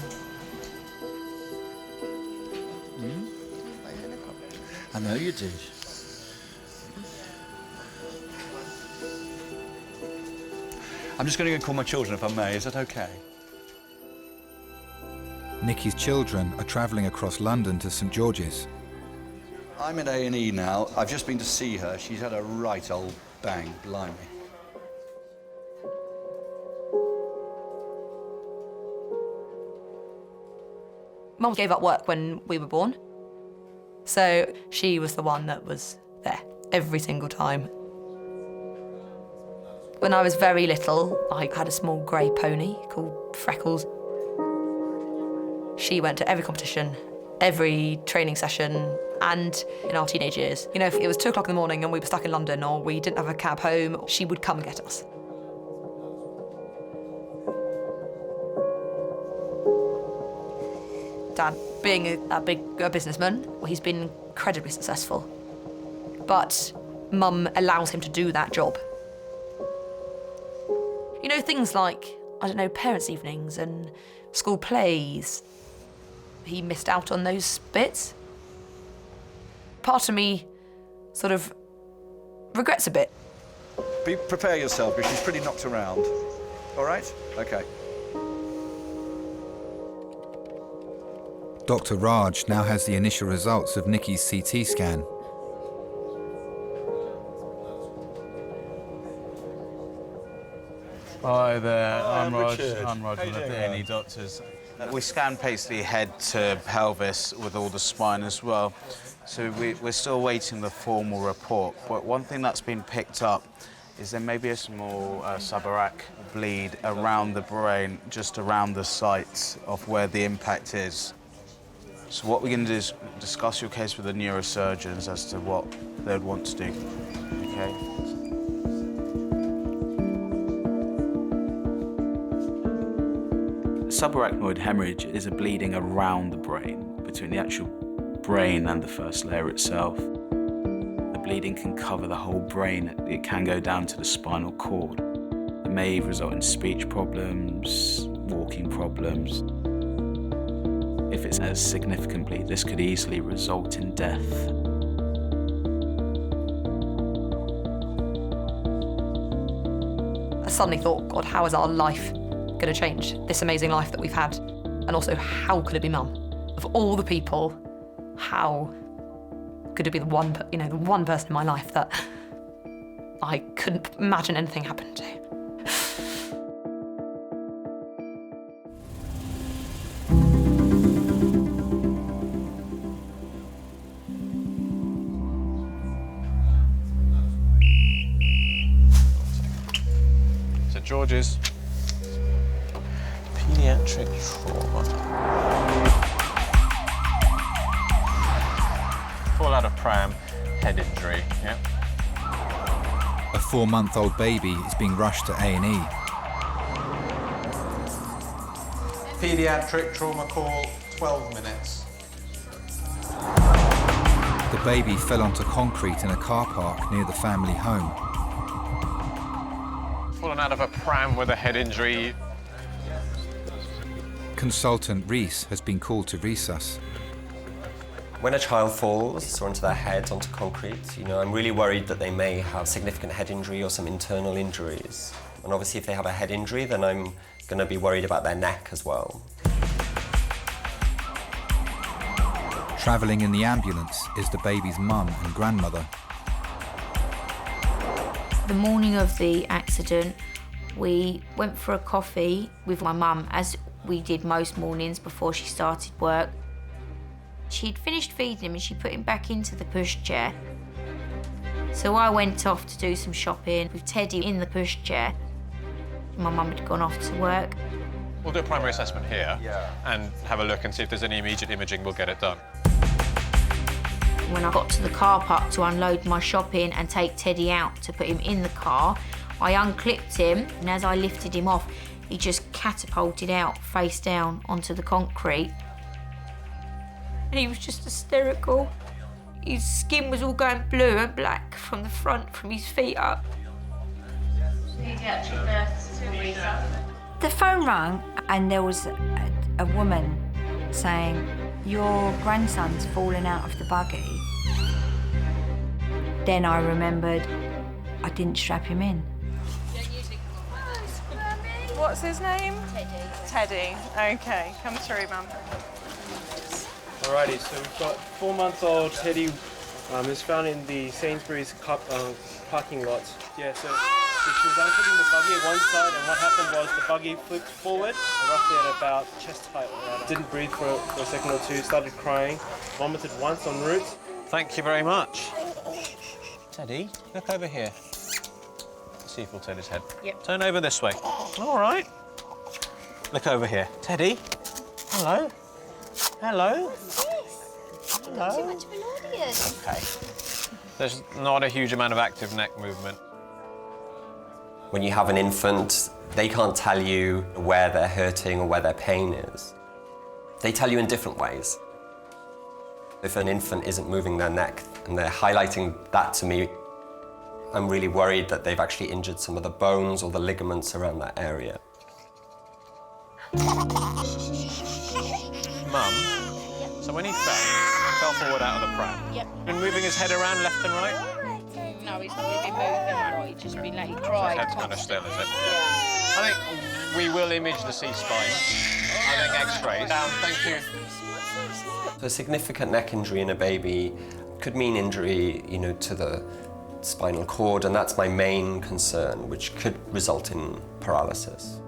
I know you did. I'm just going to go call my children, if I may. Is that okay? Nikki's children are travelling across London to St George's. I'm at A&E now. I've just been to see her. She's had a right old bang, blimey. Mum gave up work when we were born, so she was the one that was there every single time. When I was very little, I had a small grey pony called Freckles. She went to every competition, every training session, and in our teenage years, you know, if it was 2 o'clock in the morning and we were stuck in London or we didn't have a cab home, she would come and get us. Dad, being a big businessman, well, he's been incredibly successful. But Mum allows him to do that job. You know, things like, I don't know, parents' evenings and school plays. he missed out on those bits. Part of me sort of regrets a bit. Prepare yourself, because she's pretty knocked around. All right? OK. Dr. Raj now has the initial results of Nikki's CT scan. Hi there, I'm Raj. Richard. I'm Raj, How you one of the doing, A&E doctors. We scan basically head to pelvis with all the spine as well. So we're still waiting the formal report. But one thing that's been picked up is there may be a small subarach bleed around the brain, just around the site of where the impact is. So what we're going to do is discuss your case with the neurosurgeons as to what they'd want to do. Okay? Subarachnoid hemorrhage is a bleeding around the brain, between the actual brain and the first layer itself. The bleeding can cover the whole brain. It can go down to the spinal cord. It may result in speech problems, walking problems. If it's a significant bleed, this could easily result in death. I suddenly thought, God, how is our life going to change? This amazing life that we've had. And also, how could it be Mum? Of all the people, how could it be the one person in my life that I couldn't imagine anything happened to? St George's. Pediatric trauma. Fall out of pram, head injury, yeah. A 4-month-old baby is being rushed to A&E. Pediatric trauma call, 12 minutes. The baby fell onto concrete in a car park near the family home. Fallen out of a pram with a head injury. Consultant Reese has been called to resus. When a child falls or onto their head onto concrete, I'm really worried that they may have significant head injury or some internal injuries. And obviously if they have a head injury, then I'm going to be worried about their neck as well. Travelling in the ambulance is the baby's mum and grandmother. The morning of the accident, we went for a coffee with my mum, as we did most mornings before she started work. She'd finished feeding him and she put him back into the pushchair. So I went off to do some shopping with Teddy in the pushchair. My mum had gone off to work. We'll do a primary assessment here and have a look and see if there's any immediate imaging, we'll get it done. When I got to the car park to unload my shopping and take Teddy out to put him in the car, I unclipped him, and as I lifted him off, he just catapulted out face down onto the concrete. And he was just hysterical. His skin was all going blue and black from the front, from his feet up. Pediatric nurse, Teresa. The phone rang and there was a woman saying, "Your grandson's fallen out of the buggy." Then I remembered I didn't strap him in. What's his name? Teddy. Okay, come through, Mum. Alrighty, so we've got 4-month-old Teddy. Is found in the Sainsbury's parking lot. Yeah, so she was unputting the buggy at one side, and what happened was the buggy flipped forward, roughly at about chest height. Didn't breathe for a second or two, started crying, vomited once en route. Thank you very much. Teddy, look over here. Let's see if we'll turn his head. Yep. Turn over this way. All right. Look over here. Teddy. Hello. Hello. Hello. Too much of an audience. Okay. There's not a huge amount of active neck movement. When you have an infant, they can't tell you where they're hurting or where their pain is. They tell you in different ways. If an infant isn't moving their neck and they're highlighting that to me, I'm really worried that they've actually injured some of the bones or the ligaments around that area. Mum, So when he fell forward out of the pram. Yep. Been moving his head around left and right? No, he's not going to be moving a lot. He's just been like, he cried. His head's kind of still, is it? Yeah. I think we will image the C-spine. I think X-rays. Down, thank you. A significant neck injury in a baby could mean injury, to the spinal cord, and that's my main concern, which could result in paralysis.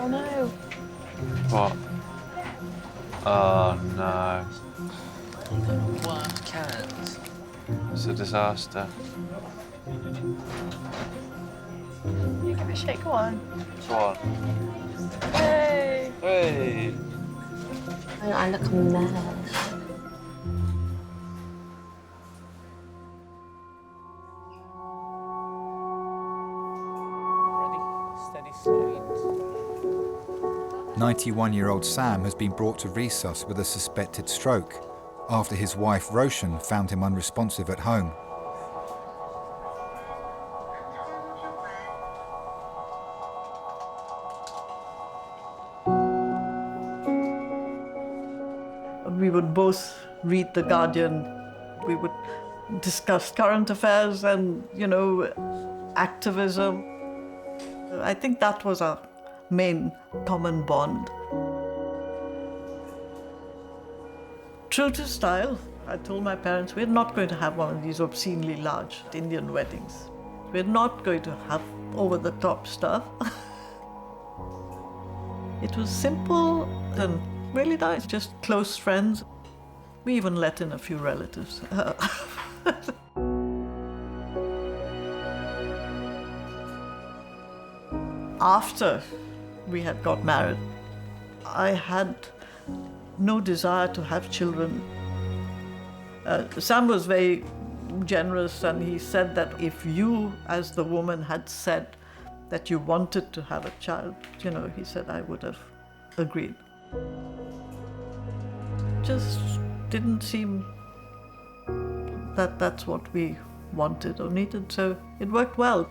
Oh no. What? Oh no. What? Can't. It's a disaster. You give it a shake, go on. Go on. Hey! Hey! I look a mess. Steady, slowly. 91-year-old Sam has been brought to resus with a suspected stroke after his wife Roshan found him unresponsive at home. We would both read The Guardian. We would discuss current affairs and, activism. I think that was our main common bond. True to style, I told my parents, we're not going to have one of these obscenely large Indian weddings. We're not going to have over-the-top stuff. It was simple and really nice, just close friends. We even let in a few relatives. After we had got married, I had no desire to have children. Sam was very generous, and he said that if you, as the woman, had said that you wanted to have a child, he said I would have agreed. Just didn't seem that that's what we wanted or needed, so it worked well.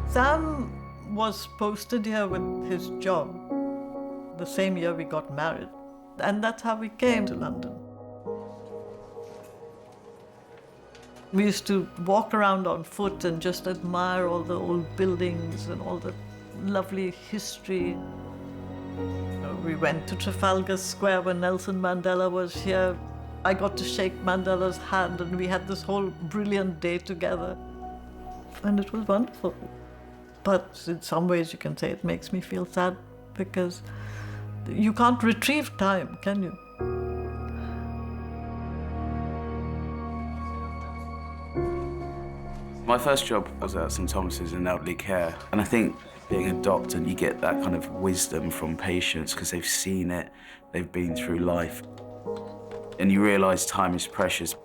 Sam was posted here with his job the same year we got married, and that's how we came to London. We used to walk around on foot and just admire all the old buildings and all the lovely history. We went to Trafalgar Square when Nelson Mandela was here. I got to shake Mandela's hand, and we had this whole brilliant day together. And it was wonderful. But in some ways you can say it makes me feel sad, because you can't retrieve time, can you? My first job was at St Thomas's in elderly care, and I think being a doctor, you get that kind of wisdom from patients because they've seen it, they've been through life, and you realise time is precious.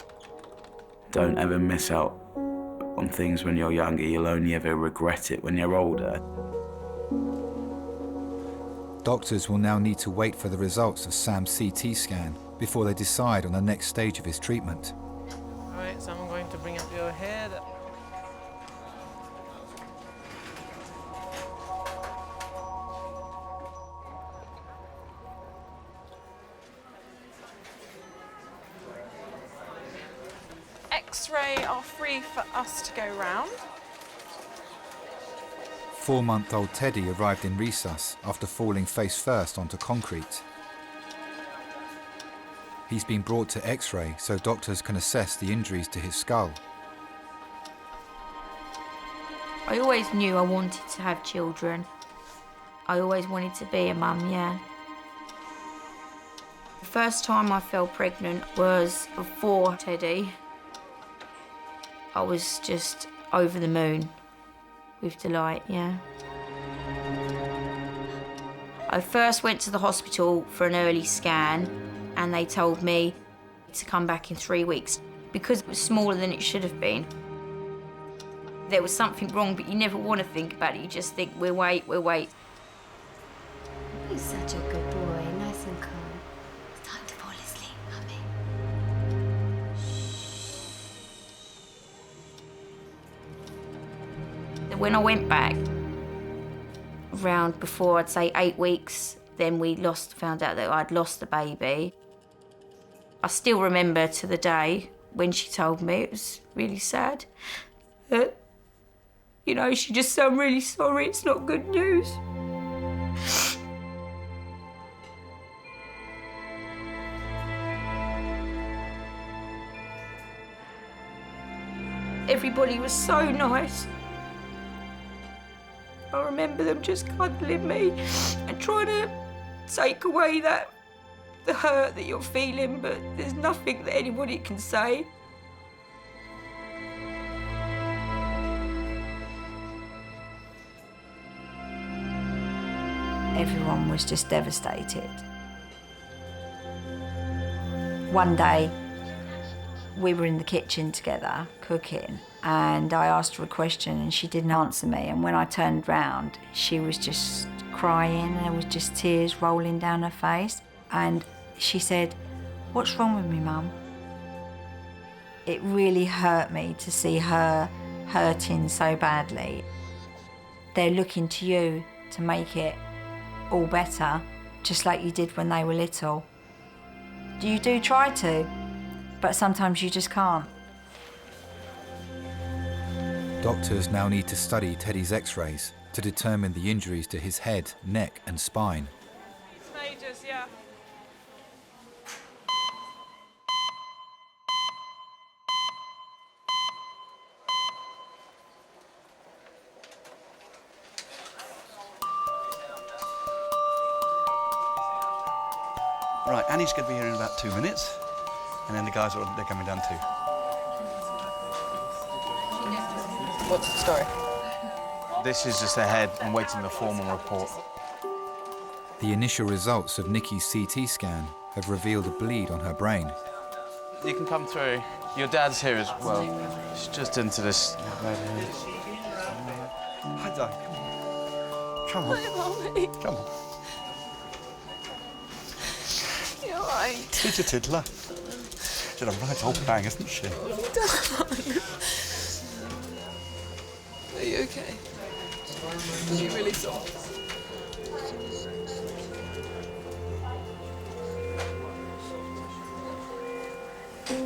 Don't ever miss out on things when you're younger. You'll only ever regret it when you're older. Doctors will now need to wait for the results of Sam's CT scan before they decide on the next stage of his treatment. All right, so I'm going to bring up your head. X-ray are free for us to go round. 4-month-old Teddy arrived in resus after falling face first onto concrete. He's been brought to X-ray so doctors can assess the injuries to his skull. I always knew I wanted to have children. I always wanted to be a mum, yeah. The first time I fell pregnant was before Teddy. I was just over the moon with delight, yeah. I first went to the hospital for an early scan, and they told me to come back in 3 weeks. Because it was smaller than it should have been, there was something wrong, but you never want to think about it. You just think, we'll wait. He's such a good boy, nice and calm. It's time to fall asleep, Mummy. When I went back, around before I'd say 8 weeks, then found out that I'd lost the baby. I still remember to the day when she told me, it was really sad. She just said, I'm really sorry, it's not good news. Everybody was so nice. I remember them just cuddling me and trying to take away the hurt that you're feeling, but there's nothing that anybody can say. Everyone was just devastated. One day, we were in the kitchen together, cooking, and I asked her a question and she didn't answer me. And when I turned round, she was just crying, and there was just tears rolling down her face. And she said, "What's wrong with me, Mum?" It really hurt me to see her hurting so badly. They're looking to you to make it all better, just like you did when they were little. You do try to, but sometimes you just can't. Doctors now need to study Teddy's x-rays to determine the injuries to his head, neck and spine. It's majors, yeah. Right, Annie's going to be here in about 2 minutes, and then the guys they're coming down too. What's the story? This is just the head. I'm waiting the formal report. The initial results of Nikki's CT scan have revealed a bleed on her brain. You can come through. Your dad's here as well. He's just into this. Hi, Dad. Come on. Hi, Mummy. Come on. You're right. She's a tiddler. She's a right old bang, isn't she? Darling. Are you okay? You really saw. Come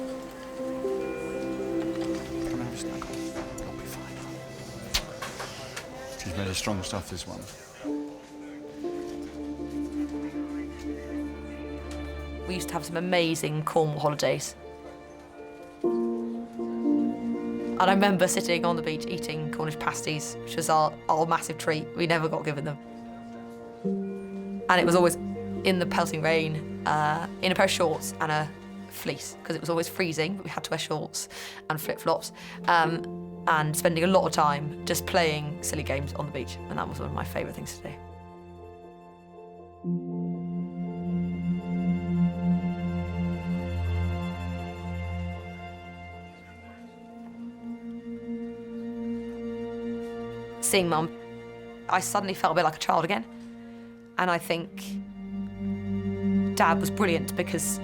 and have a snack. I'll be fine. She's made of strong stuff, this one. We used to have some amazing Cornwall holidays. And I remember sitting on the beach eating Cornish pasties, which was our massive treat. We never got given them. And it was always in the pelting rain, in a pair of shorts and a fleece, because it was always freezing, but we had to wear shorts and flip-flops, and spending a lot of time just playing silly games on the beach. And that was one of my favourite things to do. Seeing Mum, I suddenly felt a bit like a child again. And I think Dad was brilliant because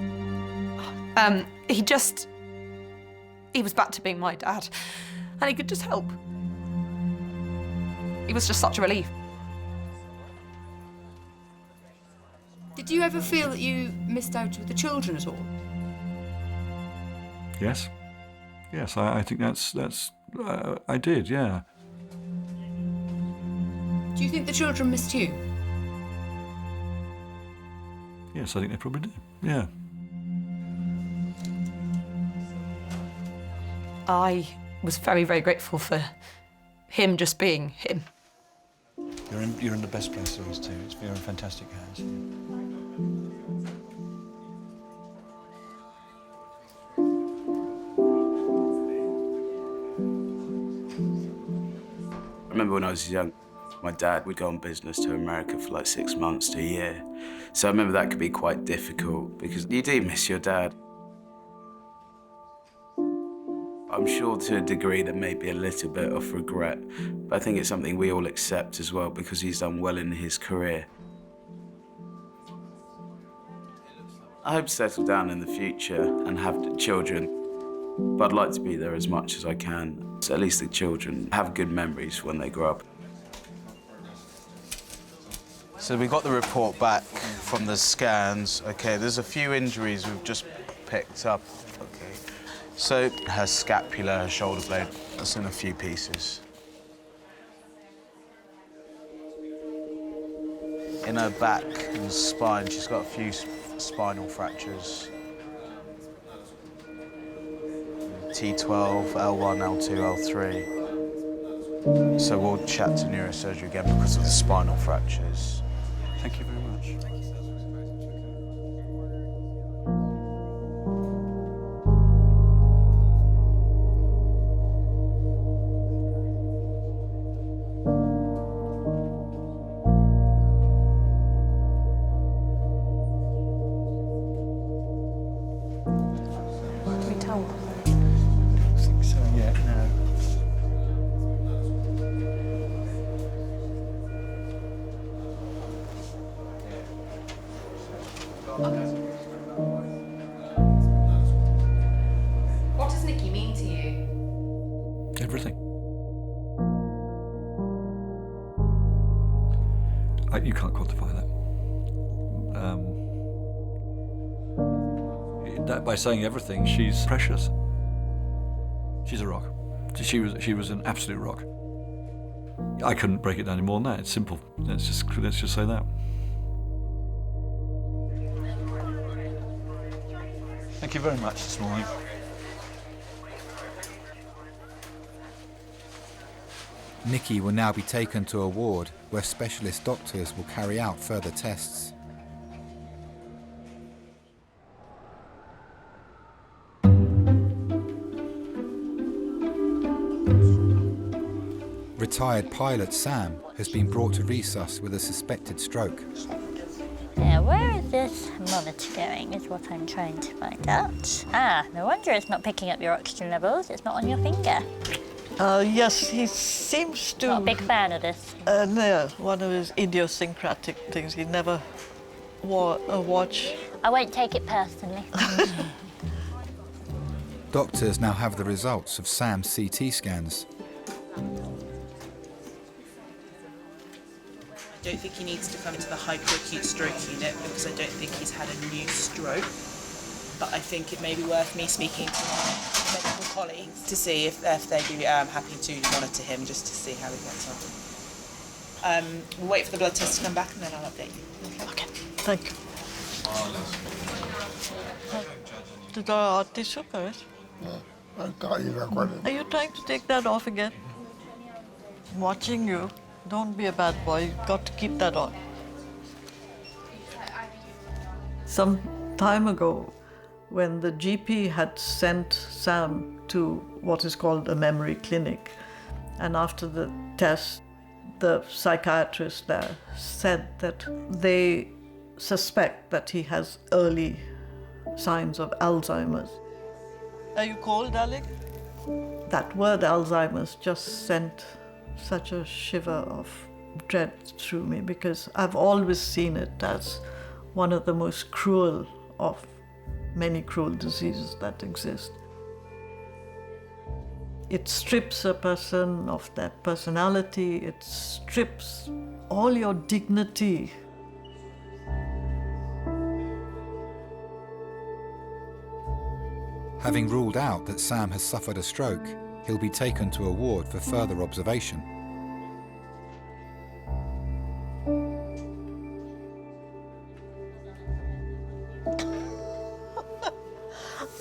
he was back to being my dad, and he could just help. He was just such a relief. Did you ever feel that you missed out with the children at all? Yes. Yes, I think that's I did, yeah. Do you think the children missed you? Yes, I think they probably did, yeah. I was very, very grateful for him just being him. You're in the best place there is too. You're in fantastic hands. I remember when I was young, my dad would go on business to America for like 6 months to a year. So I remember that could be quite difficult because you do miss your dad. I'm sure to a degree there may be a little bit of regret, but I think it's something we all accept as well because he's done well in his career. I hope to settle down in the future and have children, but I'd like to be there as much as I can, so at least the children have good memories when they grow up. So we got the report back from the scans. Okay, there's a few injuries we've just picked up. Okay, so her scapula, her shoulder blade, that's in a few pieces. In her back and spine, she's got a few spinal fractures. T12, L1, L2, L3. So we'll chat to neurosurgery again because of the spinal fractures. Thank you very much. Can we tell? I think so, yeah, no. What does Nikki mean to you? Everything. You can't quantify that. That by saying everything, she's precious. She's a rock. She was an absolute rock. I couldn't break it down any more than that. It's simple. Let's just say that. Thank you very much this morning. Nikki will now be taken to a ward where specialist doctors will carry out further tests. Retired pilot Sam has been brought to resus with a suspected stroke. Now, where is this monitor going is what I'm trying to find out. Ah, no wonder it's not picking up your oxygen levels. It's not on your finger. Yes, he seems to... Not a big fan of this. No, one of his idiosyncratic things. He never wore a watch. I won't take it personally. Doctors now have the results of Sam's CT scans. I don't think he needs to come into the hyperacute stroke unit because I don't think he's had a new stroke. But I think it may be worth me speaking to my medical colleagues to see if they'd be happy to monitor him just to see how he gets on. We'll wait for the blood test to come back and then I'll update you. Okay, thank you. Did our tissue correct? Are you trying to take that off again? I'm watching you. Don't be a bad boy. You've got to keep that on. Some time ago, when the GP had sent Sam to what is called a memory clinic, and after the test, the psychiatrist there said that they suspect that he has early signs of Alzheimer's. Are you cold, darling? That word Alzheimer's just sent such a shiver of dread through me because I've always seen it as one of the most cruel of many cruel diseases that exist. It strips a person of their personality, it strips all your dignity. Having ruled out that Sam has suffered a stroke, he'll be taken to a ward for further observation.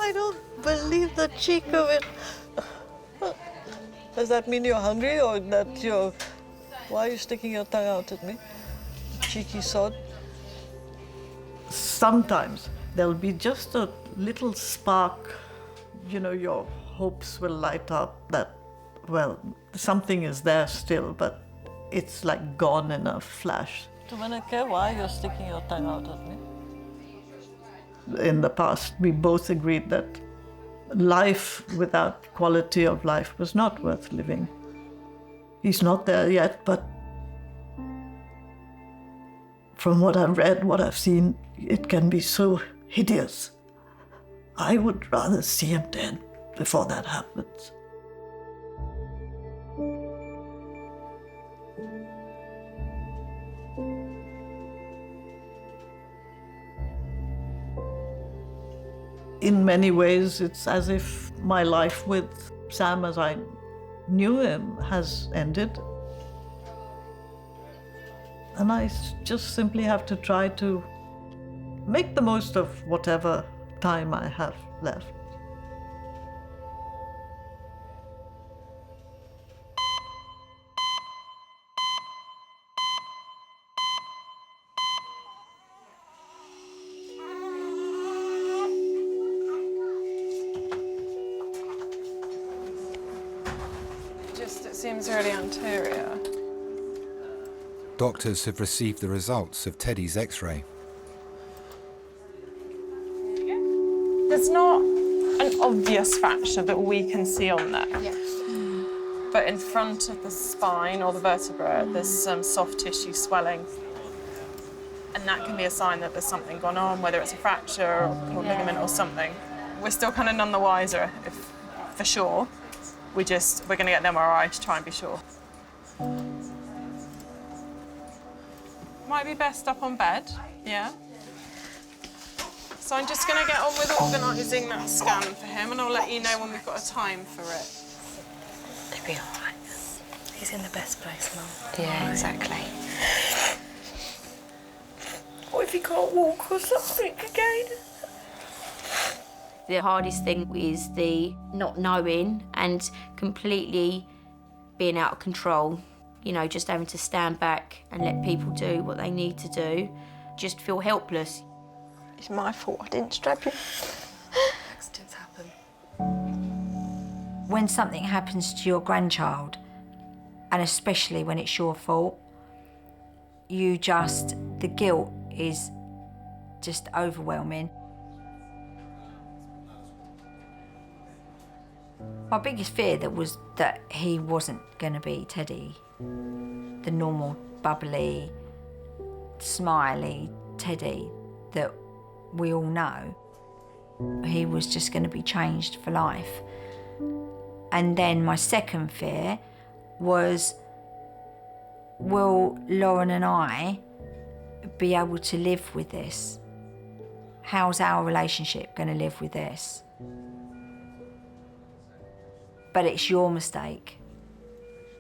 I don't believe the cheek of it. Does that mean you're hungry or that you're... Why are you sticking your tongue out at me? Cheeky sod. Sometimes there'll be just a little spark, you know, your hopes will light up that, well, something is there still, but it's like gone in a flash. Dominica, why you're sticking your tongue out at me? In the past, we both agreed that life without quality of life was not worth living. He's not there yet, but from what I've read, what I've seen, it can be so hideous. I would rather see him dead before that happens. In many ways, it's as if my life with Sam as I knew him has ended. And I just simply have to try to make the most of whatever time I have left. It seems really anterior. Doctors have received the results of Teddy's X-ray. There's not an obvious fracture that we can see on there. But in front of the spine or the vertebra, there's some soft tissue swelling. And that can be a sign that there's something gone on, whether it's a fracture or ligament or something. We're still kind of none the wiser, if for sure. We're going to get an MRI to try and be sure. Might be best up on bed, yeah? So I'm just going to get on with organising that scan for him, and I'll let you know when we've got a time for it. He'll be all right. He's in the best place, Mum. Yeah, exactly. What if he can't walk or something again? The hardest thing is the not knowing and completely being out of control. You know, just having to stand back and let people do what they need to do. Just feel helpless. It's my fault I didn't strap you. Accidents happen. When something happens to your grandchild, and especially when it's your fault, the guilt is just overwhelming. My biggest fear was that he wasn't going to be Teddy, the normal, bubbly, smiley Teddy that we all know. He was just going to be changed for life. And then my second fear was, will Lauren and I be able to live with this? How's our relationship going to live with this? But it's your mistake,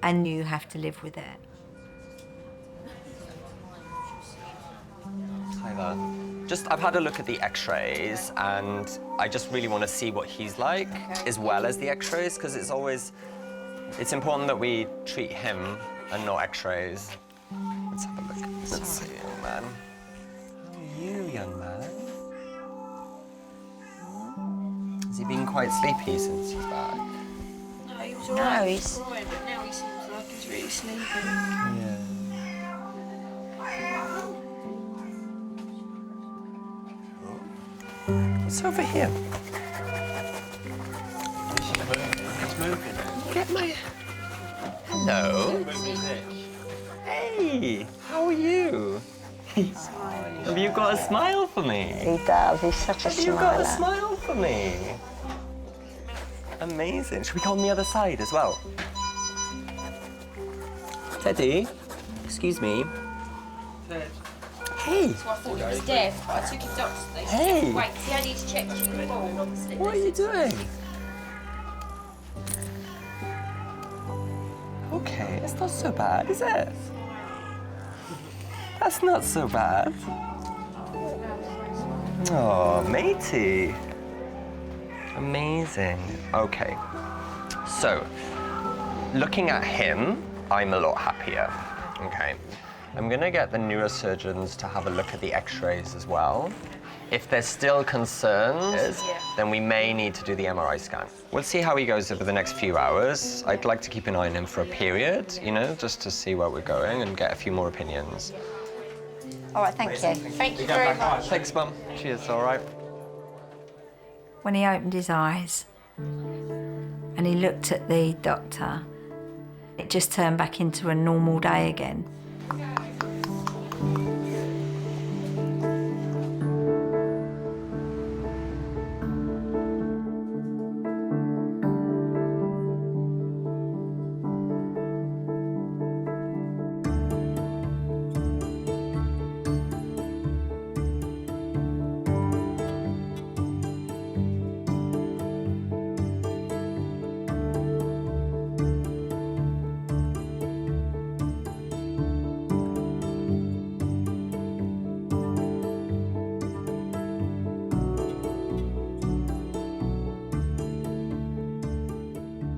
and you have to live with it. Hi there. I've had a look at the x-rays, and I just really want to see what he's like, as well as the x-rays, because it's important that we treat him and not x-rays. Let's have a look. Let's see, young man. How are you, young man? Has he been quite sleepy since he's back? No, he was all right. He's crying, but now he seems like he's really sleeping. Yeah. What's over here? It's moving. Get my... Hello. Hey, how are you? Have you got a smile for me? He does, he's such a Have you got a smile for me? Amazing. Should we go on the other side as well? Teddy, excuse me. Ted. Hey. So I thought he was dead, but I took him doctors. Hey. Wait, see, I need to check you fall, obviously. What are you doing? Okay, it's not so bad, is it? That's not so bad. Oh, matey. Amazing. Okay. So, looking at him, I'm a lot happier. Okay. I'm gonna get the neurosurgeons to have a look at the x-rays as well. If there's still concerns, then we may need to do the MRI scan. We'll see how he goes over the next few hours. I'd like to keep an eye on him for a period, you know, just to see where we're going and get a few more opinions. All right, thank you. Thank you very much. Thanks, Mum. Cheers, all right. When he opened his eyes, And he looked at the doctor. It just turned back into a normal day again.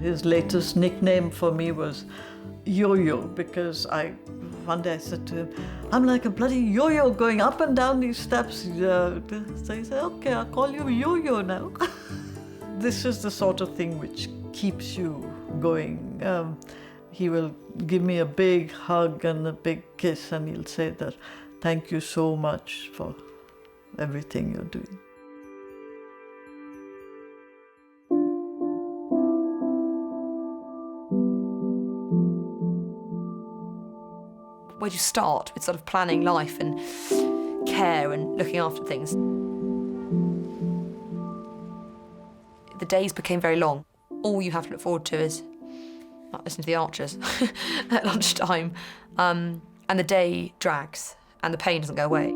His latest nickname for me was Yo-Yo, because one day I said to him, I'm like a bloody yo-yo going up and down these steps. So he said, okay, I'll call you Yo-Yo now. This is the sort of thing which keeps you going. He will give me a big hug and a big kiss, and he'll say that, thank you so much for everything you're doing. Where do you start with sort of planning life and care and looking after things? The days became very long. All you have to look forward to is listening to the Archers at lunchtime. And the day drags and the pain doesn't go away.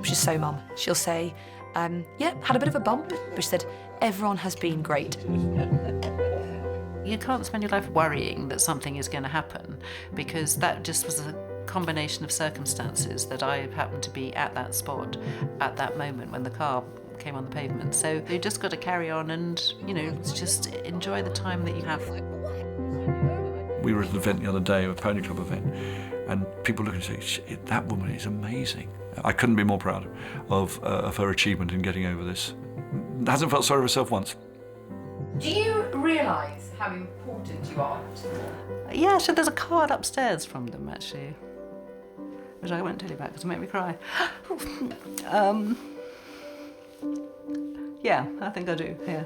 She's so mum. She'll say, yeah, had a bit of a bump, but she said, everyone has been great. You can't spend your life worrying that something is going to happen, because that just was a combination of circumstances that I happened to be at that spot at that moment when the car came on the pavement. So you just got to carry on and, you know, just enjoy the time that you have. We were at an event the other day, a pony club event, and people look and say, that woman is amazing. I couldn't be more proud of her achievement in getting over this. Hasn't felt sorry for herself once. Do you realise how important you are to them? Yeah, so there's a card upstairs from them, actually, which I won't tell you about because it'll make me cry. Yeah, I think I do, yeah.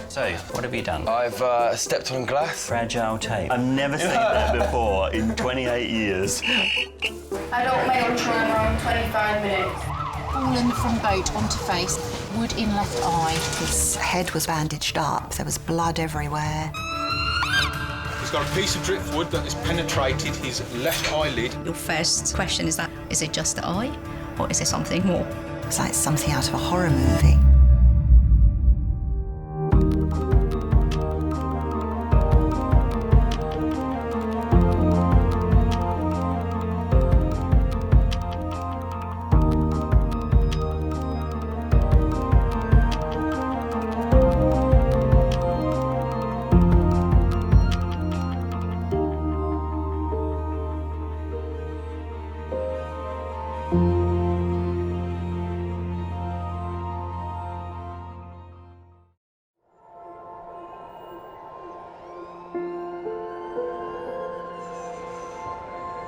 So, what have you done? I've stepped on glass. Fragile tape. I've never seen that before in 28 years. Adult male trauma, 25 minutes. Fallen from boat onto face, wood in left eye. His head was bandaged up, there was blood everywhere. He's got a piece of driftwood that has penetrated his left eyelid. Your first question is that, is it just the eye, or is there something more? It's like something out of a horror movie.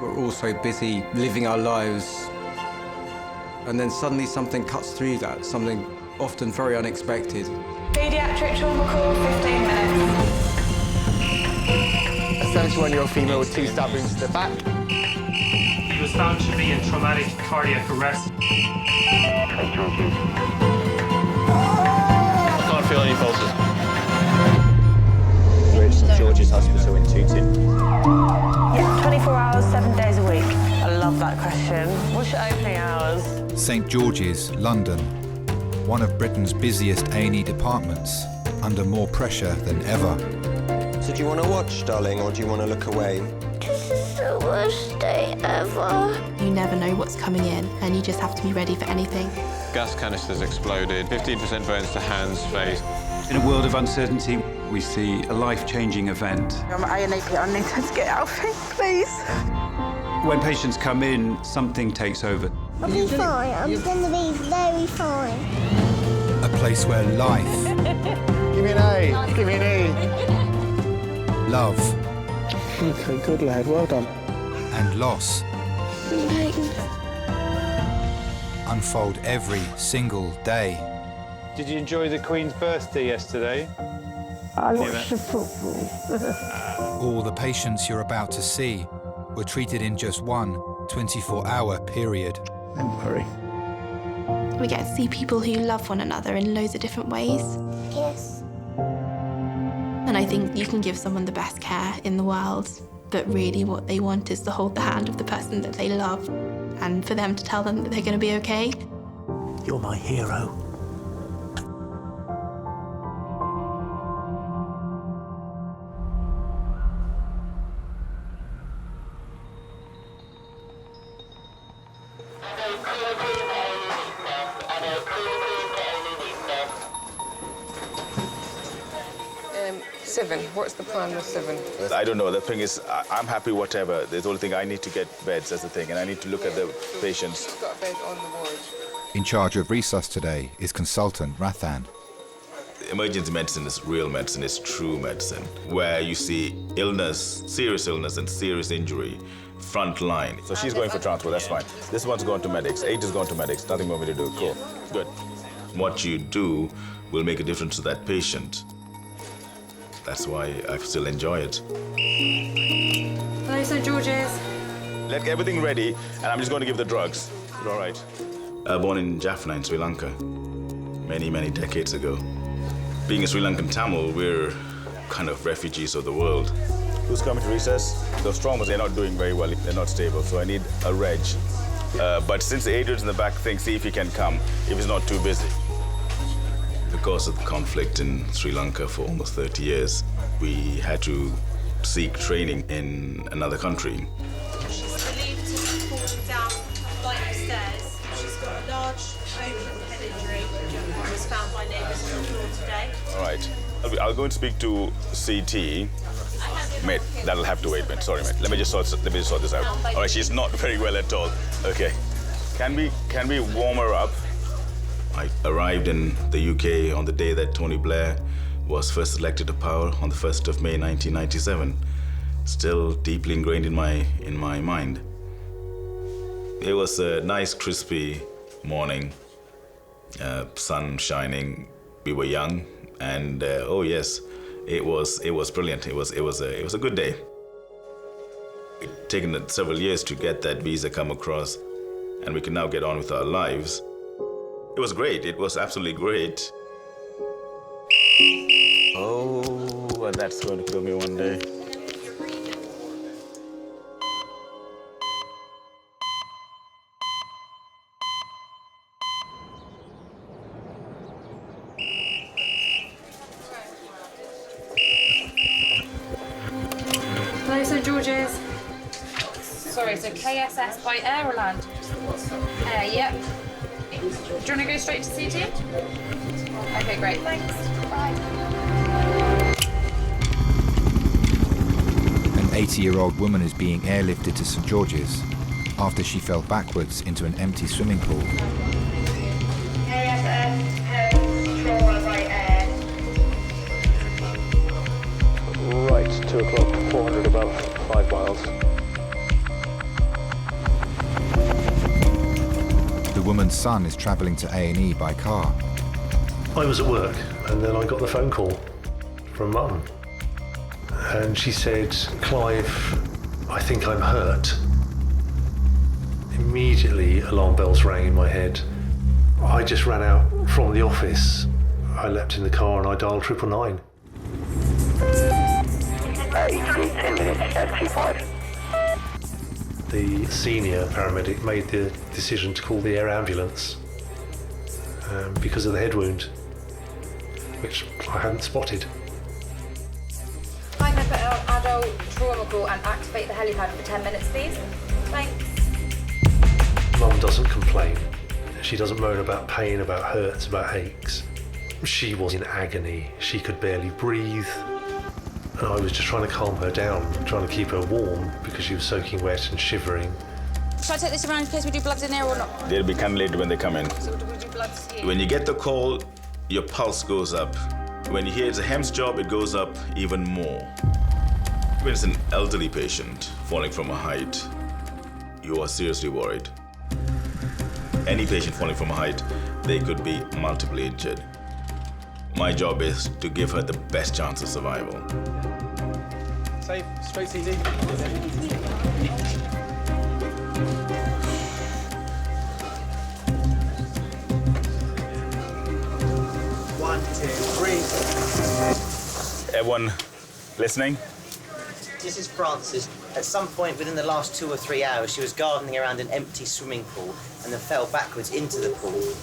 We're all so busy living our lives, and then suddenly something cuts through that, something often very unexpected. Pediatric trauma call, 15 minutes. A 71-year-old female with 2 stab wounds to the back. He was found to be in traumatic cardiac arrest. I can't feel any pulses. We're at St George's Hospital in Tooting. Yeah, 24 hours, 7 days a week. I love that question. What's your opening hours? St George's, London, one of Britain's busiest A&E departments, under more pressure than ever. So do you want to watch, darling, or do you want to look away? This is the worst day ever. You never know what's coming in, and you just have to be ready for anything. Gas canisters exploded, 15% burns to hands, face. In a world of uncertainty, we see a life-changing event. I'm ANAP, I need to get out of here, please. When patients come in, something takes over. I'll be fine. I'm going to be very fine. A place where life, Give me an A. Give me an A. love, Okay, good lad. Well done. and loss unfold every single day. Did you enjoy the Queen's birthday yesterday? I watched the football. All the patients you're about to see were treated in just one 24-hour period. Don't worry. We get to see people who love one another in loads of different ways. Yes. And I think you can give someone the best care in the world, but really what they want is to hold the hand of the person that they love and for them to tell them that they're going to be okay. You're my hero. Seven. What's the plan with seven? I don't know. The thing is, I'm happy whatever. The only thing I need to get beds, that's the thing, and I need to look at the patients. She's got a bed on the ward. In charge of resus today is consultant Rathan. Emergency medicine is real medicine, it's true medicine, where you see illness, serious illness and serious injury, front line. So she's going for transport, that's fine. This one's going to medics, 8 is going to medics, nothing more me to do, cool, good. What you do will make a difference to that patient. That's why I still enjoy it. Hello, St. George's. Let everything ready, and I'm just going to give the drugs. All right. Born in Jaffna in Sri Lanka, many, many decades ago. Being a Sri Lankan Tamil, we're kind of refugees of the world. Who's coming to recess? Those traumas, they're not doing very well. They're not stable, so I need a reg. But since the Adrian's in the back, see if he can come, if he's not too busy. Because of the conflict in Sri Lanka for almost 30 years, we had to seek training in another country. She's believed to have fallen down a flight of stairs. She's got a large open head injury that was found by neighbours on the floor today. All right. I'll go and speak to CT. Mate, that'll have to wait, mate. Sorry, mate. Let me just sort this out. All right, she's not very well at all. Okay. Can we warm her up? I arrived in the UK on the day that Tony Blair was first elected to power on the 1st of May 1997. Still deeply ingrained in my mind. It was a nice, crispy morning, sun shining. We were young, and oh yes, it was brilliant. It was a good day. It's taken several years to get that visa come across, and we can now get on with our lives. It was great. It was absolutely great. Oh, and that's going to kill me one day. Hello, St. George's. Sorry, so KSS by air or land? Air, yep. Do you want to go straight to CT? Okay, great, thanks. Bye. An 80-year-old woman is being airlifted to St George's after she fell backwards into an empty swimming pool. Right, 2 o'clock, 400 above, 5 miles. The woman's son is travelling to A&E by car. I was at work and then I got the phone call from Mum. And she said, "Clive, I think I'm hurt." Immediately alarm bells rang in my head. I just ran out from the office. I leapt in the car and I dialed 999. 10 minutes, ST5. The senior paramedic made the decision to call the air ambulance because of the head wound, which I hadn't spotted. Hi, put out adult trauma call and activate the helipad for 10 minutes, please. Thanks. Mum doesn't complain. She doesn't moan about pain, about hurts, about aches. She was in agony. She could barely breathe. And I was just trying to calm her down, trying to keep her warm because she was soaking wet and shivering. Should I take this around in case we do bloods in there or not? They'll be cannulated when they come in. So do we do bloods here? When you get the call, your pulse goes up. When you hear it's a HEMS job, it goes up even more. When it's an elderly patient falling from a height, you are seriously worried. Any patient falling from a height, they could be multiply injured. My job is to give her the best chance of survival. Safe, straight CT. 1, 2, 3. Everyone listening? This is Frances. At some point within the last 2 or 3 hours, she was gardening around an empty swimming pool and then fell backwards into the pool.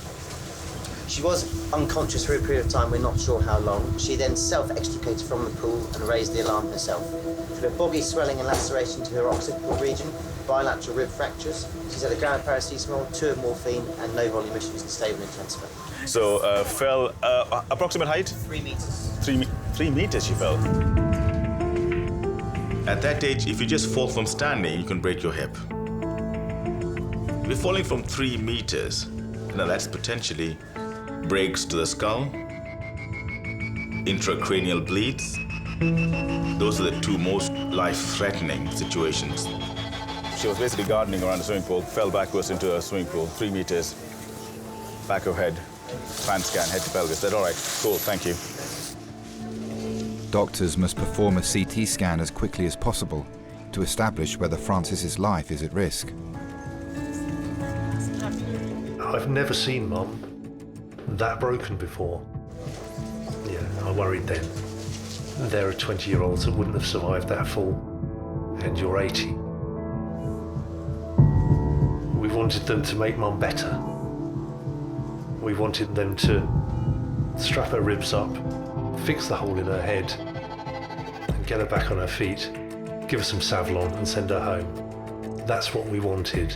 She was unconscious for a period of time, we're not sure how long. She then self-extricated from the pool and raised the alarm herself. She had a boggy swelling and laceration to her occipital region, bilateral rib fractures. She's had a gram of paracetamol, 2 of morphine, and no volume issues and stable in transfer. So, fell, approximate height? 3 meters. 3 meters she fell. At that age, if you just fall from standing, you can break your hip. If you're falling from 3 meters, now that's potentially breaks to the skull, intracranial bleeds. Those are the 2 most life-threatening situations. She was basically gardening around the swimming pool, fell backwards into a swimming pool, 3 meters, back of head, fan scan, head to pelvis. That's all right, cool, thank you. Doctors must perform a CT scan as quickly as possible to establish whether Frances's life is at risk. I've never seen Mum that broken before. Yeah, I worried then. There are 20-year-olds that wouldn't have survived that fall, and you're 80. We wanted them to make Mum better. We wanted them to strap her ribs up, fix the hole in her head, and get her back on her feet, give her some Savlon and send her home. That's what we wanted.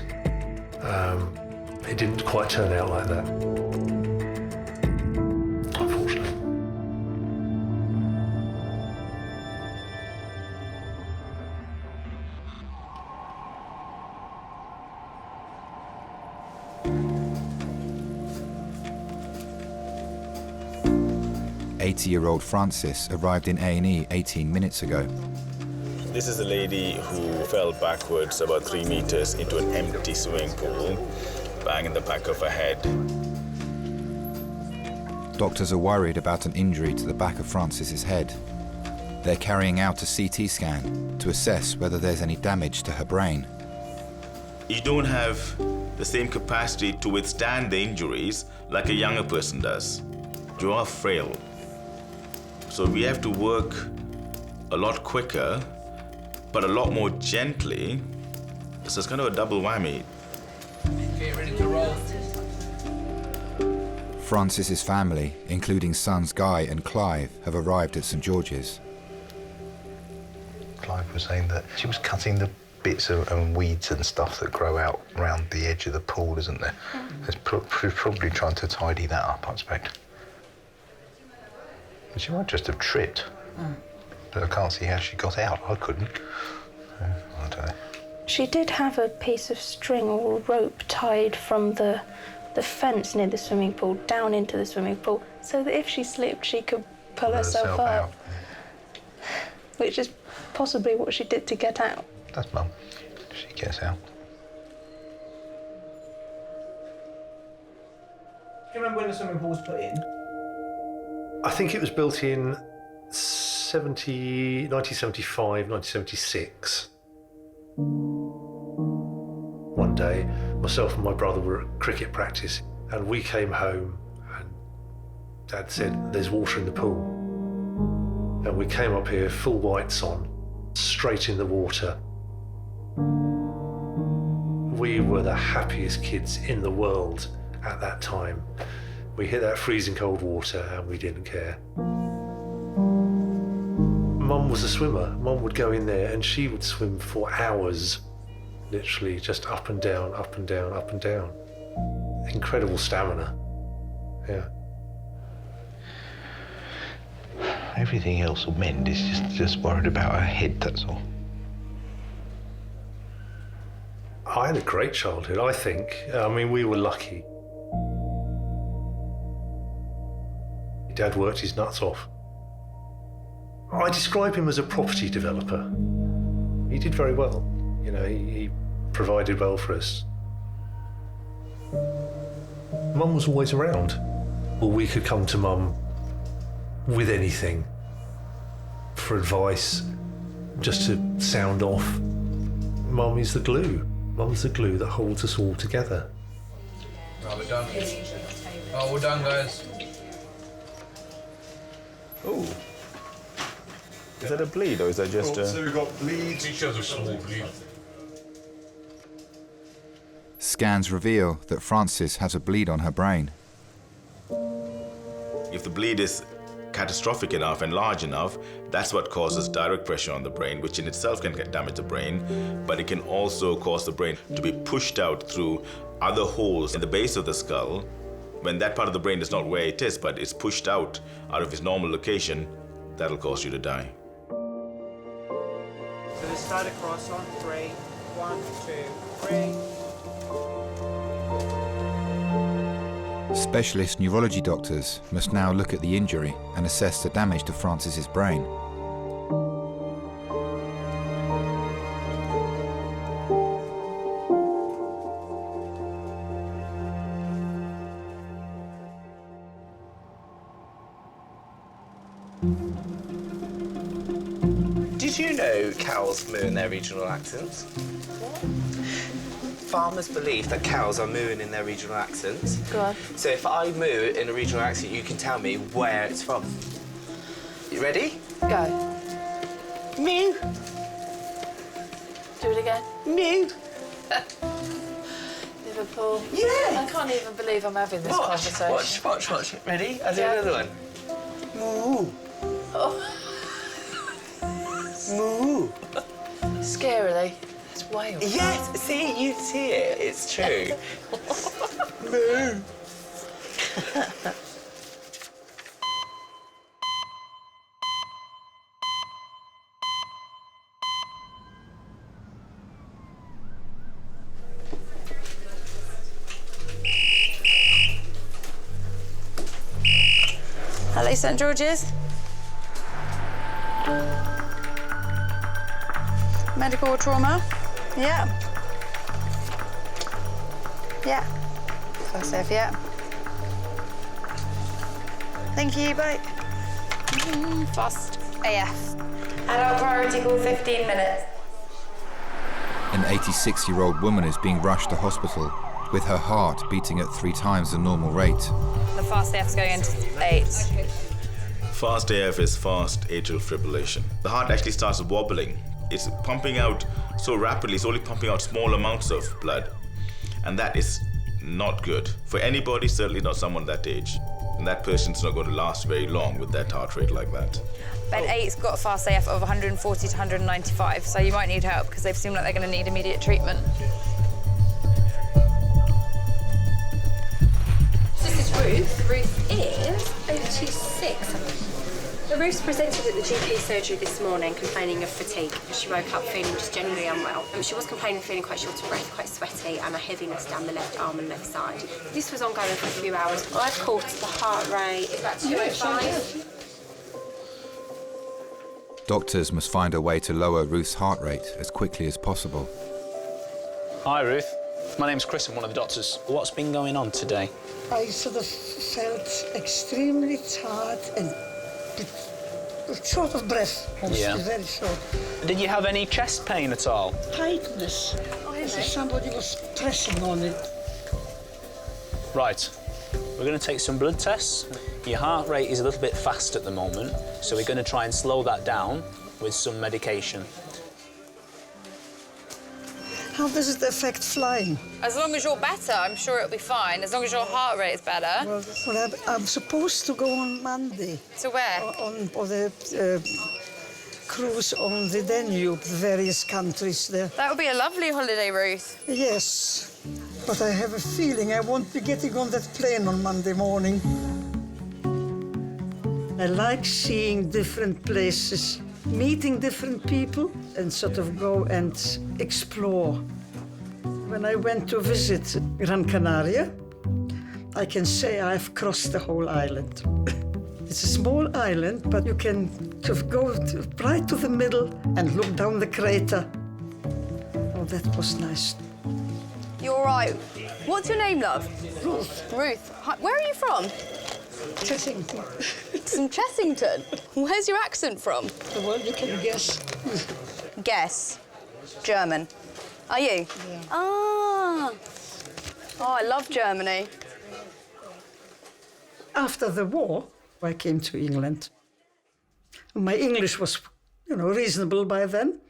It didn't quite turn out like that, unfortunately. "80-year-old Frances arrived in A&E 18 minutes ago. This is a lady who fell backwards about 3 meters into an empty swimming pool, bang in the back of her head. Doctors are worried about an injury to the back of Frances's head. They're carrying out a CT scan to assess whether there's any damage to her brain. You don't have the same capacity to withstand the injuries like a younger person does. You are frail. So we have to work a lot quicker, but a lot more gently. So it's kind of a double whammy. Okay, ready to roll. Frances's family, including sons Guy and Clive, have arrived at St George's. Clive was saying that she was cutting the bits and weeds and stuff that grow out around the edge of the pool, isn't there? It's probably trying to tidy that up, I expect. But she might just have tripped. But I can't see how she got out. I couldn't. I don't know. She did have a piece of string or rope tied from the fence near the swimming pool down into the swimming pool, so that if she slipped, she could pull herself up. Out. Which is possibly what she did to get out. That's Mum. She gets out. Do you remember when the swimming pool was put in? I think it was built in 1975, 1976. One day, myself and my brother were at cricket practice, and we came home, and Dad said, "There's water in the pool." And we came up here, full whites on, straight in the water. We were the happiest kids in the world at that time. We hit that freezing cold water and we didn't care. Mum was a swimmer. Mum would go in there and she would swim for hours, literally just up and down, up and down, up and down. Incredible stamina, yeah. Everything else will mend. It's just worried about her head, that's all. I had a great childhood, I think. I mean, we were lucky. Dad worked his nuts off. I describe him as a property developer. He did very well. You know, he provided well for us. Mum was always around. Well, we could come to Mum with anything, for advice, just to sound off. Mum is the glue. Mum's the glue that holds us all together. Right, we're done. Oh, we're done, guys. Oh. Is that a bleed or is that just a... So we've got bleed. Features of small bleed. Scans reveal that Frances has a bleed on her brain. If the bleed is catastrophic enough and large enough, that's what causes direct pressure on the brain, which in itself can damage the brain, but it can also cause the brain to be pushed out through other holes in the base of the skull. When that part of the brain is not where it is, but it's pushed out of its normal location, that'll cause you to die. So we start across on 3. 1, 2, 3. Specialist neurology doctors must now look at the injury and assess the damage to Frances's brain. Did you know cows moo in their regional accents? Farmers believe that cows are mooing in their regional accents. Go on. So if I moo in a regional accent, you can tell me where it's from. You ready? Go. Moo. Do it again. Moo. Liverpool. Yeah. I can't even believe I'm having this conversation. Watch. Ready? I'll do another one. Moo. Oh. Moo. Scarily. That's Wales. Yes, see, you see it. It's true. Moo. Hello, St George's. Medical or trauma? Yeah. Yeah. First F, yeah. Thank you, bye. Fast AF. Adult priority call, 15 minutes. An 86-year-old woman is being rushed to hospital with her heart beating at 3 times the normal rate. The fast AF's going into 8. Fast AF is fast atrial fibrillation. The heart actually starts wobbling. It's pumping out so rapidly, it's only pumping out small amounts of blood. And that is not good for anybody, certainly not someone that age. And that person's not going to last very long with that heart rate like that. Bed 8's got a fast AF of 140 to 195, so you might need help because they seem like they're going to need immediate treatment. This is Ruth. Ruth is 026. Ruth presented at the GP surgery this morning complaining of fatigue. She woke up feeling just generally unwell. She was complaining of feeling quite short of breath, quite sweaty, and a heaviness down the left arm and left side. This was ongoing for a few hours. I've caught the heart rate is about 205. Doctors must find a way to lower Ruth's heart rate as quickly as possible. Hi, Ruth. My name's Chris. I'm one of the doctors. What's been going on today? I sort of felt extremely tired and short of breath, very short. Did you have any chest pain at all? Tightness, as if somebody was pressing on it. Right. We're going to take some blood tests. Your heart rate is a little bit fast at the moment, so we're going to try and slow that down with some medication. How does it affect flying? As long as you're better, I'm sure it'll be fine. As long as your heart rate is better. Well, I'm supposed to go on Monday. To where? On the cruise on the Danube, the various countries there. That would be a lovely holiday, Ruth. Yes, but I have a feeling I won't be getting on that plane on Monday morning. I like seeing different places, meeting different people, and sort of go and explore. When I went to visit Gran Canaria, I can say I've crossed the whole island. It's a small island, but you can go right to the middle and look down the crater. Oh, that was nice. You're all right. What's your name, love? Ruth. Ruth. Hi, where are you from? Chessington. From Chessington? Where's your accent from? The one you can guess. Guess. German. Are you? Yeah. Ah. Oh, I love Germany. After the war, I came to England. My English was, reasonable by then,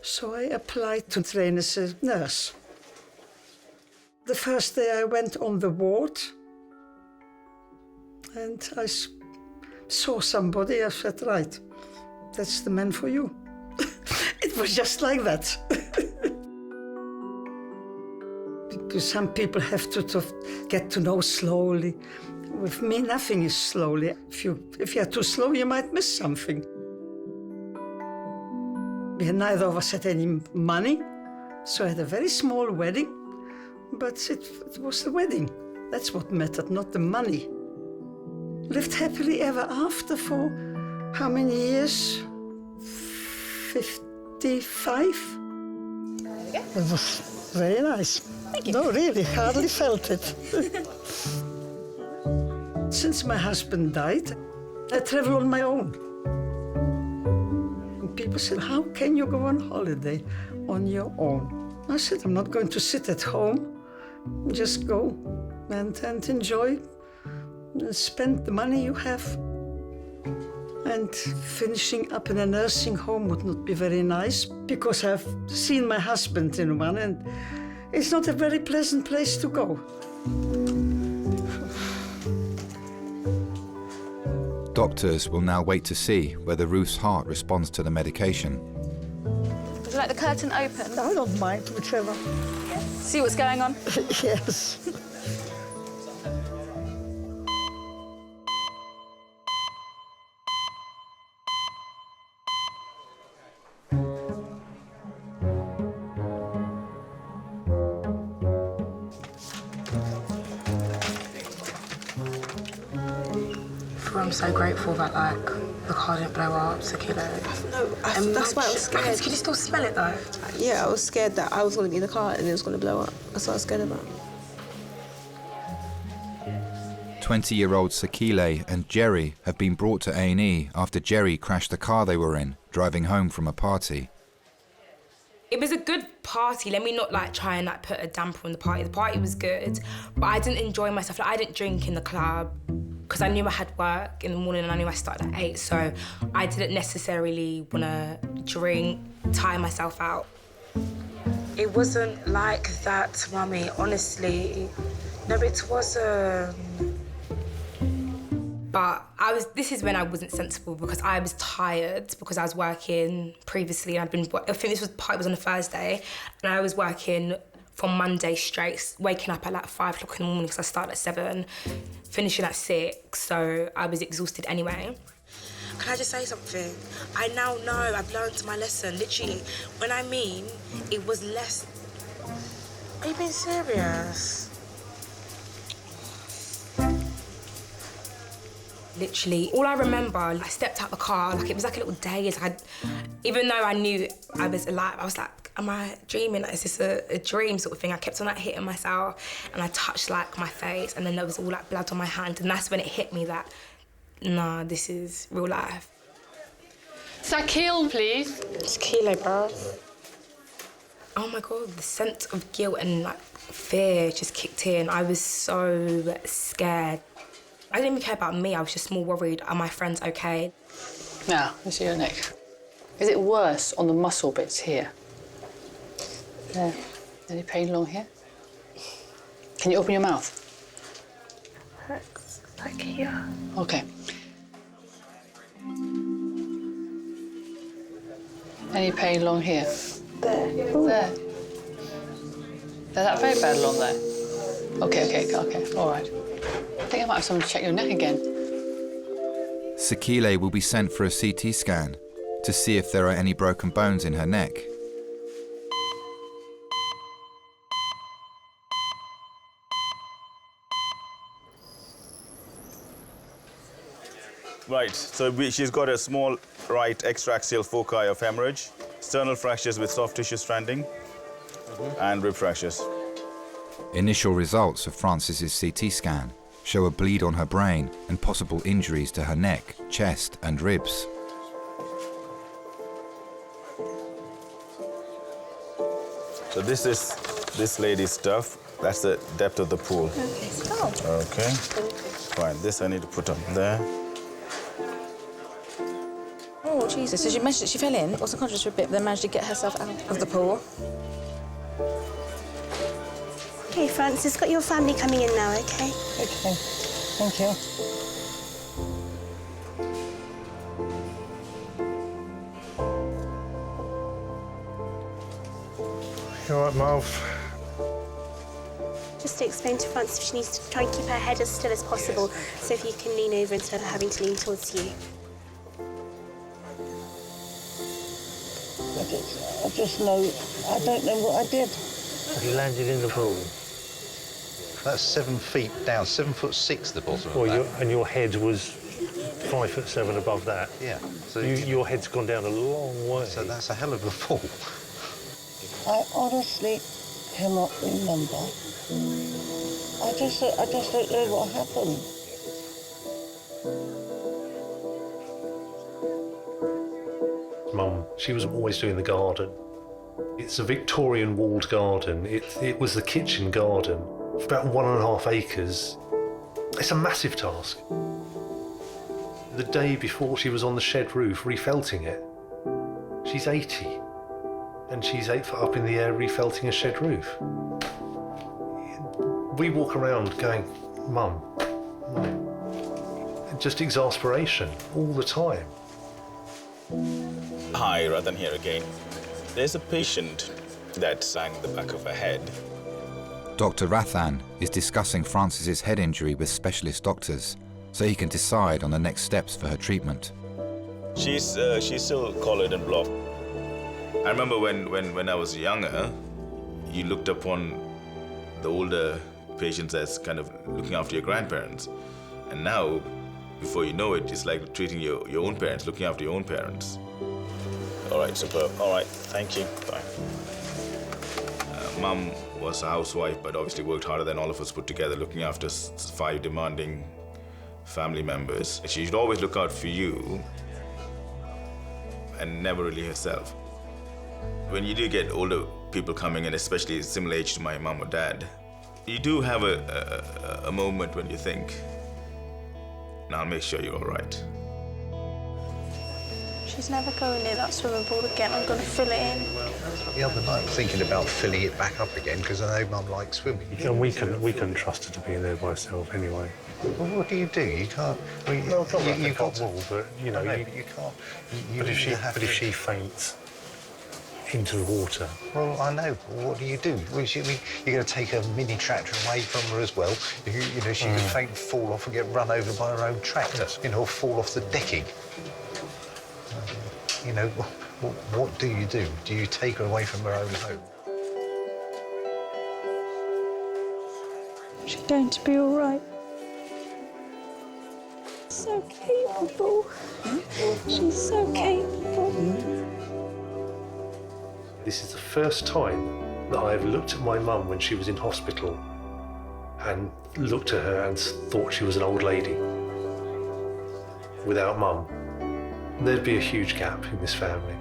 so I applied to train as a nurse. The first day I went on the ward, and I saw somebody. I said, right, that's the man for you. It was just like that. Because some people have to get to know slowly. With me, nothing is slowly. If you're too slow, you might miss something. Neither of us had any money, so I had a very small wedding, but it was the wedding. That's what mattered, not the money. Lived happily ever after for how many years? 55? Yeah. It was very nice. Thank you. No, really, hardly felt it. Since my husband died, I travel on my own. And people said, how can you go on holiday on your own? I said, I'm not going to sit at home. Just go and enjoy and spend the money you have. And finishing up in a nursing home would not be very nice, because I've seen my husband in one, and it's not a very pleasant place to go. Doctors will now wait to see whether Ruth's heart responds to the medication. Would you like the curtain open? I don't mind, whichever. See what's going on? Yes. I'm so grateful that, the car didn't blow up, Sakila. No, that's why I was scared. Can you still smell it, though? Yeah, I was scared that I was going to be in the car and it was going to blow up. That's what I was scared about. 20-year-old Sakile and Jerry have been brought to A&E after Jerry crashed the car they were in, driving home from a party. It was a good party. Let me not try and put a damper on the party. The party was good, but I didn't enjoy myself. I didn't drink in the club because I knew I had work in the morning and I knew I started at 8, so I didn't necessarily want to drink, tire myself out. It wasn't like that, Mummy, honestly. No, it wasn't. But this is when I wasn't sensible, because I was tired because I was working previously and I think this was on a Thursday, and I was working from Monday straight, waking up at 5 o'clock in the morning because I started at 7, finishing at 6, so I was exhausted anyway. Can I just say something? I now know I've learned my lesson, literally. When I mean, it was less... Are you being serious? Literally, all I remember, I stepped out the car, it was like a little daze. Even though I knew I was alive, I was like, am I dreaming? Is this a dream sort of thing? I kept on hitting myself, and I touched my face, and then there was all blood on my hand, and that's when it hit me that, nah, this is real life. Sakil, please. It's kilo, bro. Oh my God, the sense of guilt and fear just kicked in. I was so scared. I didn't even care about me, I was just more worried, are my friends okay? Now, let's see your neck. Is it worse on the muscle bits here? There. Any pain along here? Can you open your mouth? Hurts here. Okay. Any pain along here? There. There. Is that very bad along there? Okay, all right. I think I might have someone to check your neck again. Sakile will be sent for a CT scan to see if there are any broken bones in her neck. Right, so she's got a small right extraaxial foci of hemorrhage, sternal fractures with soft tissue stranding, and rib fractures. Initial results of Frances's CT scan show a bleed on her brain and possible injuries to her neck, chest and ribs. So this is this lady's stuff. That's the depth of the pool. Okay, so Okay. Fine, this I need to put up there. Oh, Jesus. So she mentioned that she fell in, was unconscious for a bit, but then managed to get herself out of the pool. Okay, Francis, got your family coming in now, okay? Okay, thank you. You all right, Marv? Just to explain to Francis if she needs to try and keep her head as still as possible, so if you can lean over instead of having to lean towards you. I just know, I don't know what I did. You landed in the pool. That's 7 feet down, 7'6" the bottom Well, of that. and your head was 5'7" above that. Yeah. So your head's gone down a long way. So that's a hell of a fall. I honestly cannot remember. I just don't know what happened. Mum, she was always doing the garden. It's a Victorian walled garden. It was the kitchen garden. It's about 1.5 acres. It's a massive task. The day before she was on the shed roof refelting it. She's 80 and she's 8 foot up in the air refelting a shed roof. We walk around going, Mum, Mum. Just exasperation all the time. Hi, Radhan here again. There's a patient that sang the back of her head. Dr. Rathan is discussing Frances's head injury with specialist doctors so he can decide on the next steps for her treatment. She's still collared and blocked. I remember when I was younger, you looked upon the older patients as kind of looking after your grandparents. And now, before you know it, it's like treating your own parents, looking after your own parents. All right, superb. All right, thank you. Bye. Mum was a housewife, but obviously worked harder than all of us put together, looking after 5 demanding family members. She should always look out for you and never really herself. When you do get older people coming in, especially similar age to my mum or dad, you do have a moment when you think, now I'll make sure you're all right. She's never going near that swimming pool again. I'm going to fill it in. The other night, thinking about filling it back up again because I know Mum likes swimming. And we can trust her to be in there by herself anyway. Well, what do? You can't. Well, you got to, but you know, you can't. But if she faints into the water. Well, I know. But what do? You're going to take a mini tractor away from her as well. You know, she could faint, fall off, and get run over by her own tractor. You know, fall off the decking. You know, what do? Do you take her away from her own home? She's going to be all right. So capable. She's so capable. This is the first time that I've looked at my mum when she was in hospital and looked at her and thought she was an old lady. Without Mum, there'd be a huge gap in this family.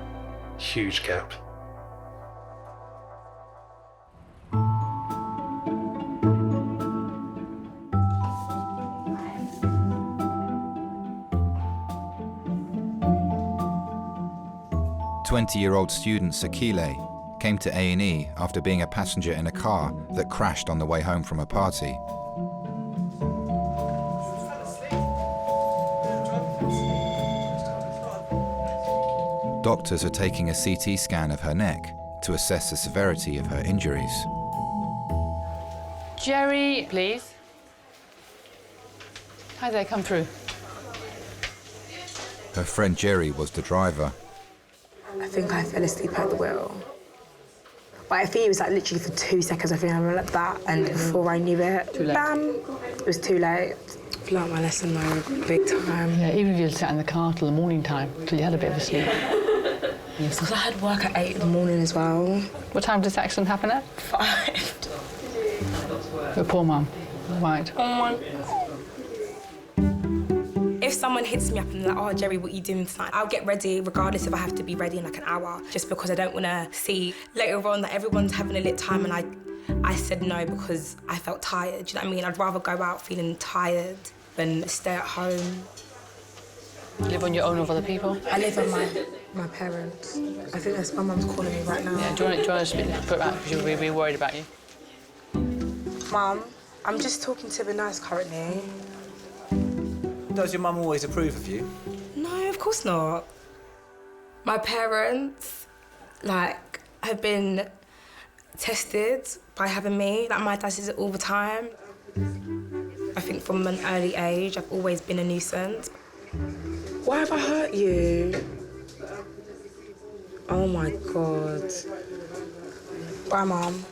Huge gap. "20-year-old student Sakile came to A&E after being a passenger in a car that crashed on the way home from a party. Doctors are taking a CT scan of her neck to assess the severity of her injuries. Jerry, please. Hi there, come through. Her friend Jerry was the driver. I think I fell asleep at the wheel. But I think it was like literally for 2 seconds. I think I went like that, and before I knew it, Too late. bam, it was too late. I've learnt my lesson now, big time. Yeah, even if you sat in the car till the morning time, till you had a bit of a sleep. Because I had work at 8 in the morning as well. What time does the accident happen at? 5. Your poor mum. Right. Oh my God. If someone hits me up and they're like, oh, Jerry, what are you doing tonight? I'll get ready regardless if I have to be ready in like an hour, just because I don't want to see later on that everyone's having a lit time and I said no because I felt tired. Do you know what I mean? I'd rather go out feeling tired than stay at home. You live on your own with other people? I live on my parents. I think that's my mum's calling me right now. Yeah, do you want to put it back because you'll be worried about you? Mum, I'm just talking to the nurse currently. Does your mum always approve of you? No, of course not. My parents, like, have been tested by having me. Like, my dad says it all the time. I think from an early age, I've always been a nuisance. Why have I hurt you? Oh my God. Bye, Mum.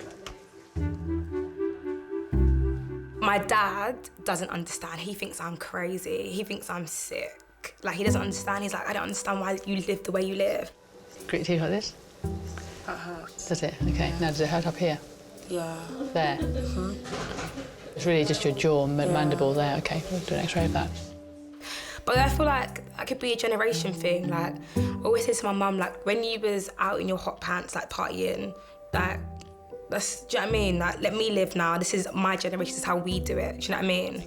My dad doesn't understand. He thinks I'm crazy. He thinks I'm sick. Like, he doesn't understand. He's like, I don't understand why you live the way you live. Grit your teeth like this? That hurts. Does it? OK. Now, does it hurt up here? Yeah. There? Mm-hmm. It's really just your jaw and mandible there. OK, we'll do an x-ray of that. But I feel like that could be a generation thing. Like, I always say to my mum, like, when you was out in your hot pants, like, partying, like, that's, do you know what I mean? Like, let me live now. This is my generation. This is how we do it. Do you know what I mean?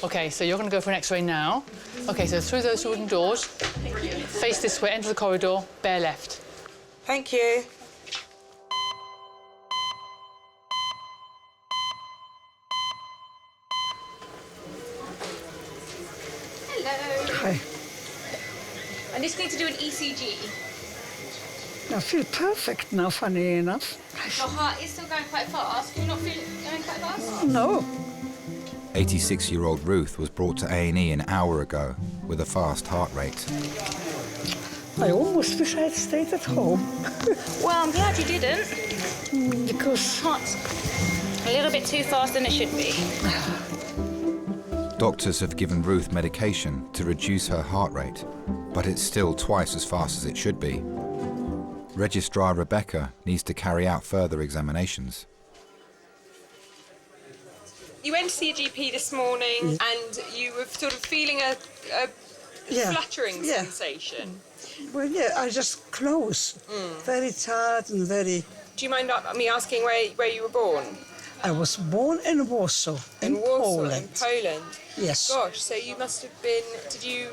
OK, so you're going to go for an x-ray now. OK, so through those wooden doors, face this way, enter the corridor, bear left. Thank you. Hello. Hi. I just need to do an ECG. I feel perfect now, funny enough. Your heart is still going quite fast. Can you not feel it going quite fast? No. 86-year-old Ruth was brought to A&E an hour ago with a fast heart rate. I almost wish I had stayed at home. Well, I'm glad you didn't. Because... Heart's a little bit too fast than it should be. Doctors have given Ruth medication to reduce her heart rate, but it's still twice as fast as it should be. Registrar Rebecca needs to carry out further examinations. You went to see a GP this morning and you were sort of feeling a fluttering sensation. Well, yeah, I just close. Very tired and very... Do you mind me asking where you were born? I was born in Warsaw, in Poland. In Poland? Yes. Gosh, so you must have been... Did you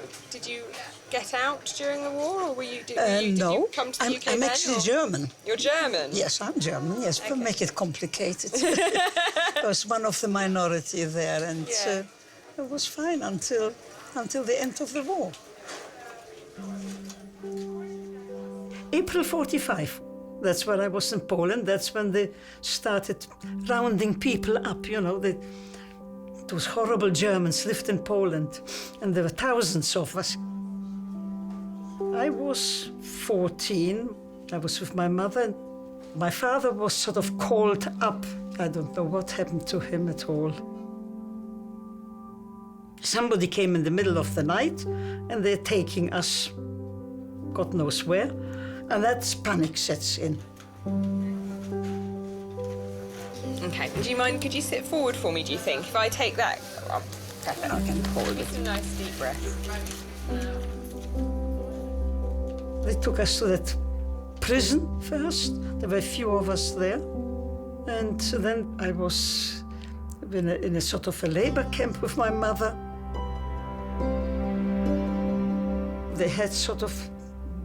get out during the war, or were you... Did No, you come to the UK I'm then, actually or? German. You're German? Yes, I'm German, yes, but make it complicated. I was one of the minority there, and it was fine until the end of the war. April 45. That's when I was in Poland. That's when they started rounding people up, you know. Those horrible Germans lived in Poland, and there were thousands of us. I was 14. I was with my mother. My father was sort of called up. I don't know what happened to him at all. Somebody came in the middle of the night, and they're taking us, God knows where. And that's panic sets in. Okay, do you mind, could you sit forward for me, do you think? If I take that... Oh, perfect. I can forward. Get some nice deep breaths. They took us to that prison first. There were a few of us there. And then I was in a sort of a labor camp with my mother. They had sort of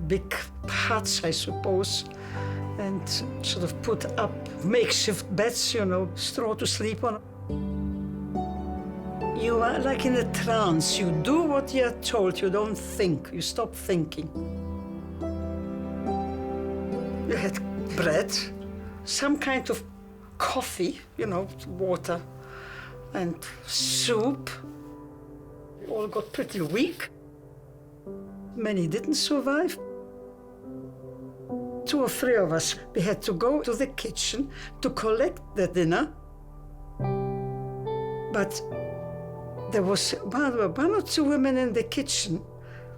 big huts, I suppose, and sort of put up makeshift beds, you know, straw to sleep on. You are like in a trance. You do what you're told. You don't think. You stop thinking. You had bread, some kind of coffee, you know, water, and soup. We all got pretty weak. Many didn't survive. 2 or 3 of us, we had to go to the kitchen to collect the dinner. But There was one or two women in the kitchen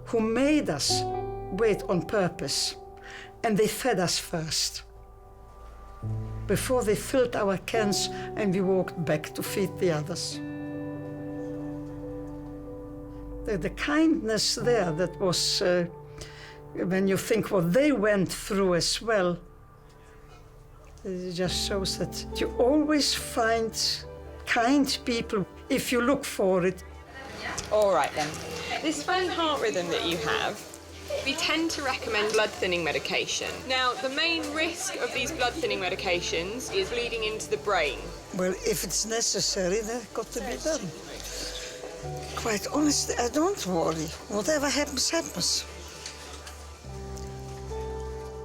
who made us wait on purpose, and they fed us first before they filled our cans and we walked back to feed the others. The kindness there, that was, when you think what they went through as well, it just shows that you always find kind people if you look for it. All right then. This funny heart rhythm that you have, we tend to recommend blood thinning medication. Now, the main risk of these blood thinning medications is bleeding into the brain. Well, if it's necessary, they've got to be done. Quite honestly, I don't worry. Whatever happens, happens.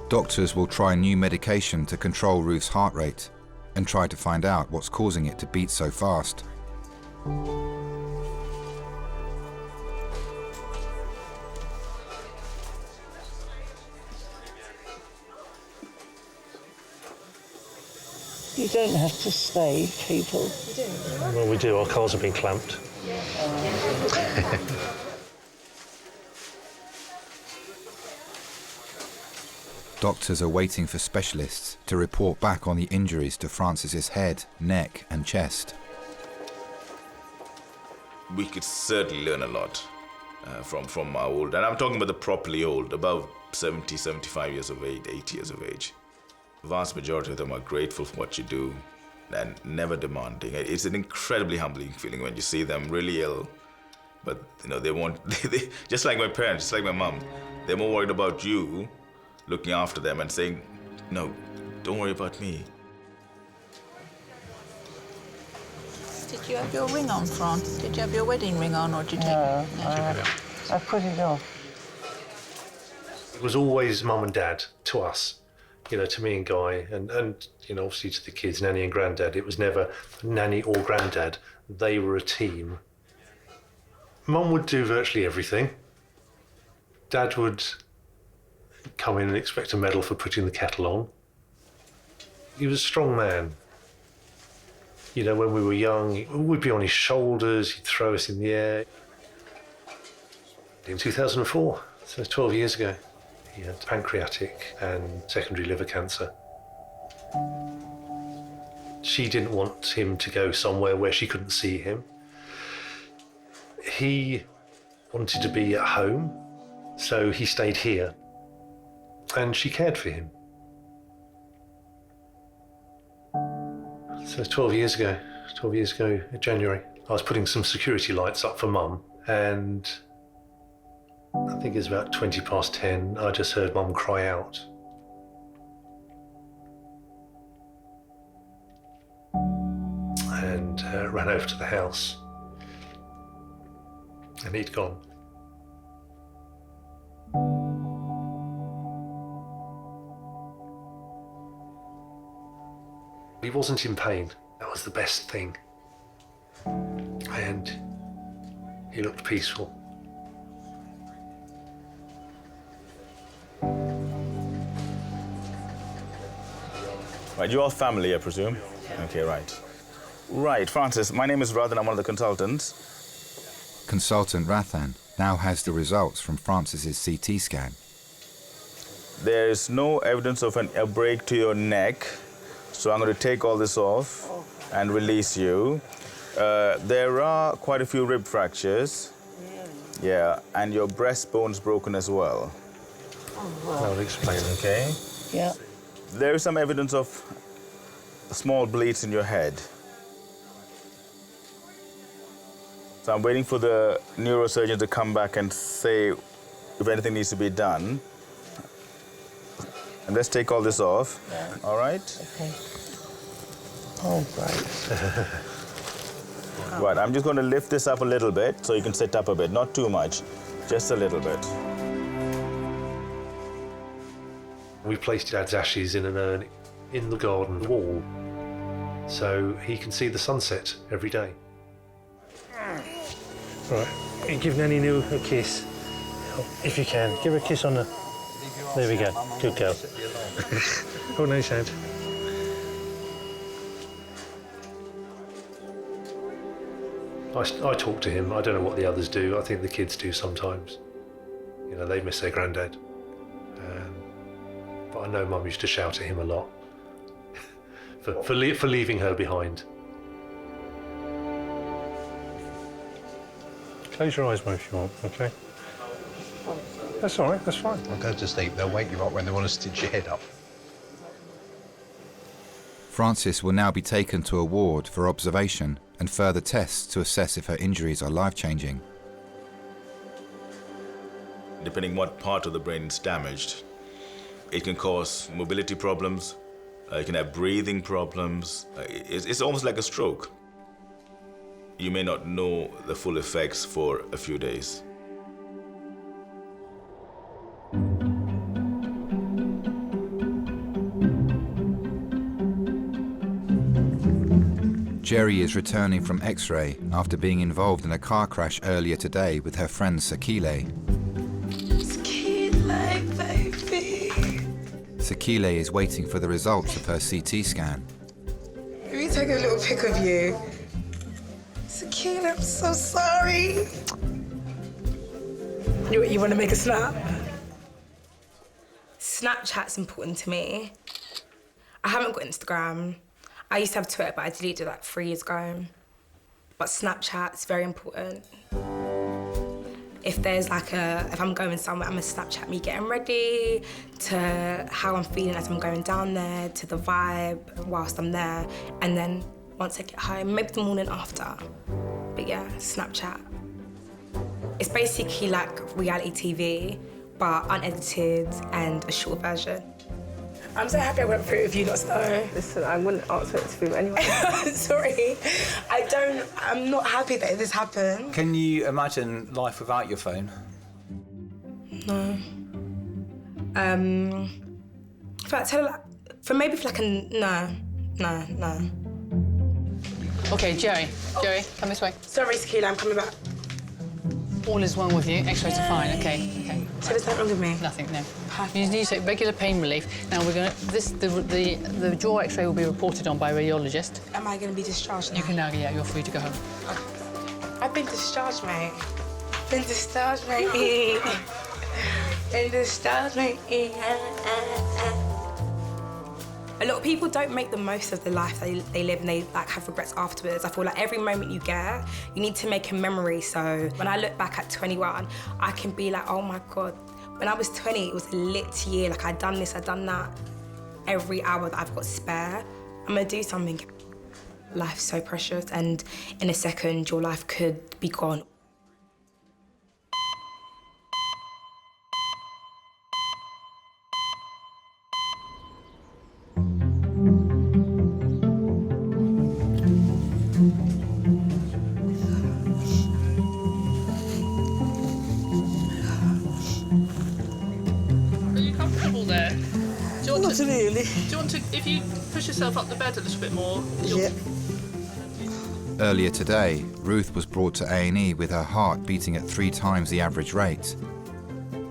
Doctors will try new medication to control Ruth's heart rate and try to find out what's causing it to beat so fast. You don't have to stay, people. Well, we do. Our cars have been clamped. Doctors are waiting for specialists to report back on the injuries to Francis's head, neck and chest. We could certainly learn a lot from our old, and I'm talking about the properly old, above 70, 75 years of age, 80 years of age. The vast majority of them are grateful for what you do and never demanding. It's an incredibly humbling feeling when you see them really ill, but you know, they want, they, just like my parents, just like my mum, they're more worried about you, looking after them and saying, no, don't worry about me. Did you have your ring on, Fran? Did you have your wedding ring on, or did you take it? No, I put it off. It was always mum and dad to us, you know, to me and Guy, and you know, obviously to the kids, Nanny and Grandad. It was never Nanny or Grandad. They were a team. Mum would do virtually everything. Dad would come in and expect a medal for putting the kettle on. He was a strong man. You know, when we were young, we'd be on his shoulders, he'd throw us in the air. In 2004, so 12 years ago, he had pancreatic and secondary liver cancer. She didn't want him to go somewhere where she couldn't see him. He wanted to be at home, so he stayed here, and she cared for him. So 12 years ago in January, I was putting some security lights up for Mum, and I think it was about 20 past 10, I just heard Mum cry out. And ran over to the house, and he'd gone. He wasn't in pain. That was the best thing. And he looked peaceful. Right, you're all family, I presume? Yeah. Okay, right. Right, Francis, my name is Radhan, I'm one of the consultants. Consultant Rathan now has the results from Francis's CT scan. There's no evidence of a break to your neck, so I'm going to take all this off and release you. There are quite a few rib fractures. Yeah, and your breastbone's broken as well. I'll explain. Okay? Yeah. There is some evidence of small bleeds in your head. So I'm waiting for the neurosurgeon to come back and say if anything needs to be done. And let's take all this off. Yeah. All right? Okay. Oh, great. Right, I'm just going to lift this up a little bit so you can sit up a bit. Not too much, just a little bit. We placed Dad's ashes in an urn in the garden wall, so he can see the sunset every day. Right, give Nanny New a kiss. If you can, give her a kiss on the... There we go, good girl. Oh, nice hand. I talk to him. I don't know what the others do. I think the kids do sometimes. You know, they miss their granddad. But I know Mum used to shout at him a lot for leaving her behind. Close your eyes, Mum, if you want, OK? That's all right, that's fine. I'll go to sleep. They'll wake you up when they want to stitch your head up. Frances will now be taken to a ward for observation and further tests to assess if her injuries are life-changing. Depending what part of the brain is damaged, it can cause mobility problems, you can have breathing problems. It's almost like a stroke. You may not know the full effects for a few days. Jerry is returning from X-ray after being involved in a car crash earlier today with her friend Sakile. Sakile, baby. Sakile is waiting for the results of her CT scan. Let me take a little pic of you. Sakile, I'm so sorry. You want to make a snap? Snapchat's important to me. I haven't got Instagram. I used to have Twitter, but I deleted it like 3 years ago. But Snapchat's very important. If I'm going somewhere, I'm gonna Snapchat me getting ready, to how I'm feeling as I'm going down there, to the vibe whilst I'm there. And then once I get home, maybe the morning after. But yeah, Snapchat. It's basically like reality TV, but unedited and a short version. I'm so happy I went through it with you, not Snow. Listen, I wouldn't answer it to him anyway. Sorry. I'm not happy that this happened. Can you imagine life without your phone? No. No. OK, Jerry, come this way. Sorry, Sakila, I'm coming back. All is well with you. X-rays are fine. OK. So there's nothing wrong with me? Nothing, no. You need to take regular pain relief. Now we're going to the jaw X-ray will be reported on by a radiologist. Am I going to be discharged now? You can now, yeah, you're free to go home. I've been discharged, mate. Been discharged, mate. Been discharged, mate. A lot of people don't make the most of the life they live, and they have regrets afterwards. I feel like every moment you get, you need to make a memory. So when I look back at 21, I can be like, oh my God. When I was 20, it was a lit year. Like, I'd done this, I'd done that. Every hour that I've got spare, I'm gonna do something. Life's so precious, and in a second, your life could be gone. Not really. Do you want to, if you push yourself up the bed a little bit more? Yeah. Earlier today, Ruth was brought to A&E with her heart beating at 3 times the average rate.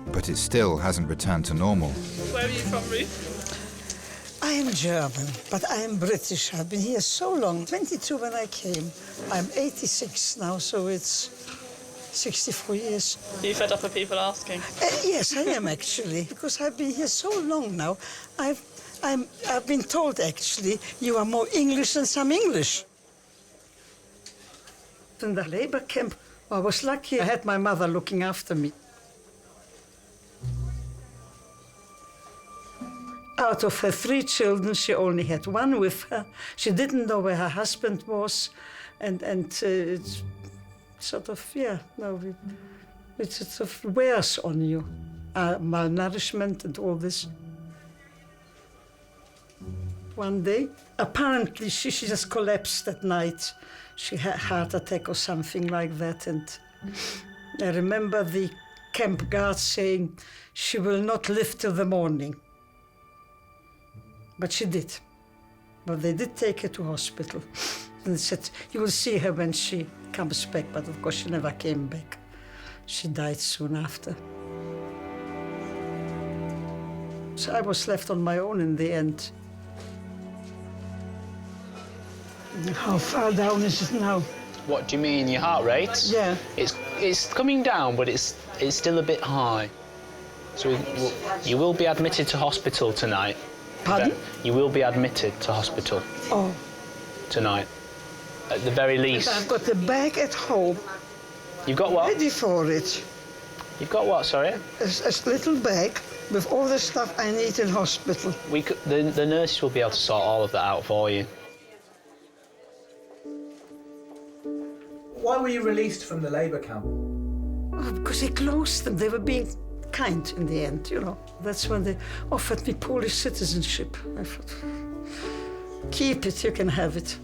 But it still hasn't returned to normal. Where are you from, Ruth? I am German, but I am British. I've been here so long. 22 when I came. I'm 86 now, so it's 64 years. Are you fed up of people asking? Yes, I am actually, because I've been here so long now. I've been told actually you are more English than some English. In the labor camp, I was lucky. I had my mother looking after me. Out of her 3 children, she only had 1 with her. She didn't know where her husband was, and it's sort of, yeah, no, it sort of wears on you. Malnourishment and all this. One day, apparently she just collapsed at night. She had a heart attack or something like that, and I remember the camp guard saying she will not live till the morning. But she did. But they did take her to hospital. And they said, you will see her when she comes back. But of course, she never came back. She died soon after. So I was left on my own in the end. How far down is it now? What do you mean, your heart rate? Yeah. It's coming down, but it's still a bit high. So you will be admitted to hospital tonight. Pardon? You will be admitted to hospital. Oh. Tonight, at the very least. I've got the bag at home. You've got what? Ready for it. You've got what, sorry? A little bag with all the stuff I need in hospital. The nurses will be able to sort all of that out for you. Why were you released from the labour camp? Oh, because they closed them. They were being kind in the end, you know. That's when they offered me Polish citizenship. I thought, keep it, you can have it.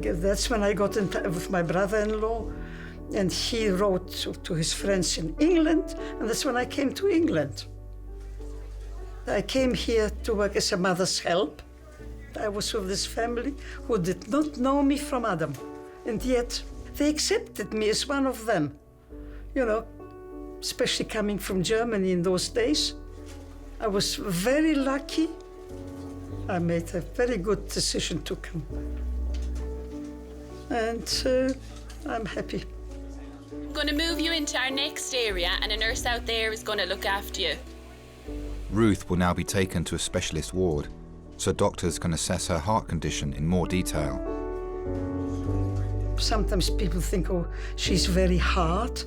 That's when I got in touch with my brother-in-law, and he wrote to his friends in England, and that's when I came to England. I came here to work as a mother's help. I was with this family who did not know me from Adam, and yet they accepted me as one of them, you know, especially coming from Germany in those days. I was very lucky. I made a very good decision to come. And I'm happy. I'm going to move you into our next area, and a nurse out there is going to look after you. Ruth will now be taken to a specialist ward, so doctors can assess her heart condition in more detail. Sometimes people think, oh, she's very hard.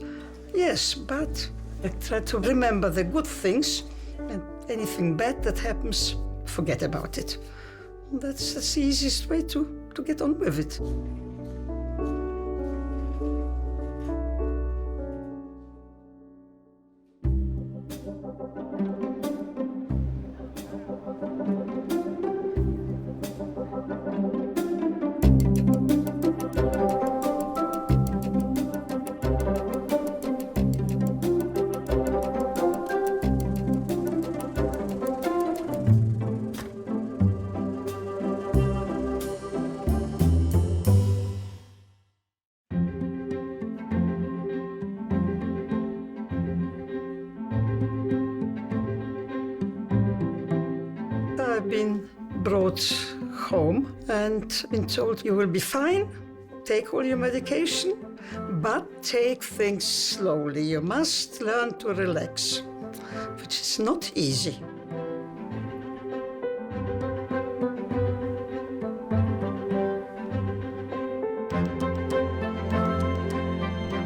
Yes, but I try to remember the good things, and anything bad that happens, forget about it. That's the easiest way to get on with it. I've been brought home and been told you will be fine, take all your medication, but take things slowly. You must learn to relax, which is not easy.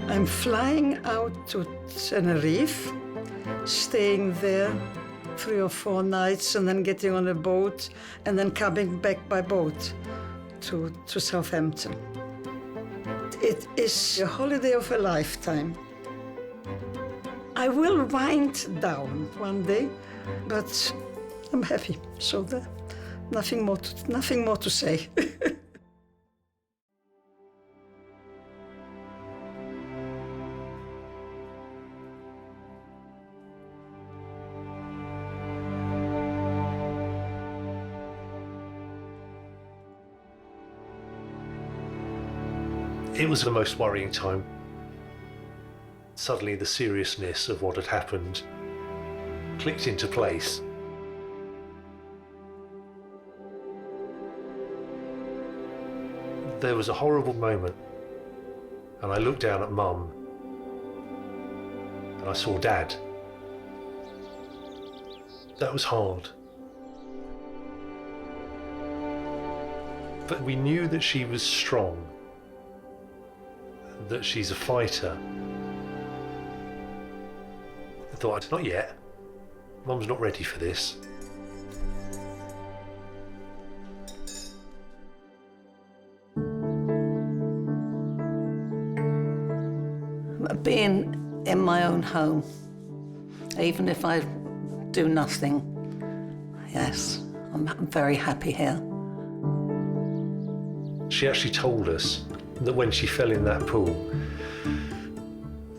I'm flying out to Tenerife, staying there 3 or 4 nights, and then getting on a boat, and then coming back by boat to Southampton. It is a holiday of a lifetime. I will wind down one day, but I'm happy. So there, nothing more to say. It was the most worrying time. Suddenly the seriousness of what had happened clicked into place. There was a horrible moment, and I looked down at Mum, and I saw Dad. That was hard. But we knew that she was strong, that she's a fighter. I thought, not yet. Mum's not ready for this. Being in my own home, even if I do nothing, yes, I'm very happy here. She actually told us that when she fell in that pool,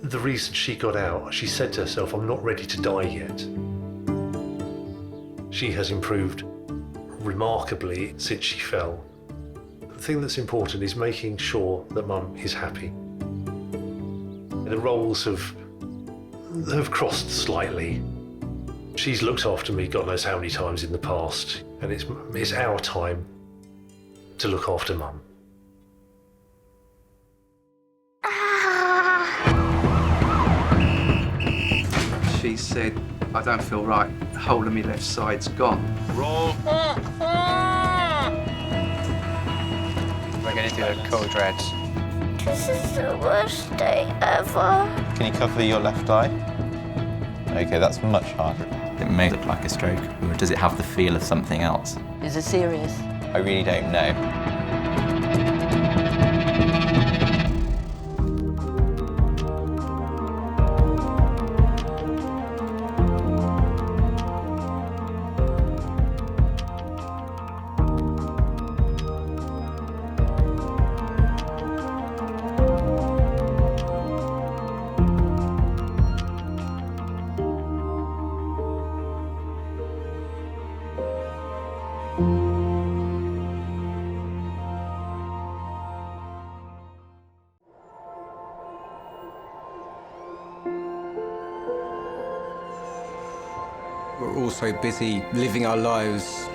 the reason she got out, she said to herself, I'm not ready to die yet. She has improved remarkably since she fell. The thing that's important is making sure that Mum is happy. The roles have crossed slightly. She's looked after me God knows how many times in the past, and it's our time to look after Mum. she said, I don't feel right, the whole of my left side's gone. Roll. We're going to do a cold red. This is the worst day ever. Can you cover your left eye? Okay, that's much harder. It may look like a stroke, or does it have the feel of something else? Is it serious? I really don't know. We're all so busy living our lives,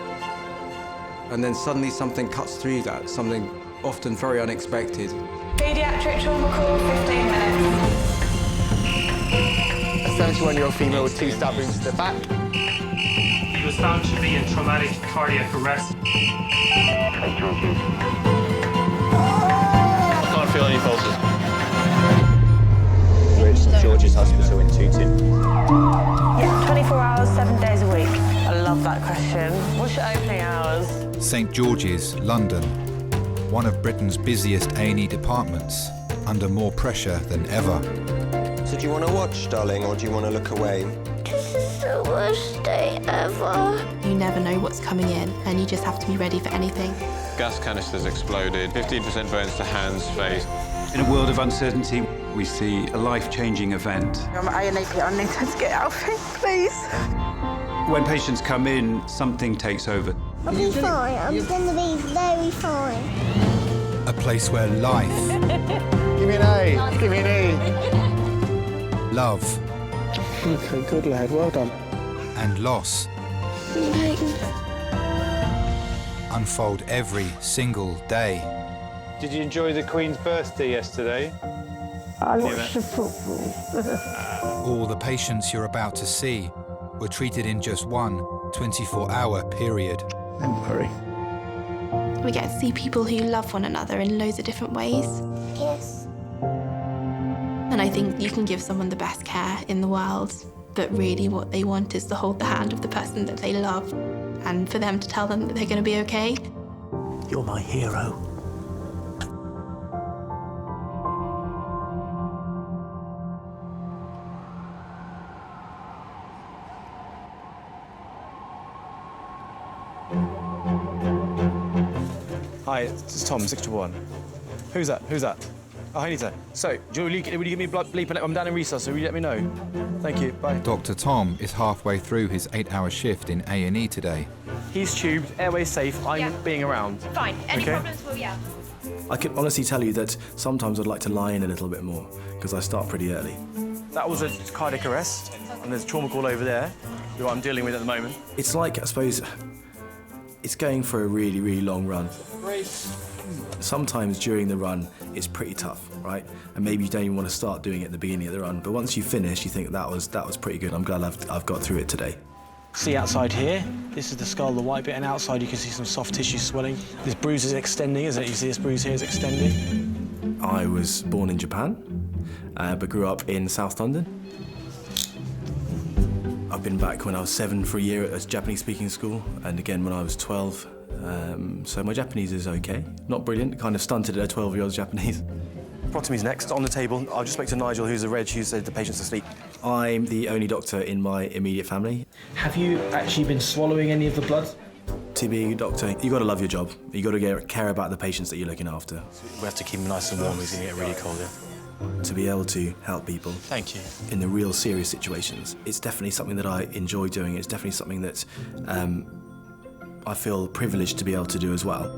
and then suddenly something cuts through that, something often very unexpected. Pediatric trauma call, 15 minutes. A 71-year-old female with 2 stab wounds to the back. He was found to be in traumatic cardiac arrest. I can't feel any pulses. We're at St George's Hospital in Tooting. Yeah, 24 hours, 7 days a week. I love that question. What's your opening hours? St George's, London. One of Britain's busiest A&E departments, under more pressure than ever. So do you want to watch, darling, or do you want to look away? This is the worst day ever. You never know what's coming in, and you just have to be ready for anything. Gas canisters exploded, 15% burns to hands, face. In a world of uncertainty, we see a life-changing event. I'm A&E, I need to get out of here, please. When patients come in, something takes over. I'll be fine. I'm going to be very fine. A place where life... Give me an A. Give me an E. Love... Okay, good lad, well done. And loss... unfold every single day. Did you enjoy the Queen's birthday yesterday? I watched the football. All the patients you're about to see were treated in just one 24-hour period. Don't worry. We get to see people who love one another in loads of different ways. Yes. And I think you can give someone the best care in the world, but really what they want is to hold the hand of the person that they love and for them to tell them that they're going to be okay. You're my hero. Hi, it's Tom, 611. Who's that? Who's that? Oh, I need to. So, will you give me blood bleep? I'm down in resus, so will you let me know? Thank you, bye. Dr. Tom is halfway through his 8-hour shift in A&E today. He's tubed, airway's safe, I'm being around. Fine, any Okay. problems, we'll yeah. I can honestly tell you that sometimes I'd like to lie in a little bit more, because I start pretty early. That was a cardiac arrest, and there's a trauma call over there, who I'm dealing with at the moment. It's like, I suppose, it's going for a really, really long run. Sometimes during the run, it's pretty tough, right? And maybe you don't even want to start doing it at the beginning of the run, but once you finish, you think that was pretty good. I'm glad I've got through it today. See outside here, this is the skull, the white bit, and outside you can see some soft tissue swelling. This bruise is extending, isn't it? You see this bruise here is extending. I was born in Japan, but grew up in South London. I've been back when I was 7 for a year at a Japanese-speaking school, and again when I was 12. So my Japanese is okay. Not brilliant, kind of stunted at a 12-year-old's Japanese. Protome's next, on the table. I'll just speak to Nigel, who's a reg, who said the patient's asleep. I'm the only doctor in my immediate family. Have you actually been swallowing any of the blood? To be a doctor, you've got to love your job. You've got to care about the patients that you're looking after. We have to keep them nice and warm, it's going to get really cold here. To be able to help people. Thank you. In the real serious situations. It's definitely something that I enjoy doing. It's definitely something that I feel privileged to be able to do as well.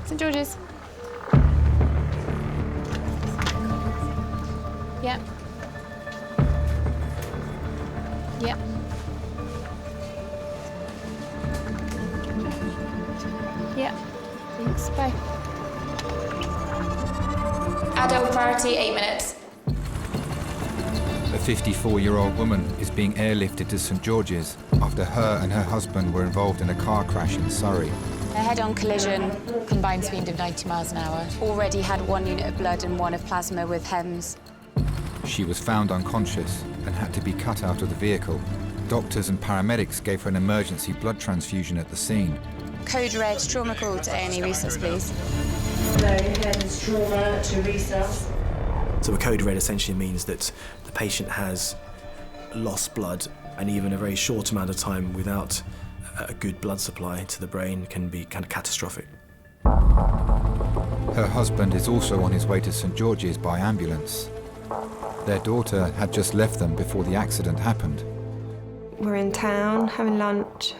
St George's. Yep. Yeah. Thanks. Bye. Adult priority, 8 minutes. A 54-year-old woman is being airlifted to St George's after her and her husband were involved in a car crash in Surrey. A head-on collision, combined speed of 90 miles an hour. Already had 1 unit of blood and 1 of plasma with HEMS. She was found unconscious and had to be cut out of the vehicle. Doctors and paramedics gave her an emergency blood transfusion at the scene. Code red, trauma call to A&E resus, please. Hello, head is trauma to resus. So a code red essentially means that the patient has lost blood, and even a very short amount of time without a good blood supply to the brain can be kind of catastrophic. Her husband is also on his way to St George's by ambulance. Their daughter had just left them before the accident happened. We're in town having lunch.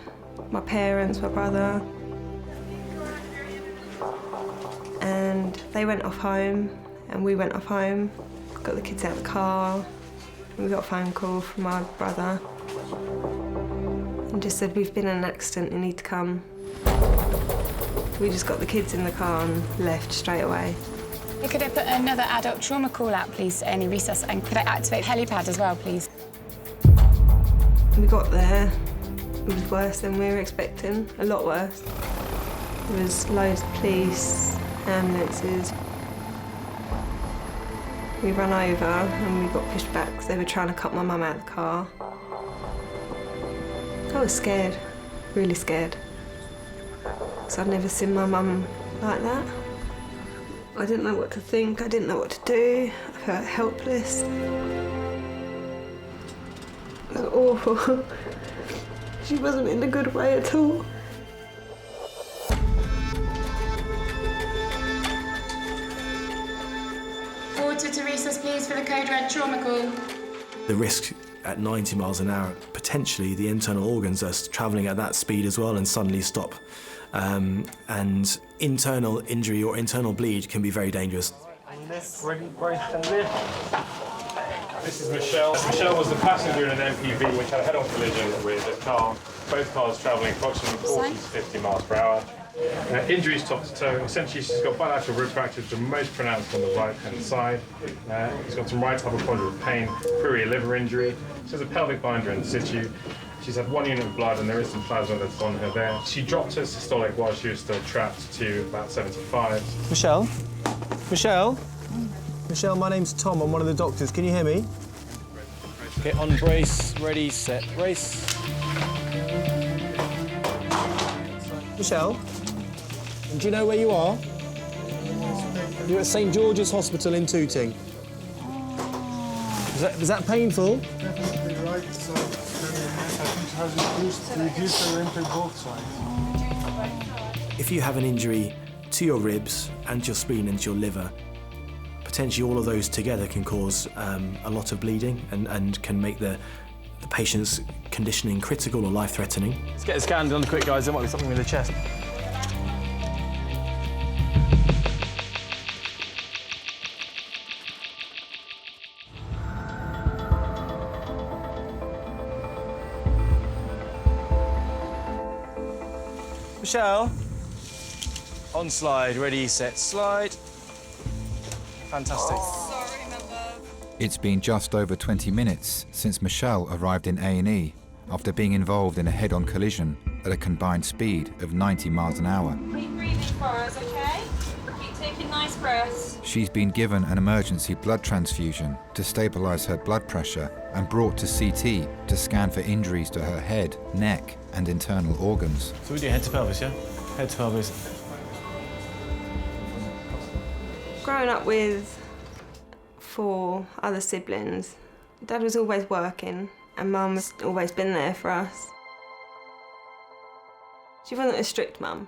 My parents, my brother. And they went off home and we went off home. Got the kids out of the car. And we got a phone call from my brother. And just said, we've been in an accident, you need to come. We just got the kids in the car and left straight away. Could I put another adult trauma call out, please, to A&E resus? And could I activate helipad as well, please? We got there. It was worse than we were expecting, a lot worse. There was loads of police, ambulances. We ran over and we got pushed back because they were trying to cut my mum out of the car. I was scared, really scared. Because I'd never seen my mum like that. I didn't know what to think, I didn't know what to do. I felt helpless. It was awful. She wasn't in a good way at all. Water to resus, please, for the code red trauma call. The risk at 90 miles an hour, potentially the internal organs are travelling at that speed as well and suddenly stop. And internal injury or internal bleed can be very dangerous. Ready, brace and lift. This is Michelle. Michelle was the passenger in an MPV which had a head-on collision with a car. Both cars travelling approximately 40 to 50 miles per hour. Injuries top to toe. Essentially, she's got bilateral rib fractures, the most pronounced on the right-hand side. She's got some right hypochondrial pain, prurial liver injury. She has a pelvic binder in situ. She's had 1 unit of blood and there is some plasma that's on her there. She dropped her systolic while she was still trapped to about 75. Michelle? Michelle? Michelle, my name's Tom. I'm one of the doctors. Can you hear me? Okay, on brace, ready, set, race. Michelle, do you know where you are? You're at St George's Hospital in Tooting. Is that painful? Definitely right side. I think it has reduced the rent on both sides. If you have an injury to your ribs and your spleen and your liver, potentially all of those together can cause a lot of bleeding and can make the patient's conditioning critical or life-threatening. Let's get a scan done quick, guys. There might be something with the chest. Michelle, on slide, ready, set, slide. Fantastic. It's been just over 20 minutes since Michelle arrived in A&E after being involved in a head-on collision at a combined speed of 90 miles an hour. Keep breathing for us, okay? Keep taking nice breaths. She's been given an emergency blood transfusion to stabilise her blood pressure and brought to CT to scan for injuries to her head, neck and internal organs. So we do head to pelvis, yeah? Head to pelvis. Growing up with 4 other siblings, Dad was always working and Mum has always been there for us. She wasn't a strict mum.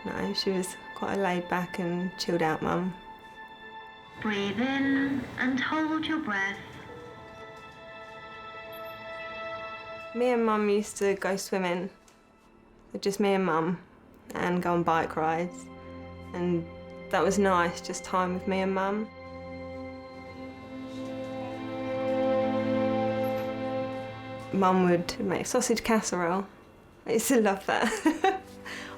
No, she was quite a laid-back and chilled-out mum. Breathe in and hold your breath. Me and Mum used to go swimming, just me and Mum, and go on bike rides. And that was nice, just time with me and Mum. Mum would make sausage casserole. I used to love that.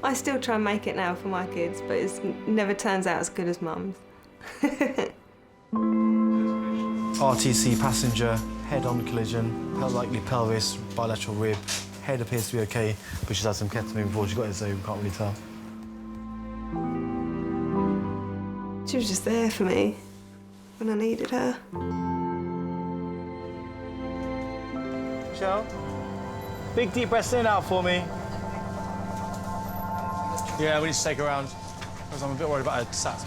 I still try and make it now for my kids, but it never turns out as good as mum's. RTC passenger, head-on collision, likely pelvis, bilateral rib. Head appears to be okay, but she's had some ketamine before she got it, so we can't really tell. She was just there for me when I needed her. Michelle, big deep breaths in and out for me. Yeah, we need to take her around, because I'm a bit worried about her sat.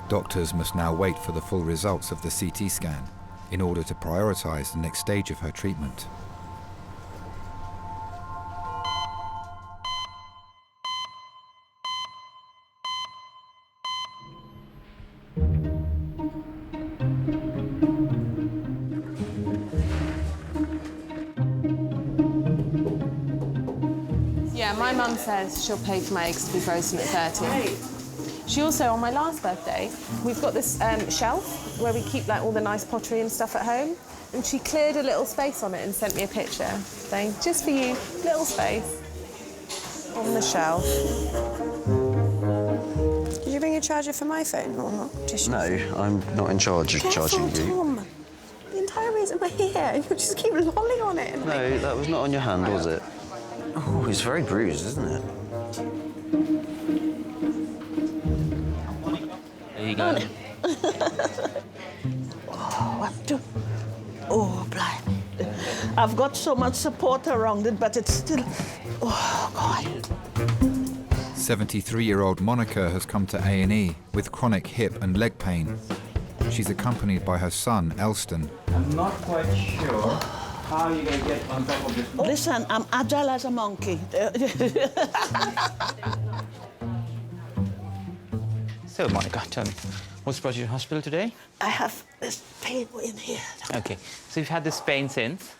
Doctors must now wait for the full results of the CT scan in order to prioritise the next stage of her treatment. Yeah, my mum says she'll pay for my eggs to be frozen at 30. She also, on my last birthday, we've got this shelf where we keep like all the nice pottery and stuff at home, and she cleared a little space on it and sent me a picture saying, just for you, little space on the shelf. Did you bring a charger for my phone or not? Just No, I'm not in charge of charging you. Tom. The entire reason we're here, you just keep lolling on it. And No, that was not on your hand, was it? Oh, it's very bruised, isn't it? There you go. Oh, blimey. I've got so much support around it, but it's still... Oh, God. 73-year-old Monica has come to A&E with chronic hip and leg pain. She's accompanied by her son, Elston. I'm not quite sure how you're going to get on top of this. Listen, I'm agile as a monkey. So, Monica, tell me, what's brought you to hospital today? I have this pain in here. Okay, so you've had this pain since?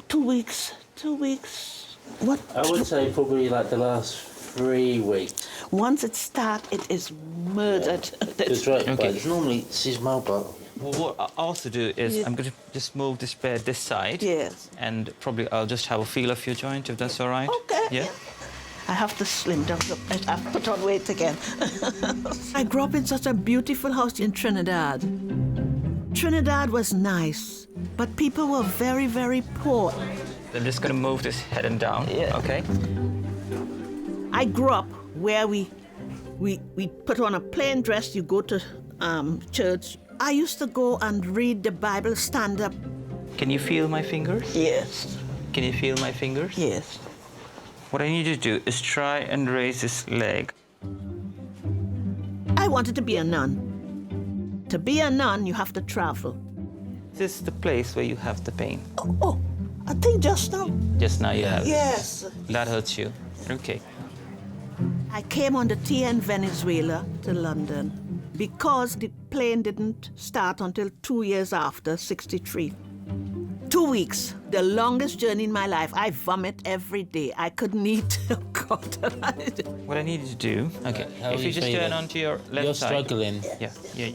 2 weeks. 2 weeks. What? I would say probably like the last 3 weeks. Once it starts, it is murdered. That's right, Okay. but it's normally seasonal, but... Well, what I'll also do is I'm going to just move this bed this side. Yes. And probably I'll just have a feel of your joint, if that's all right. Okay. Yeah? I have to slim down. I've put on weight again. I grew up in such a beautiful house in Trinidad. Trinidad was nice, but people were very, very poor. I'm just going to move this head and down, okay? I grew up where we put on a plain dress, you go to church. I used to go and read the Bible, stand up. Can you feel my fingers? Yes. Can you feel my fingers? Yes. What I need you to do is try and raise this leg. I wanted to be a nun. To be a nun, you have to travel. This is the place where you have the pain. Oh, I think just now. Just now you have it. Yes. That hurts you. Okay. I came on the TN Venezuela to London because the plane didn't start until 2 years after, 63. 2 weeks, the longest journey in my life. I vomit every day. I couldn't eat. Oh, God. What I need you to do, okay, How if are you you just turn feeling? onto your left You're side. struggling. Yeah.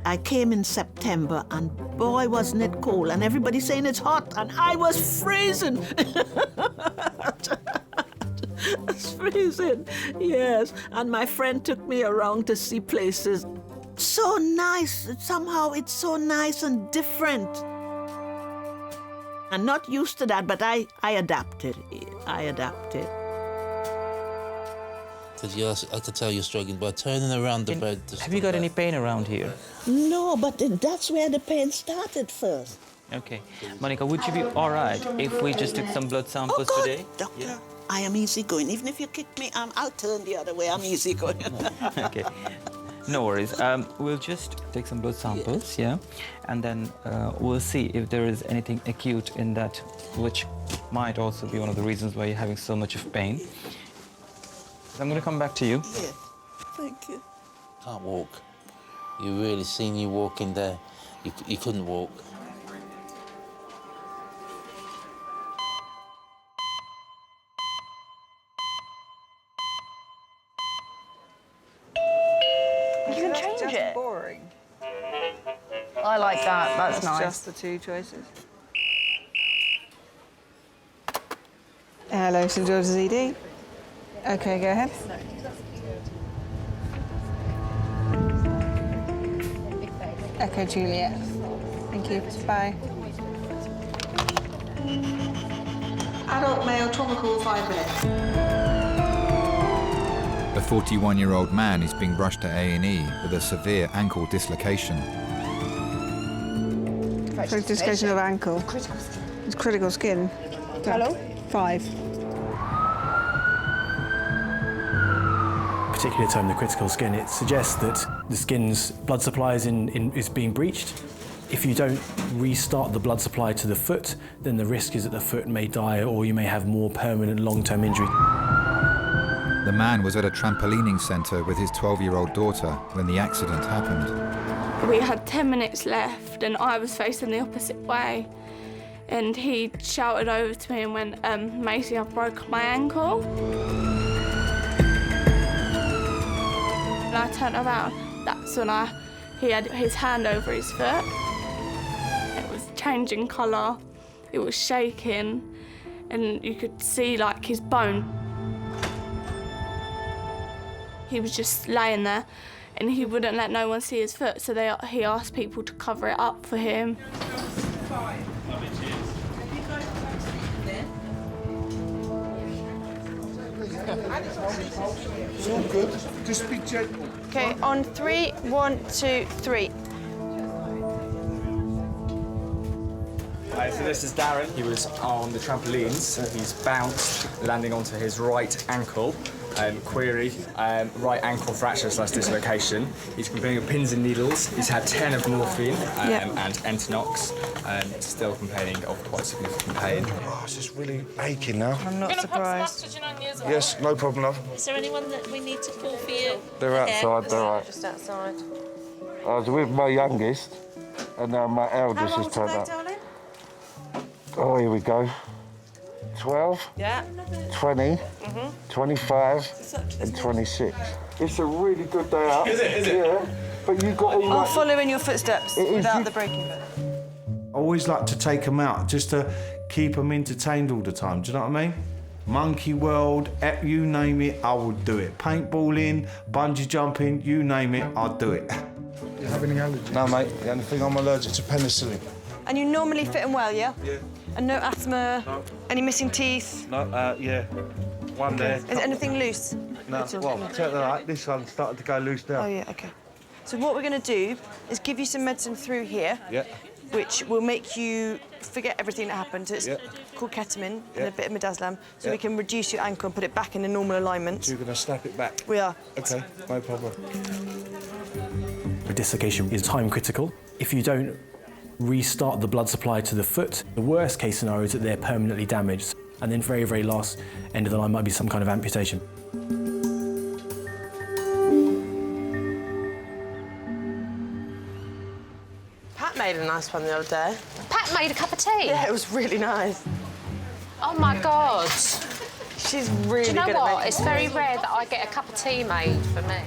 I came in September, and boy, wasn't it cold. And everybody's saying it's hot, and I was freezing. It's freezing, yes. And my friend took me around to see places. So nice. Somehow it's so nice and different. I'm not used to that, but I adapted. I adapted. Because I could tell you're struggling by turning around the bed. Have you got any pain around here? No, but that's where the pain started first. Okay. Monica, would you be all right if we just took some blood samples God, today? Doctor, I am easygoing. Even if you kick me, I'll turn the other way. I'm easygoing. Okay. No worries. We'll just take some blood samples, yeah? And then we'll see if there is anything acute in that, which might also be one of the reasons why you're having so much of pain. I'm going to come back to you. Yes. Thank you. Can't walk. You really seen you walking there. You couldn't walk. You can change just it. Boring. I like that. That's nice. Just the two choices. Hello, St George's ED. OK, go ahead. Echo Juliet. Thank you. Bye. Adult male trauma call, 5 minutes. A 41-year-old man is being rushed to A&E with a severe ankle dislocation. Dislocation of ankle. It's critical skin. Hello? 5. Particular term, the critical skin, it suggests that the skin's blood supply is being breached. If you don't restart the blood supply to the foot, then the risk is that the foot may die or you may have more permanent long-term injury. The man was at a trampolining centre with his 12-year-old daughter when the accident happened. We had 10 minutes left and I was facing the opposite way. And he shouted over to me and went, Maisie, I broke my ankle. And I turned around, that's when he had his hand over his foot. It was changing colour, it was shaking, and you could see like his bone. He was just laying there and he wouldn't let no one see his foot, so he asked people to cover it up for him. It's all good. Just be gentle. OK, on 3, 1, 2, 3. So this is Darren. He was on the trampolines. He's bounced, landing onto his right ankle. Query, right ankle fracture / dislocation. He's complaining of pins and needles. He's had 10 of morphine and Entonox. Still complaining of quite significant pain. Oh, it's just really aching now. I'm not surprised. Yes, no problem, love. Is there anyone that we need to call for you? They're outside, they're right. Just outside. I was with my youngest, and now my eldest has turned up. Darling? Oh, here we go. 12, Yeah. 20, 25, and 26. It's a really good day out. Is it? Yeah, but you got all I'll follow in your footsteps without the breaking bit. I always like to take them out just to keep them entertained all the time. Do you know what I mean? Monkey World, you name it, I would do it. Paintballing, bungee jumping, you name it, I'd do it. You have any allergies? No, mate. The only thing I'm allergic to penicillin. And you normally fit in well, yeah? Yeah. And no asthma? No. Any missing teeth? No, yeah. One there. Is anything loose? No, well, check that out. This one started to go loose now. Oh, yeah, OK. So what we're going to do is give you some medicine through here, Yeah. which will make you forget everything that happened. It's called ketamine and a bit of midazolam, so we can reduce your ankle and put it back in the normal alignment. So you're going to snap it back? We are. OK, no problem. The dislocation is time critical. If you don't restart the blood supply to the foot, the worst case scenario is that they're permanently damaged. And then very, very last end of the line might be some kind of amputation. Pat made a nice one the other day. Pat made a cup of tea? Yeah, it was really nice. Oh, my God. She's really Do you know good at what? making It's very rare that I get a cup of tea made for me.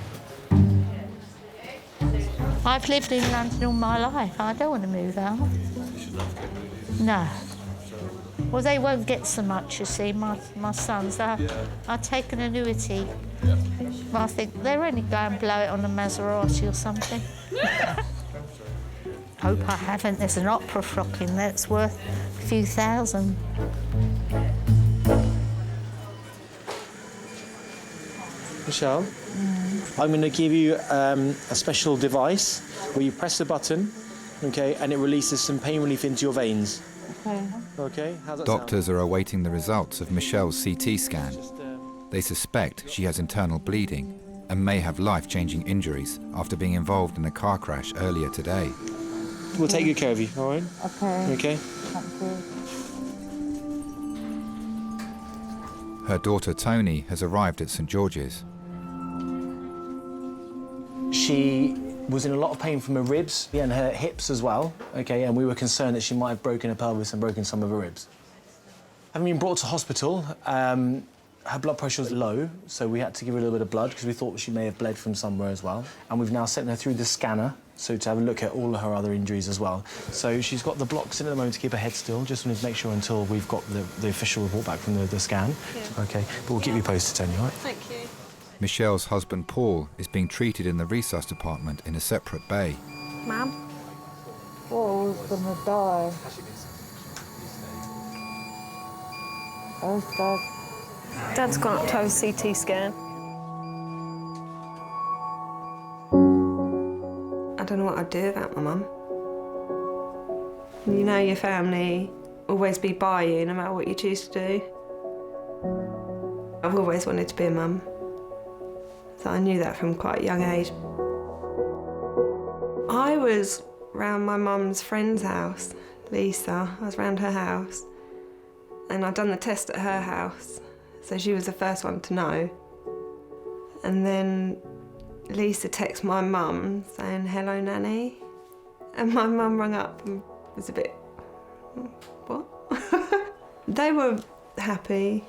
I've lived in London all my life. I don't want to move out. No. Well, they won't get so much, you see, my sons. I take an annuity. Well, I think they'll only go and blow it on a Maserati or something. Hope I haven't. There's an opera frock in there that's worth a few thousand. Michelle, I'm going to give you a special device where you press the button, OK, and it releases some pain relief into your veins. OK, how's that Doctors are awaiting the results of Michelle's CT scan. They suspect she has internal bleeding and may have life-changing injuries after being involved in a car crash earlier today. We'll take good care of you, all right? OK. OK? Thank you. Her daughter Tony has arrived at St George's. She was in a lot of pain from her ribs and her hips as well, OK, and we were concerned that she might have broken her pelvis and broken some of her ribs. Having been brought to hospital, her blood pressure was low, so we had to give her a little bit of blood because we thought she may have bled from somewhere as well. And we've now sent her through the scanner so to have a look at all of her other injuries as well. So she's got the blocks in at the moment to keep her head still. Just wanted to make sure until we've got the official report back from the scan. Yeah. OK, but we'll keep you posted, Tony, all right? Thank you. Michelle's husband, Paul, is being treated in the resus department in a separate bay. Ma'am? Oh, I was gonna die. Oh, Dad. Dad's gone up to have a CT scan. I don't know what I'd do without my mum. You know your family always be by you no matter what you choose to do. I've always wanted to be a mum, so I knew that from quite a young age. I was round my mum's friend's house, Lisa. I was round her house, and I'd done the test at her house, so she was the first one to know. And then Lisa texted my mum saying, "Hello, Nanny." And my mum rang up and was a bit, what? They were happy,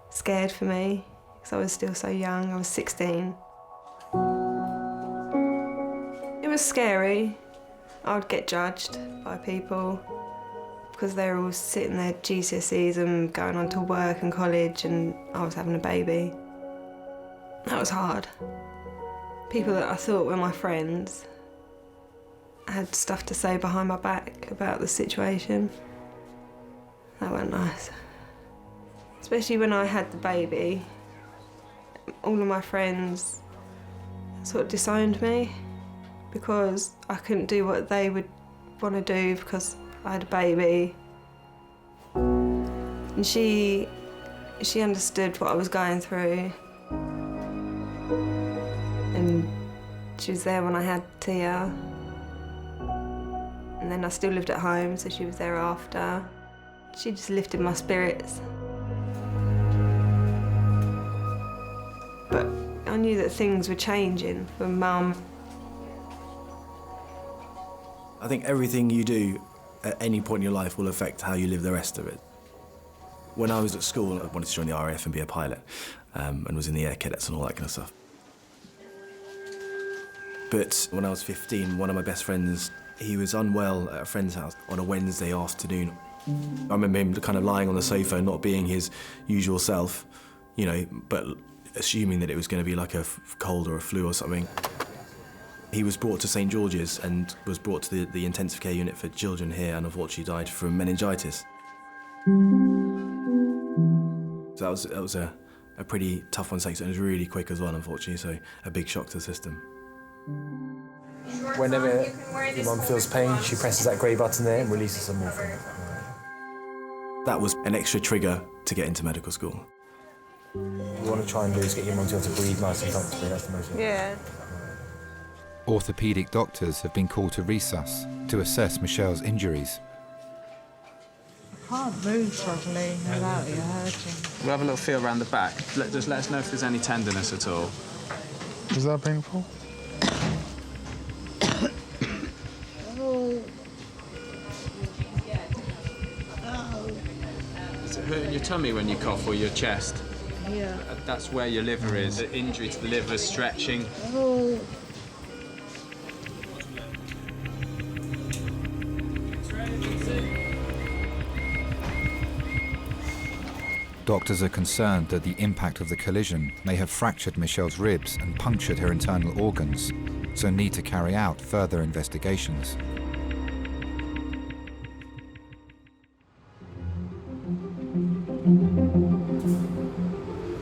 scared for me, because I was still so young. I was 16. It was scary. I would get judged by people because they were all sitting there GCSEs and going on to work and college, and I was having a baby. That was hard. People that I thought were my friends had stuff to say behind my back about the situation. That wasn't nice. Especially when I had the baby, all of my friends sort of disowned me because I couldn't do what they would want to do because I had a baby. And she understood what I was going through. And she was there when I had Tia. And then I still lived at home, so she was there after. She just lifted my spirits. But I knew that things were changing for Mum. I think everything you do at any point in your life will affect how you live the rest of it. When I was at school, I wanted to join the RAF and be a pilot, and was in the air cadets and all that kind of stuff. But when I was 15, one of my best friends, he was unwell at a friend's house on a Wednesday afternoon. I remember him kind of lying on the sofa, not being his usual self, you know, but assuming that it was going to be like a cold or a flu or something. He was brought to St George's and was brought to the intensive care unit for children here, and unfortunately died from meningitis. So that was a pretty tough one to take, so it was really quick as well, unfortunately, so a big shock to the system. Whenever your mum feels pain, she presses that grey button there and releases some morphine. That was an extra trigger to get into medical school. What you want to try and do is get your mum to be able to breathe nice and comfortably, that's the most important. Yeah. Orthopaedic doctors have been called to resus to assess Michelle's injuries. I can't move properly without you hurting. We'll have a little feel around the back. Just let us know if there's any tenderness at all. Is that painful? Does it hurt in your tummy when you cough, or your chest? Yeah. That's where your liver is. The injury to the liver, stretching. Oh. Doctors are concerned that the impact of the collision may have fractured Michelle's ribs and punctured her internal organs, so need to carry out further investigations.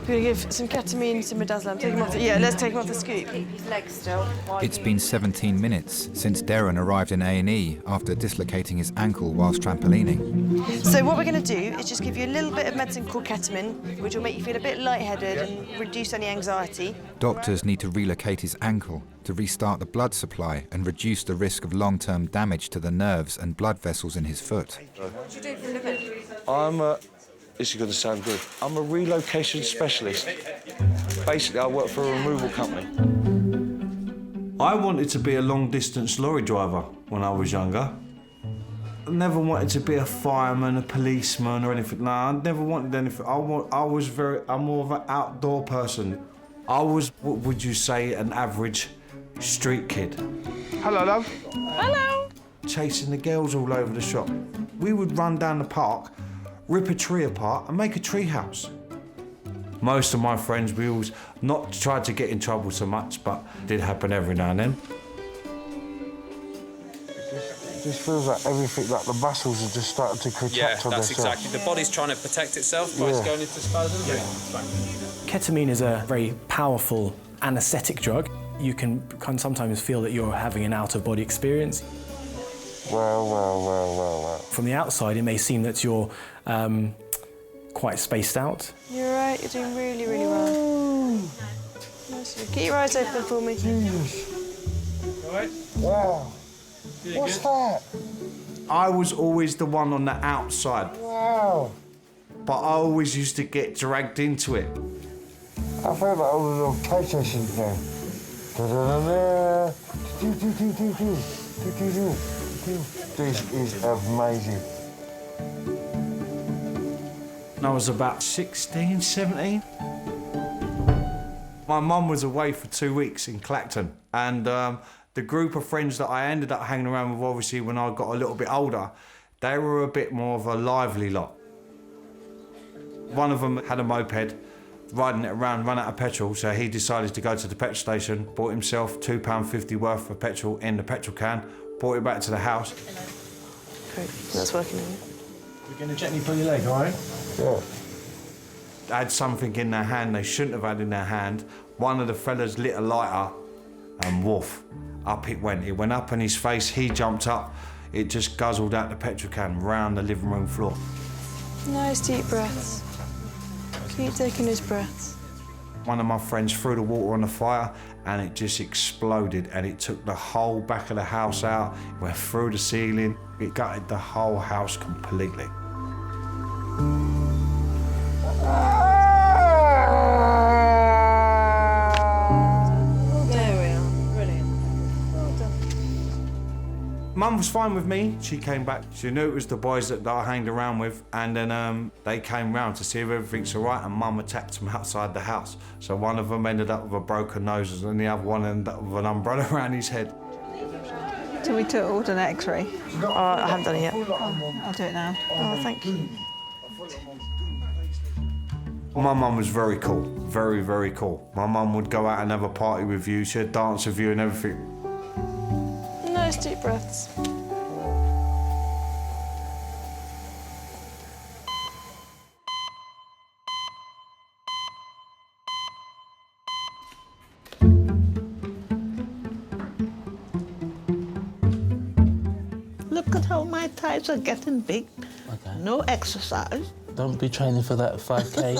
We're going to give some ketamine to midazolam. Take him off the, let's take him off the scoop. Keep his legs still. It's been 17 minutes since Darren arrived in A&E after dislocating his ankle whilst trampolining. So what we're going to do is just give you a little bit of medicine called ketamine, which will make you feel a bit lightheaded and reduce any anxiety. Doctors need to relocate his ankle to restart the blood supply and reduce the risk of long-term damage to the nerves and blood vessels in his foot. What do you do for a living? This is going to sound good. I'm a relocation specialist. Basically, I work for a removal company. I wanted to be a long-distance lorry driver when I was younger. I never wanted to be a fireman, a policeman, or anything. No, I never wanted anything. I'm more of an outdoor person. I was, what would you say, an average street kid. Hello, love. Hello. Chasing the girls all over the shop. We would run down the park, rip a tree apart and make a tree house. Most of my friends, we always not tried to get in trouble so much, but it did happen every now and then. It just feels like everything, like the muscles are just starting to contract on themselves. Yeah, that's exactly. The body's trying to protect itself by going into spasm. Yeah. Ketamine is a very powerful anaesthetic drug. You can sometimes feel that you're having an out-of-body experience. Well. From the outside, it may seem that you're quite spaced out. You're right, you're doing really, really well. Nice. Keep your eyes open for me. All right? Wow. What's that? I was always the one on the outside. Wow. But I always used to get dragged into it. I feel like all the little PlayStation game. This is amazing. I was about 16, 17. My mum was away for 2 weeks in Clacton, and the group of friends that I ended up hanging around with, obviously, when I got a little bit older, they were a bit more of a lively lot. One of them had a moped, riding it around, run out of petrol, so he decided to go to the petrol station, bought himself £2.50 worth of petrol in the petrol can, brought it back to the house. Great, that's working. We're going to gently pull your leg, all right? Yeah. They had something in their hand they shouldn't have had in their hand. One of the fellas lit a lighter, and woof, up it went. It went up in his face, he jumped up, it just guzzled out the petrol can round the living room floor. Nice deep breaths. Keep taking those breaths. One of my friends threw the water on the fire and it just exploded, and it took the whole back of the house out, it went through the ceiling, it gutted the whole house completely. There we are, brilliant. Well done. Mum was fine with me. She came back. She knew it was the boys that I hanged around with, and then they came round to see if everything's all right, and Mum attacked them outside the house. So one of them ended up with a broken nose, and the other one ended up with an umbrella around his head. Do we order an X-ray? Oh, I haven't done it yet. I'll do it now. Oh, thank you. My mum was very cool, very, very cool. My mum would go out and have a party with you, she'd dance with you and everything. Nice deep breaths. Look at how my thighs are getting big. Okay. No exercise. Don't be training for that 5K.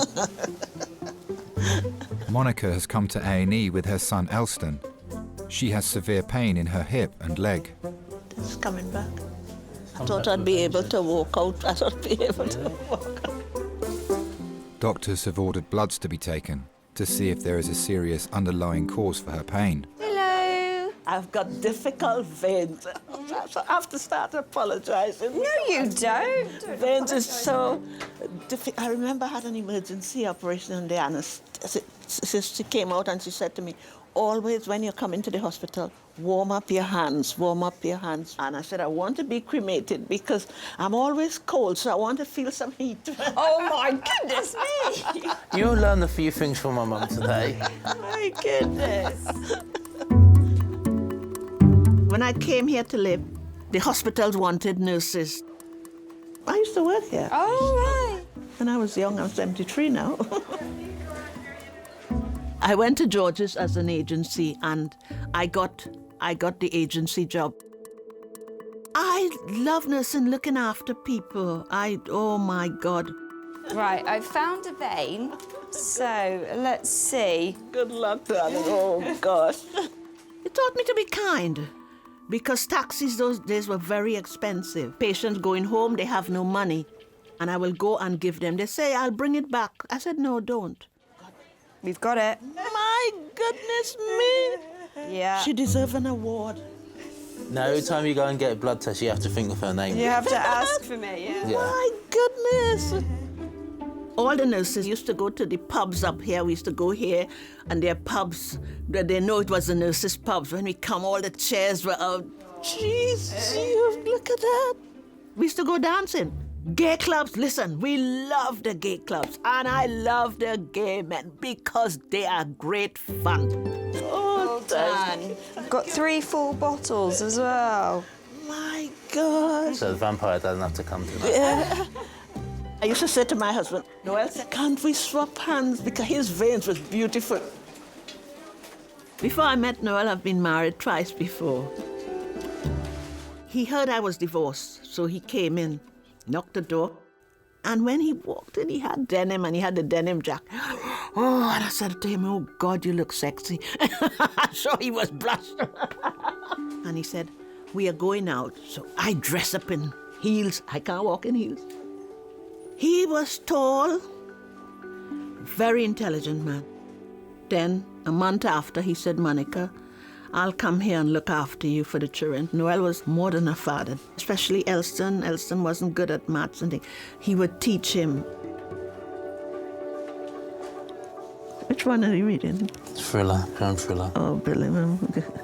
Monica has come to A&E with her son Elston. She has severe pain in her hip and leg. It's coming back. I thought I'd be able to walk out. I thought I'd be able to walk out. Doctors have ordered bloods to be taken to see if there is a serious underlying cause for her pain. Hello. I've got difficult veins. So I have to start apologising. No, you don't. Veins is so difficult. I remember I had an emergency operation and the anaesthetist came out and she said to me, always when you come into the hospital, warm up your hands, warm up your hands. And I said, I want to be cremated because I'm always cold, so I want to feel some heat. Oh, my goodness me. You learned a few things from my mum today. My goodness. When I came here to live, the hospitals wanted nurses. I used to work here. Oh, right. When I was young, I'm 73 now. I went to George's as an agency, and I got the agency job. I love nursing, looking after people. Oh my God. Right, I've found a vein. So, let's see. Good luck, darling. Oh, gosh. It taught me to be kind, because taxis those days were very expensive. Patients going home, they have no money, and I will go and give them. They say, I'll bring it back. I said, no, don't. We've got it. My goodness me. Yeah. She deserves an award. Now, every time you go and get a blood test, you have to think of her name. You have to ask for me, yeah. My goodness. All the nurses used to go to the pubs up here. We used to go here, and their pubs, they know it was the nurses' pubs. When we come, all the chairs were out. Jeez, look at that. We used to go dancing. Gay clubs, listen, we love the gay clubs, and I love the gay men because they are great fun. Oh, Dan. I've got 3 full bottles as well. My God. So the vampire doesn't have to come tonight. Yeah. I used to say to my husband, Noel said, can't we swap hands? Because his veins was beautiful. Before I met Noel, I've been married twice before. He heard I was divorced, so he came in, knocked the door, and when he walked in, he had denim, and he had the denim jacket. Oh, and I said to him, oh, God, you look sexy. I'm sure he was blushed. And he said, we are going out, so I dress up in heels. I can't walk in heels. He was tall, very intelligent man. Then, a month after, he said, Monica, I'll come here and look after you for the children. Noel was more than a father, especially Elston. Elston wasn't good at maths and things. He would teach him. Which one are you reading? Thriller, crime thriller. Oh, Billy.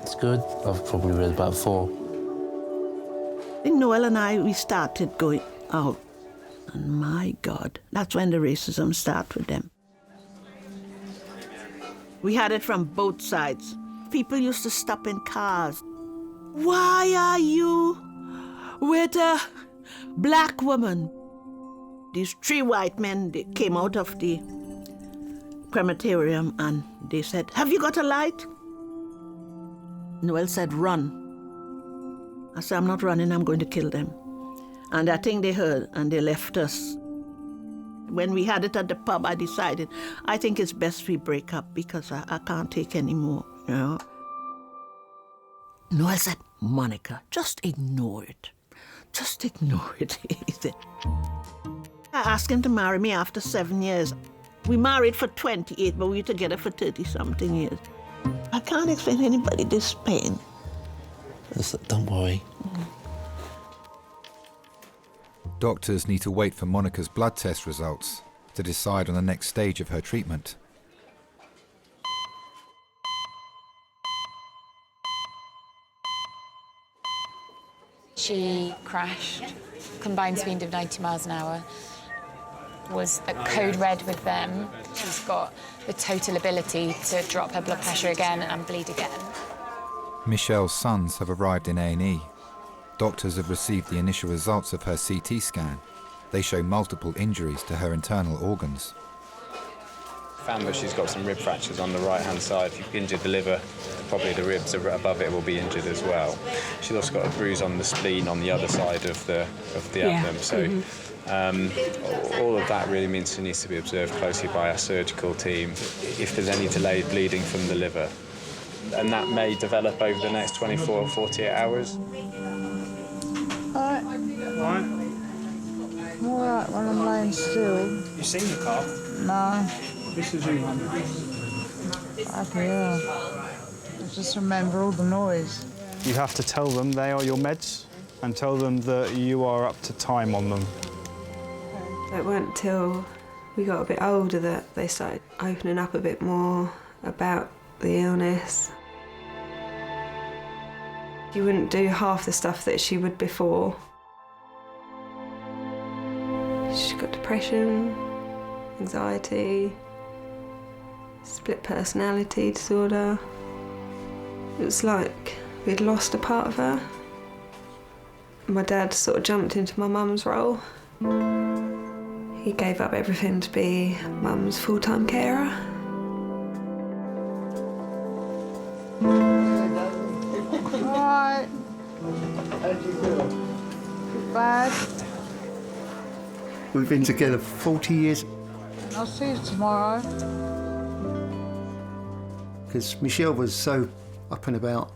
It's good. I've probably read about 4. I think Noel and I, we started going out. And my God, that's when the racism started with them. We had it from both sides. People used to stop in cars. Why are you with a black woman? These 3 white men, they came out of the crematorium and they said, have you got a light? Noel said, run. I said, I'm not running, I'm going to kill them. And I think they heard and they left us. When we had it at the pub, I decided, I think it's best we break up because I can't take any more, you know. Noel said, Monica, just ignore it. Just ignore it, he said. I asked him to marry me after 7 years. We married for 28, but we were together for 30-something years. I can't explain to anybody this pain. Don't worry. Doctors need to wait for Monica's blood test results to decide on the next stage of her treatment. She crashed, combined speed of 90 miles an hour, was at code red with them. She's got the total ability to drop her blood pressure again and bleed again. Michelle's sons have arrived in A&E. Doctors have received the initial results of her CT scan. They show multiple injuries to her internal organs. Found that she's got some rib fractures on the right-hand side. If you've injured the liver, probably the ribs above it will be injured as well. She's also got a bruise on the spleen on the other side of the abdomen. So all of that really means she needs to be observed closely by our surgical team if there's any delayed bleeding from the liver. And that may develop over the next 24 or 48 hours. Alright. I'm alright when I'm laying still. You seen the car? No. This is you. I just remember all the noise. You have to tell them they are your meds and tell them that you are up to time on them. It weren't until we got a bit older that they started opening up a bit more about the illness. She wouldn't do half the stuff that she would before. She's got depression, anxiety, split personality disorder. It was like we'd lost a part of her. My dad sort of jumped into my mum's role. He gave up everything to be mum's full-time carer. Alright. Bad. We've been together for 40 years. I'll see you tomorrow. Because Michelle was so up and about.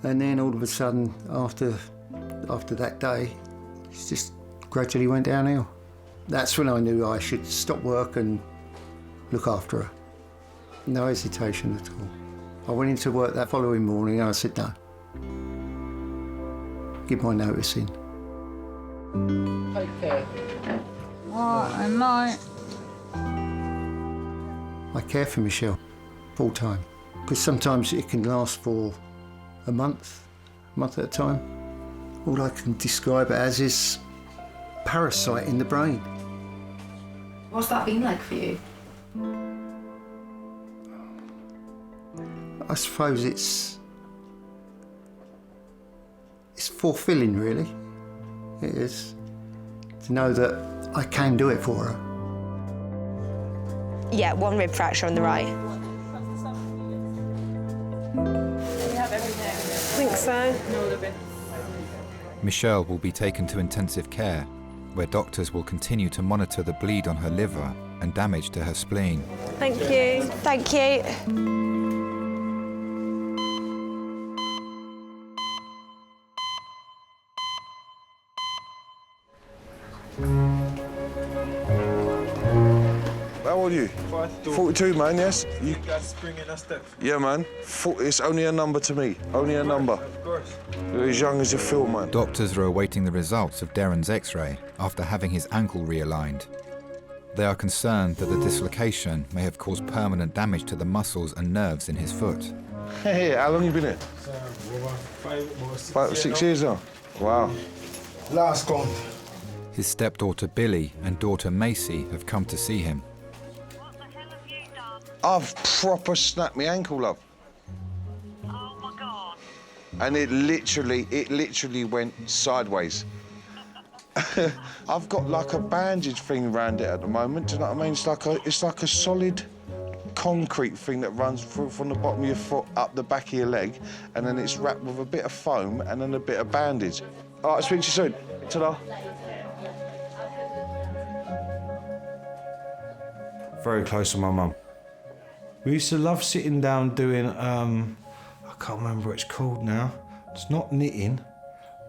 And then all of a sudden, after that day, she just gradually went downhill. That's when I knew I should stop work and look after her. No hesitation at all. I went into work that following morning and I said, no. Give my notice in. Take care. Alright, and night. care for Michelle full time. Because sometimes it can last for a month at a time. All I can describe it as is parasite in the brain. What's that been like for you? I suppose it's fulfilling, really. It is. To know that I can do it for her. Yeah, one rib fracture on the right. I think so. Michelle will be taken to intensive care, where doctors will continue to monitor the bleed on her liver and damage to her spleen. Thank you. Thank you. How old are you? 42, man, yes? You guys bringing us that? Yeah, man. It's only a number to me. Only a number. Of course. You're as young as you feel, man. Doctors are awaiting the results of Darren's X-ray after having his ankle realigned. They are concerned that the dislocation may have caused permanent damage to the muscles and nerves in his foot. Hey, how long have you been here? 5 or 6 years now. Wow. Last count. His stepdaughter Billy and daughter Macy have come to see him. I've proper snapped my ankle, love. Oh my God. And it literally went sideways. I've got like a bandage thing around it at the moment, do you know what I mean? It's like a solid concrete thing that runs through from the bottom of your foot up the back of your leg, and then it's wrapped with a bit of foam and then a bit of bandage. All right, I'll speak to you soon. Ta-da. Very close to my mum. We used to love sitting down doing, I can't remember what it's called now. It's not knitting.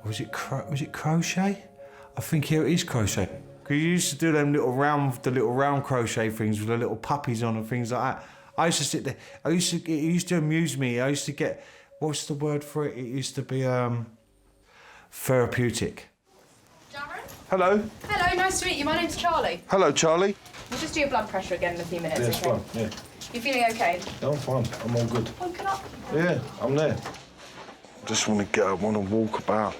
Was it crochet? I think it is crochet. We used to do them little round crochet things with the little puppies on and things like that. I used to sit there. It used to amuse me. I used to get, what's the word for it? It used to be therapeutic. Darren? Hello. Hello, nice to meet you. My name's Charlie. Hello, Charlie. We'll just do your blood pressure again in a few minutes, Yes, okay? fine, yeah. You feeling okay? No, I'm fine. I'm all good. Woken up? Yeah, I'm there. Just want to get up, want to walk about.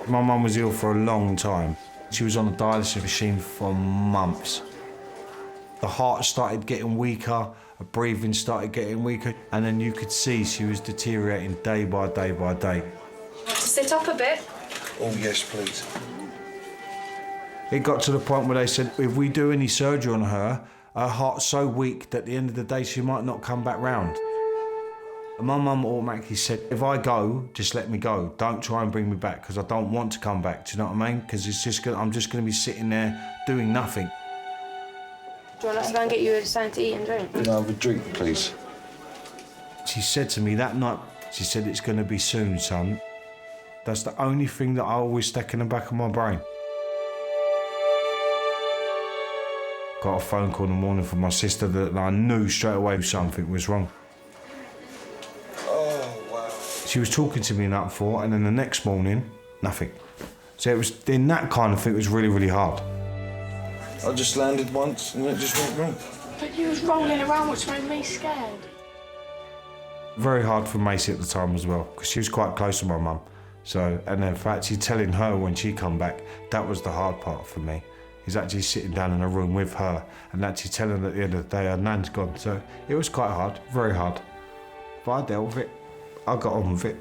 My mum was ill for a long time. She was on a dialysis machine for months. The heart started getting weaker, her breathing started getting weaker, and then you could see she was deteriorating day by day by day. Want to sit up a bit? Oh, yes, please. It got to the point where they said, if we do any surgery on her heart's so weak that at the end of the day she might not come back round. And my mum automatically said, if I go, just let me go. Don't try and bring me back, because I don't want to come back, do you know what I mean? Because I'm just going to be sitting there doing nothing. Do you want us to go and get you something to eat and drink? Can I have a drink, please? She said to me that night, she said, it's going to be soon, son. That's the only thing that I always stuck in the back of my brain. Got a phone call in the morning from my sister that I knew straight away something was wrong. Oh, wow. She was talking to me in that fort, and then the next morning, nothing. So it was, in that kind of thing, it was really, really hard. I just landed once and it just went wrong. But you was rolling around, which made me scared. Very hard for Macy at the time as well, because she was quite close to my mum. So, and in fact, she's telling her when she come back, that was the hard part for me. Is actually sitting down in a room with her and actually telling her at the end of the day her nan's gone. So it was quite hard, very hard. But I dealt with it. I got on with it.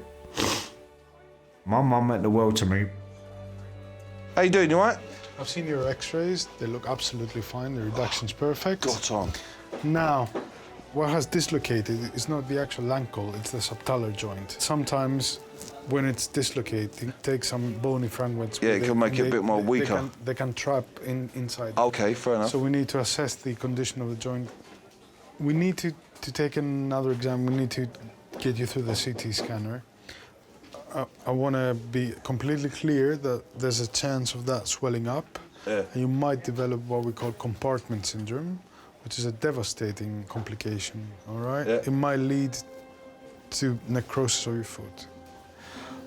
My mum meant the world to me. How you doing, you all right? I've seen your x-rays. They look absolutely fine. The reduction's perfect. Got on. Now, what has dislocated is not the actual ankle, it's the subtalar joint. Sometimes when it's dislocated, it takes some bony fragments. Yeah, it can make it a bit more weaker. They can trap inside. Okay, fair enough. So we need to assess the condition of the joint. We need to take another exam. We need to get you through the CT scanner. I want to be completely clear that there's a chance of that swelling up. Yeah. And you might develop what we call compartment syndrome, which is a devastating complication, all right? Yeah. It might lead to necrosis of your foot.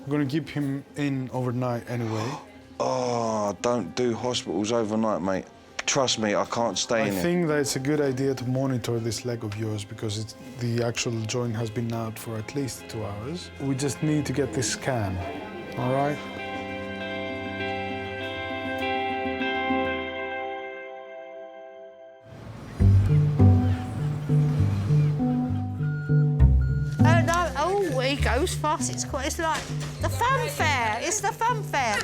We're going to keep him in overnight anyway. Oh, don't do hospitals overnight, mate. trust me, I can't stay in I it. think that it's a good idea to monitor this leg of yours because the actual joint has been out for at least 2 hours. We just need to get this scan, all right? Oh, he goes fast. It's like the fun fair. It's the fun fair.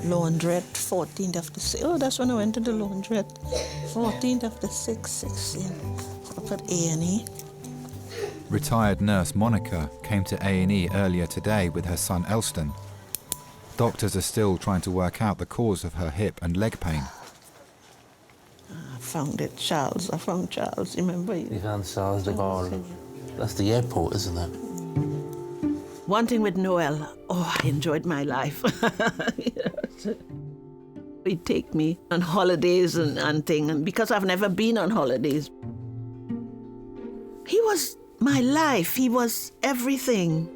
Laundrette, 14th of the 6th. Oh, that's when I went to the laundrette. 14th of the 6th, 16. Up at A&E. Retired nurse Monica came to A&E earlier today with her son Elston. Doctors are still trying to work out the cause of her hip and leg pain. I found it, Charles. I found Charles, remember? You found Charles de Gaulle. That's the airport, isn't it? One thing with Noel, oh, I enjoyed my life. He'd take me on holidays and things, and because I've never been on holidays. He was my life. He was everything.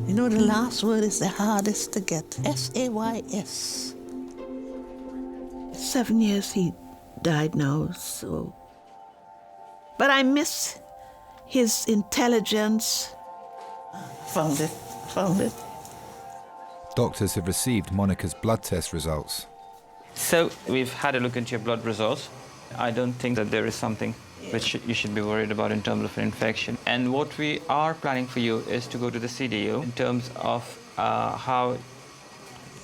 You know, the last word is the hardest to get. S-A-Y-S. 7 years he died now, so... But I miss his intelligence. Found it. Doctors have received Monica's blood test results. So we've had a look into your blood results. I don't think that there is something which you should be worried about in terms of an infection. And what we are planning for you is to go to the CDU in terms of how,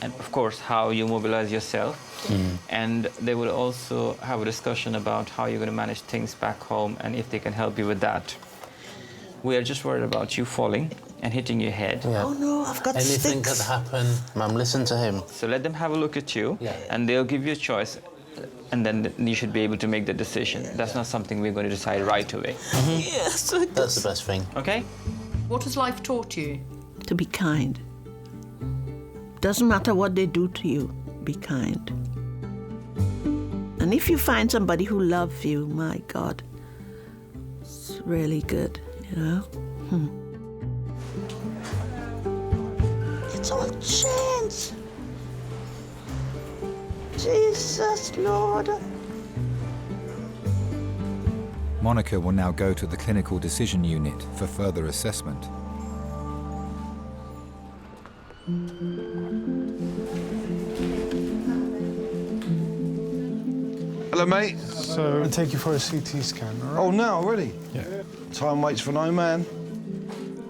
and of course, how you mobilize yourself. And they will also have a discussion about how you're going to manage things back home and if they can help you with that. We are just worried about you falling and hitting your head. Oh no, I've got Anything sticks. could happen. Mum, listen to him. So let them have a look at you and they'll give you a choice and then you should be able to make the decision. That's not something we're going to decide right away. Yes. That's the best thing. Okay? What has life taught you? To be kind. Doesn't matter what they do to you, be kind. And if you find somebody who loves you, my God, it's really good, you know? It's all changed. Jesus, Lord. Monica will now go to the clinical decision unit for further assessment. Hello, mate. So I'll take you for a CT scan, all right? Oh, now already? Yeah. Time waits for no man.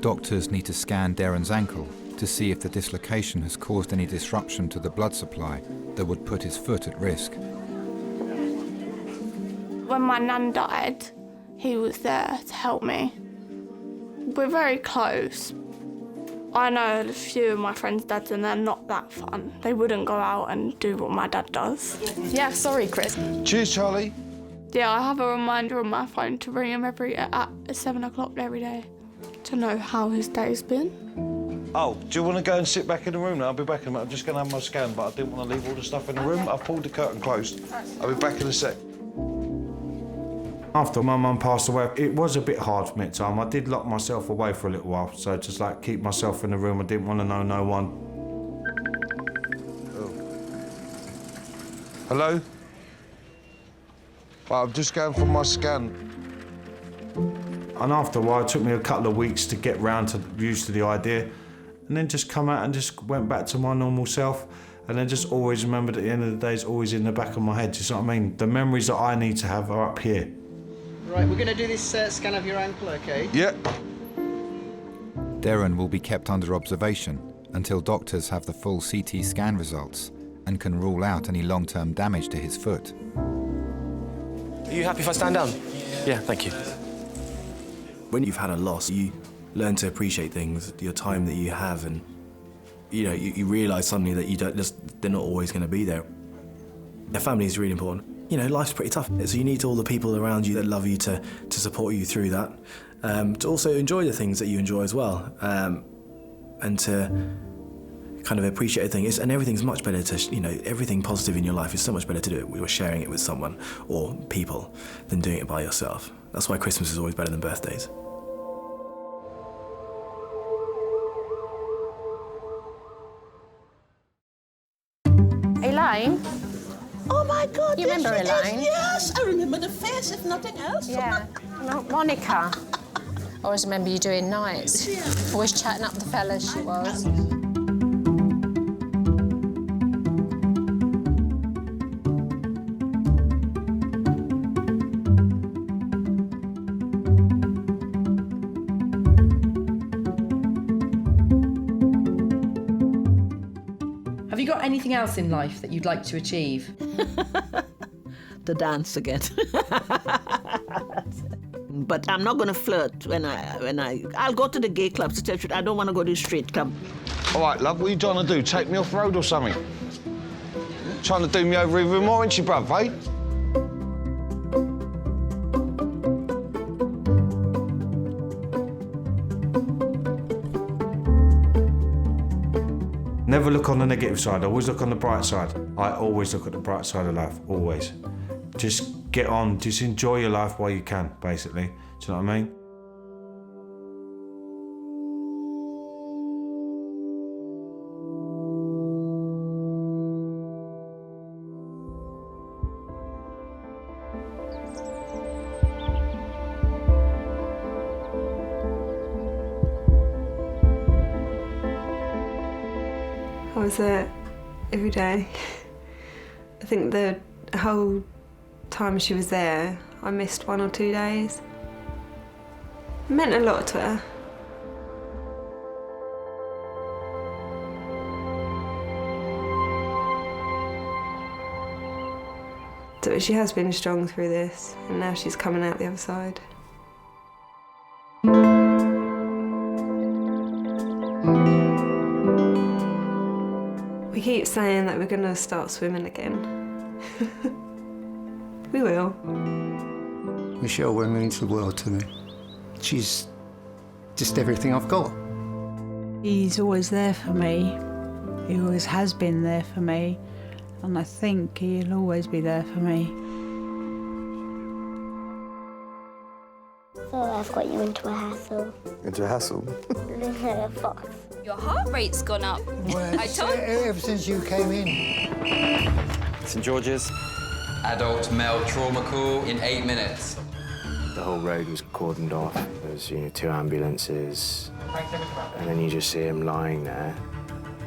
Doctors need to scan Darren's ankle to see if the dislocation has caused any disruption to the blood supply that would put his foot at risk. When my nan died, he was there to help me. We're very close. I know a few of my friends' dads and they're not that fun. They wouldn't go out and do what my dad does. Yeah, sorry, Chris. Cheers, Charlie. Yeah, I have a reminder on my phone to ring him at 7 o'clock every day to know how his day's been. Oh, do you want to go and sit back in the room now? I'll be back in a minute. I'm just going to have my scan, but I didn't want to leave all the stuff in the room. I've pulled the curtain closed. I'll be back in a sec. After my mum passed away, it was a bit hard for me at time. I did lock myself away for a little while, so just like keep myself in the room. I didn't want to know no one. Oh. Hello? I'm just going for my scan. And after a while, it took me a couple of weeks to get round to used to the idea, and then just come out and just went back to my normal self, and then just always remembered at the end of the day, it's always in the back of my head. Do you know what I mean? The memories that I need to have are up here. Right, we're going to do this scan of your ankle, OK? Yeah. Darren will be kept under observation until doctors have the full CT scan results and can rule out any long-term damage to his foot. Are you happy if I stand down? Yeah, thank you. When you've had a loss, you learn to appreciate things, your time that you have, and you know, you realise suddenly that they're not always going to be there. Their family is really important. You know, life's pretty tough, so you need all the people around you that love you to support you through that, to also enjoy the things that you enjoy as well, and to kind of appreciate things. And everything's much better to, you know, everything positive in your life is so much better to do it when sharing it with someone or people than doing it by yourself. That's why Christmas is always better than birthdays. Elaine? Oh my God! You remember yes, she Elaine? is. Yes, I remember the face, if nothing else. Yeah. No, Monica. I always remember you doing nights. Yeah. Always chatting up the fellas, she was. Have you got anything else in life that you'd like to achieve? To dance again. But I'm not going to flirt I'll go to the gay clubs. To tell you, I don't want to go to the straight club. All right, love, what are you trying to do? Take me off the road or something? Trying to do me over even more, ain't she, bruv, eh? Never look on the negative side, always look on the bright side. I always look at the bright side of life, always. Just get on, just enjoy your life while you can, basically. Do you know what I mean? I was there every day. I think the whole time she was there, I missed 1 or 2 days. It meant a lot to her. So she has been strong through this, and now she's coming out the other side. We keep saying that we're going to start swimming again. We will. Michelle means the world to me. She's just everything I've got. He's always there for me. He always has been there for me. And I think he'll always be there for me. So I've got you into a hassle. Into a hassle? A fox. Your heart rate's gone up. Well, I told you. ever since you came in. St George's. Adult male trauma call in 8 minutes. The whole road was cordoned off. There was, 2 ambulances. And then you just see him lying there.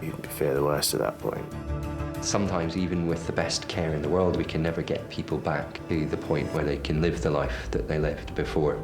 You fear the worst at that point. Sometimes, even with the best care in the world, we can never get people back to the point where they can live the life that they lived before.